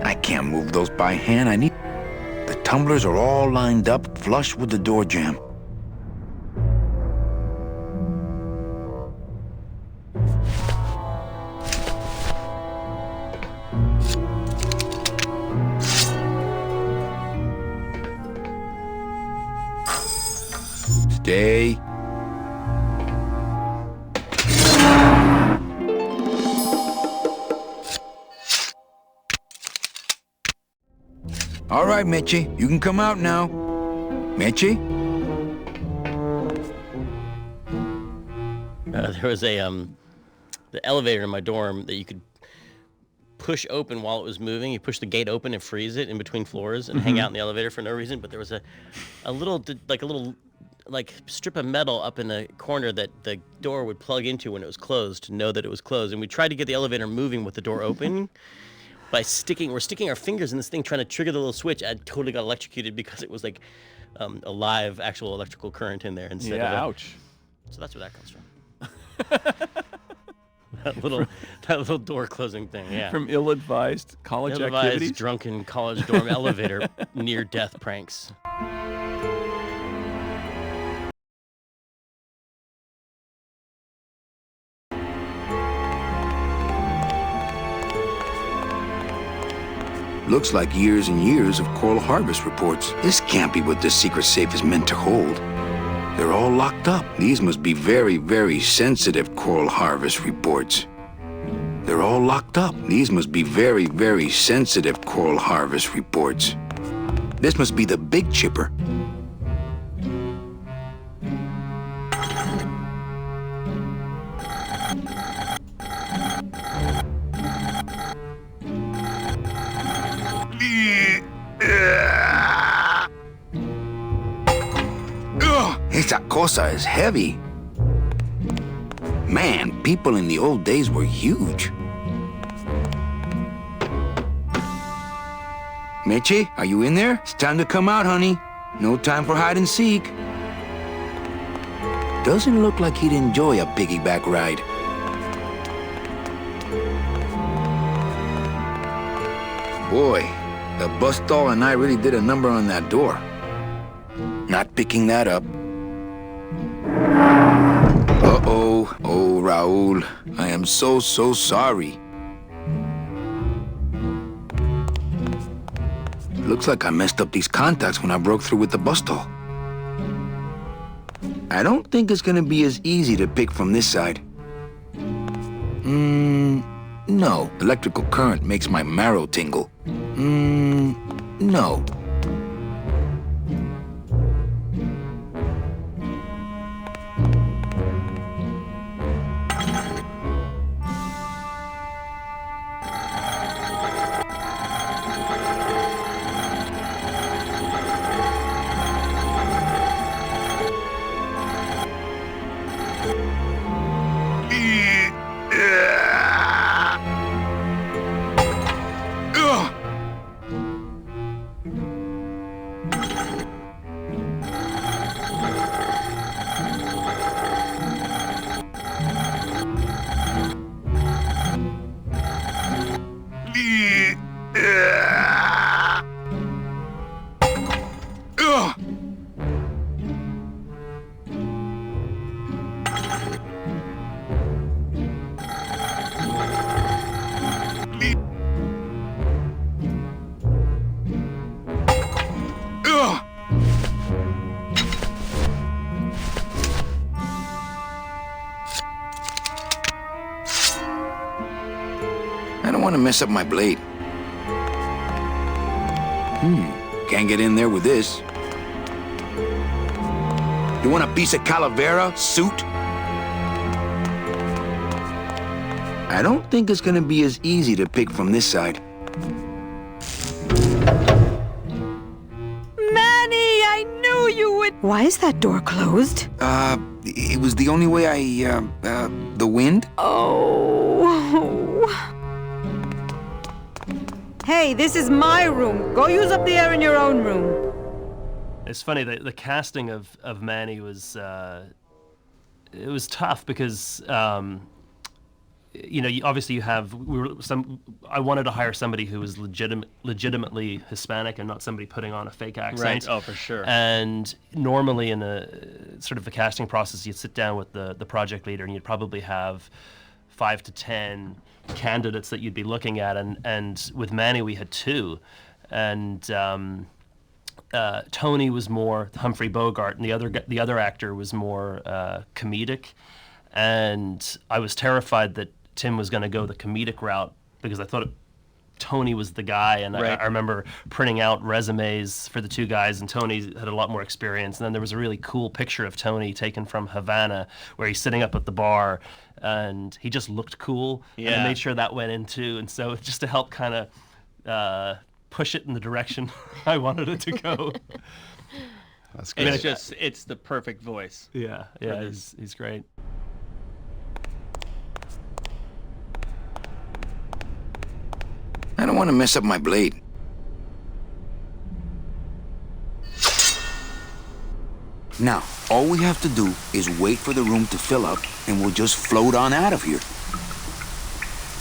I can't move those by hand. I need... The tumblers are all lined up flush with the door jamb. Stay. All right, Mitchie, you can come out now. Mitchie? There was a the elevator in my dorm that you could push open while it was moving. You push the gate open and freeze it in between floors and hang out in the elevator for no reason. But there was a little strip of metal up in the corner that the door would plug into when it was closed to know that it was closed. And we tried to get the elevator moving with the door open. By sticking our fingers in this thing, trying to trigger the little switch. I totally got electrocuted because it was like a live, actual electrical current in there instead of ouch. So that's where that comes from. that little door closing thing, yeah. From ill-advised college activities? Drunken college dorm elevator near-death pranks. Looks like years and years of coral harvest reports. This can't be what this secret safe is meant to hold. They're all locked up. These must be very, very sensitive coral harvest reports. They're all locked up. These must be very, very sensitive coral harvest reports. This must be the big chipper. Esa cosa is heavy. Man, people in the old days were huge. Mitchie, are you in there? It's time to come out, honey. No time for hide and seek. Doesn't look like he'd enjoy a piggyback ride. Boy, the bus stall and I really did a number on that door. Not picking that up. Uh-oh. Oh, Raul. I am so sorry. Looks like I messed up these contacts when I broke through with the bus stall. I don't think it's gonna be as easy to pick from this side. No. Electrical current makes my marrow tingle. No. I don't want to mess up my blade. Can't get in there with this. You want a piece of calavera, suit? I don't think it's gonna be as easy to pick from this side. Manny, I knew you would. Why is that door closed? It was the only way the wind? Oh. Hey, this is my room. Go use up the air in your own room. It's funny, the casting of Manny was, it was tough because, you know, obviously you have, I wanted to hire somebody who was legitimately Hispanic and not somebody putting on a fake accent. Right, oh, for sure. And normally in a sort of the casting process, you'd sit down with the project leader and you'd probably have 5 to 10 candidates that you'd be looking at, and with Manny we had 2, and Tony was more Humphrey Bogart, and the other actor was more comedic, and I was terrified that Tim was going to go the comedic route because I thought Tony was the guy, and right. I remember printing out resumes for the 2 guys, and Tony had a lot more experience. And then there was a really cool picture of Tony taken from Havana where he's sitting up at the bar and he just looked cool. Yeah. And I made sure that went in too. And so just to help kind of push it in the direction I wanted it to go. That's good. It's the perfect voice. Yeah, he's great. I don't want to mess up my blade. Now, all we have to do is wait for the room to fill up, and we'll just float on out of here.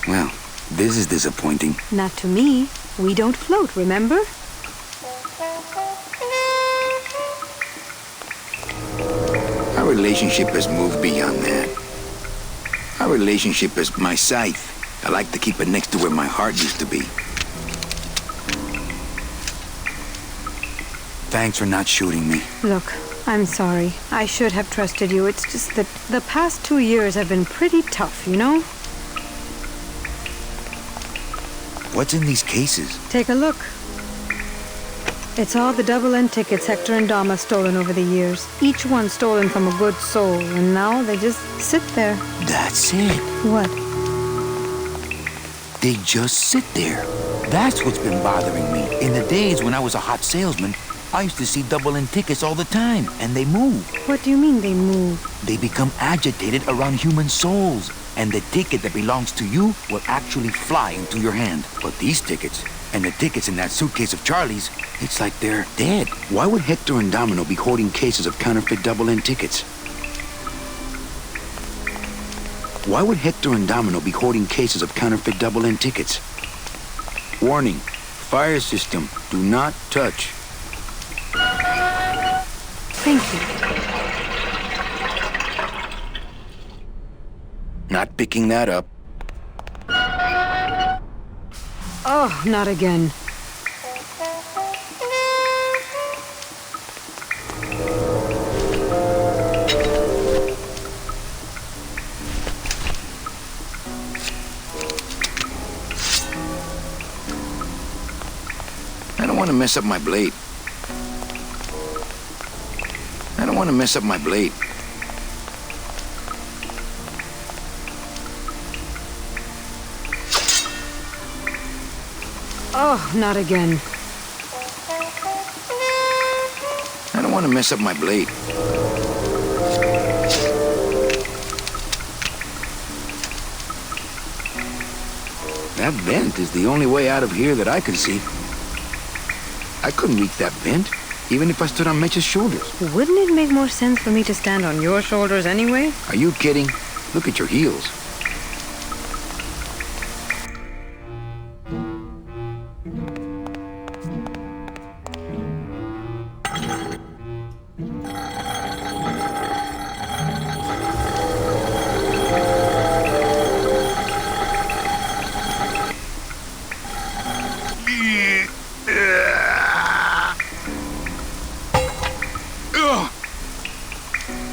Well, this is disappointing. Not to me. We don't float, remember? Our relationship has moved beyond that. Our relationship is my scythe. I like to keep it next to where my heart used to be. Thanks for not shooting me. Look, I'm sorry. I should have trusted you. It's just that the past 2 years have been pretty tough, you know? What's in these cases? Take a look. It's all the double-end tickets Hector and Dom have stolen over the years. Each one stolen from a good soul, and now they just sit there. That's it. What? They just sit there. That's what's been bothering me. In the days when I was a hot salesman, I used to see double-end tickets all the time, and they move. What do you mean they move? They become agitated around human souls, and the ticket that belongs to you will actually fly into your hand. But these tickets, and the tickets in that suitcase of Charlie's, it's like they're dead. Why would Hector and Domino be hoarding cases of counterfeit double-end tickets? Why would Hector and Domino be hoarding cases of counterfeit double-end tickets? Warning, fire system, do not touch. Thank you. Not picking that up. Oh, not again. I don't want to mess up my blade. I don't want to mess up my blade. Oh, not again. I don't want to mess up my blade. That vent is the only way out of here that I can see. I couldn't reach that vent, even if I stood on Mitch's shoulders. Wouldn't it make more sense for me to stand on your shoulders anyway? Are you kidding? Look at your heels.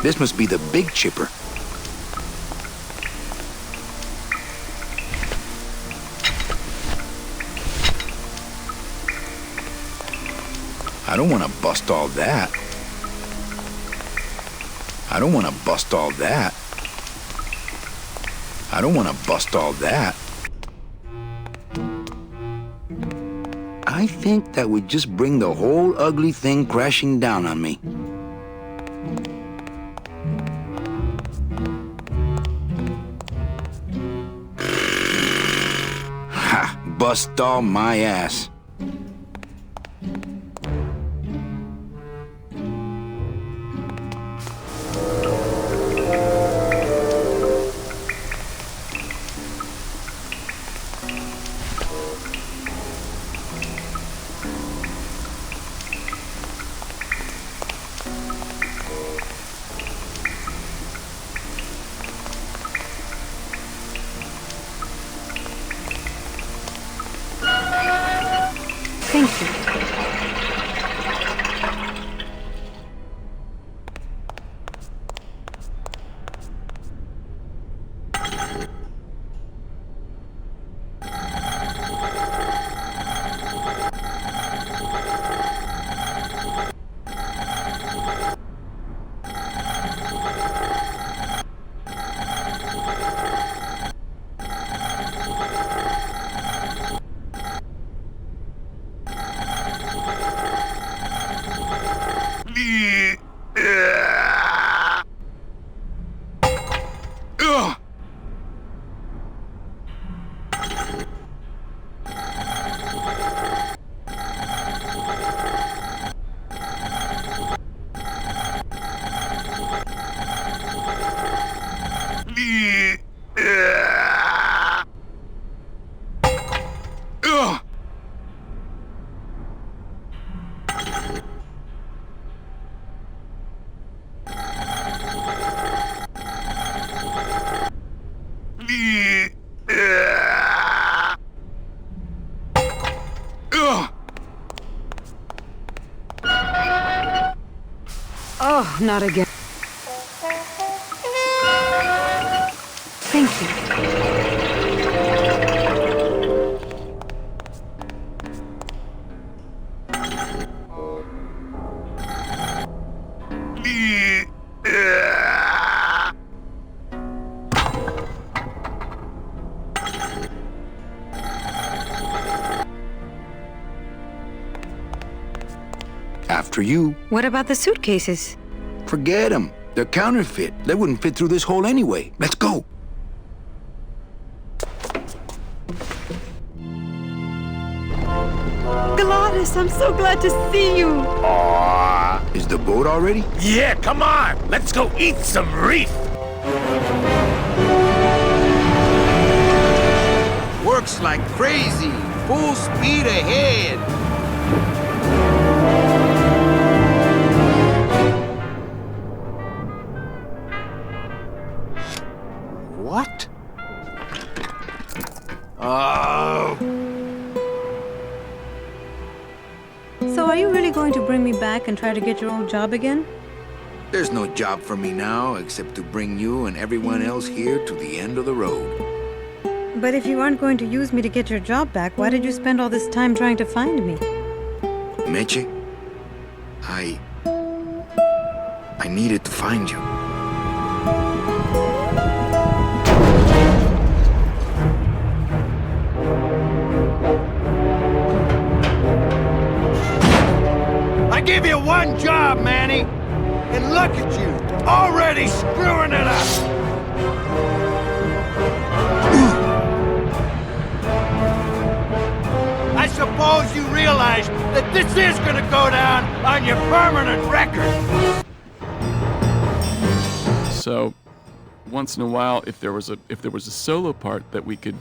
This must be the big chipper. I don't want to bust all that. I don't want to bust all that. I don't want to bust all that. I think that would just bring the whole ugly thing crashing down on me. Ha! Bust all my ass. Thank you. Oh, not again. Thank you. After you. What about the suitcases? Forget them. They're counterfeit. They wouldn't fit through this hole anyway. Let's go. Gladys, I'm so glad to see you. Is the boat already? Yeah, come on. Let's go eat some reef. Looks like crazy. Full speed ahead. What? Oh. So are you really going to bring me back and try to get your old job again? There's no job for me now except to bring you and everyone else here to the end of the road. But if you aren't going to use me to get your job back, why did you spend all this time trying to find me? Meche, I needed to find you. I give you one job, Manny. And look at you, already screwing it up. I suppose you realize that this is gonna go down on your permanent record. So, once in a while, if there was a solo part that we could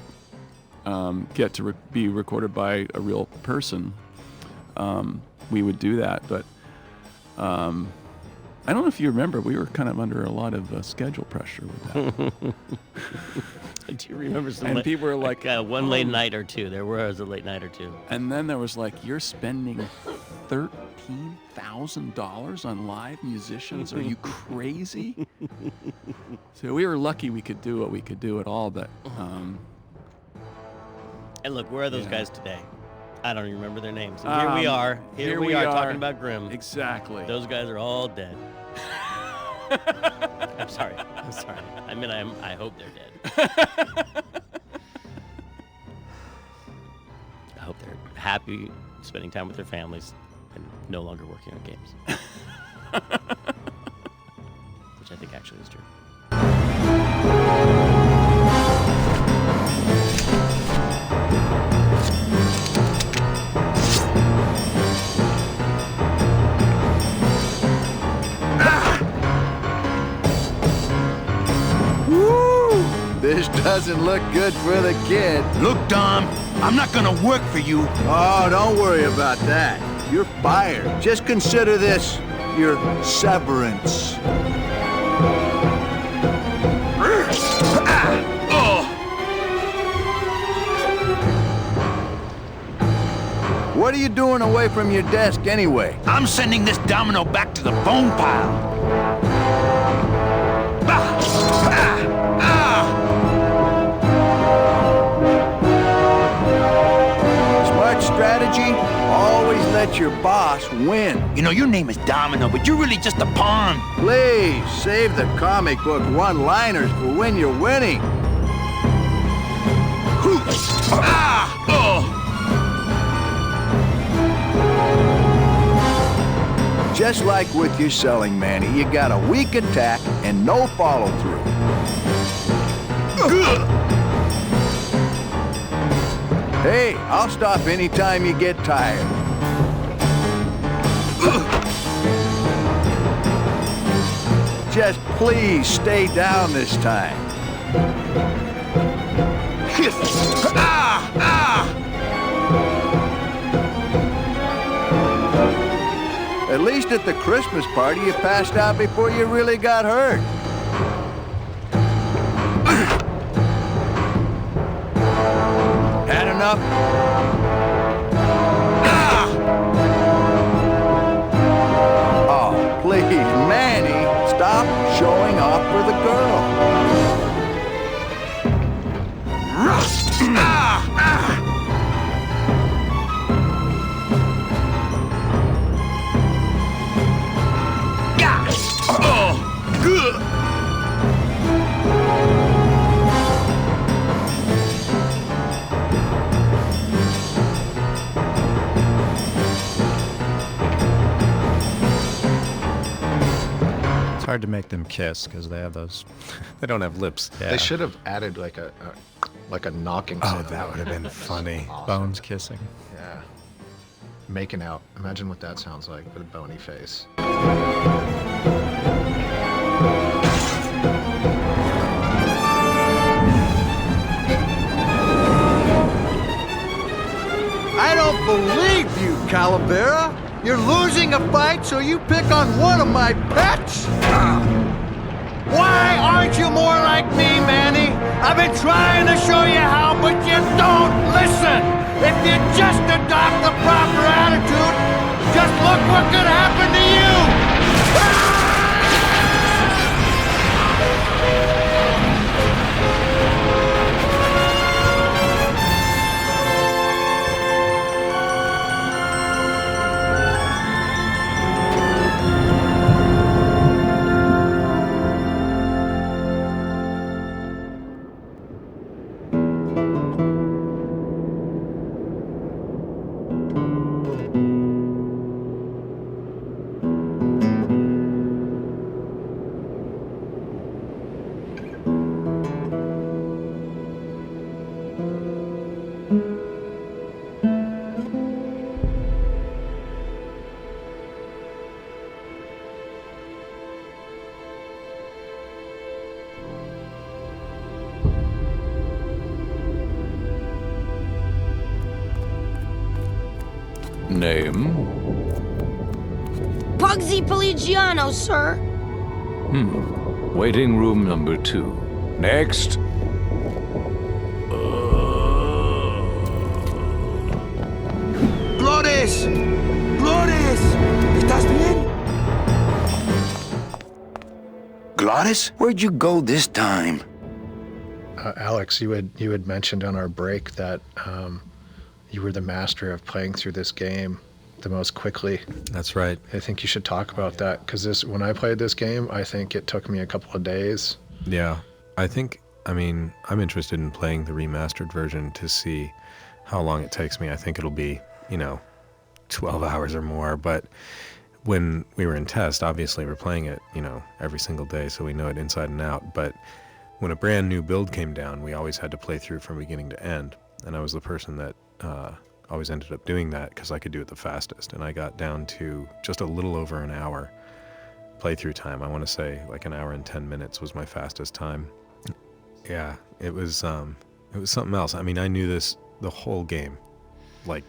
get to be recorded by a real person, we would do that. But I don't know if you remember, we were kind of under a lot of schedule pressure with that. I do remember some. And people were like one late night or two. There was a late night or two. And then there was like, you're spending $13,000 on live musicians? Are you crazy? So we were lucky we could do what we could do at all, but. And look, where are those guys today? I don't even remember their names. And here we are. Here we are talking about Grimm. Exactly. Those guys are all dead. I'm sorry. I mean, I hope they're dead. I hope they're happy spending time with their families and no longer working on games. Which I think actually is true. This doesn't look good for the kid. Look, Dom, I'm not gonna work for you. Oh, don't worry about that. You're fired. Just consider this your severance. What are you doing away from your desk anyway? I'm sending this domino back to the bone pile. Smart strategy, always let your boss win. You know, your name is Domino, but you're really just a pawn. Please, save the comic book one-liners for when you're winning. Just like with your selling, Manny, you got a weak attack and no follow-through. Hey, I'll stop anytime you get tired. Just please stay down this time. At least at the Christmas party, you passed out before you really got hurt. Had enough? Oh, please, Manny, stop showing off for the girl. It's hard to make them kiss because they have those. They don't have lips. Yeah. They should have added like a knocking Oh, sound. that would have been funny. Awesome. Bones kissing. Yeah. Making out. Imagine what that sounds like with a bony face. believe you, Calavera. You're losing a fight, so you pick on one of my pets? Why aren't you more like me, Manny? I've been trying to show you how, but you don't listen. If you just adopt the proper attitude, just look what could happen to you. Name? Pugsy Pelagiano, sir. Waiting room number 2. Next. Flores! Flores! ¿Estás bien? Glottis, where'd you go this time? Alex, you had mentioned on our break that you were the master of playing through this game the most quickly. That's right. I think you should talk about that, because when I played this game, I think it took me a couple of days. Yeah, I'm interested in playing the remastered version to see how long it takes me. I think it'll be, 12 hours or more, but when we were in test, obviously we're playing it, every single day, so we know it inside and out, but when a brand new build came down, we always had to play through from beginning to end, and I was the person that always ended up doing that because I could do it the fastest, and I got down to just a little over an hour playthrough time. I want to say like an hour and 10 minutes was my fastest time. Yeah, it was something else. I knew the whole game, like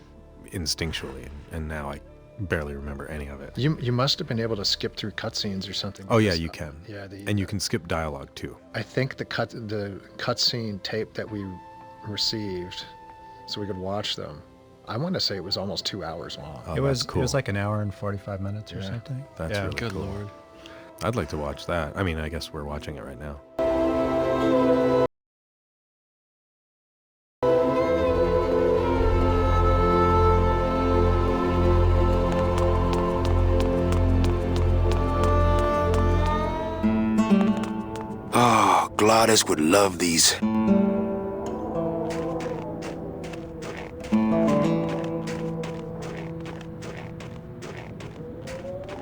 instinctually, and now I barely remember any of it. You must have been able to skip through cutscenes or something. Oh yeah, you can. Yeah, and you can skip dialogue too. I think the cutscene tape that we received, so we could watch them, I want to say it was almost 2 hours long. Oh, it was cool. It was like an hour and 45 minutes or something. That's really Good cool. Lord. I'd like to watch that. I guess we're watching it right now. Oh, Glottis would love these.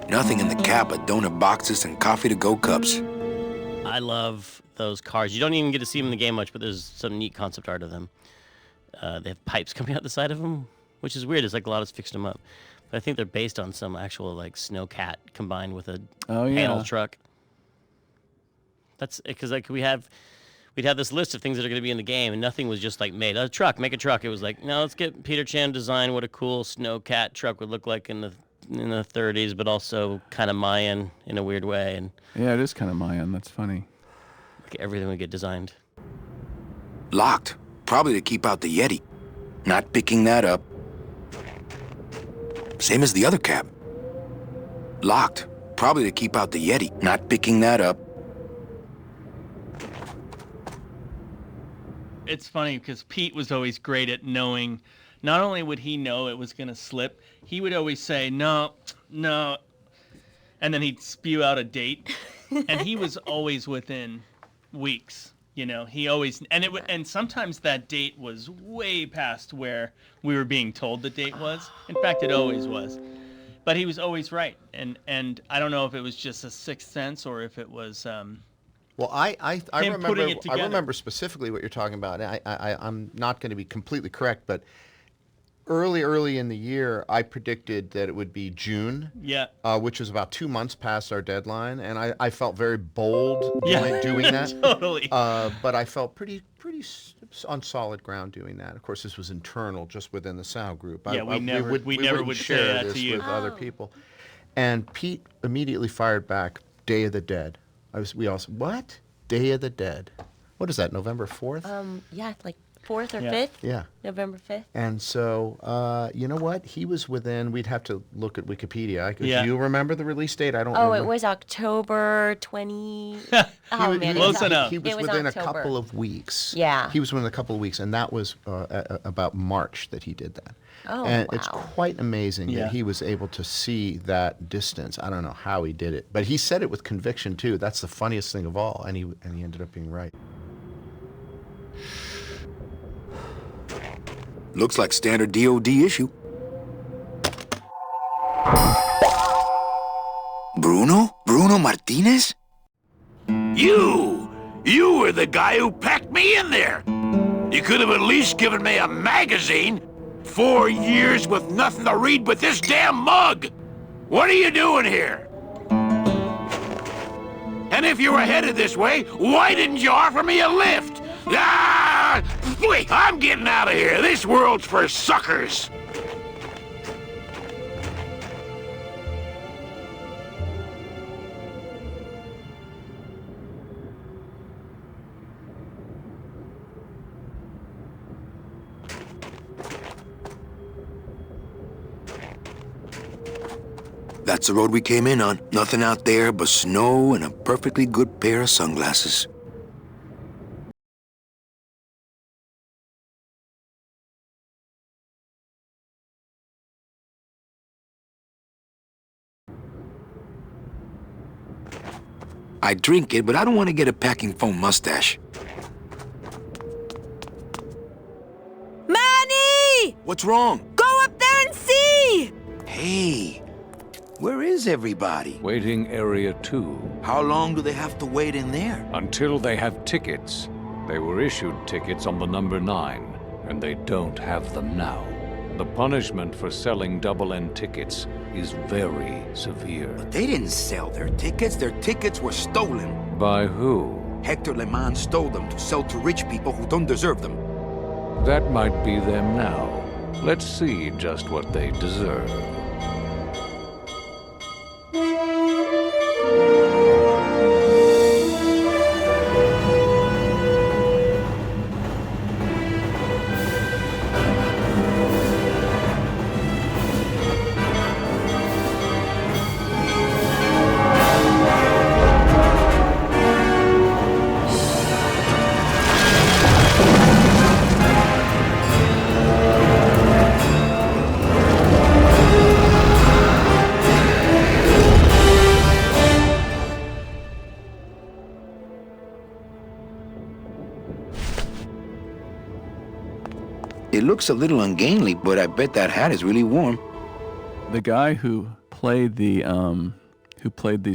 Nothing in the cab but donut boxes and coffee-to-go cups. I love those cars. You don't even get to see them in the game much, but there's some neat concept art of them. They have pipes coming out the side of them, which is weird. It's like Glottis fixed them up. But I think they're based on some actual like snowcat combined with a panel truck. That's because we'd have this list of things that are going to be in the game, and nothing was just like made a truck, make a truck. It was like, no, let's get Peter Chan design what a cool snowcat truck would look like in the 30s, but also kind of Mayan in a weird way. And yeah, it is kind of Mayan. That's funny. Like everything would get designed. Locked, probably to keep out the Yeti. Not picking that up. Same as the other cab. Locked, probably to keep out the Yeti. Not picking that up. It's funny because Pete was always great at knowing. Not only would he know it was going to slip, he would always say, no, and then he'd spew out a date, and he was always within weeks. He always, and sometimes that date was way past where we were being told the date was. In fact, it always was. But he was always right, and I don't know if it was just a sixth sense or if it was Well, I putting it together. remember specifically what you're talking about. I'm not going to be completely correct, but early in the year, I predicted that it would be June. Yeah. Which was about 2 months past our deadline, and I felt very bold Yeah. doing that. Totally. But I felt pretty on solid ground doing that. Of course, this was internal, just within the Sound group. Yeah, we never wouldn't would share say that this to you. with other people. And Pete immediately fired back, Day of the Dead. We all said, what? Day of the Dead. What is that, November 4th? Yeah, like 4th or Yeah. 5th. Yeah. November 5th. And so, you know what? He was within, we'd have to look at Wikipedia. Yeah. Do you remember the release date? I don't Oh, remember. it was October 20. He Oh, was- man. he it was, was, he was it was within October. a couple of weeks. Yeah. He was within a couple of weeks, and that was about March that he did that. Oh, and wow. it's quite amazing Yeah. that he was able to see that distance. I don't know how he did it, but he said it with conviction too. That's the funniest thing of all, and he ended up being right. Looks like standard DOD issue. Bruno Martinez? You were the guy who packed me in there. You could have at least given me a magazine. 4 years with nothing to read but this damn mug. What are you doing here? And if you were headed this way, why didn't you offer me a lift? Ah! Wait, I'm getting out of here. This world's for suckers. That's the road we came in on. Nothing out there but snow and a perfectly good pair of sunglasses. I drink it, but I don't want to get a packing foam mustache. Manny! What's wrong? Go up there and see! Hey, where is everybody? Waiting area 2. How long do they have to wait in there? Until they have tickets. They were issued tickets on the number 9, and they don't have them now. The punishment for selling double-end tickets is very severe. But they didn't sell their tickets. Their tickets were stolen. By who? Hector Le Mans stole them to sell to rich people who don't deserve them. That might be them now. Let's see just what they deserve. It looks a little ungainly, but I bet that hat is really warm. The guy who played these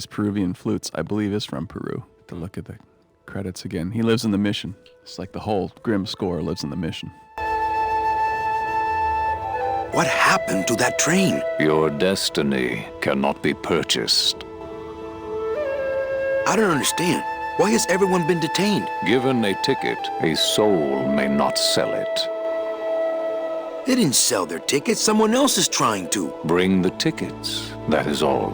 Peruvian flutes, I believe, is from Peru. To look at the credits again, he lives in the Mission. It's like the whole Grimm score lives in the Mission. What happened to that train? Your destiny cannot be purchased. I don't understand. Why has everyone been detained? Given a ticket, a soul may not sell it. They didn't sell their tickets. Someone else is trying to. Bring the tickets, that is all.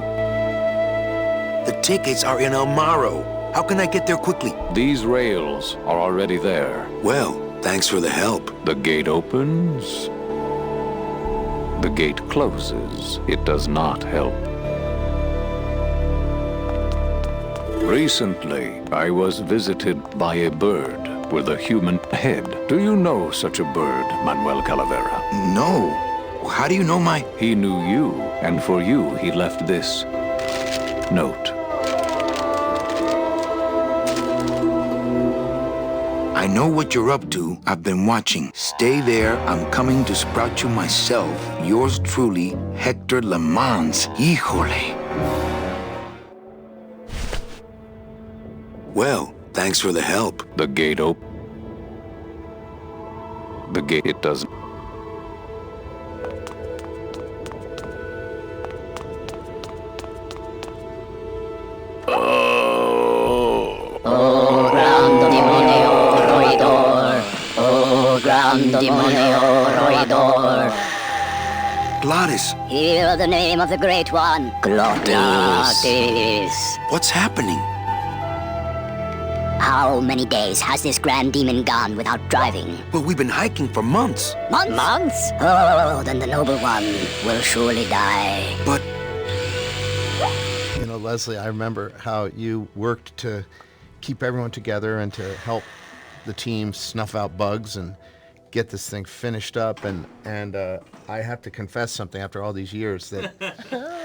The tickets are in Amaro. How can I get there quickly? These rails are already there. Well, thanks for the help. The gate opens. The gate closes. It does not help. Recently, I was visited by a bird with a human head. Do you know such a bird, Manuel Calavera? No. How do you know my... He knew you, and for you he left this note. I know what you're up to. I've been watching. Stay there. I'm coming to sprout you myself. Yours truly, Hector Le Mans. Híjole. Well, thanks for the help. The gate it doesn't. demonio roedor. Glottis. Hear the name of the Great One. Glottis. What's happening? How many days has this grand demon gone without driving? Well, we've been hiking for months. Months? Oh, then the noble one will surely die. But... You know, Leslie, I remember how you worked to keep everyone together and to help the team snuff out bugs and get this thing finished up. And I have to confess something after all these years, that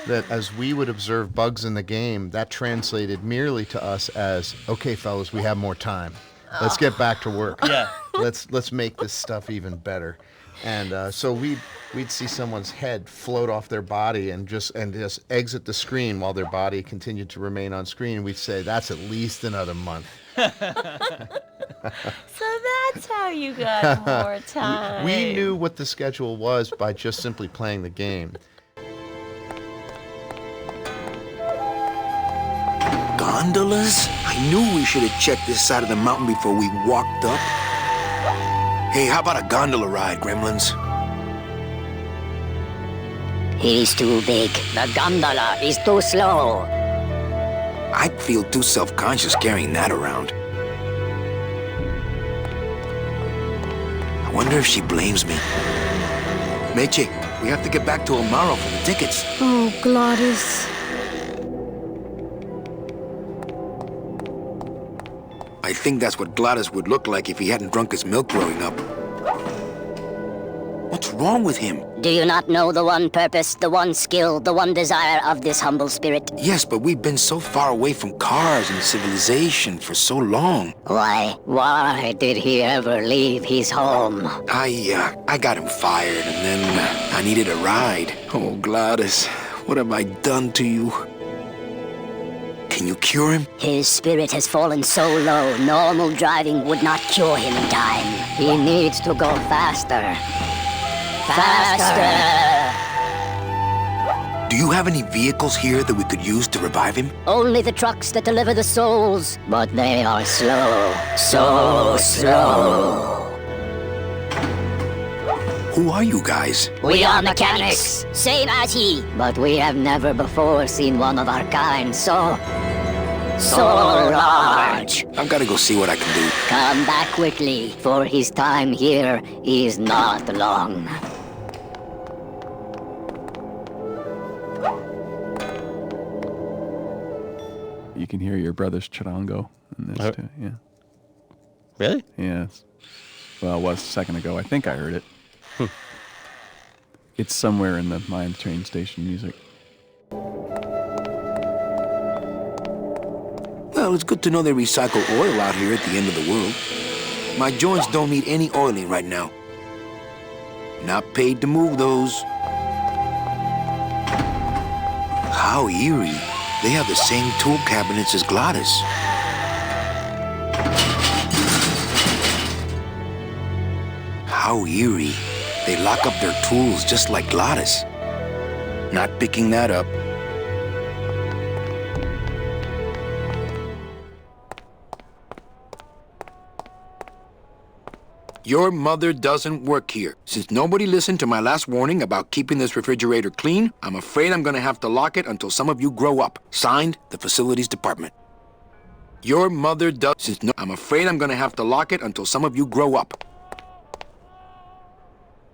that as we would observe bugs in the game, that translated merely to us as, okay, fellas, we have more time. Let's get back to work. Yeah. Let's make this stuff even better. And so we'd see someone's head float off their body and just exit the screen while their body continued to remain on screen. We'd say, that's at least another month. So that's how you got more time. We knew what the schedule was by just simply playing the game. Gondolas? I knew we should have checked this side of the mountain before we walked up. Hey, how about a gondola ride, Gremlins? He's too big. The gondola is too slow. I'd feel too self-conscious carrying that around. I wonder if she blames me. Meche, we have to get back to Amaro for the tickets. Oh, Glottis. I think that's what Glottis would look like if he hadn't drunk his milk growing up. What's wrong with him? Do you not know the one purpose, the one skill, the one desire of this humble spirit? Yes, but we've been so far away from cars and civilization for so long. Why did he ever leave his home? I got him fired, and then I needed a ride. Oh, Glottis, what have I done to you? Can you cure him? His spirit has fallen so low, normal driving would not cure him in time. He needs to go faster. Faster! Do you have any vehicles here that we could use to revive him? Only the trucks that deliver the souls, but they are slow. So slow. Who are you guys? We are mechanics, same as he. But we have never before seen one of our kind so large. I've got to go see what I can do. Come back quickly, for his time here is not long. You can hear your brother's charango in this too. Yeah. Really? Yes. Well, it was a second ago. I think I heard it. It's somewhere in the Mine Train Station music. Well, it's good to know they recycle oil out here at the end of the world. My joints don't need any oiling right now. Not paid to move those. How eerie. They have the same tool cabinets as Glottis. How eerie. They lock up their tools just like Glottis. Not picking that up. Your mother doesn't work here. Since nobody listened to my last warning about keeping this refrigerator clean, I'm afraid I'm gonna have to lock it until some of you grow up. Signed, the Facilities Department. Your mother does... I'm afraid I'm gonna have to lock it until some of you grow up.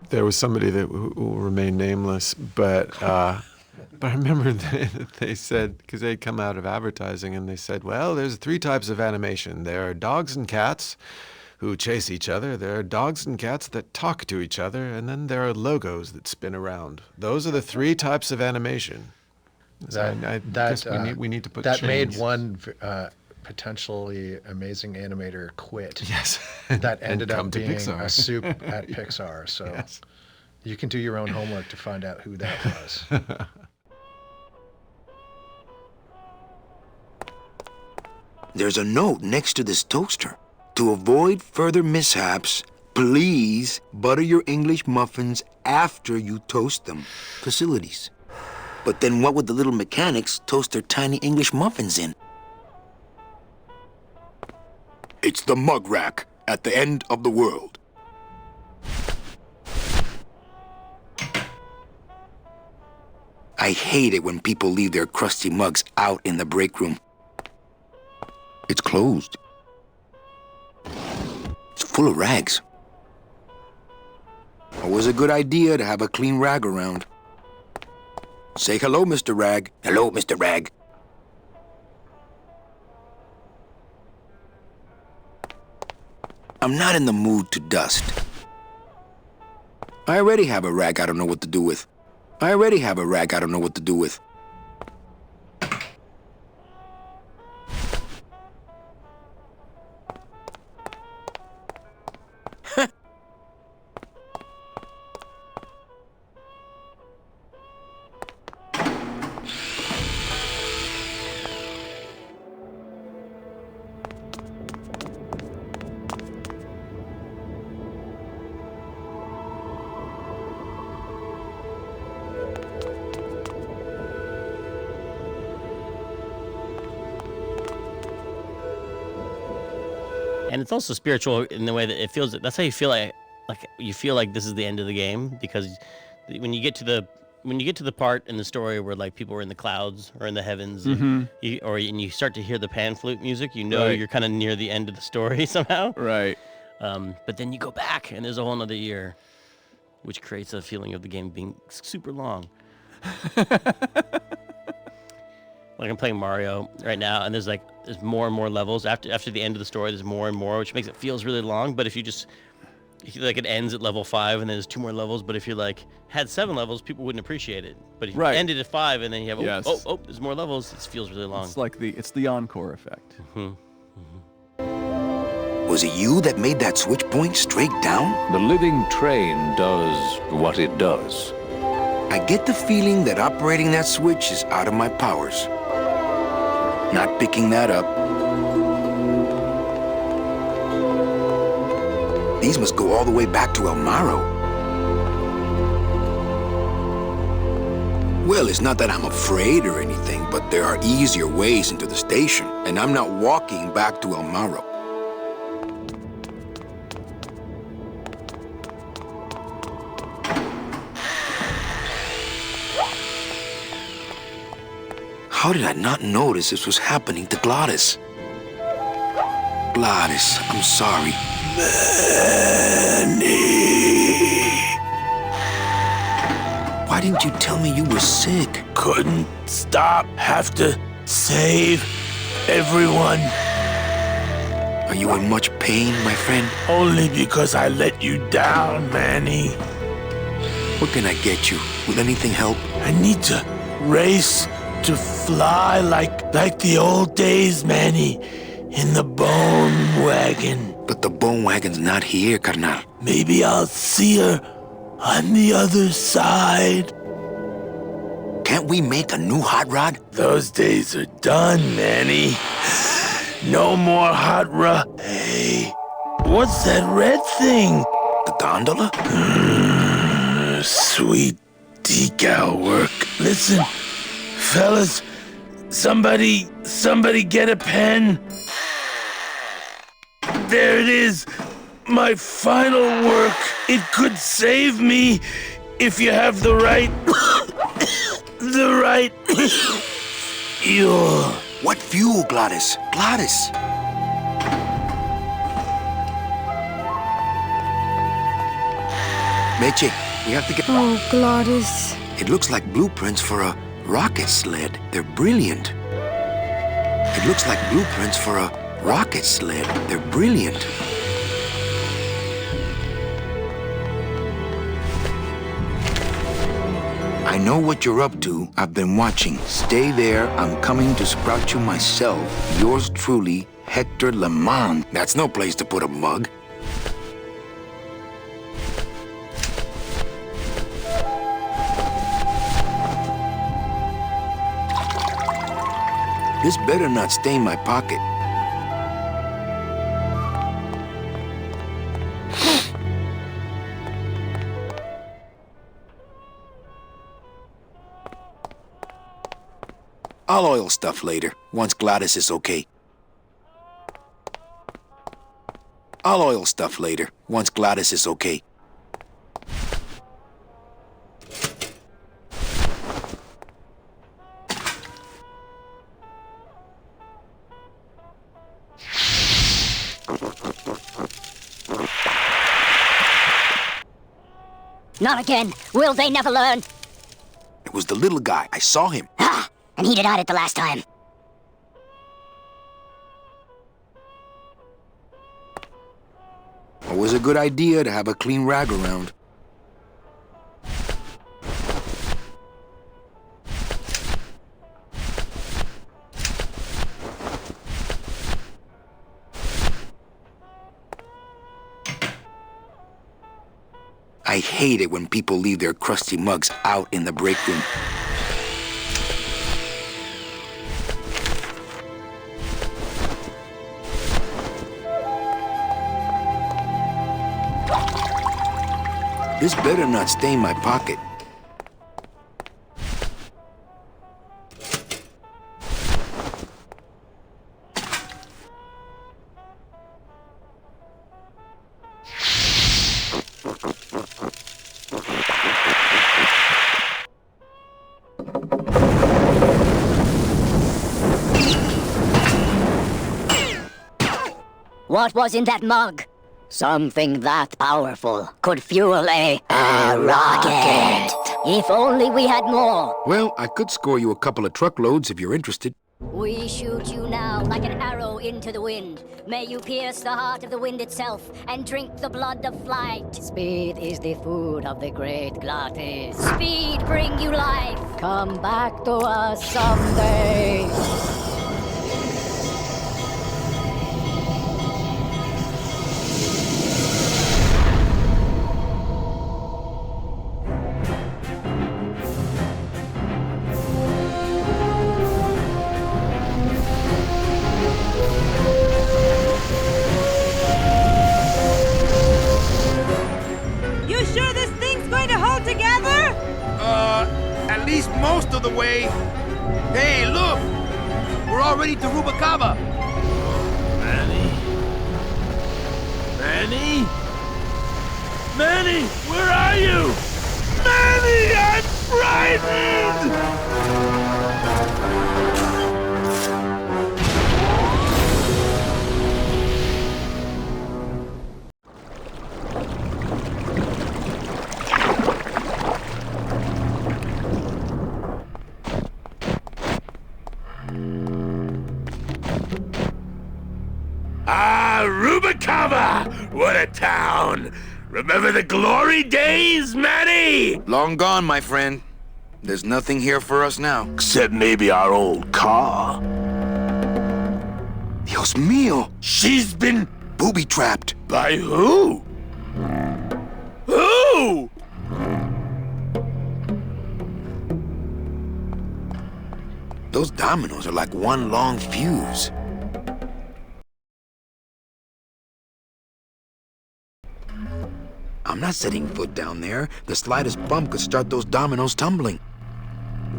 There was somebody that will remain nameless, but I remember they said, because they'd come out of advertising, and they said, well, there's 3 types of animation. There are dogs and cats who chase each other. There are dogs and cats that talk to each other, and then there are logos that spin around. Those are the 3 types of animation. So I guess we need to put that chains. made one potentially amazing animator quit. Yes. That And ended come up to being Pixar. a soup at Pixar. So Yes. you can do your own homework to find out who that was. There's a note next to this toaster. To avoid further mishaps, please butter your English muffins after you toast them. Facilities. But then what would the little mechanics toast their tiny English muffins in? It's the mug rack at the end of the world. I hate it when people leave their crusty mugs out in the break room. It's closed. It's full of rags. Always a good idea to have a clean rag around. Say hello, Mr. Rag. Hello, Mr. Rag. I'm not in the mood to dust. I already have a rag I don't know what to do with. I already have a rag I don't know what to do with. And it's also spiritual in the way that it feels. That's how you feel like you feel like this is the end of the game, because when you get to the part in the story where like people are in the clouds or in the heavens, and you start to hear the pan flute music, you know you're kind of near the end of the story somehow. Right. But then you go back and there's a whole nother year, which creates a feeling of the game being super long. Like I'm playing Mario right now, and there's more and more levels. After the end of the story, there's more and more, which makes it feels really long. But if it ends at level 5, and then there's 2 more levels. But if you had 7 levels, people wouldn't appreciate it. But if you ended at 5, and then you have there's more levels, it feels really long. It's the encore effect. Was it you that made that switch point straight down? The living train does what it does. I get the feeling that operating that switch is out of my powers. Not picking that up. These must go all the way back to El Maro. Well, it's not that I'm afraid or anything, but there are easier ways into the station, and I'm not walking back to El Maro. How did I not notice this was happening to Gladys? Gladys, I'm sorry. Manny. Why didn't you tell me you were sick? Couldn't stop. Have to save everyone. Are you in much pain, my friend? Only because I let you down, Manny. What can I get you? Will anything help? I need to race to fly like the old days, Manny, in the bone wagon. But the bone wagon's not here, carnal. Maybe I'll see her on the other side. Can't we make a new hot rod? Those days are done, Manny. No more hot rod. Hey, what's that red thing? The gondola? Sweet decal work. Listen, fellas, somebody get a pen. There it is, my final work. It could save me if you have the right, fuel. What fuel, Gladys? Gladys! Meche, we have to get... Oh, Gladys. It looks like blueprints for a rocket sled. They're brilliant. It looks like blueprints for a rocket sled. They're brilliant. I know what you're up to. I've been watching. Stay there. I'm coming to sprout you myself. Yours truly, Hector Lemond. That's no place to put a mug. This better not stain my pocket. I'll oil stuff later, once Gladys is okay. I'll oil stuff later, once Gladys is okay. Not again. Will they never learn? It was the little guy. I saw him. Ah, and he denied it the last time. Always a good idea to have a clean rag around. I hate it when people leave their crusty mugs out in the break room. This better not stain my pocket. What was in that mug? Something that powerful could fuel a rocket. If only we had more. Well, I could score you a couple of truckloads if you're interested. We shoot you now like an arrow into the wind. May you pierce the heart of the wind itself and drink the blood of flight. Speed is the food of the great glottis. Speed bring you life. Come back to us someday. At least most of the way. Hey, look! We're already to Rubacava. Manny? Manny? Manny, where are you? Manny, I'm frightened! Rubacava! What a town! Remember the glory days, Manny? Long gone, my friend. There's nothing here for us now. Except maybe our old car. Dios mío! She's been booby-trapped. By who? Who? Those dominoes are like one long fuse. I'm not setting foot down there. The slightest bump could start those dominoes tumbling.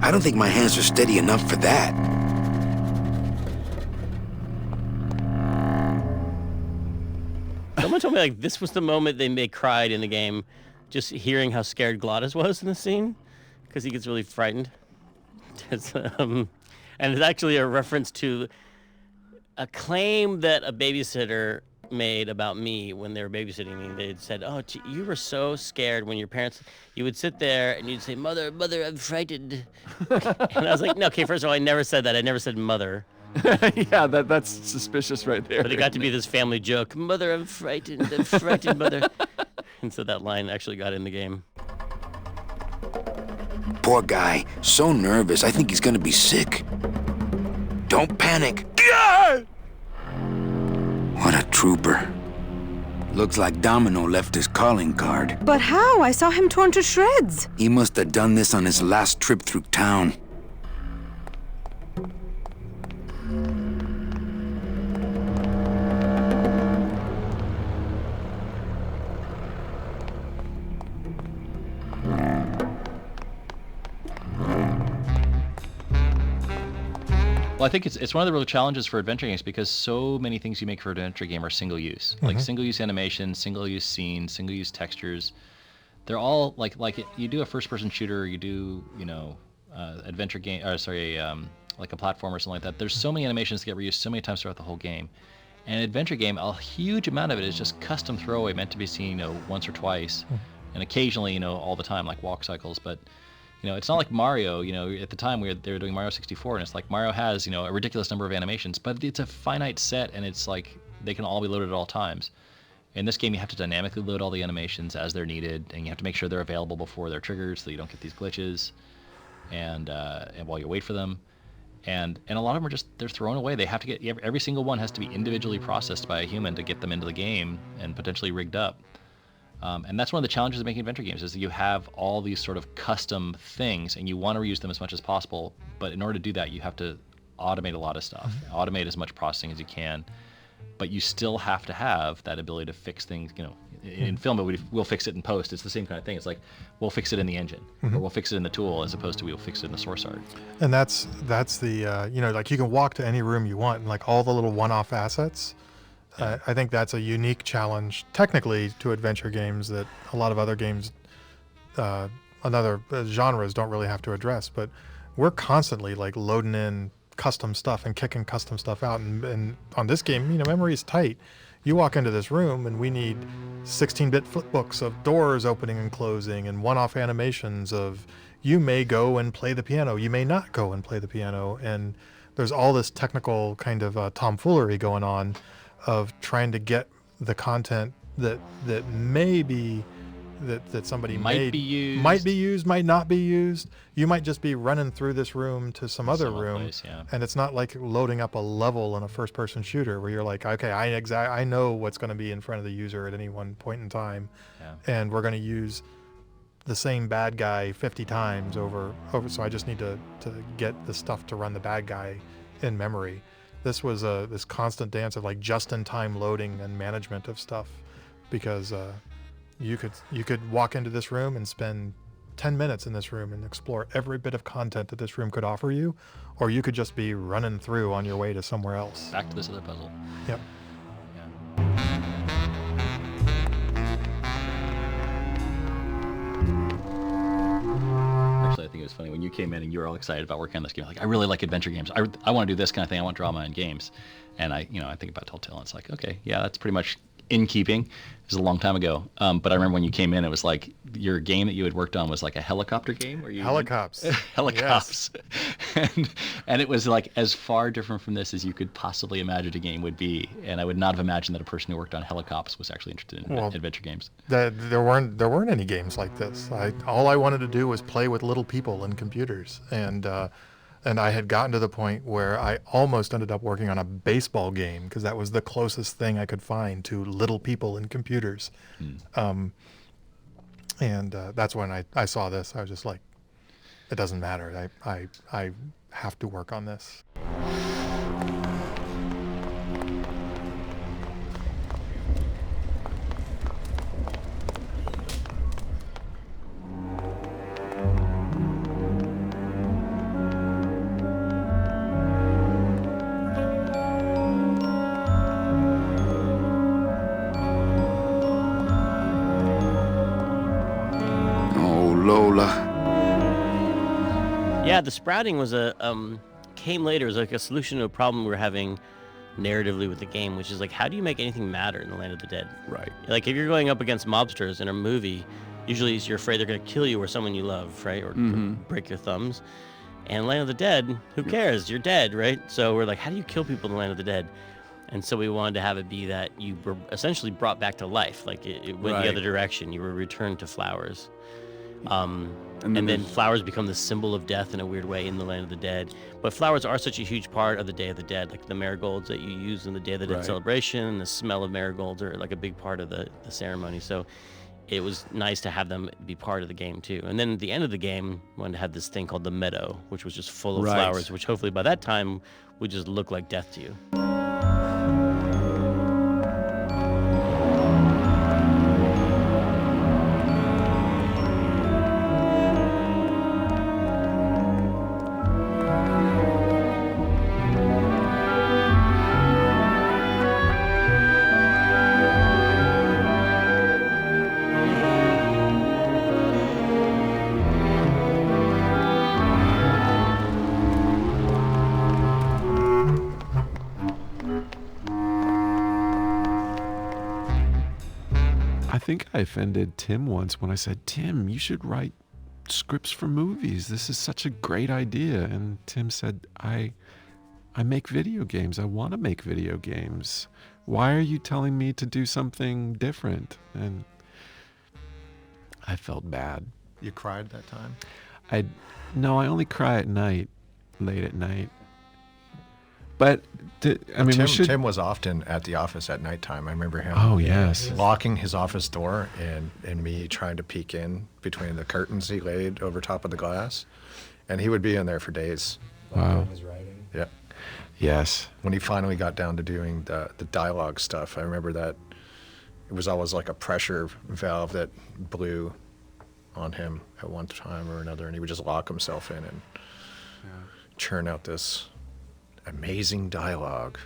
I don't think my hands are steady enough for that. Someone told me like this was the moment they cried in the game, just hearing how scared Glottis was in the scene, because he gets really frightened. And it's actually a reference to a claim that a babysitter made about me when they were babysitting me. They'd said, "Oh, gee, you were so scared when your parents." You would sit there and you'd say, "Mother, mother, I'm frightened." And I was like, "No, okay. First of all, I never said that. I never said mother." Yeah, that's suspicious right there. But it got to be this family joke. "Mother, I'm frightened. I'm frightened, mother." And so that line actually got in the game. Poor guy, so nervous. I think he's gonna be sick. Don't panic. What a trooper. Looks like Domino left his calling card. But how? I saw him torn to shreds. He must have done this on his last trip through town. Well, I think it's one of the real challenges for adventure games because so many things you make for an adventure game are single use, like single use animation, single use scenes, single use textures. They're all like you do a first person shooter, you do adventure game, like a platform or something like that. There's so many animations that get reused so many times throughout the whole game. And an adventure game, a huge amount of it is just custom throwaway, meant to be seen once or twice. and occasionally, all the time, like walk cycles. But it's not like Mario. At the time they were doing Mario 64, and it's like Mario has a ridiculous number of animations, but it's a finite set, and it's like they can all be loaded at all times. In this game, you have to dynamically load all the animations as they're needed, and you have to make sure they're available before they're triggered, so you don't get these glitches, and while you wait for them. And a lot of them they're thrown away. They have to get, every single one has to be individually processed by a human to get them into the game and potentially rigged up. And that's one of the challenges of making adventure games, is that you have all these sort of custom things, and you want to reuse them as much as possible. But in order to do that, you have to automate a lot of stuff, automate as much processing as you can. But you still have to have that ability to fix things. In film, we'll fix it in post. It's the same kind of thing. It's like we'll fix it in the engine, or we'll fix it in the tool, as opposed to we'll fix it in the source art. And that's the like you can walk to any room you want, and like all the little one-off assets. I think that's a unique challenge technically to adventure games that a lot of other games, other genres don't really have to address. But we're constantly like loading in custom stuff and kicking custom stuff out, and on this game, memory is tight. You walk into this room and we need 16-bit flipbooks of doors opening and closing, and one-off animations of you may go and play the piano, you may not go and play the piano, and there's all this technical kind of tomfoolery going on of trying to get the content that may be that somebody might be used, might not be used. You might just be running through this room to some other room, place, yeah. And it's not like loading up a level in a first-person shooter where you're like, okay, I know what's going to be in front of the user at any one point in time, and we're going to use the same bad guy 50 times over. So I just need to get the stuff to run the bad guy in memory. This was this constant dance of like just-in-time loading and management of stuff, because you could walk into this room and spend 10 minutes in this room and explore every bit of content that this room could offer you, or you could just be running through on your way to somewhere else. Back to this other puzzle. Yep. Actually, I think it was funny when you came in and you were all excited about working on this game. Like, I really like adventure games. I want to do this kind of thing. I want drama in games. And I think about Telltale, and it's like, okay, yeah, that's pretty much in keeping. It was a long time ago. But I remember when you came in, it was like your game that you had worked on was like a helicopter game, where you Helicops. Helicops. Yes. and it was like as far different from this as you could possibly imagine a game would be. And I would not have imagined that a person who worked on Helicops was actually interested in adventure games. There weren't any games like this. All I wanted to do was play with little people and computers, and I had gotten to the point where I almost ended up working on a baseball game, because that was the closest thing I could find to little people and computers. And that's when I saw this. I was just like, it doesn't matter. I have to work on this. Yeah, the sprouting was came later. It was like a solution to a problem we were having narratively with the game, which is like, how do you make anything matter in the Land of the Dead? Right. Like, if you're going up against mobsters in a movie, usually you're afraid they're going to kill you or someone you love, right? Or break your thumbs. And Land of the Dead, who cares? You're dead, right? So we're like, how do you kill people in the Land of the Dead? And so we wanted to have it be that you were essentially brought back to life. Like, it went the other direction. You were returned to flowers. And then flowers become the symbol of death in a weird way in the Land of the Dead. But flowers are such a huge part of the Day of the Dead, like the marigolds that you use in the Day of the Dead celebration, and the smell of marigolds are like a big part of the ceremony. So it was nice to have them be part of the game too. And then at the end of the game, we wanted to have this thing called the meadow, which was just full of flowers, which hopefully by that time would just look like death to you. think I offended Tim once when I said, Tim, you should write scripts for movies. This is such a great idea. And Tim said, I make video games. I want to make video games. Why are you telling me to do something different? And I felt bad. You cried that time? No, I only cry at night, late at night. But Tim was often at the office at nighttime. I remember him. Oh yes, locking his office door and me trying to peek in between the curtains he laid over top of the glass, and he would be in there for days. Wow. Yeah. Yes. When he finally got down to doing the dialogue stuff, I remember that it was always like a pressure valve that blew on him at one time or another, and he would just lock himself in and churn out this amazing dialogue.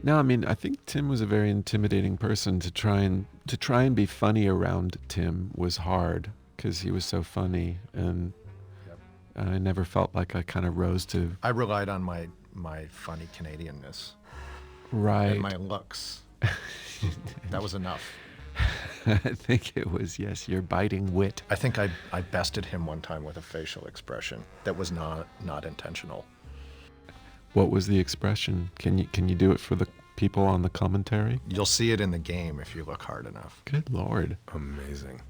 No, I mean, I think Tim was a very intimidating person. To try and be funny around Tim was hard because he was so funny, and I never felt like I kind of rose to. I relied on my funny Canadianness, right, and my looks. That was enough. I think it was, yes, your biting wit. I think I bested him one time with a facial expression that was not intentional. What was the expression? Can you do it for the people on the commentary? You'll see it in the game if you look hard enough. Good Lord. Amazing.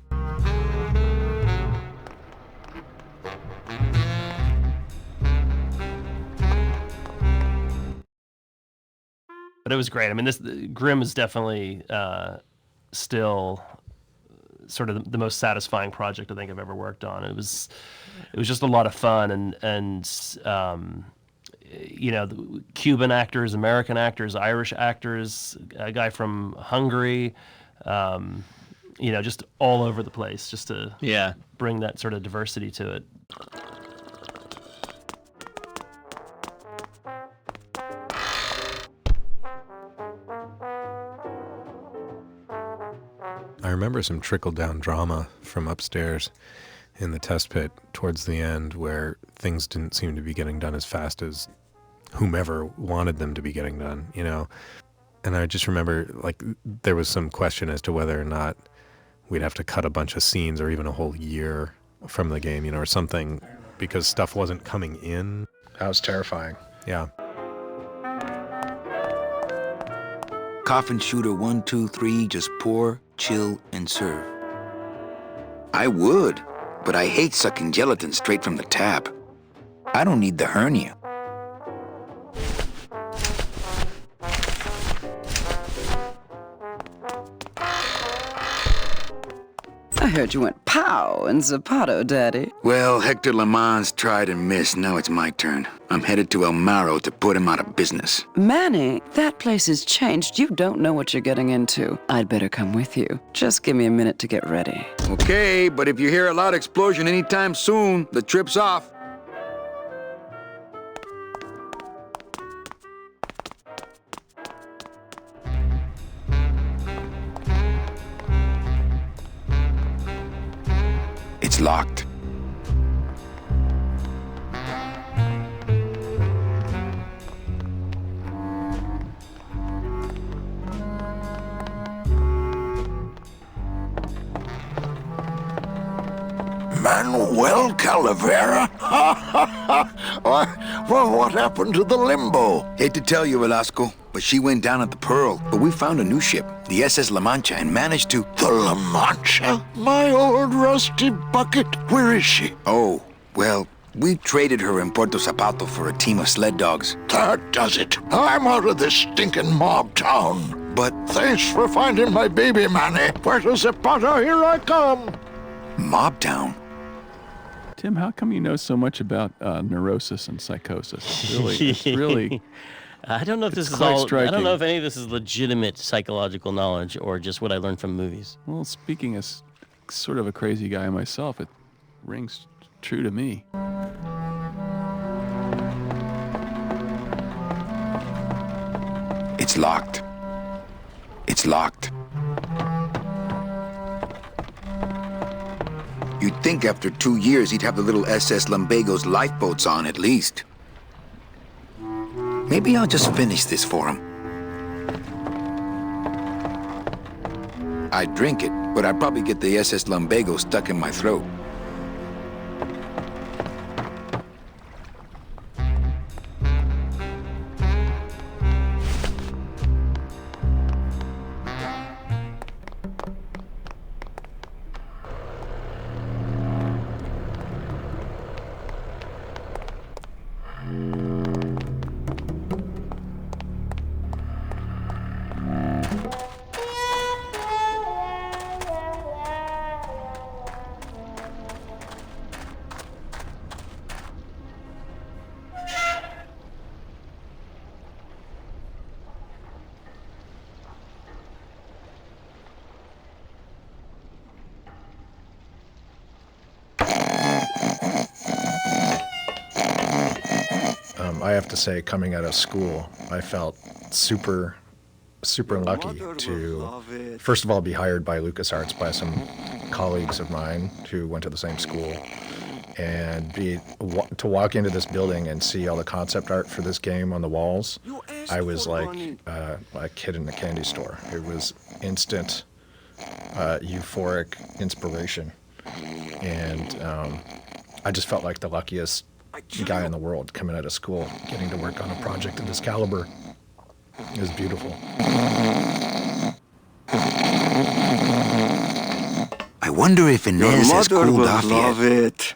But it was great. I mean, Grimm is definitely still sort of the most satisfying project I think I've ever worked on. It was just a lot of fun, and the Cuban actors, American actors, Irish actors, a guy from Hungary, just all over the place, just to bring that sort of diversity to it. I remember some trickle-down drama from upstairs in the test pit towards the end where things didn't seem to be getting done as fast as whomever wanted them to be getting done, And I just remember, there was some question as to whether or not we'd have to cut a bunch of scenes or even a whole year from the game, or something, because stuff wasn't coming in. That was terrifying. Yeah. Coffin shooter 1, 2, 3, just pour, chill, and serve. I would, but I hate sucking gelatin straight from the tap. I don't need the hernia. I heard you went pow in Zapato, Daddy. Well, Hector LeMans tried and missed. Now it's my turn. I'm headed to El Maro to put him out of business. Manny, that place has changed. You don't know what you're getting into. I'd better come with you. Just give me a minute to get ready. Okay, but if you hear a loud explosion anytime soon, the trip's off. It's locked. Manuel Calavera? Well, what happened to the Limbo? Hate to tell you, Velasco, but she went down at the Pearl. But we found a new ship, the SS La Mancha, and managed to... The La Mancha? My old rusty bucket. Where is she? Oh, well, we traded her in Puerto Zapato for a team of sled dogs. That does it. I'm out of this stinking mob town. But... Thanks for finding my baby, Manny. Puerto Zapato, here I come. Mob town? Tim, how come you know so much about neurosis and psychosis? It's really. I don't know if this is quite all. striking. I don't know if any of this is legitimate psychological knowledge or just what I learned from movies. Well, speaking as sort of a crazy guy myself, it rings true to me. It's locked. It's locked. You'd think after 2 years he'd have the little SS Lumbago's lifeboats on at least. Maybe I'll just finish this for him. I'd drink it, but I'd probably get the SS Lumbago stuck in my throat. I have to say, coming out of school, I felt super lucky to, first of all, be hired by LucasArts by some colleagues of mine who went to the same school, and to walk into this building and see all the concept art for this game on the walls. I was like a kid in a candy store. It was instant, euphoric inspiration, and I just felt like the luckiest guy in the world coming out of school, getting to work on a project of this caliber. It was beautiful. I wonder if Inez has cooled off yet.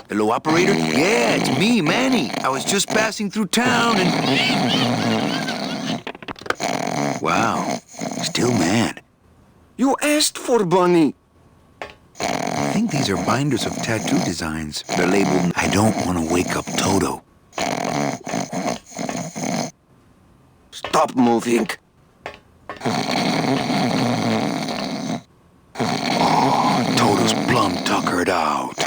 Hello, operator? Yeah, it's me, Manny. I was just passing through town and... Wow, still mad. You asked for Bunny. I think these are binders of tattoo designs. They're labeled, I don't want to wake up Toto. Stop moving. Oh, Toto's plumb tuckered out.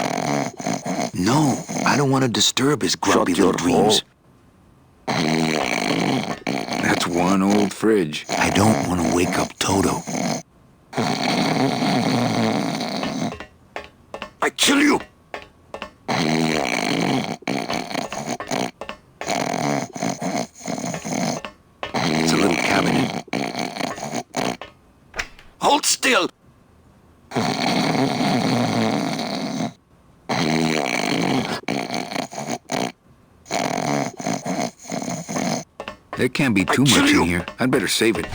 No, I don't want to disturb his grumpy little dreams. That's one old fridge. I don't want to wake up Toto. I kill you! It's a little cabinet. Hold still! There can't be too much in here. I'd better save it.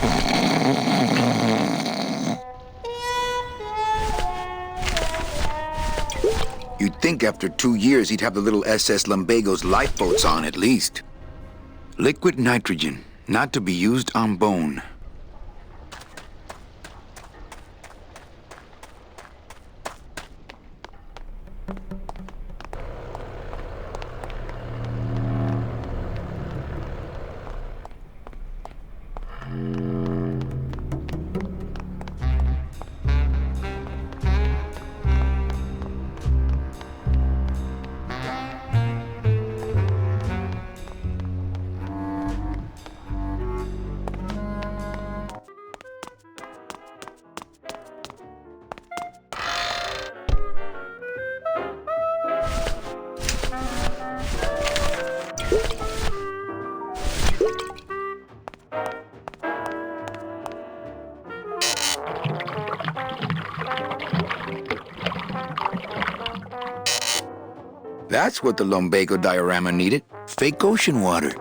You'd think after 2 years he'd have the little SS Lumbago's lifeboats on at least. Liquid nitrogen, not to be used on bone. That's what the lumbago diorama needed. Fake ocean water.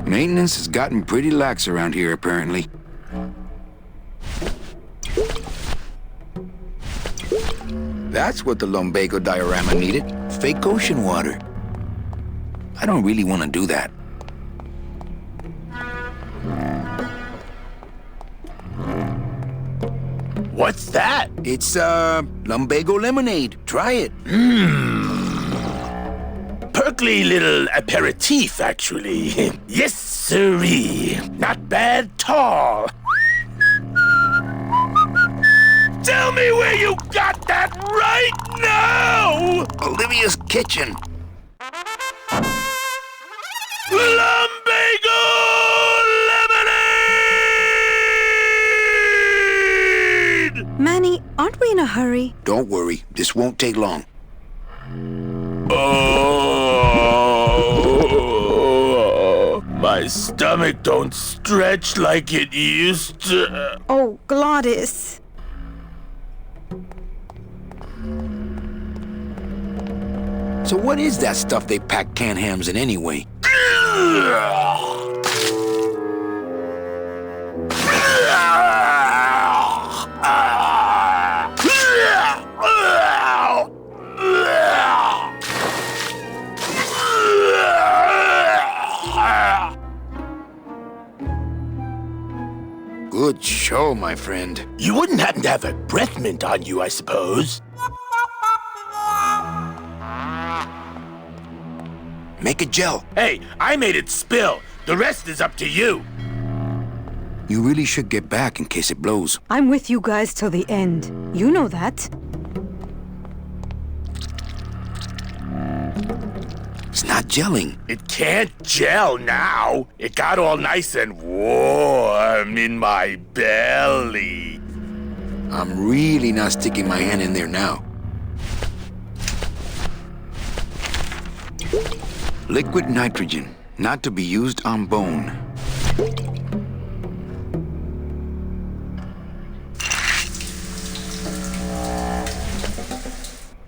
Maintenance has gotten pretty lax around here, apparently. That's what the lumbago diorama needed. Fake ocean water. I don't really want to do that. What's that? It's, lumbago lemonade. Try it. Perkly little aperitif, actually. Yes, sirree. Not bad tall. Tell me where you got that right now! Olivia's kitchen. Lumbago lemonade! Manny, aren't we in a hurry? Don't worry, this won't take long. Oh, my stomach don't stretch like it used to. Oh, Glottis. So what is that stuff they pack canned hams in anyway? Good show, my friend. You wouldn't happen to have a breath mint on you, I suppose? Make a gel. Hey, I made it spill. The rest is up to you. You really should get back in case it blows. I'm with you guys till the end. You know that. It's not gelling. It can't gel now. It got all nice and warm in my belly. I'm really not sticking my hand in there now. Liquid nitrogen, not to be used on bone.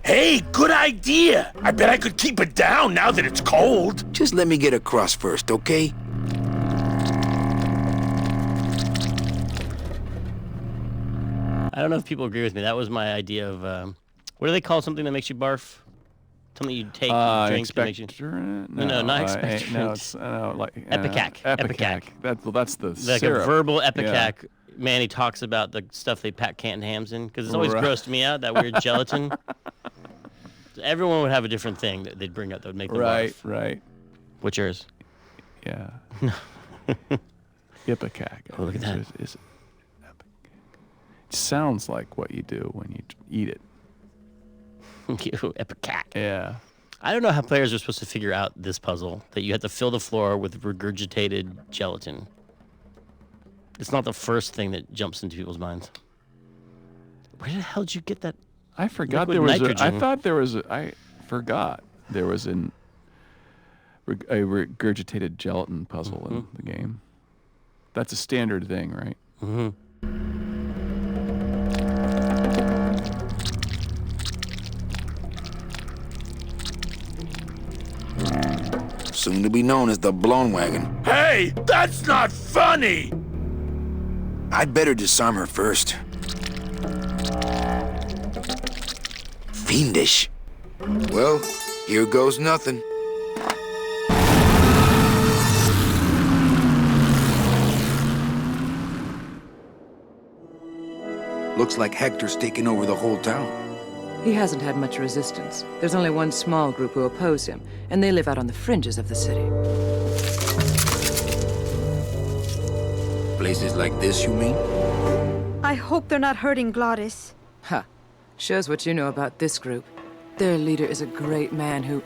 Hey, good idea. I bet I could keep it down now that it's cold. Just let me get across first, okay? I don't know if people agree with me. That was my idea of, what do they call something that makes you barf? Something you take, drink that makes you... No, not expectorant. No, it's like Epicac. Epicac. That's the like syrup. A verbal Epicac. Yeah. Manny talks about the stuff they pack canned hams in because it's always grossed me out, that weird gelatin. Everyone would have a different thing that they'd bring up that would make them barf. Right. What's yours? Yeah. Ipecac. Oh, look at that. It sounds like what you do when you eat it. Ipecac. Yeah. I don't know how players are supposed to figure out this puzzle, that you have to fill the floor with regurgitated gelatin. It's not the first thing that jumps into people's minds. Where the hell did you get that? I forgot there was I thought there was I forgot there was a regurgitated gelatin puzzle in the game. That's a standard thing, right? Mm-hmm. Soon to be known as the blown wagon. Hey, that's not funny! I'd better disarm her first. Fiendish. Well, here goes nothing. Looks like Hector's taking over the whole town. He hasn't had much resistance. There's only one small group who oppose him, and they live out on the fringes of the city. Places like this, you mean? I hope they're not hurting Glottis. Ha. Shows what you know about this group. Their leader is a great man who...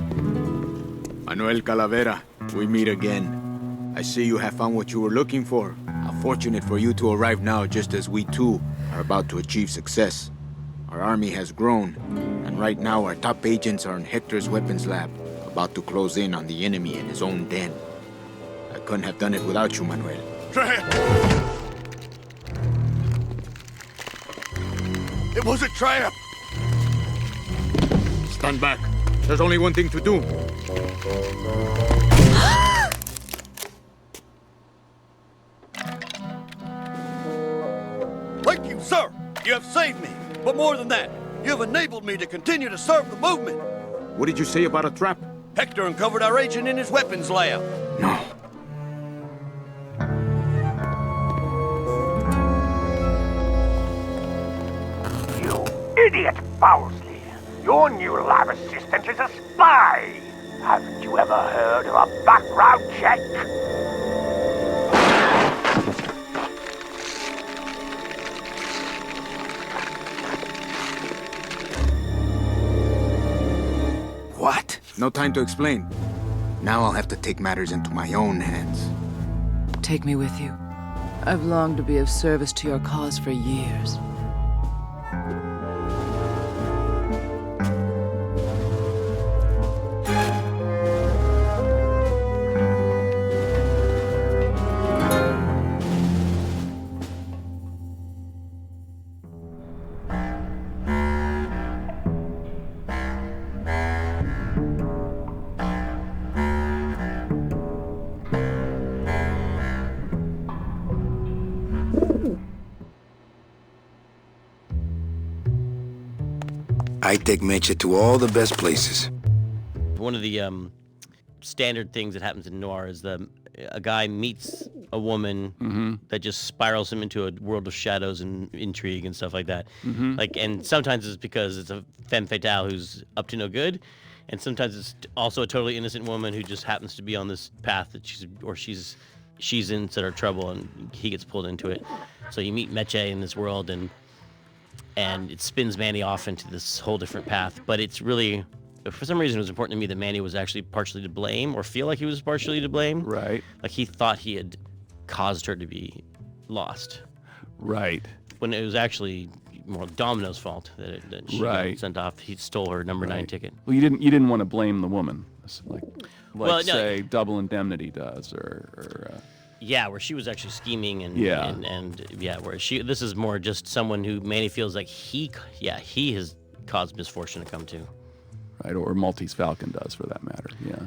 Manuel Calavera, we meet again. I see you have found what you were looking for. How fortunate for you to arrive now, just as we too are about to achieve success. Our army has grown, and right now our top agents are in Hector's weapons lab, about to close in on the enemy in his own den. I couldn't have done it without you, Manuel. It was a trap! Stand back. There's only one thing to do. Thank you, sir! You have saved me! But more than that, you have enabled me to continue to serve the movement! What did you say about a trap? Hector uncovered our agent in his weapons lab. No. idiot, Bowsley. Your new lab assistant is a spy. Haven't you ever heard of a background check? What? No time to explain. Now I'll have to take matters into my own hands. Take me with you. I've longed to be of service to your cause for years. I take Mecha to all the best places. One of the standard things that happens in noir is a guy meets a woman that just spirals him into a world of shadows and intrigue and stuff like that. And sometimes it's because it's a femme fatale who's up to no good, and sometimes it's also a totally innocent woman who just happens to be on this path that she's in sort of trouble, and he gets pulled into it. So you meet Meche in this world, and it spins Manny off into this whole different path. But it's really, for some reason, it was important to me that Manny was actually partially to blame, or feel like he was partially to blame. Right. Like he thought he had caused her to be lost. Right. When it was actually more Domino's fault that she got sent off. He stole her number 9 ticket. Well, you didn't want to blame the woman, like Well, no. say Double Indemnity does, or Yeah, where she was actually scheming and where this is more just someone who Manny feels like he has caused misfortune to come to. Right, or Maltese Falcon does, for that matter. Yeah.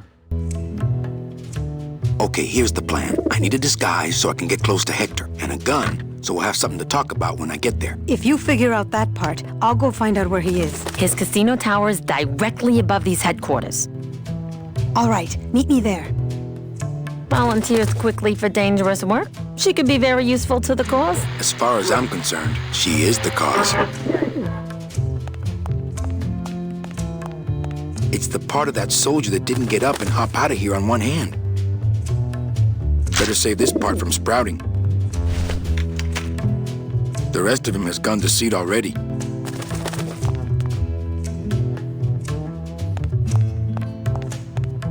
Okay, here's the plan. I need a disguise so I can get close to Hector, and a gun so we'll have something to talk about when I get there. If you figure out that part, I'll go find out where he is. His casino tower is directly above these headquarters. All right, meet me there. Volunteers quickly for dangerous work. She could be very useful to the cause. As far as I'm concerned, she is the cause. It's the part of that soldier that didn't get up and hop out of here on one hand. Better save this part from sprouting. The rest of him has gone to seed already.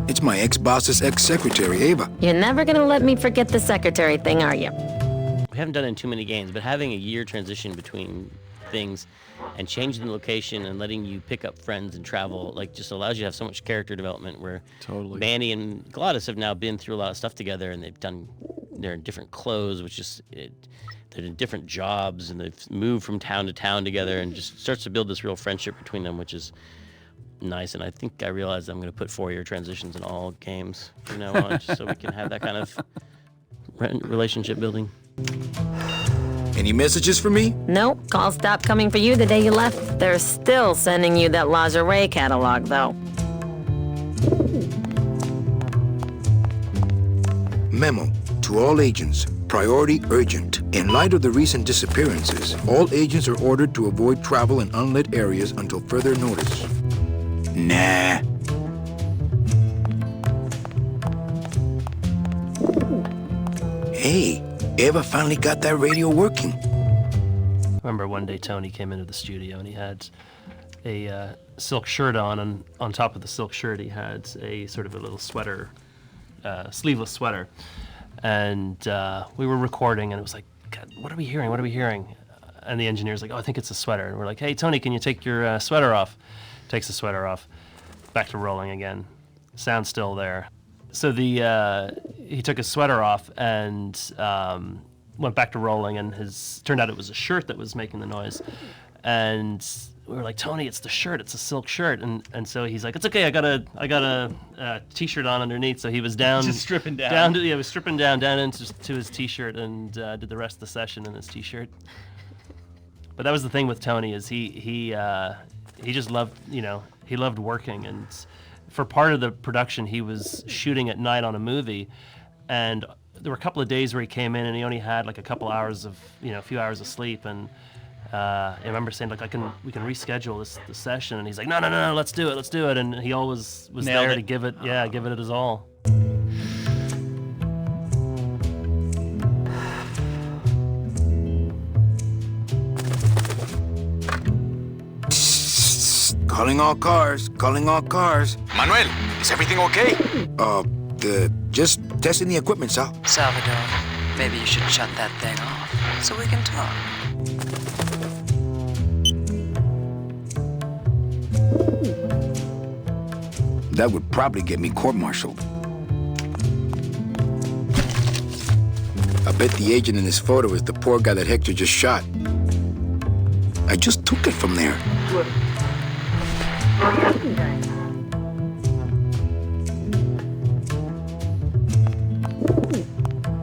It's my ex-boss's ex-secretary, Ava. You're never gonna let me forget the secretary thing, are you? We haven't done it in too many games, but having a year transition between things and changing the location and letting you pick up friends and travel, like, just allows you to have so much character development where Manny and Glottis have now been through a lot of stuff together, and they're in different clothes, which is, they're in different jobs, and they've moved from town to town together, and just starts to build this real friendship between them, which is nice. And I think I realized I'm going to put 4-year transitions in all games from now on, just so we can have that kind of relationship building. Any messages for me? Nope. Calls stopped coming for you the day you left. They're still sending you that lingerie catalog, though. Memo to all agents. Priority urgent. In light of the recent disappearances, all agents are ordered to avoid travel in unlit areas until further notice. Nah. Hey, Eva finally got that radio working. I remember one day Tony came into the studio and he had a silk shirt on, and on top of the silk shirt he had a sort of a little sweater, sleeveless sweater. And we were recording, and it was like, God, what are we hearing? What are we hearing? And the engineer's like, oh, I think it's a sweater. And we're like, hey, Tony, can you take your sweater off? Takes the sweater off. Back to rolling again. Sound's still there. So he took his sweater off and went back to rolling, and turned out it was a shirt that was making the noise. And we were like, Tony, it's the shirt. It's a silk shirt. And so he's like, it's okay. I got a t-shirt on underneath. So he was down, just stripping down. He was stripping down into his t-shirt, and did the rest of the session in his t-shirt. But that was the thing with Tony, is he just loved, he loved working. And for part of the production, he was shooting at night on a movie, and there were a couple of days where he came in and he only had like a couple hours of, a few hours of sleep, and I remember saying like we can reschedule this session, and he's like, no, let's do it, and he always was Nailed there it. to give it his all. Calling all cars. Manuel, is everything okay? Just testing the equipment, Sal. Salvador, maybe you should shut that thing off so we can talk. That would probably get me court-martialed. I bet the agent in this photo is the poor guy that Hector just shot. I just took it from there.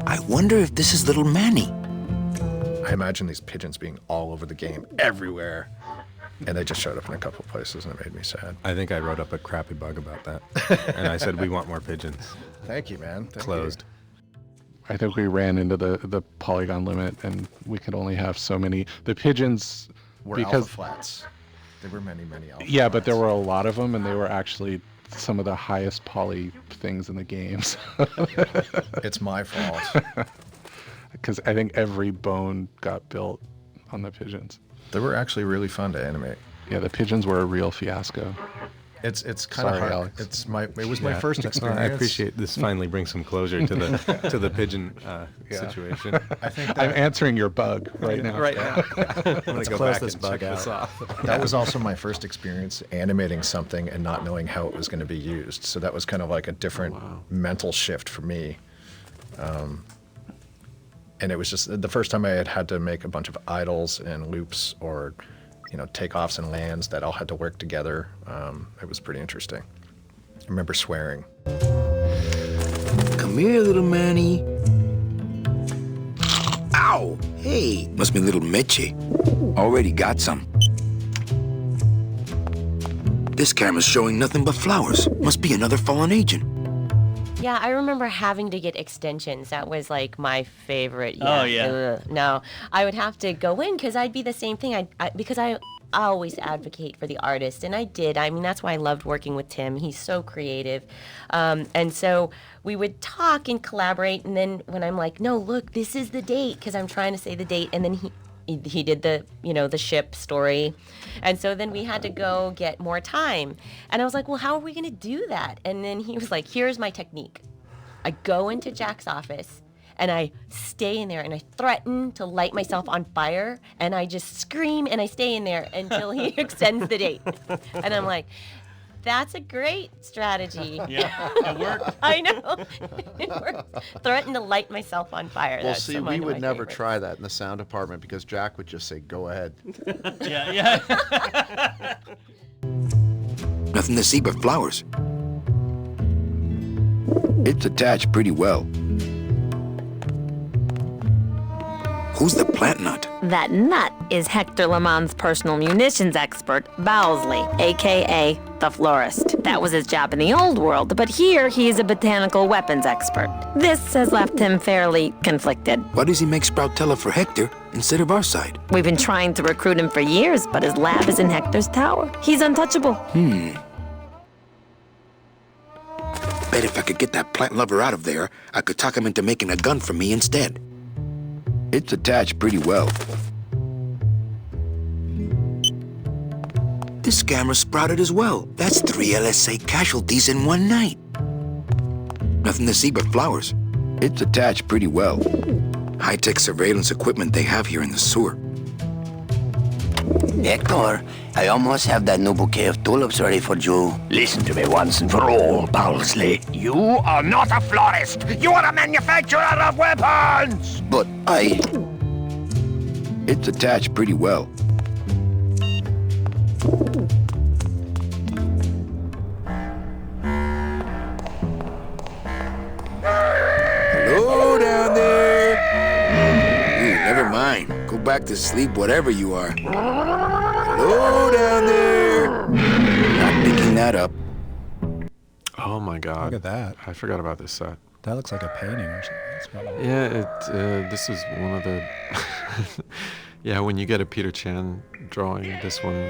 I wonder if this is little Manny. I imagine these pigeons being all over the game, everywhere. And they just showed up in a couple places, and it made me sad. I think I wrote up a crappy bug about that. And I said, we want more pigeons. Thank you, man. Thank Closed. I think we ran into the polygon limit, and we could only have so many. The pigeons Were because alpha flats. There were many alpha yeah, flats. but there were a lot of them, and they were actually some of the highest poly things in the games. It's my fault. Because I think every bone got built on the pigeons. They were actually really fun to animate. Yeah, the pigeons were a real fiasco. It's kind of Sorry, hard. Alex. It was my first experience. I appreciate this. Finally brings some closure to the pigeon situation. I think I'm answering your bug right now. Right now. I'm gonna Let's go close back this and bug check out. this off. That was also my first experience animating something and not knowing how it was going to be used. So that was kind of like a different mental shift for me. And it was just the first time I had to make a bunch of idles and loops or, takeoffs and lands that all had to work together. It was pretty interesting. I remember swearing. Come here, little Manny. Ow! Hey, must be little Meche. Already got some. This camera's showing nothing but flowers. Must be another fallen agent. Yeah, I remember having to get extensions. That was like my favorite. Oh, yeah. Ugh. No, I would have to go in because I'd be the same thing. Because I always advocate for the artist, and I did. I mean, that's why I loved working with Tim. He's so creative. And so we would talk and collaborate, and then when I'm like, no, look, this is the date, because I'm trying to say the date, and then he did the, the ship story. And so then we had to go get more time. And I was like, well, how are we going to do that? And then he was like, here's my technique. I go into Jack's office and I stay in there and I threaten to light myself on fire and I just scream and I stay in there until he extends the date. And I'm like, that's a great strategy. Yeah, it worked. I know. It worked. Threaten to light myself on fire. Well, That's see, one we of would my never favorites. try that in the sound department because Jack would just say, go ahead. Yeah. Nothing to see but flowers. It's attached pretty well. Who's the plant nut? That nut is Hector LeMans' personal munitions expert, Bowsley, a.k.a. the florist. That was his job in the old world, but here he is a botanical weapons expert. This has left him fairly conflicted. Why does he make Sproutella for Hector instead of our side? We've been trying to recruit him for years, but his lab is in Hector's tower. He's untouchable. Bet if I could get that plant lover out of there, I could talk him into making a gun for me instead. It's attached pretty well. This scammer sprouted as well. That's 3 LSA casualties in one night. Nothing to see but flowers. It's attached pretty well. High-tech surveillance equipment they have here in the sewer. Hector, I almost have that new bouquet of tulips ready for you. Listen to me once and for all, Bowsley. You are not a florist. You are a manufacturer of weapons. But It's attached pretty well. Hello down there. Ooh, never mind. Go back to sleep, whatever you are. Hello down there. Not picking that up. Oh my God! Look at that. I forgot about this set. That looks like a painting or something. Yeah, this is one of the. Yeah, when you get a Peter Chan drawing, this one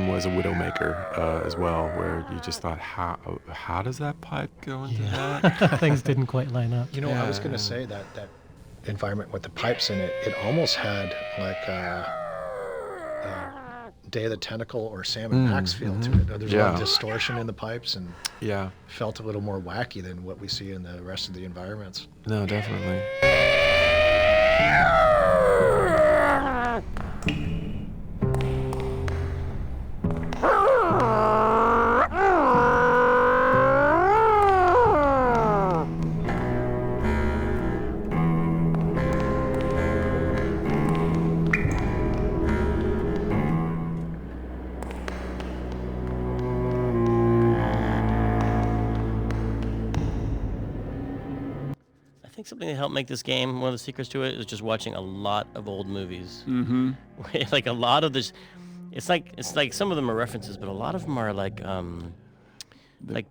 was a Widowmaker as well, where you just thought, how does that pipe go into that? Things didn't quite line up. You know, I was going to say that environment with the pipes in it, it almost had like a Day of the Tentacle or Sam and Max feel to it. There's a lot of distortion in the pipes and felt a little more wacky than what we see in the rest of the environments. No, definitely. I think something that helped make this game, one of the secrets to it, is just watching a lot of old movies. Mm-hmm. Like a lot of this, it's like some of them are references, but a lot of them are like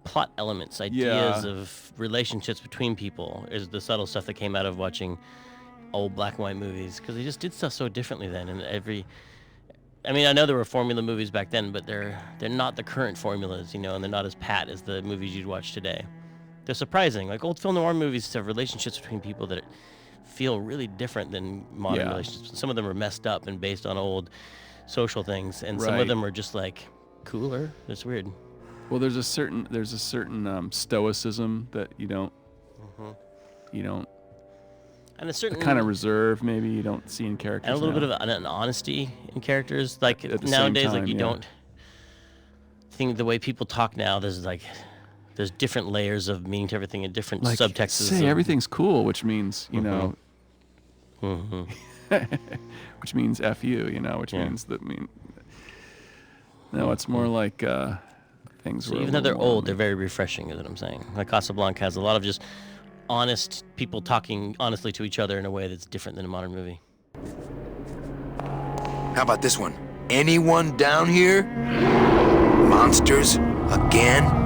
plot elements, ideas of relationships between people. Is the subtle stuff that came out of watching old black and white movies, because they just did stuff so differently then. And I mean, I know there were formula movies back then, but they're not the current formulas, and they're not as pat as the movies you'd watch today. They're surprising. Like old film noir movies have relationships between people that feel really different than modern relationships. Some of them are messed up and based on old social things, and some of them are just like cooler. It's weird. Well, there's a certain stoicism that you don't, and a certain kind of reserve maybe you don't see in characters, and a little bit of an honesty in characters. Like nowadays, like you don't think the way people talk now. There's different layers of meaning to everything and different subtexts. Say everything's cool, which means which means F you, which means that no, it's more like things. So even though they're old, they're very refreshing, is what I'm saying. Like Casablanca has a lot of just honest people talking honestly to each other in a way that's different than a modern movie. How about this one? Anyone down here? Monsters again?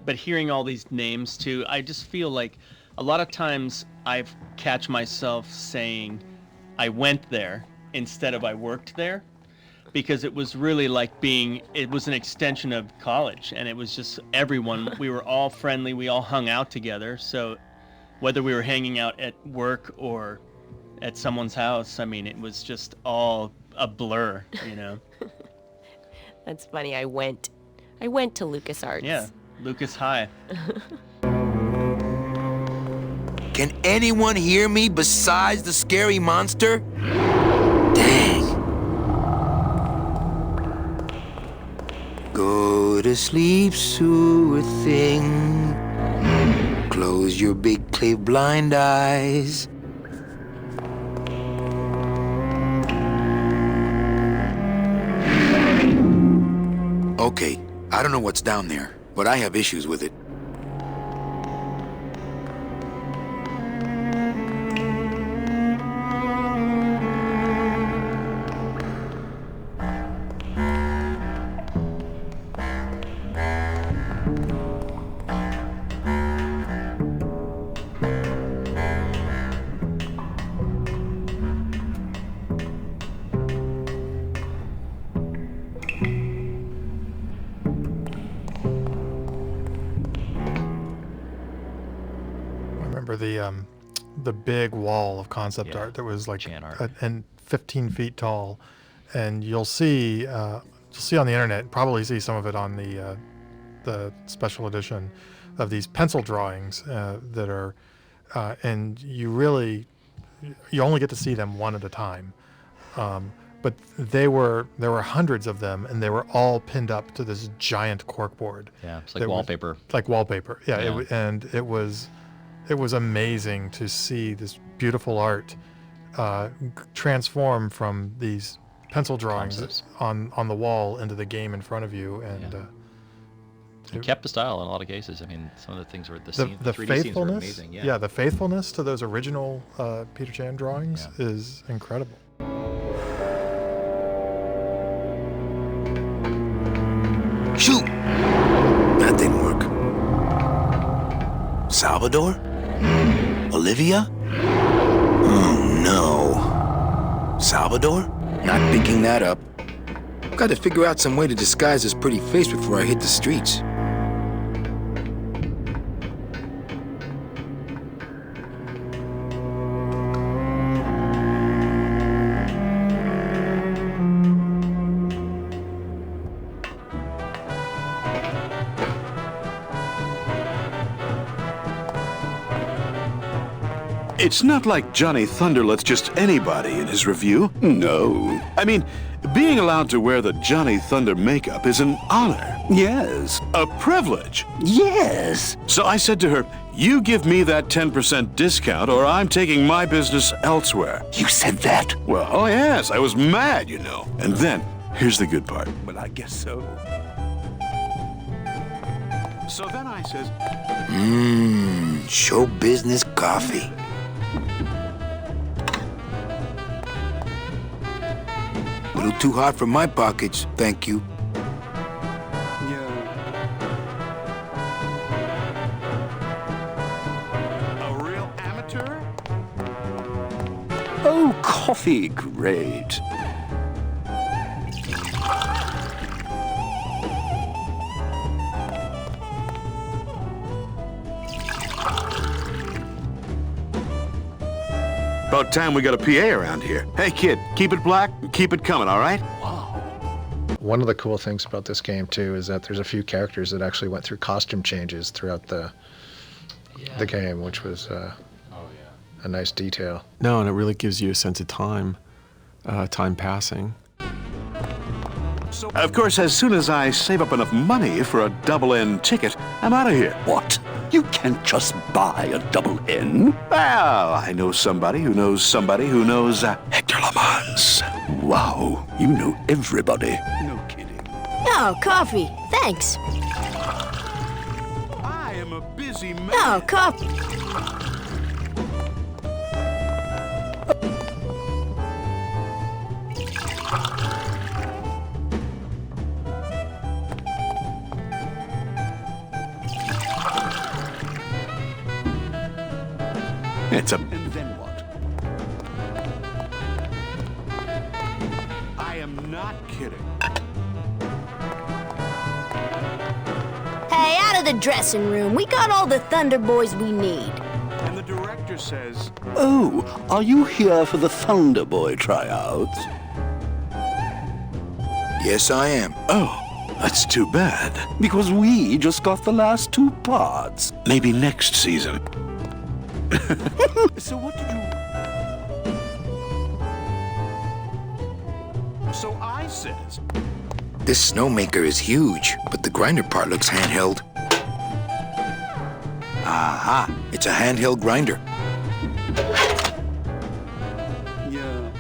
But hearing all these names too, I just feel like a lot of times I catch myself saying I went there instead of I worked there, because it was really like it was an extension of college, and it was just everyone, we were all friendly, we all hung out together. So whether we were hanging out at work or at someone's house, I mean, it was just all a blur, That's funny. I went to LucasArts. Yeah. Lucas High. Can anyone hear me besides the scary monster? Dang. Go to sleep, sure thing. Close your big clay blind eyes. Okay, I don't know what's down there, but I have issues with it. The big wall of concept art that was like 15 feet tall, and you'll see on the internet, probably see some of it on the special edition of these pencil drawings that are, and you only get to see them one at a time, but there were hundreds of them, and they were all pinned up to this giant corkboard. Yeah, it's like wallpaper. Like wallpaper, yeah. It was amazing to see this beautiful art transform from these pencil drawings on the wall into the game in front of you, and it kept the style in a lot of cases. I mean, some of the things were the 3D scenes were amazing. Yeah, the faithfulness to those original Peter Chan drawings is incredible. Shoot! That didn't work. Salvador? Olivia? Oh no. Salvador? Not picking that up. Got to figure out some way to disguise this pretty face before I hit the streets. It's not like Johnny Thunder lets just anybody in his review. No. I mean, being allowed to wear the Johnny Thunder makeup is an honor. Yes. A privilege. Yes. So I said to her, you give me that 10% discount or I'm taking my business elsewhere. You said that? Well, oh yes, I was mad, you know. And then, here's the good part. Well, I guess so. So then I says, Show business coffee. A little too hot for my pockets, thank you. a real amateur? Oh, coffee, great. About time we got a PA around here. Hey kid, keep it black, keep it coming, all right? One of the cool things about this game too is that there's a few characters that actually went through costume changes throughout the game, which was a nice detail. No, and it really gives you a sense of time, time passing. Of course, as soon as I save up enough money for a double-N ticket, I'm out of here. What? You can't just buy a double N? Well, I know somebody who knows somebody who knows Hector Lamans. Wow, you know everybody. No kidding. Oh, coffee. Thanks. I am a busy man. Oh, coffee. It's a... And then what? I am not kidding. Hey, out of the dressing room. We got all the Thunder Boys we need. And the director says... Oh, are you here for the Thunder Boy tryouts? Yes, I am. Oh, that's too bad. Because we just got the last 2 parts. Maybe next season. So what did you... So I says... This snowmaker is huge, but the grinder part looks handheld. Aha, it's a handheld grinder. Yeah.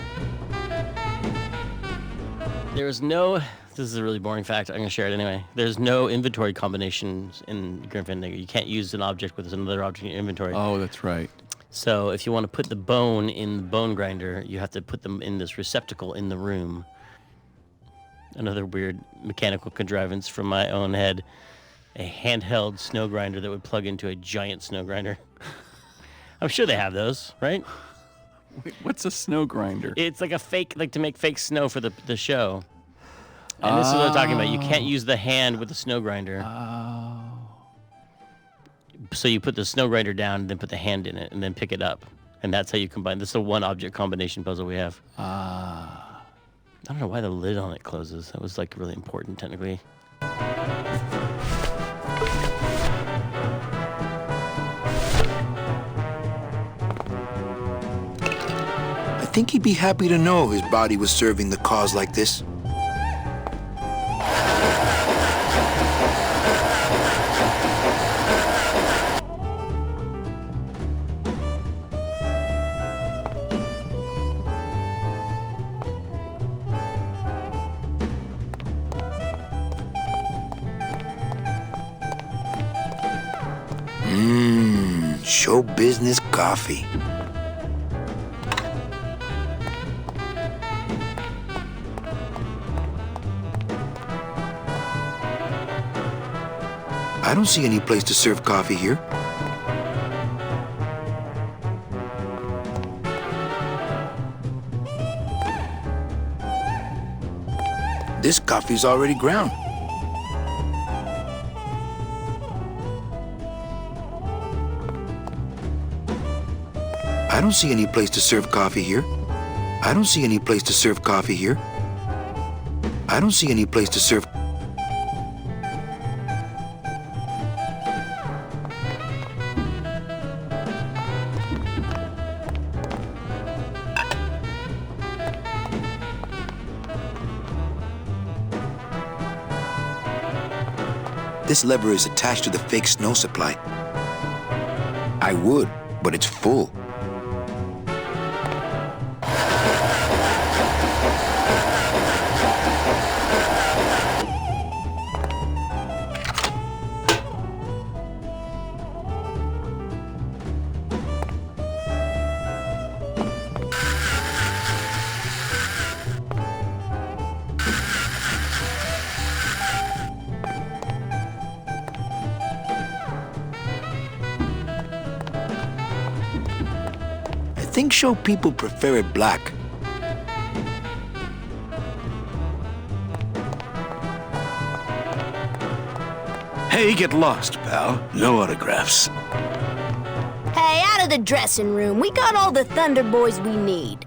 There is no... This is a really boring fact. I'm going to share it anyway. There's no inventory combinations in Grim Fandango. You can't use an object with another object in your inventory. Oh, that's right. So if you want to put the bone in the bone grinder, you have to put them in this receptacle in the room. Another weird mechanical contrivance from my own head. A handheld snow grinder that would plug into a giant snow grinder. I'm sure they have those, right? Wait, what's a snow grinder? It's like a fake, like to make fake snow for the show. And this is what I'm talking about. You can't use the hand with the snow grinder. Oh. So you put the snow grinder down and then put the hand in it and then pick it up. And that's how you combine. This is a one object combination puzzle we have. I don't know why the lid on it closes. That was like really important technically. I think he'd be happy to know his body was serving the cause like this. Show business coffee. I don't see any place to serve coffee here. This coffee's already ground. I don't see any place to serve coffee here. I don't see any place to serve coffee here. I don't see any place to serve. This lever is attached to the fake snow supply. I would, but it's full. I think show people prefer it black. Hey, get lost, pal. No autographs. Hey, out of the dressing room. We got all the Thunder Boys we need.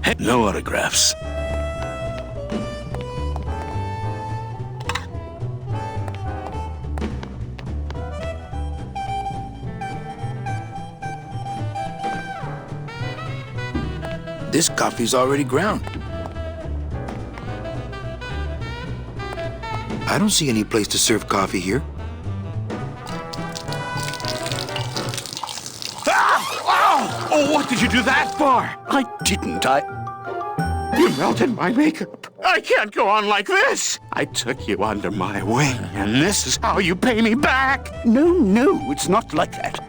Hey, no autographs. This coffee's already ground. I don't see any place to serve coffee here. Ah! Oh, what did you do that for? I didn't. You melted my makeup. I can't go on like this. I took you under my wing, and this is how you pay me back. No, it's not like that.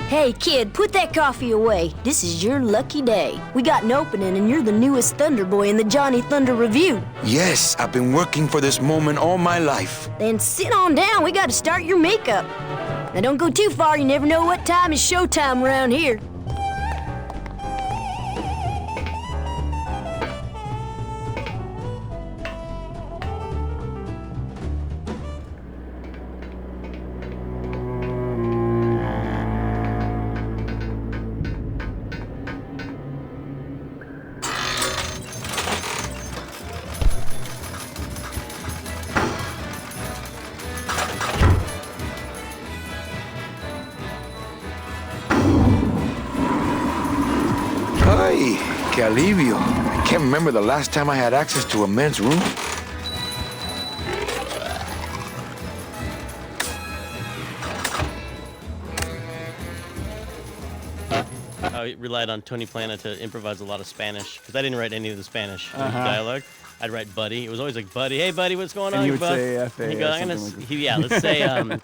Hey, kid, put that coffee away. This is your lucky day. We got an opening, and you're the newest Thunder Boy in the Johnny Thunder Review. Yes, I've been working for this moment all my life. Then sit on down. We got to start your makeup. Now, don't go too far. You never know what time is showtime around here. Ay, que alivio. I can't remember the last time I had access to a men's room. I relied on Tony Plana to improvise a lot of Spanish because I didn't write any of the Spanish dialogue. I'd write buddy. It was always like, buddy, hey, buddy, what's going on? And you would bud? say F.A. And he'd go, or I'm gonna, something like yeah, let's say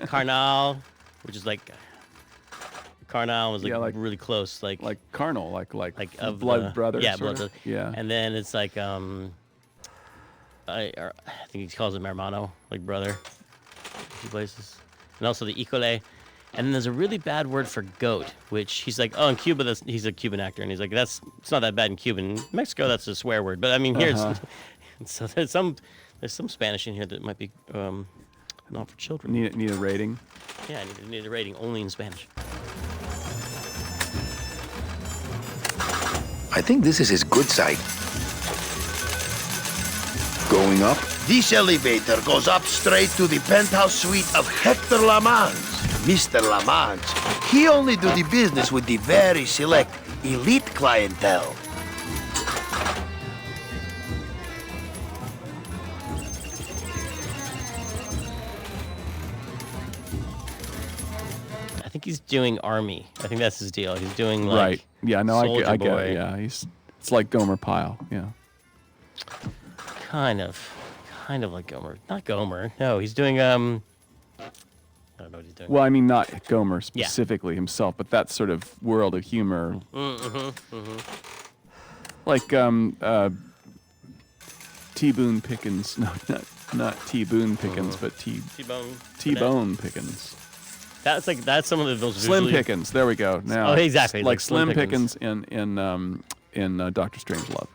carnal, which is like, carnal was like, really close. Like carnal, like of blood brothers. Yeah, sort blood of? Yeah. And then it's like, I think he calls him hermano, like brother. A few places. And also the Icole. And then there's a really bad word for goat, which he's like, oh, in Cuba, he's a Cuban actor, and he's like, it's not that bad in Cuban. In Mexico, that's a swear word. But I mean, here, so there's some Spanish in here that might be not for children. Need a rating? Yeah, I need a rating only in Spanish. I think this is his good side. Going up? This elevator goes up straight to the penthouse suite of Hector Lamans. Mr. Lamans, he only do the business with the very select elite clientele. I think he's doing Army. I think that's his deal. He's doing like Right. Yeah, no, I get Boy. it. Yeah, it's like Gomer Pyle. Yeah. Kind of like Gomer. Not Gomer. No, he's doing I don't know what he's doing. Well, I mean, not Gomer specifically himself, but that sort of world of humor. Like T. Boone Pickens. No, not T. Boone Pickens, but T-Bone Pickens. That's some of those Slim visually- Pickens. There we go. Now, Oh, exactly. Like Slim Pickens in Doctor Strangelove.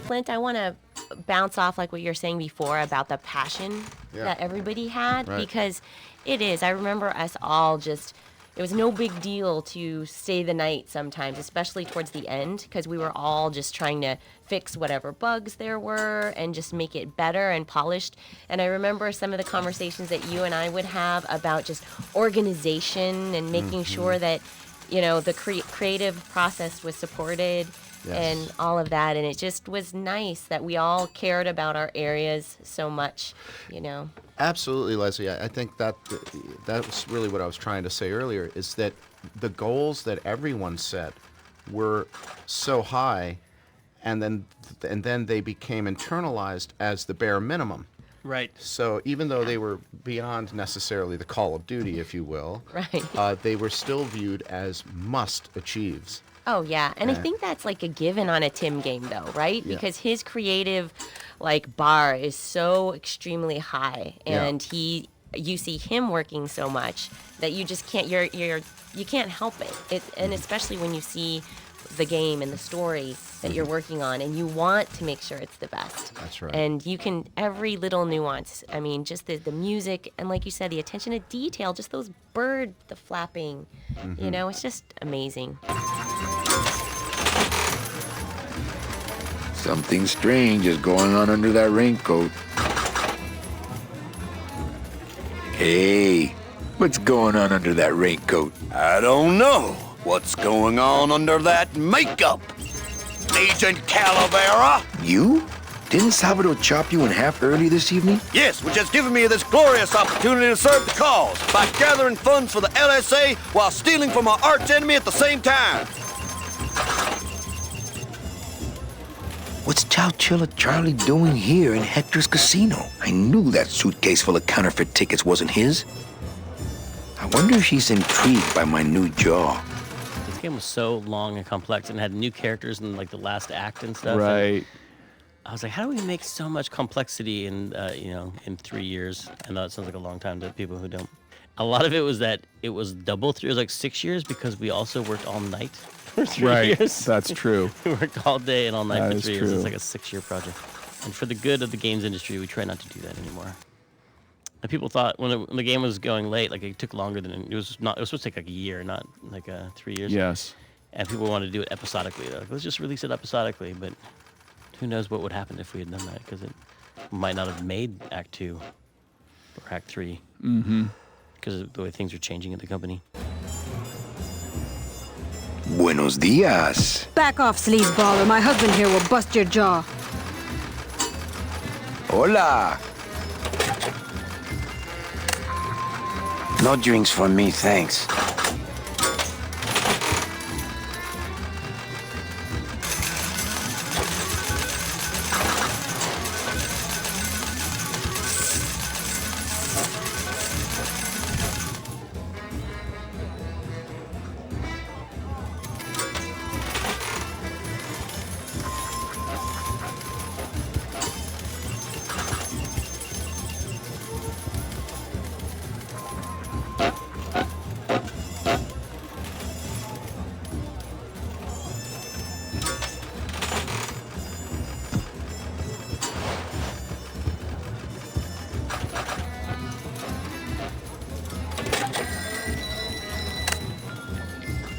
Clint, I want to bounce off like what you were saying before about the passion that everybody had, because it is. I remember us all just, it was no big deal to stay the night sometimes, especially towards the end, because we were all just trying to fix whatever bugs there were and just make it better and polished. And I remember some of the conversations that you and I would have about just organization and making sure that, you know, the creative process was supported. And all of that, and it just was nice that we all cared about our areas so much, you know. Absolutely, Leslie. I think that was really what I was trying to say earlier, is that the goals that everyone set were so high, and then they became internalized as the bare minimum. Right. So even though they were beyond necessarily the Call of Duty, if you will, they were still viewed as must-achieves. Oh, yeah. And I think that's like a given on a Tim game, though, right? Yeah. Because his creative, like, bar is so extremely high. And you see him working so much that you just can't, you can't help it. And especially when you see the game and the story that you're working on, and you want to make sure it's the best. That's right. And you can, every little nuance, I mean, just the music, and like you said, the attention to detail, just those bird, the flapping, you know, it's just amazing. Something strange is going on under that raincoat. Hey, what's going on under that raincoat? I don't know what's going on under that makeup. Agent Calavera? You? Didn't Salvador chop you in half early this evening? Yes, which has given me this glorious opportunity to serve the cause by gathering funds for the LSA while stealing from our arch enemy at the same time. What's Chowchilla Charlie doing here in Hector's casino? I knew that suitcase full of counterfeit tickets wasn't his. I wonder if she's intrigued by my new jaw. This game was so long and complex and had new characters in like the last act and stuff. Right. And I was like, how do we make so much complexity in in 3 years? I know it sounds like a long time to people who don't. A lot of it was that it was double through. It was like 6 years because we also worked all night for 3 years. That's true. We worked all day and all night for 3 years. True. It's like a 6-year project. And for the good of the games industry, we try not to do that anymore. And people thought when the game was going late, like it took longer than it was supposed to take like a year, not like 3 years. Yes. And people wanted to do it episodically. They're like, let's just release it episodically. But who knows what would happen if we had done that? Because it might not have made Act 2 or Act 3. Mm-hmm. Because of the way things are changing at the company. Buenos dias. Back off, sleazeball, or my husband here will bust your jaw. Hola. No drinks for me, thanks.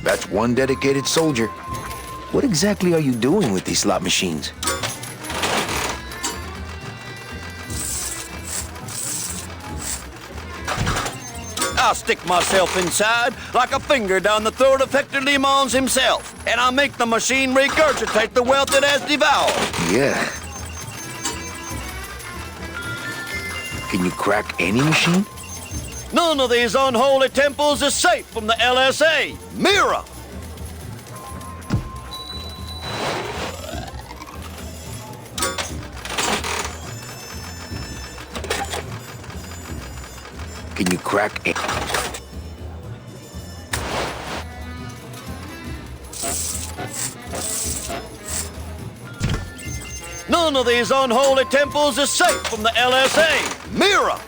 That's one dedicated soldier. What exactly are you doing with these slot machines? I'll stick myself inside like a finger down the throat of Hector Le Mans himself, and I'll make the machine regurgitate the wealth it has devoured. Yeah. Can you crack any machine? None of these unholy temples is safe from the LSA. Mira! Can you crack it? None of these unholy temples is safe from the LSA. Mira!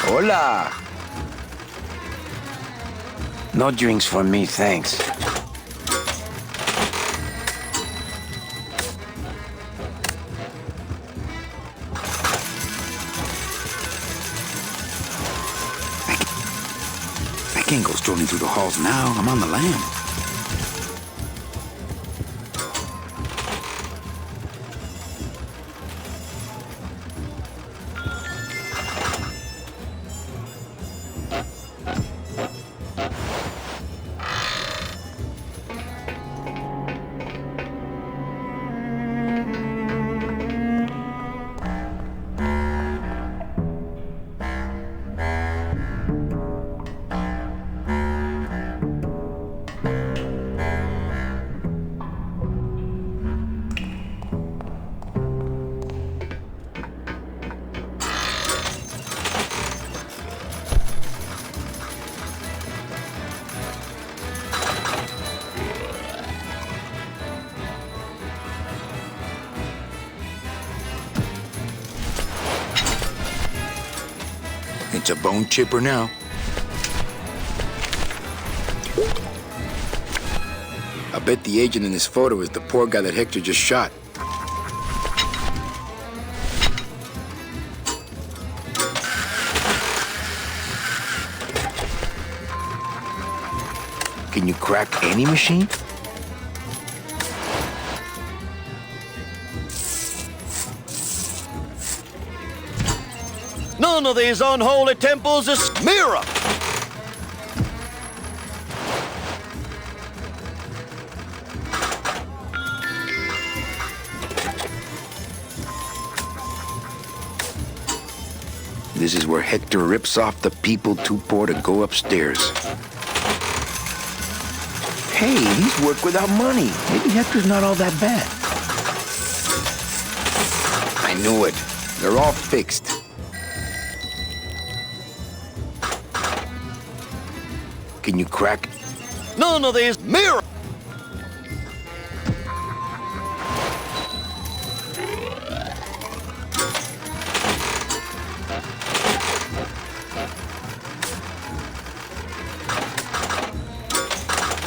Hola. No drinks for me, thanks. I can't go strolling through the halls now. I'm on the lam. It's a bone chipper now. I bet the agent in this photo is the poor guy that Hector just shot. Can you crack any machine? None of these unholy temples is Mira! This is where Hector rips off the people too poor to go upstairs. Hey, he's worked without money. Maybe Hector's not all that bad. I knew it. They're all fixed. Can you crack? None of these Mira!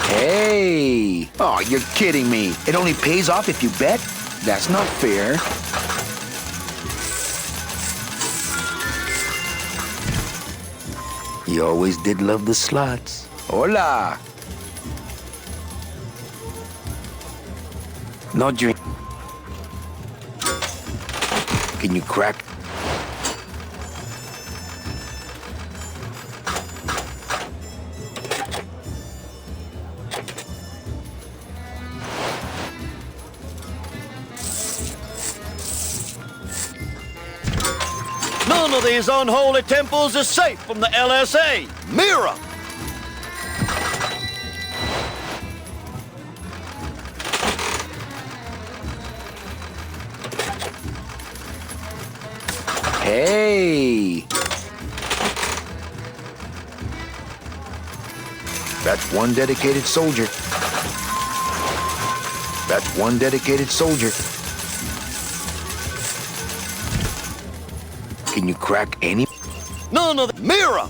Hey! Oh, you're kidding me. It only pays off if you bet? That's not fair. You always did love the slots. Hola! No drink. Can you crack? None of these unholy temples is safe from the LSA. Mira! Hey! That's one dedicated soldier. That's one dedicated soldier. Can you crack any? None of the Mira!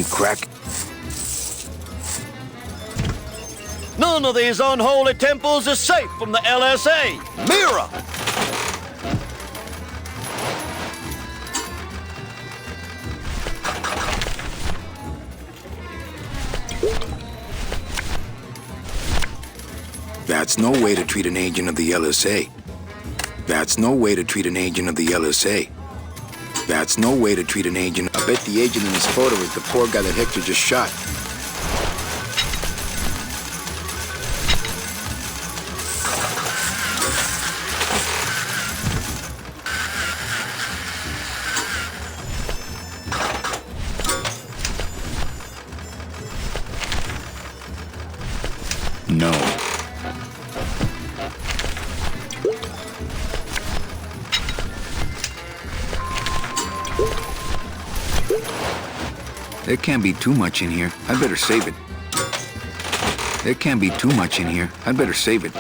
you crack? None of these unholy temples is safe from the LSA. Mira! That's no way to treat an agent of the LSA. That's no way to treat an agent of the LSA. That's no way to treat an agent. I bet the agent in this photo is the poor guy that Hector just shot. No. There can't be too much in here. I'd better save it. There can't be too much in here. I'd better save it.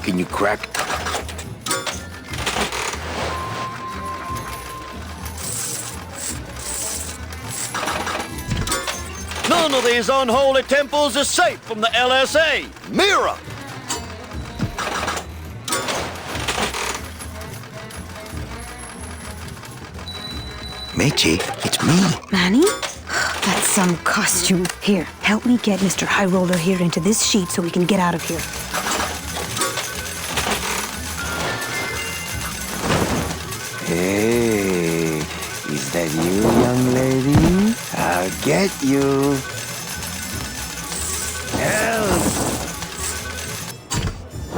Can you crack? None of these unholy temples is safe from the LSA. Mira! Meche, it's me. Manny? That's some costume. Here, help me get Mr. High Roller here into this sheet so we can get out of here. Hey, is that you, young lady? I'll get you. Help!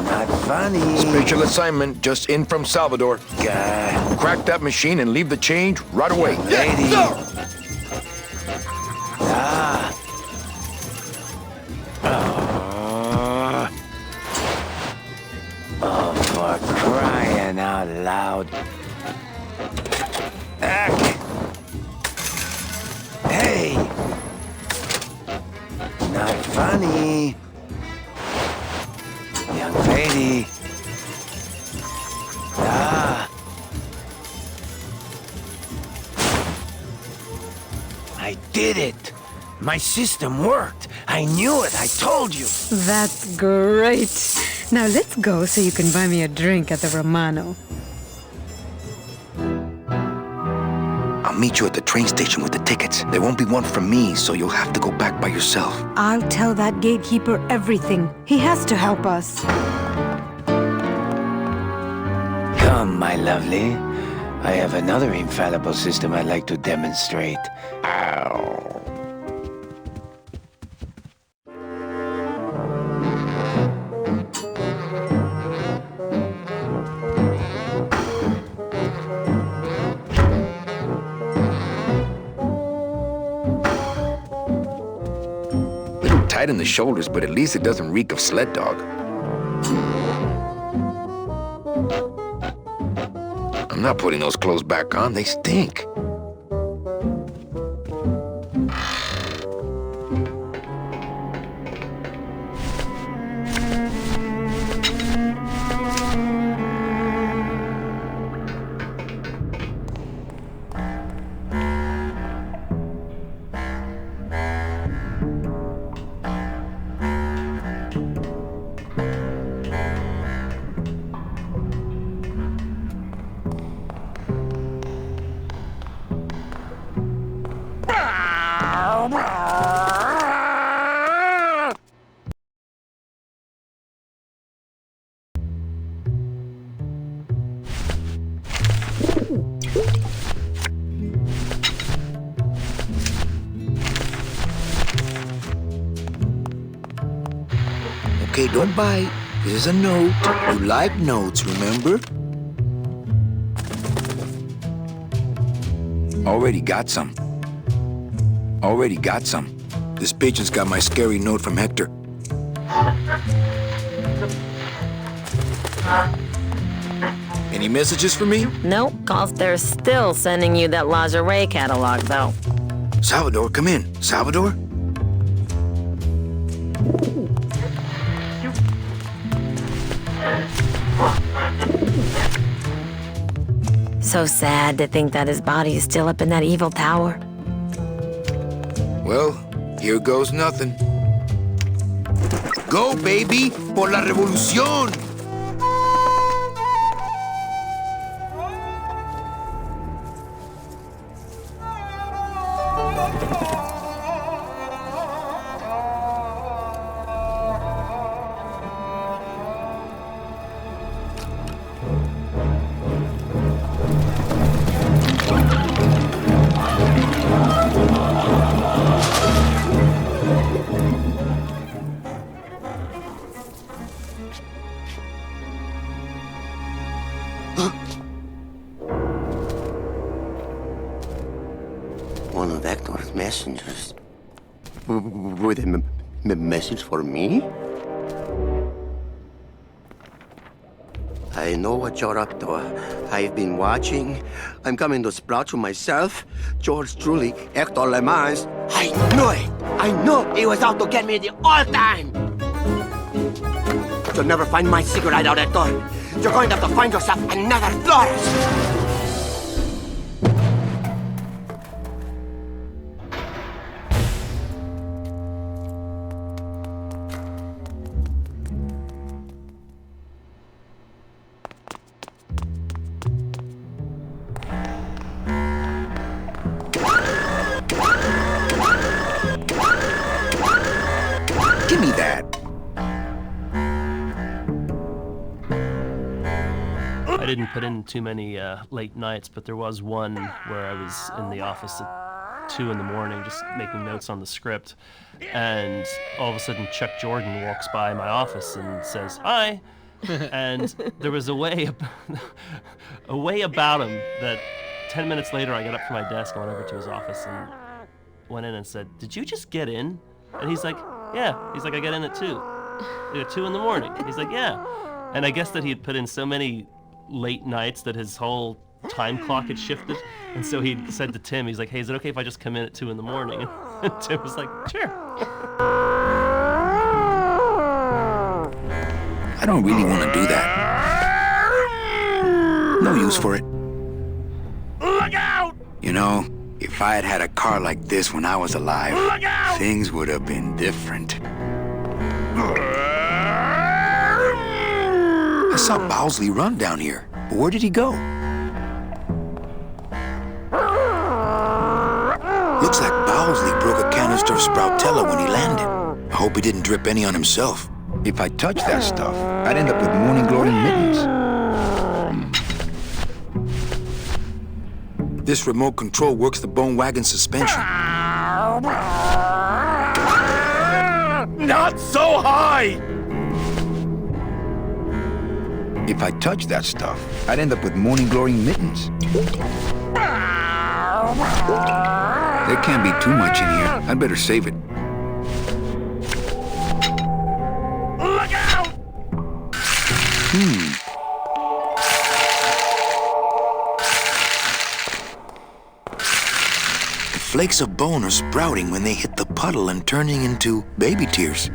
Not funny. Special assignment just in from Salvador. God. Crack that machine and leave the change right away. Lady. Ah. Oh, for crying out loud. Hey! Not funny. Young lady. Ah. I did it. My system worked. I knew it. I told you. That's great. Now let's go so you can buy me a drink at the Romano. I'll meet you at the train station with the tickets. There won't be one from me, so you'll have to go back by yourself. I'll tell that gatekeeper everything. He has to help us. Come, my lovely. I have another infallible system I'd like to demonstrate. Ow. Tight in the shoulders, but at least it doesn't reek of sled dog. I'm not putting those clothes back on. They stink. Okay, don't bite. This is a note. You like notes, remember? Already got some. Already got some. This pigeon's got my scary note from Hector. Any messages for me? Nope, cause they're still sending you that lingerie catalog, though. Salvador, come in. Salvador? So sad to think that his body is still up in that evil tower. Well, here goes nothing. Go, baby, por la revolución! One of Hector's messengers. With a message for me? I know what you're up to. I've been watching. I'm coming to sprout you myself. George truly, Hector Le Mans. I knew it! I knew he was out to get me the whole time! You'll never find my secret hideout, Hector. You're going to have to find yourself another Flores! Give me that. I didn't put in too many late nights, but there was one where I was in the office at 2 in the morning just making notes on the script, and all of a sudden Chuck Jordan walks by my office and says, "Hi." And there was a way about him that 10 minutes later I got up from my desk and went over to his office and went in and said, "Did you just get in?" And he's like, "Yeah." He's like, "I got in at 2. At 2 in the morning." He's like, "Yeah." And I guess that he had put in so many late nights that his whole time clock had shifted. And so he said to Tim, he's like, "Hey, is it okay if I just come in at 2 in the morning?" And Tim was like, "Sure." I don't really want to do that. No use for it. Look out! You know, if I had had a car like this when I was alive, things would have been different. I saw Bowsley run down here, but where did he go? Looks like Bowsley broke a canister of Sproutella when he landed. I hope he didn't drip any on himself. If I touched that stuff, I'd end up with Morning Glory mittens. This remote control works the bone wagon suspension. Not so high! If I touched that stuff, I'd end up with Morning Glory mittens. There can't be too much in here. I'd better save it. Look out! The flakes of bone are sprouting when they hit the puddle and turning into baby tears.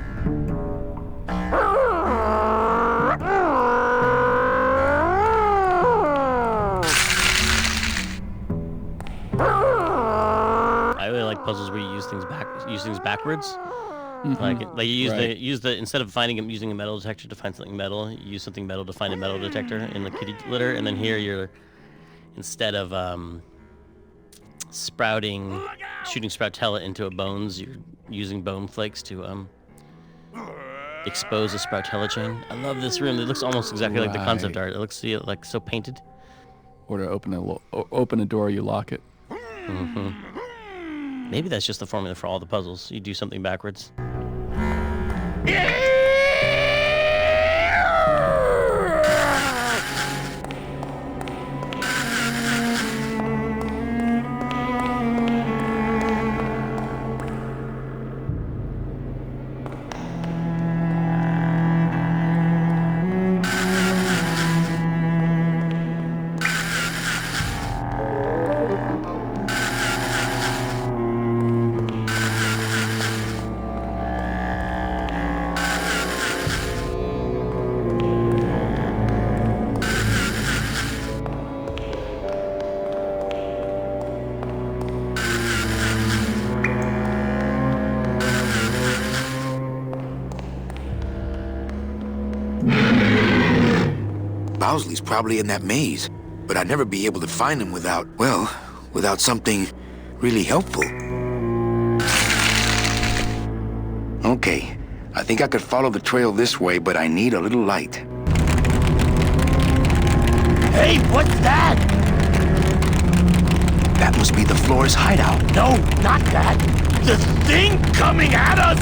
I really like puzzles where you use things backwards. Like you use the instead of using a metal detector to find something metal, you use something metal to find a metal detector in the kitty litter, and then here you're instead of shooting Sproutella into a bones, you're using bone flakes to expose a Sproutella chain. I love this room. It looks almost exactly like the concept art. It looks like so painted. Or to open a door, you lock it. Maybe that's just the formula for all the puzzles. You do something backwards. Bowsley's probably in that maze, but I'd never be able to find him without, well, without something really helpful. Okay, I think I could follow the trail this way, but I need a little light. Hey, what's that? That must be the Flores hideout. No, not that. The thing coming at us!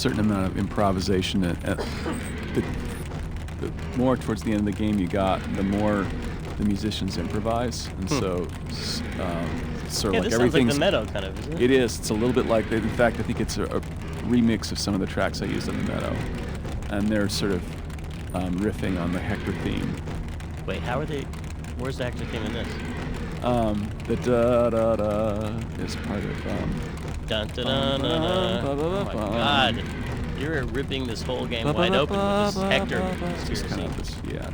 certain amount of improvisation. The more towards the end of the game you got, the more the musicians improvise, and so sort of like this everything. Sounds like the Meadow, kind of, isn't it? It is. It's a little bit like. In fact, I think it's a remix of some of the tracks I used on the Meadow, and they're sort of riffing on the Hector theme. Wait, how are they? Where's the Hector theme in this? The da da da is part of. Dun, dun, dun, dun, dun. Oh my God! You're ripping this whole game wide open with this Hector conspiracy. Kind of this, yeah.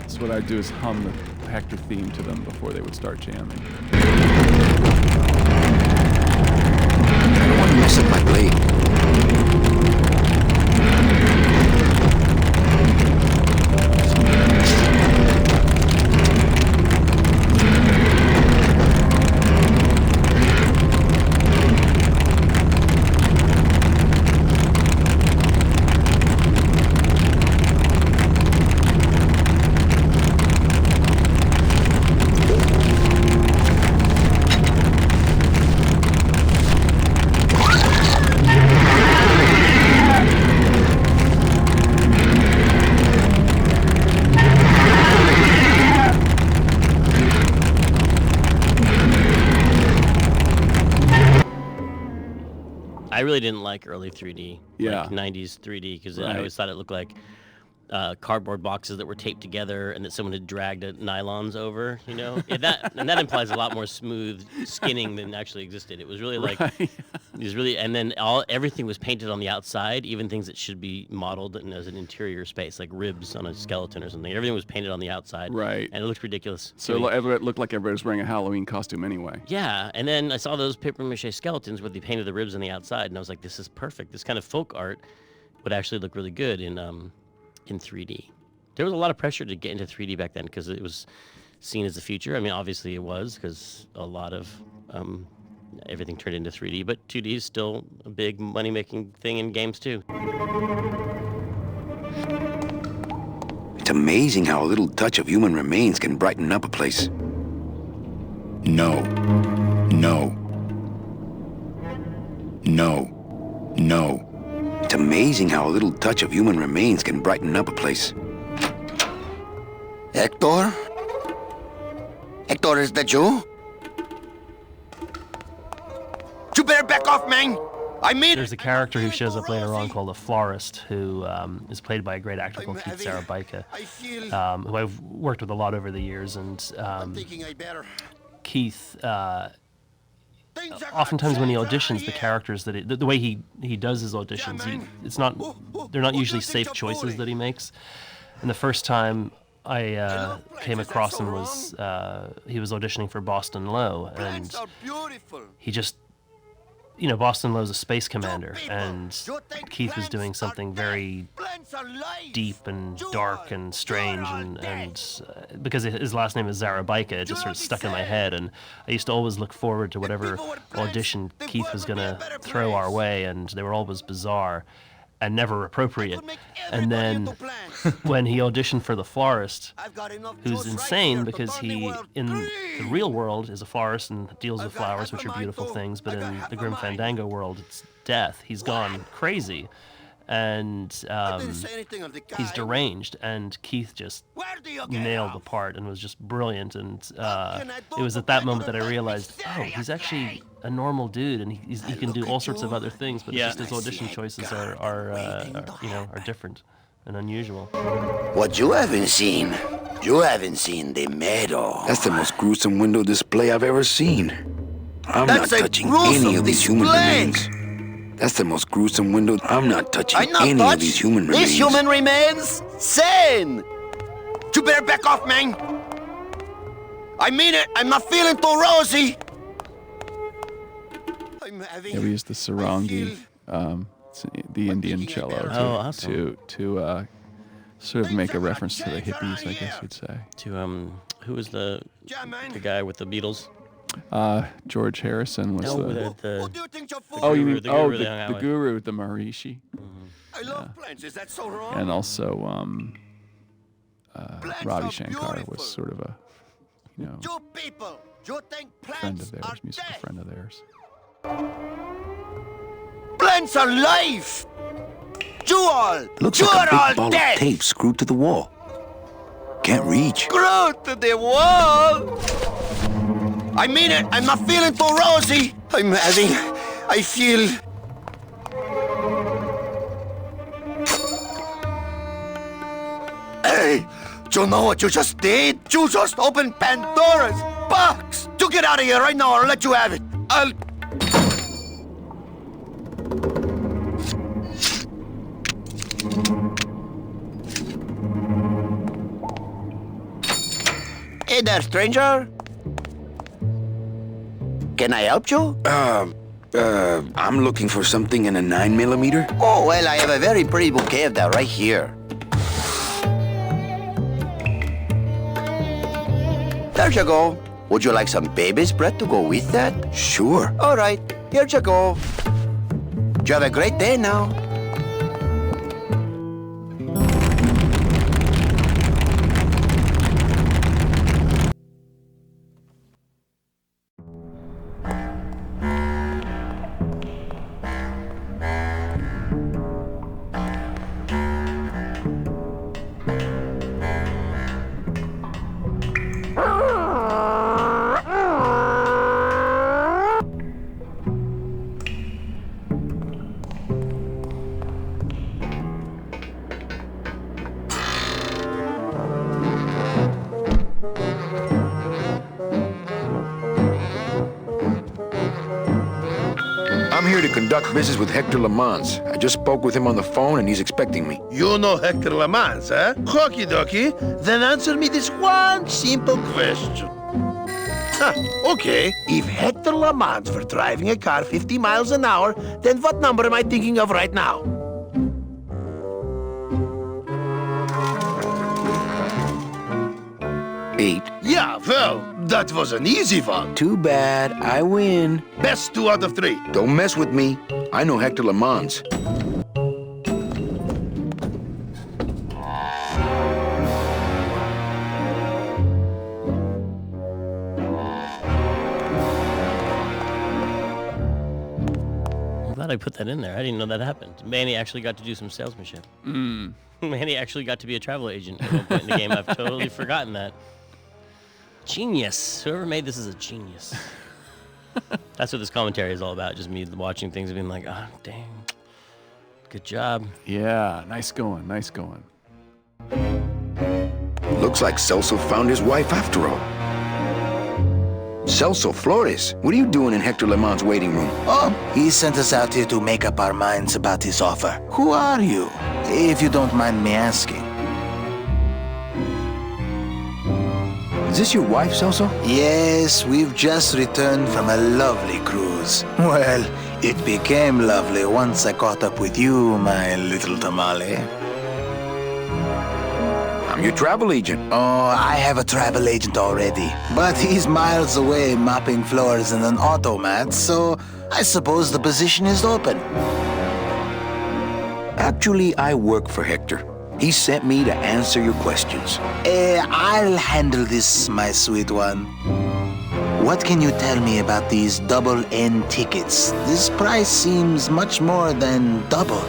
It's what I do is hum the Hector theme to them before they would start jamming. I don't want to mess up my blade. I really didn't like early 3D, Yeah. like 90s 3D, because Right. I always thought it looked like cardboard boxes that were taped together and that someone had dragged nylons over, you know? And that implies a lot more smooth skinning than actually existed. It was really like, it was really, and then everything was painted on the outside, even things that should be modeled as an interior space, like ribs on a skeleton or something. Everything was painted on the outside. Right. And it looked ridiculous. So it looked like everybody was wearing a Halloween costume anyway. Yeah, and then I saw those papier-mâché skeletons where they painted the ribs on the outside, and I was like, this is perfect. This kind of folk art would actually look really good in 3D. There was a lot of pressure to get into 3D back then because it was seen as the future. I mean, obviously it was, because a lot of everything turned into 3D, but 2D is still a big money-making thing in games too. It's amazing how a little touch of human remains can brighten up a place. No. No. No. No. It's amazing how a little touch of human remains can brighten up a place. Hector? Hector, is that you? You better back off, man! I mean... There's a character who shows up later on called a florist who is played by a great actor called Keith Sarabica, who I've worked with a lot over the years. And Keith... oftentimes when he auditions the characters that the way he does his auditions, they're not usually safe choices that he makes. And the first time I came across him was he was auditioning for Boston Low, and he just, Boston Low's a space commander, and Keith was doing something very deep and dark and strange, and because his last name is Zarabica, it just sort of stuck in my head, and I used to always look forward to whatever audition Keith was going to throw our way, and they were always bizarre and never appropriate. And then when he auditioned for the florist, who's insane because he, in the real world, is a florist and deals with flowers, which are beautiful things, but in the Grim Fandango world, it's death. He's gone crazy. And he's deranged, and Keith just nailed the part and was just brilliant. And it was at that moment that I realized, oh, he's actually a normal dude, and he can do all sorts of other things, but it's just his audition choices are different and unusual. What you haven't seen the meadow. That's the most gruesome window display I've ever seen. I'm not touching any of these human remains. That's the most gruesome window. I'm not touching any of these human remains. These human remains? Sin! You better back off, man! I mean it! I'm not feeling too rosy! Yeah, we used the sarangi, the Indian cello, to sort of make a reference to the hippies, I guess you'd say. To who was the guy with the Beatles? George Harrison was the guru, the Maharishi. I love plants. Is that so wrong? And also, Ravi Shankar was sort of a, friend of theirs, musical friend of theirs. Plants are life! Looks like a big ball of tape screwed to the wall. Can't reach. Screwed to the wall! I mean it! I'm not feeling too rosy! I feel... Hey! Do you know what you just did? You just opened Pandora's box! You get out of here right now or I'll let you have it! Hey there, stranger. Can I help you? I'm looking for something in a 9mm. Oh, well, I have a very pretty bouquet of that right here. There you go. Would you like some baby's breath to go with that? Sure. All right, here you go. You have a great day now. here to conduct business with Hector Lamans. I just spoke with him on the phone, and he's expecting me. You know Hector Lamans, eh? Okie dokie. Then answer me this one simple question. Okay. If Hector Lamans were driving a car 50 miles an hour, then what number am I thinking of right now? 8. Yeah, well, that was an easy one. Too bad. I win. Best 2 out of 3. Don't mess with me. I know Hector Lamans. I'm glad I put that in there. I didn't know that happened. Manny actually got to do some salesmanship. Manny actually got to be a travel agent at one point in the game. I've totally forgotten that. Genius. Whoever made this is a genius. That's what this commentary is all about. Just me watching things and being like, oh, dang. Good job. Yeah, nice going, nice going. Looks like Celso found his wife after all. Celso Flores, what are you doing in Hector Lamans' waiting room? Oh, he sent us out here to make up our minds about his offer. Who are you, if you don't mind me asking? Is this your wife, Celso? Yes, we've just returned from a lovely cruise. Well, it became lovely once I caught up with you, my little tamale. I'm your travel agent. Oh, I have a travel agent already, but he's miles away mopping floors in an automat, so I suppose the position is open. Actually, I work for Hector. He sent me to answer your questions. I'll handle this, my sweet one. What can you tell me about these double N tickets? This price seems much more than double.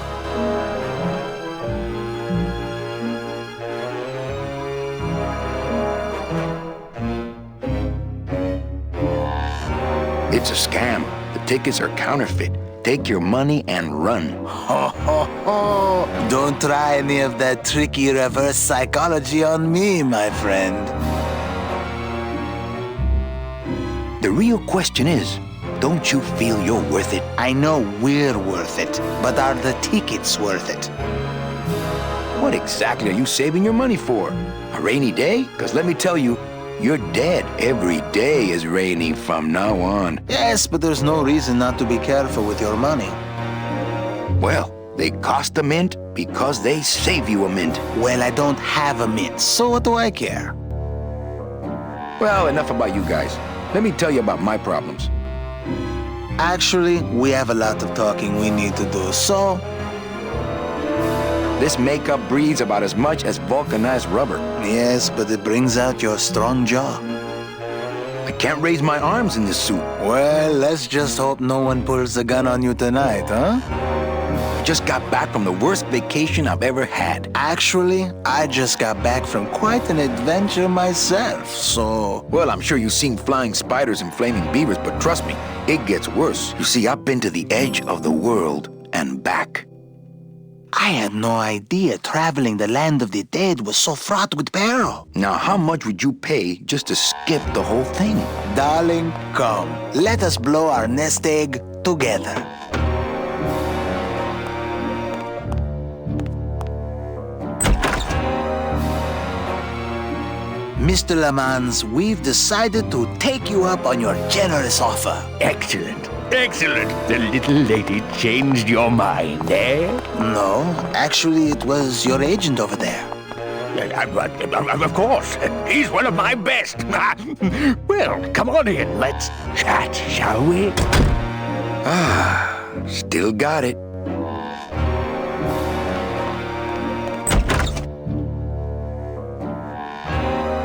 It's a scam. The tickets are counterfeit. Take your money and run. Ho, ho, ho! Don't try any of that tricky reverse psychology on me, my friend. The real question is, don't you feel you're worth it? I know we're worth it, but are the tickets worth it? What exactly are you saving your money for? A rainy day? Because let me tell you, you're dead. Every day is rainy from now on. Yes, but there's no reason not to be careful with your money. Well, they cost a mint because they save you a mint. Well, I don't have a mint, so what do I care? Well, enough about you guys. Let me tell you about my problems. Actually, we have a lot of talking we need to do, so... This makeup breathes about as much as vulcanized rubber. Yes, but it brings out your strong jaw. I can't raise my arms in this suit. Well, let's just hope no one pulls a gun on you tonight, huh? I just got back from the worst vacation I've ever had. Actually, I just got back from quite an adventure myself, so... Well, I'm sure you've seen flying spiders and flaming beavers, but trust me, it gets worse. You see, I've been to the edge of the world and back. I had no idea traveling the land of the dead was so fraught with peril. Now, how much would you pay just to skip the whole thing? Darling, come. Let us blow our nest egg together. Mr. Lamans, we've decided to take you up on your generous offer. Excellent. Excellent. The little lady changed your mind, eh? No, actually, it was your agent over there. Of course. He's one of my best. Well, come on in. Let's chat, shall we? Ah, still got it.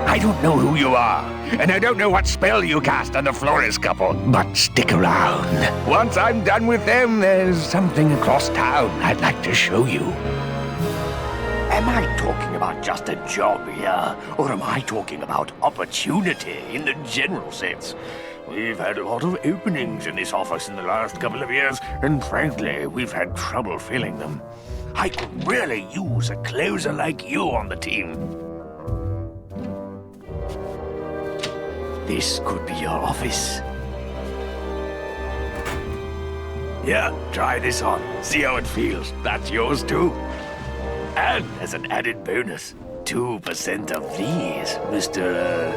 I don't know who you are, and I don't know what spell you cast on the Flores couple, but stick around. Once I'm done with them, there's something across town I'd like to show you. Am I talking about just a job here, or am I talking about opportunity in the general sense? We've had a lot of openings in this office in the last couple of years, and frankly, we've had trouble filling them. I could really use a closer like you on the team. This could be your office. Yeah, try this on. See how it feels. That's yours too. And as an added bonus, 2% of these, Mr.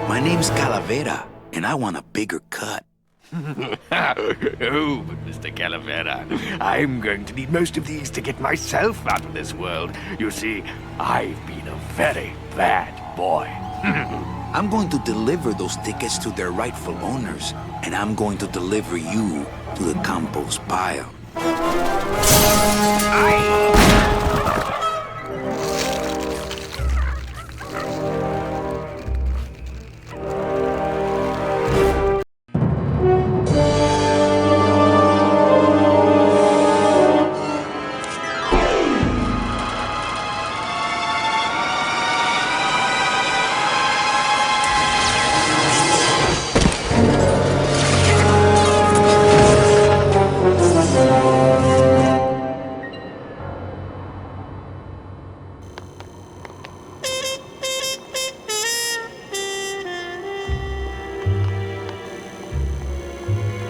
My name's Calavera, and I want a bigger cut. Oh, but Mr. Calavera, I'm going to need most of these to get myself out of this world. You see, I've been a very bad boy. I'm going to deliver those tickets to their rightful owners, and I'm going to deliver you to the compost pile.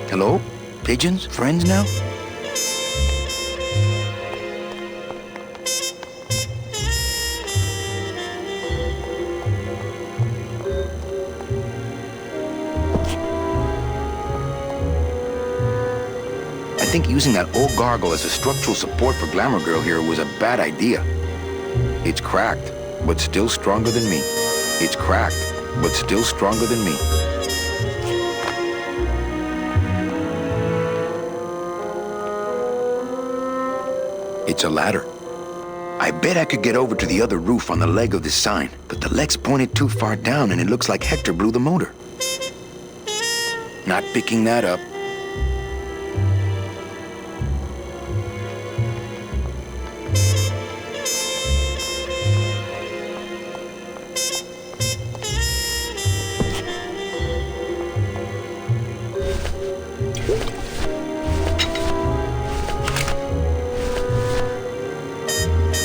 Hello? Pigeons? Friends now? I think using that old gargle as a structural support for Glamour Girl here was a bad idea. It's cracked, but still stronger than me. It's cracked, but still stronger than me. It's a ladder. I bet I could get over to the other roof on the leg of this sign, but the leg's pointed too far down and it looks like Hector blew the motor. Not picking that up.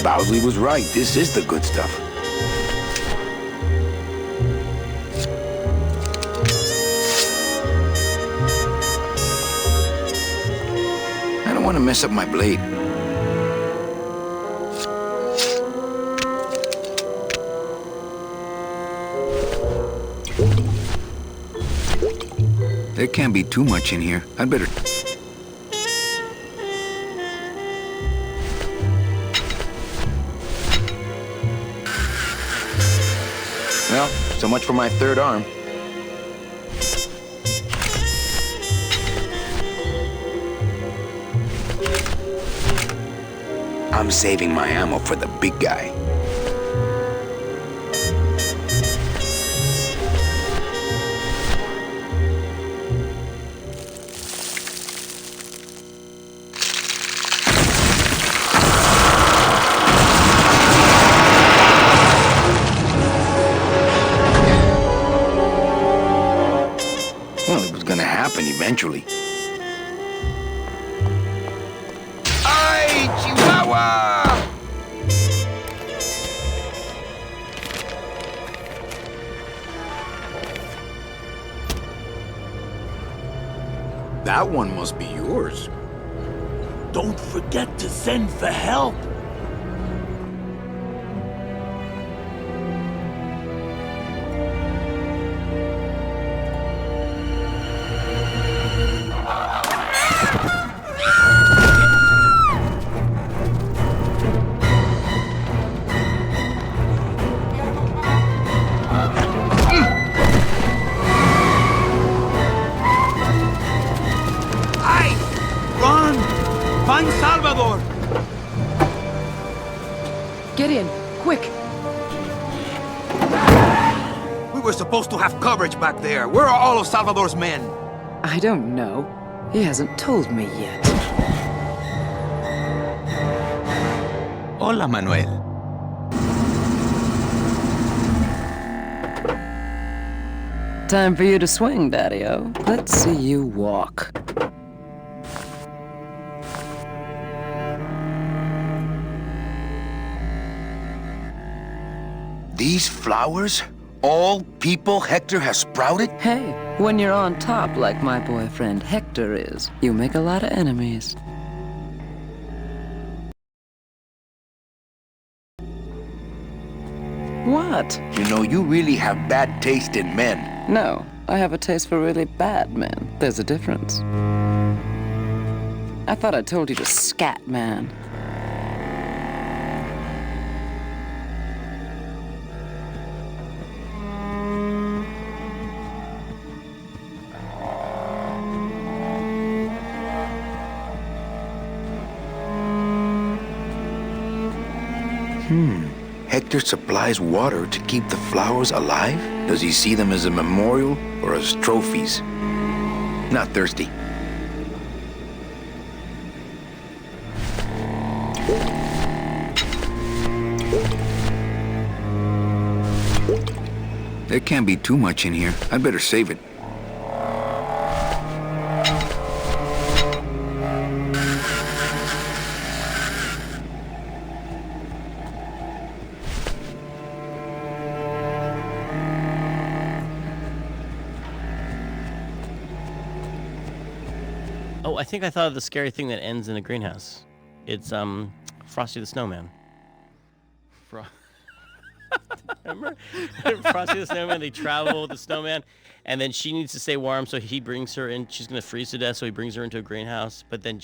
Bowsley was right. This is the good stuff. I don't want to mess up my blade. There can't be too much in here. I'd better... Well, so much for my third arm. I'm saving my ammo for the big guy. Well, it was gonna happen eventually. Ay, Chihuahua! That one must be yours. Don't forget to send for help. Find Salvador! Get in, quick! We were supposed to have coverage back there. Where are all of Salvador's men? I don't know. He hasn't told me yet. Hola, Manuel. Time for you to swing, Daddy-O. Let's see you walk. These flowers? all people Hector has sprouted? Hey, when you're on top like my boyfriend Hector is, you make a lot of enemies. What? You know, you really have bad taste in men. No, I have a taste for really bad men. There's a difference. I thought I told you to scat, man. Hector supplies water to keep the flowers alive? Does he see them as a memorial or as trophies? Not thirsty. There can't be too much in here. I'd better save it. Oh, I think I thought of the scary thing that ends in a greenhouse. It's Frosty the Snowman. Remember? Frosty the Snowman, they travel with the snowman, and then she needs to stay warm, so he brings her in. She's going to freeze to death, so he brings her into a greenhouse, but then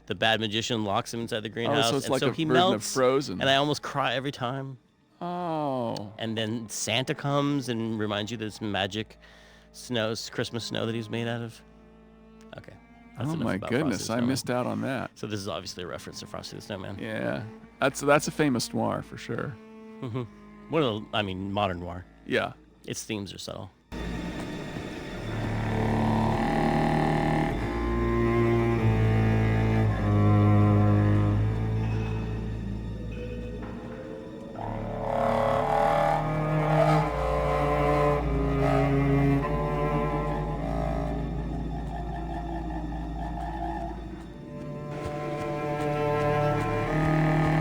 the bad magician locks him inside the greenhouse. Oh, so it's and like so a he version of melts, Frozen. and I almost cry every time. Oh. And then Santa comes and reminds you that it's magic snow, Christmas snow that he's made out of. Okay. That's Oh enough my about Frosty goodness, the I Snowman. missed out on that. So this is obviously a reference to Frosty the Snowman. Yeah, that's a famous noir for sure. Mm-hmm. Modern noir. Yeah. Its themes are subtle.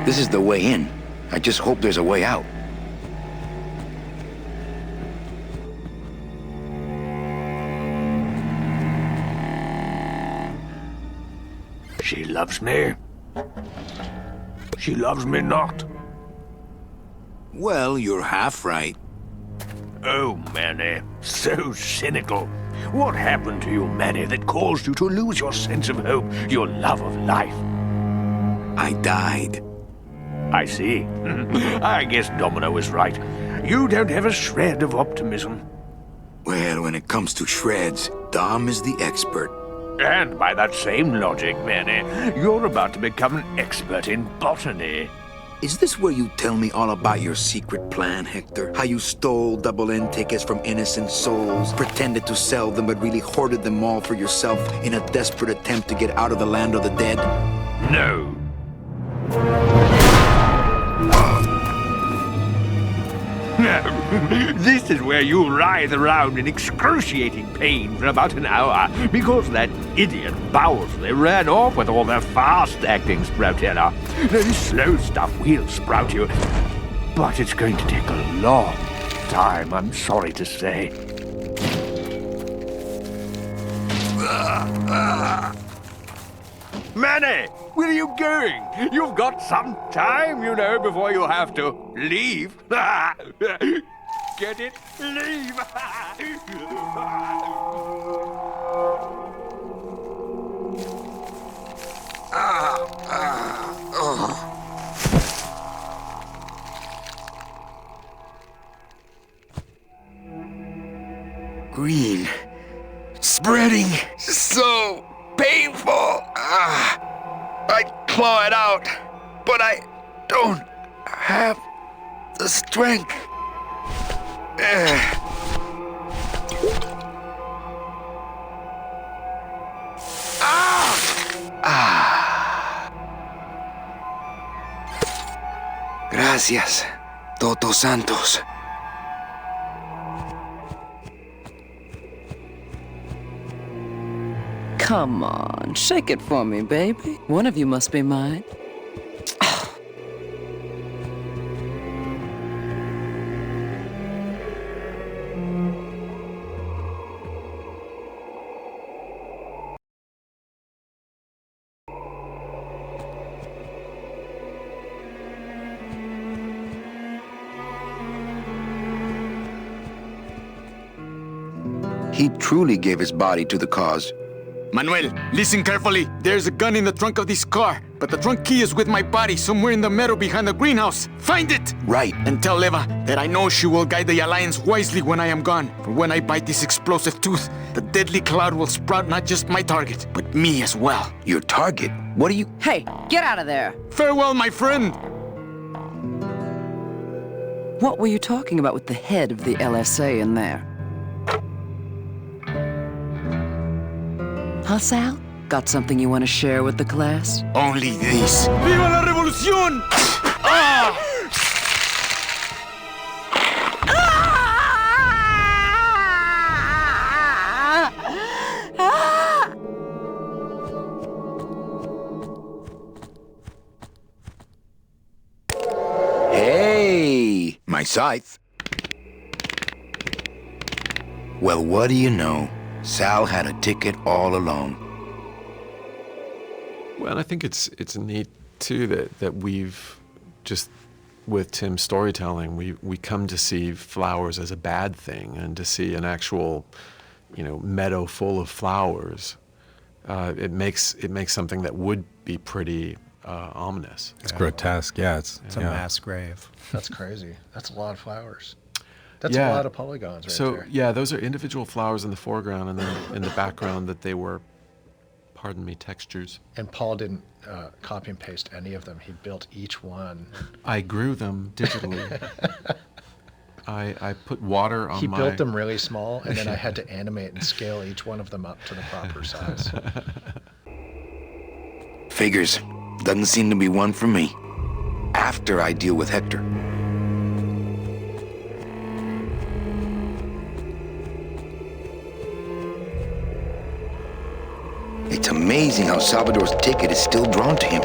This is the way in. I just hope there's a way out. She loves me. She loves me not. Well, you're half right. Oh, Manny, so cynical. What happened to you, Manny, that caused you to lose your sense of hope, your love of life? I died. I see. I guess Domino was right. You don't have a shred of optimism. Well, when it comes to shreds, Dom is the expert. And by that same logic, Manny, you're about to become an expert in botany. Is this where you tell me all about your secret plan, Hector? How you stole double-end tickets from innocent souls, pretended to sell them, but really hoarded them all for yourself in a desperate attempt to get out of the land of the dead? No. This is where you writhe around in excruciating pain for about an hour because that idiot Bowsley ran off with all the fast-acting Sproutella. This slow stuff will sprout you, but it's going to take a long time, I'm sorry to say. Manny, where are you going? You've got some time, you know, before you have to leave. Get it? Leave! Green. Spreading. So painful. I'd claw it out, but I don't have the strength. Gracias, Toto Santos. Come on, shake it for me, baby. One of you must be mine. He truly gave his body to the cause. Manuel, listen carefully. There's a gun in the trunk of this car, but the trunk key is with my body somewhere in the meadow behind the greenhouse. Find it! Right. And tell Eva that I know she will guide the Alliance wisely when I am gone. For when I bite this explosive tooth, the deadly cloud will sprout not just my target, but me as well. Your target? What are you... Hey, get out of there! Farewell, my friend! What were you talking about with the head of the LSA in there? Huh, Sal? Got something you want to share with the class? Only this. Viva la revolución! Ah! Hey, my scythe. Well, what do you know? Sal had a ticket all along. Well, I think it's neat too that we've just with Tim's storytelling we come to see flowers as a bad thing, and to see an actual meadow full of flowers. It makes something that would be pretty ominous. It's grotesque. Yeah, it's a mass grave. That's crazy. That's a lot of flowers. That's a lot of polygons right there. Yeah, those are individual flowers in the foreground, and then in the background that they were, pardon me, textures. And Paul didn't copy and paste any of them. He built each one. I grew them digitally. I put water on He my... built them really small, and then I had to animate and scale each one of them up to the proper size. Figures. Doesn't seem to be one for me. After I deal with Hector. It's amazing how Salvador's ticket is still drawn to him.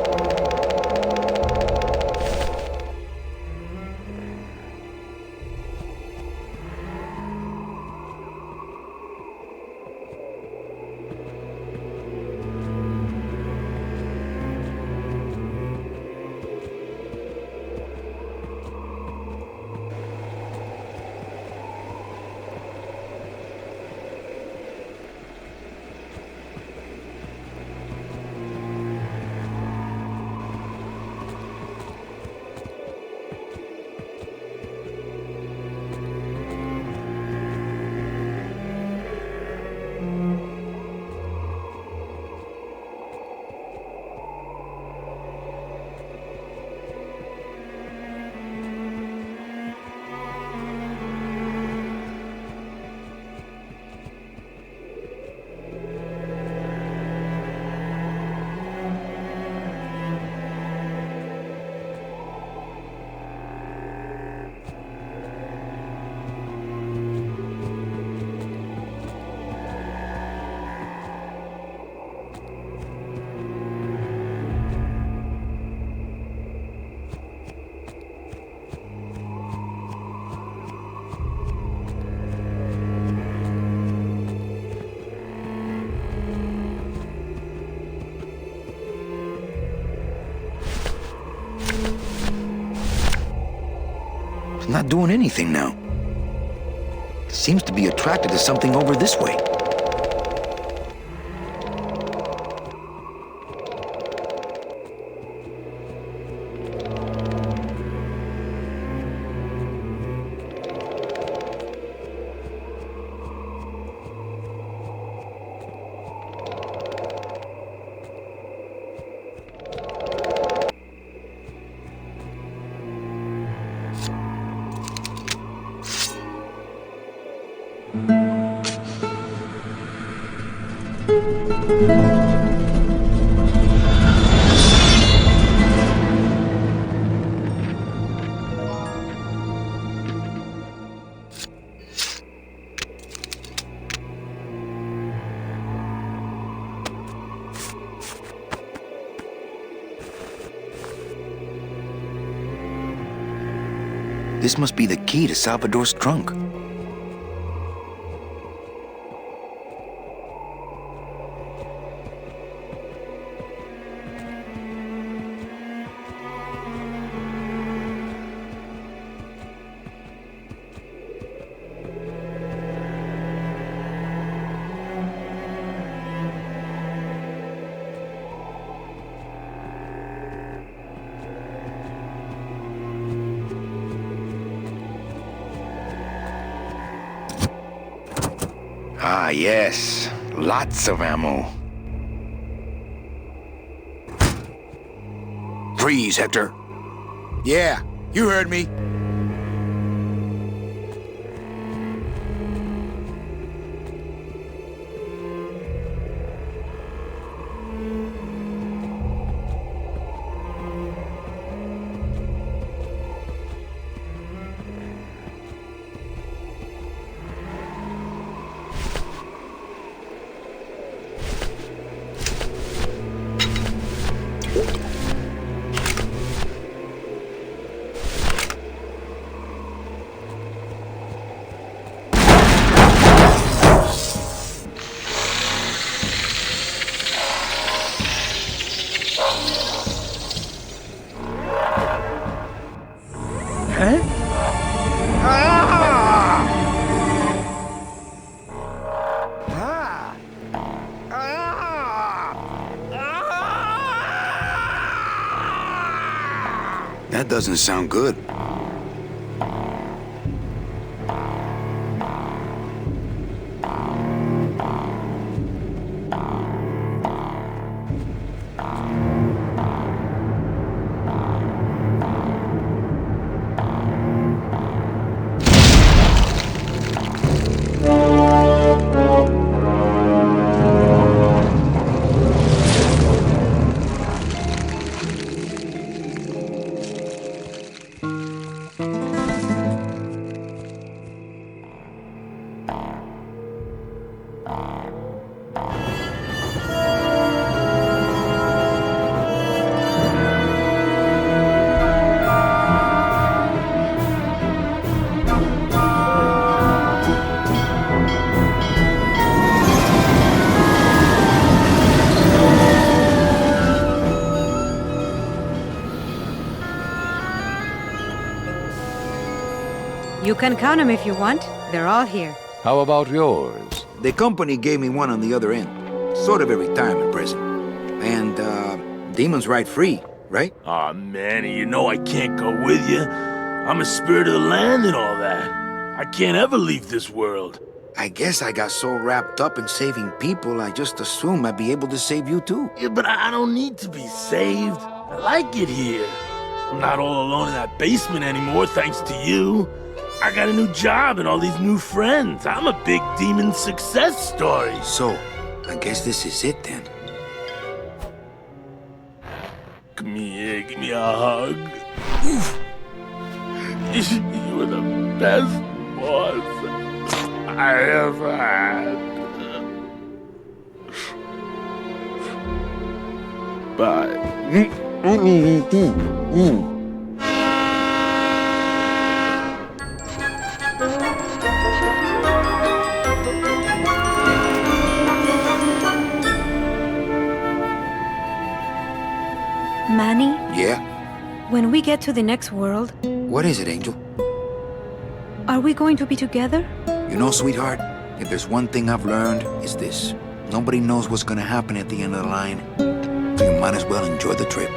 Not doing anything now. Seems to be attracted to something over this way. This must be the key to Salvador's trunk. Ah, yes. Lots of ammo. Freeze, Hector. Yeah, you heard me. That doesn't sound good. You can count them if you want. They're all here. How about yours? The company gave me one on the other end. Sort of a retirement present. And, demons ride free, right? Aw, Manny, you know I can't go with you. I'm a spirit of the land and all that. I can't ever leave this world. I guess I got so wrapped up in saving people, I just assumed I'd be able to save you too. Yeah, but I don't need to be saved. I like it here. I'm not all alone in that basement anymore, thanks to you. I got a new job and all these new friends. I'm a big demon success story. So, I guess this is it then. Come here, give me a hug. Oof. You were the best boss I ever had. Bye. Manny, Yeah? when we get to the next world, What is it, Angel? are we going to be together? You know, sweetheart, if there's one thing I've learned, it's this. Nobody knows what's gonna happen at the end of the line. So you might as well enjoy the trip.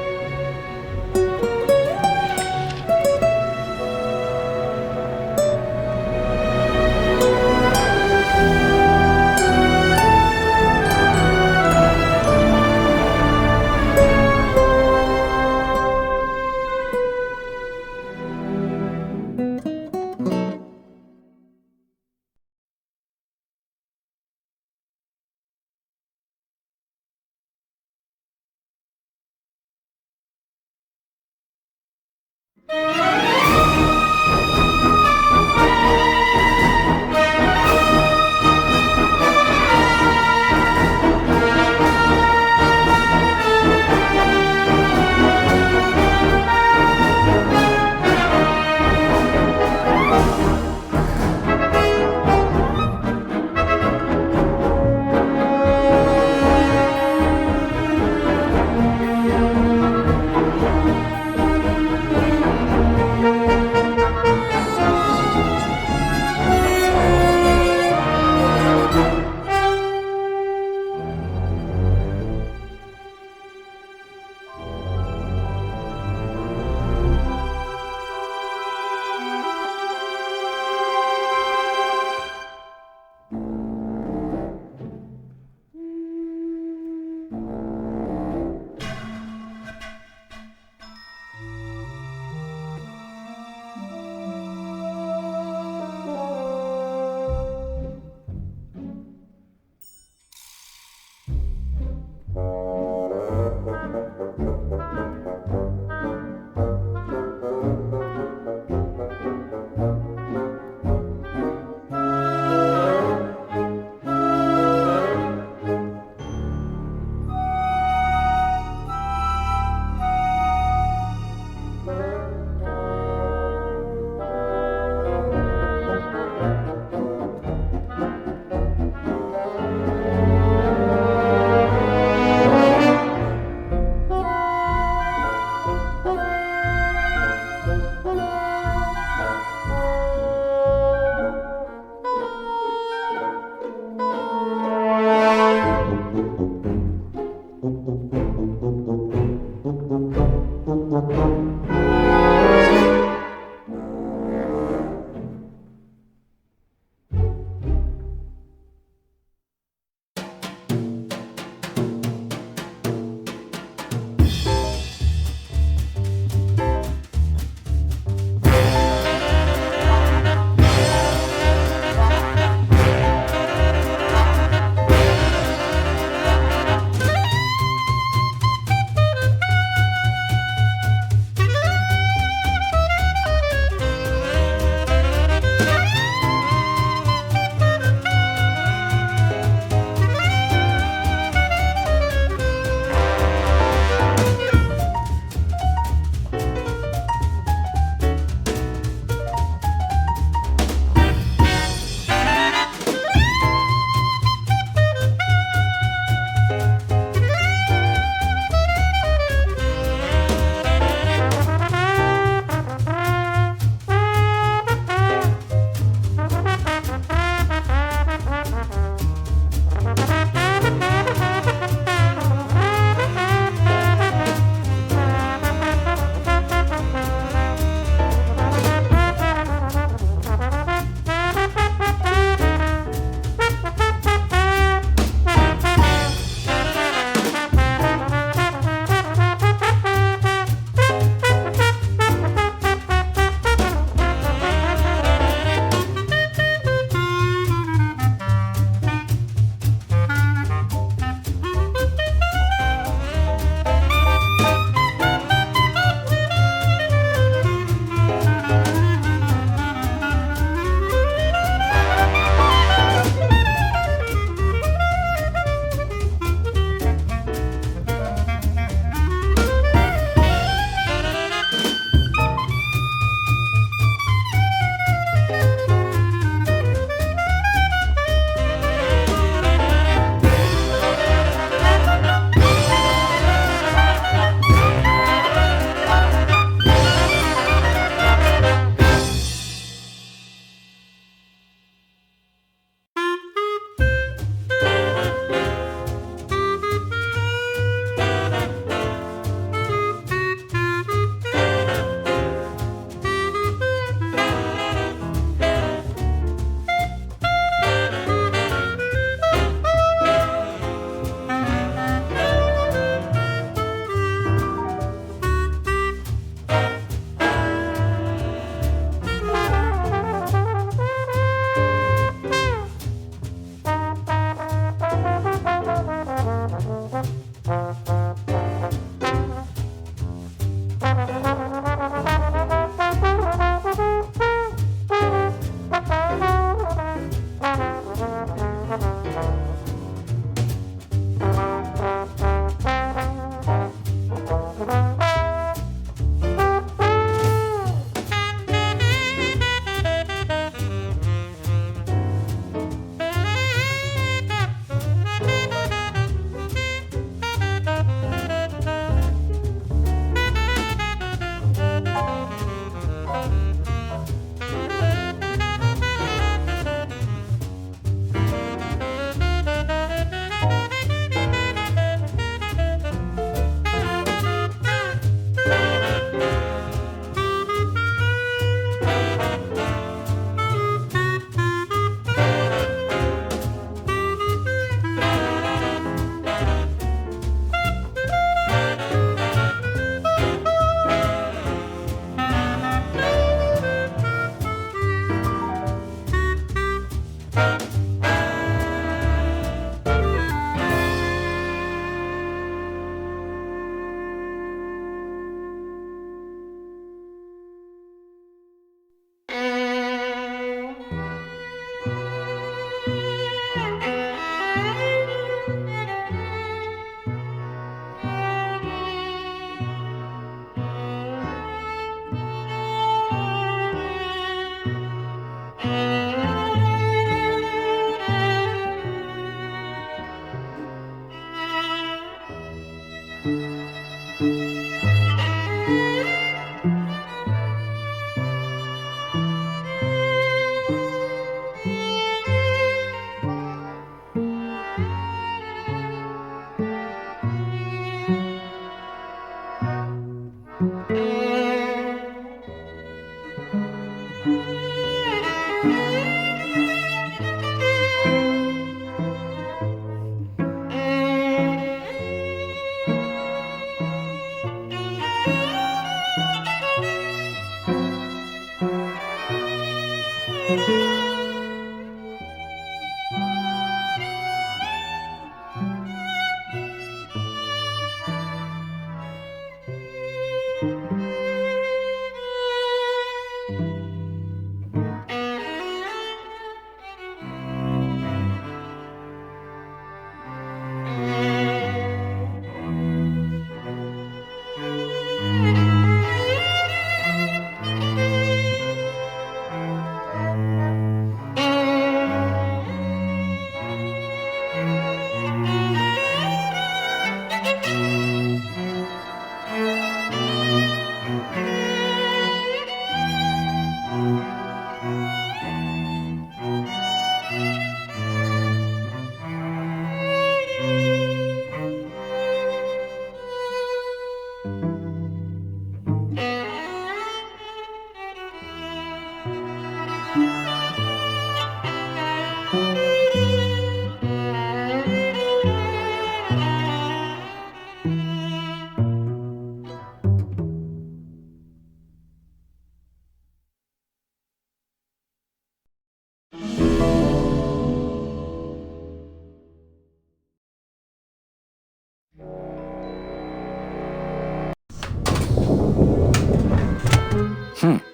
Hmm.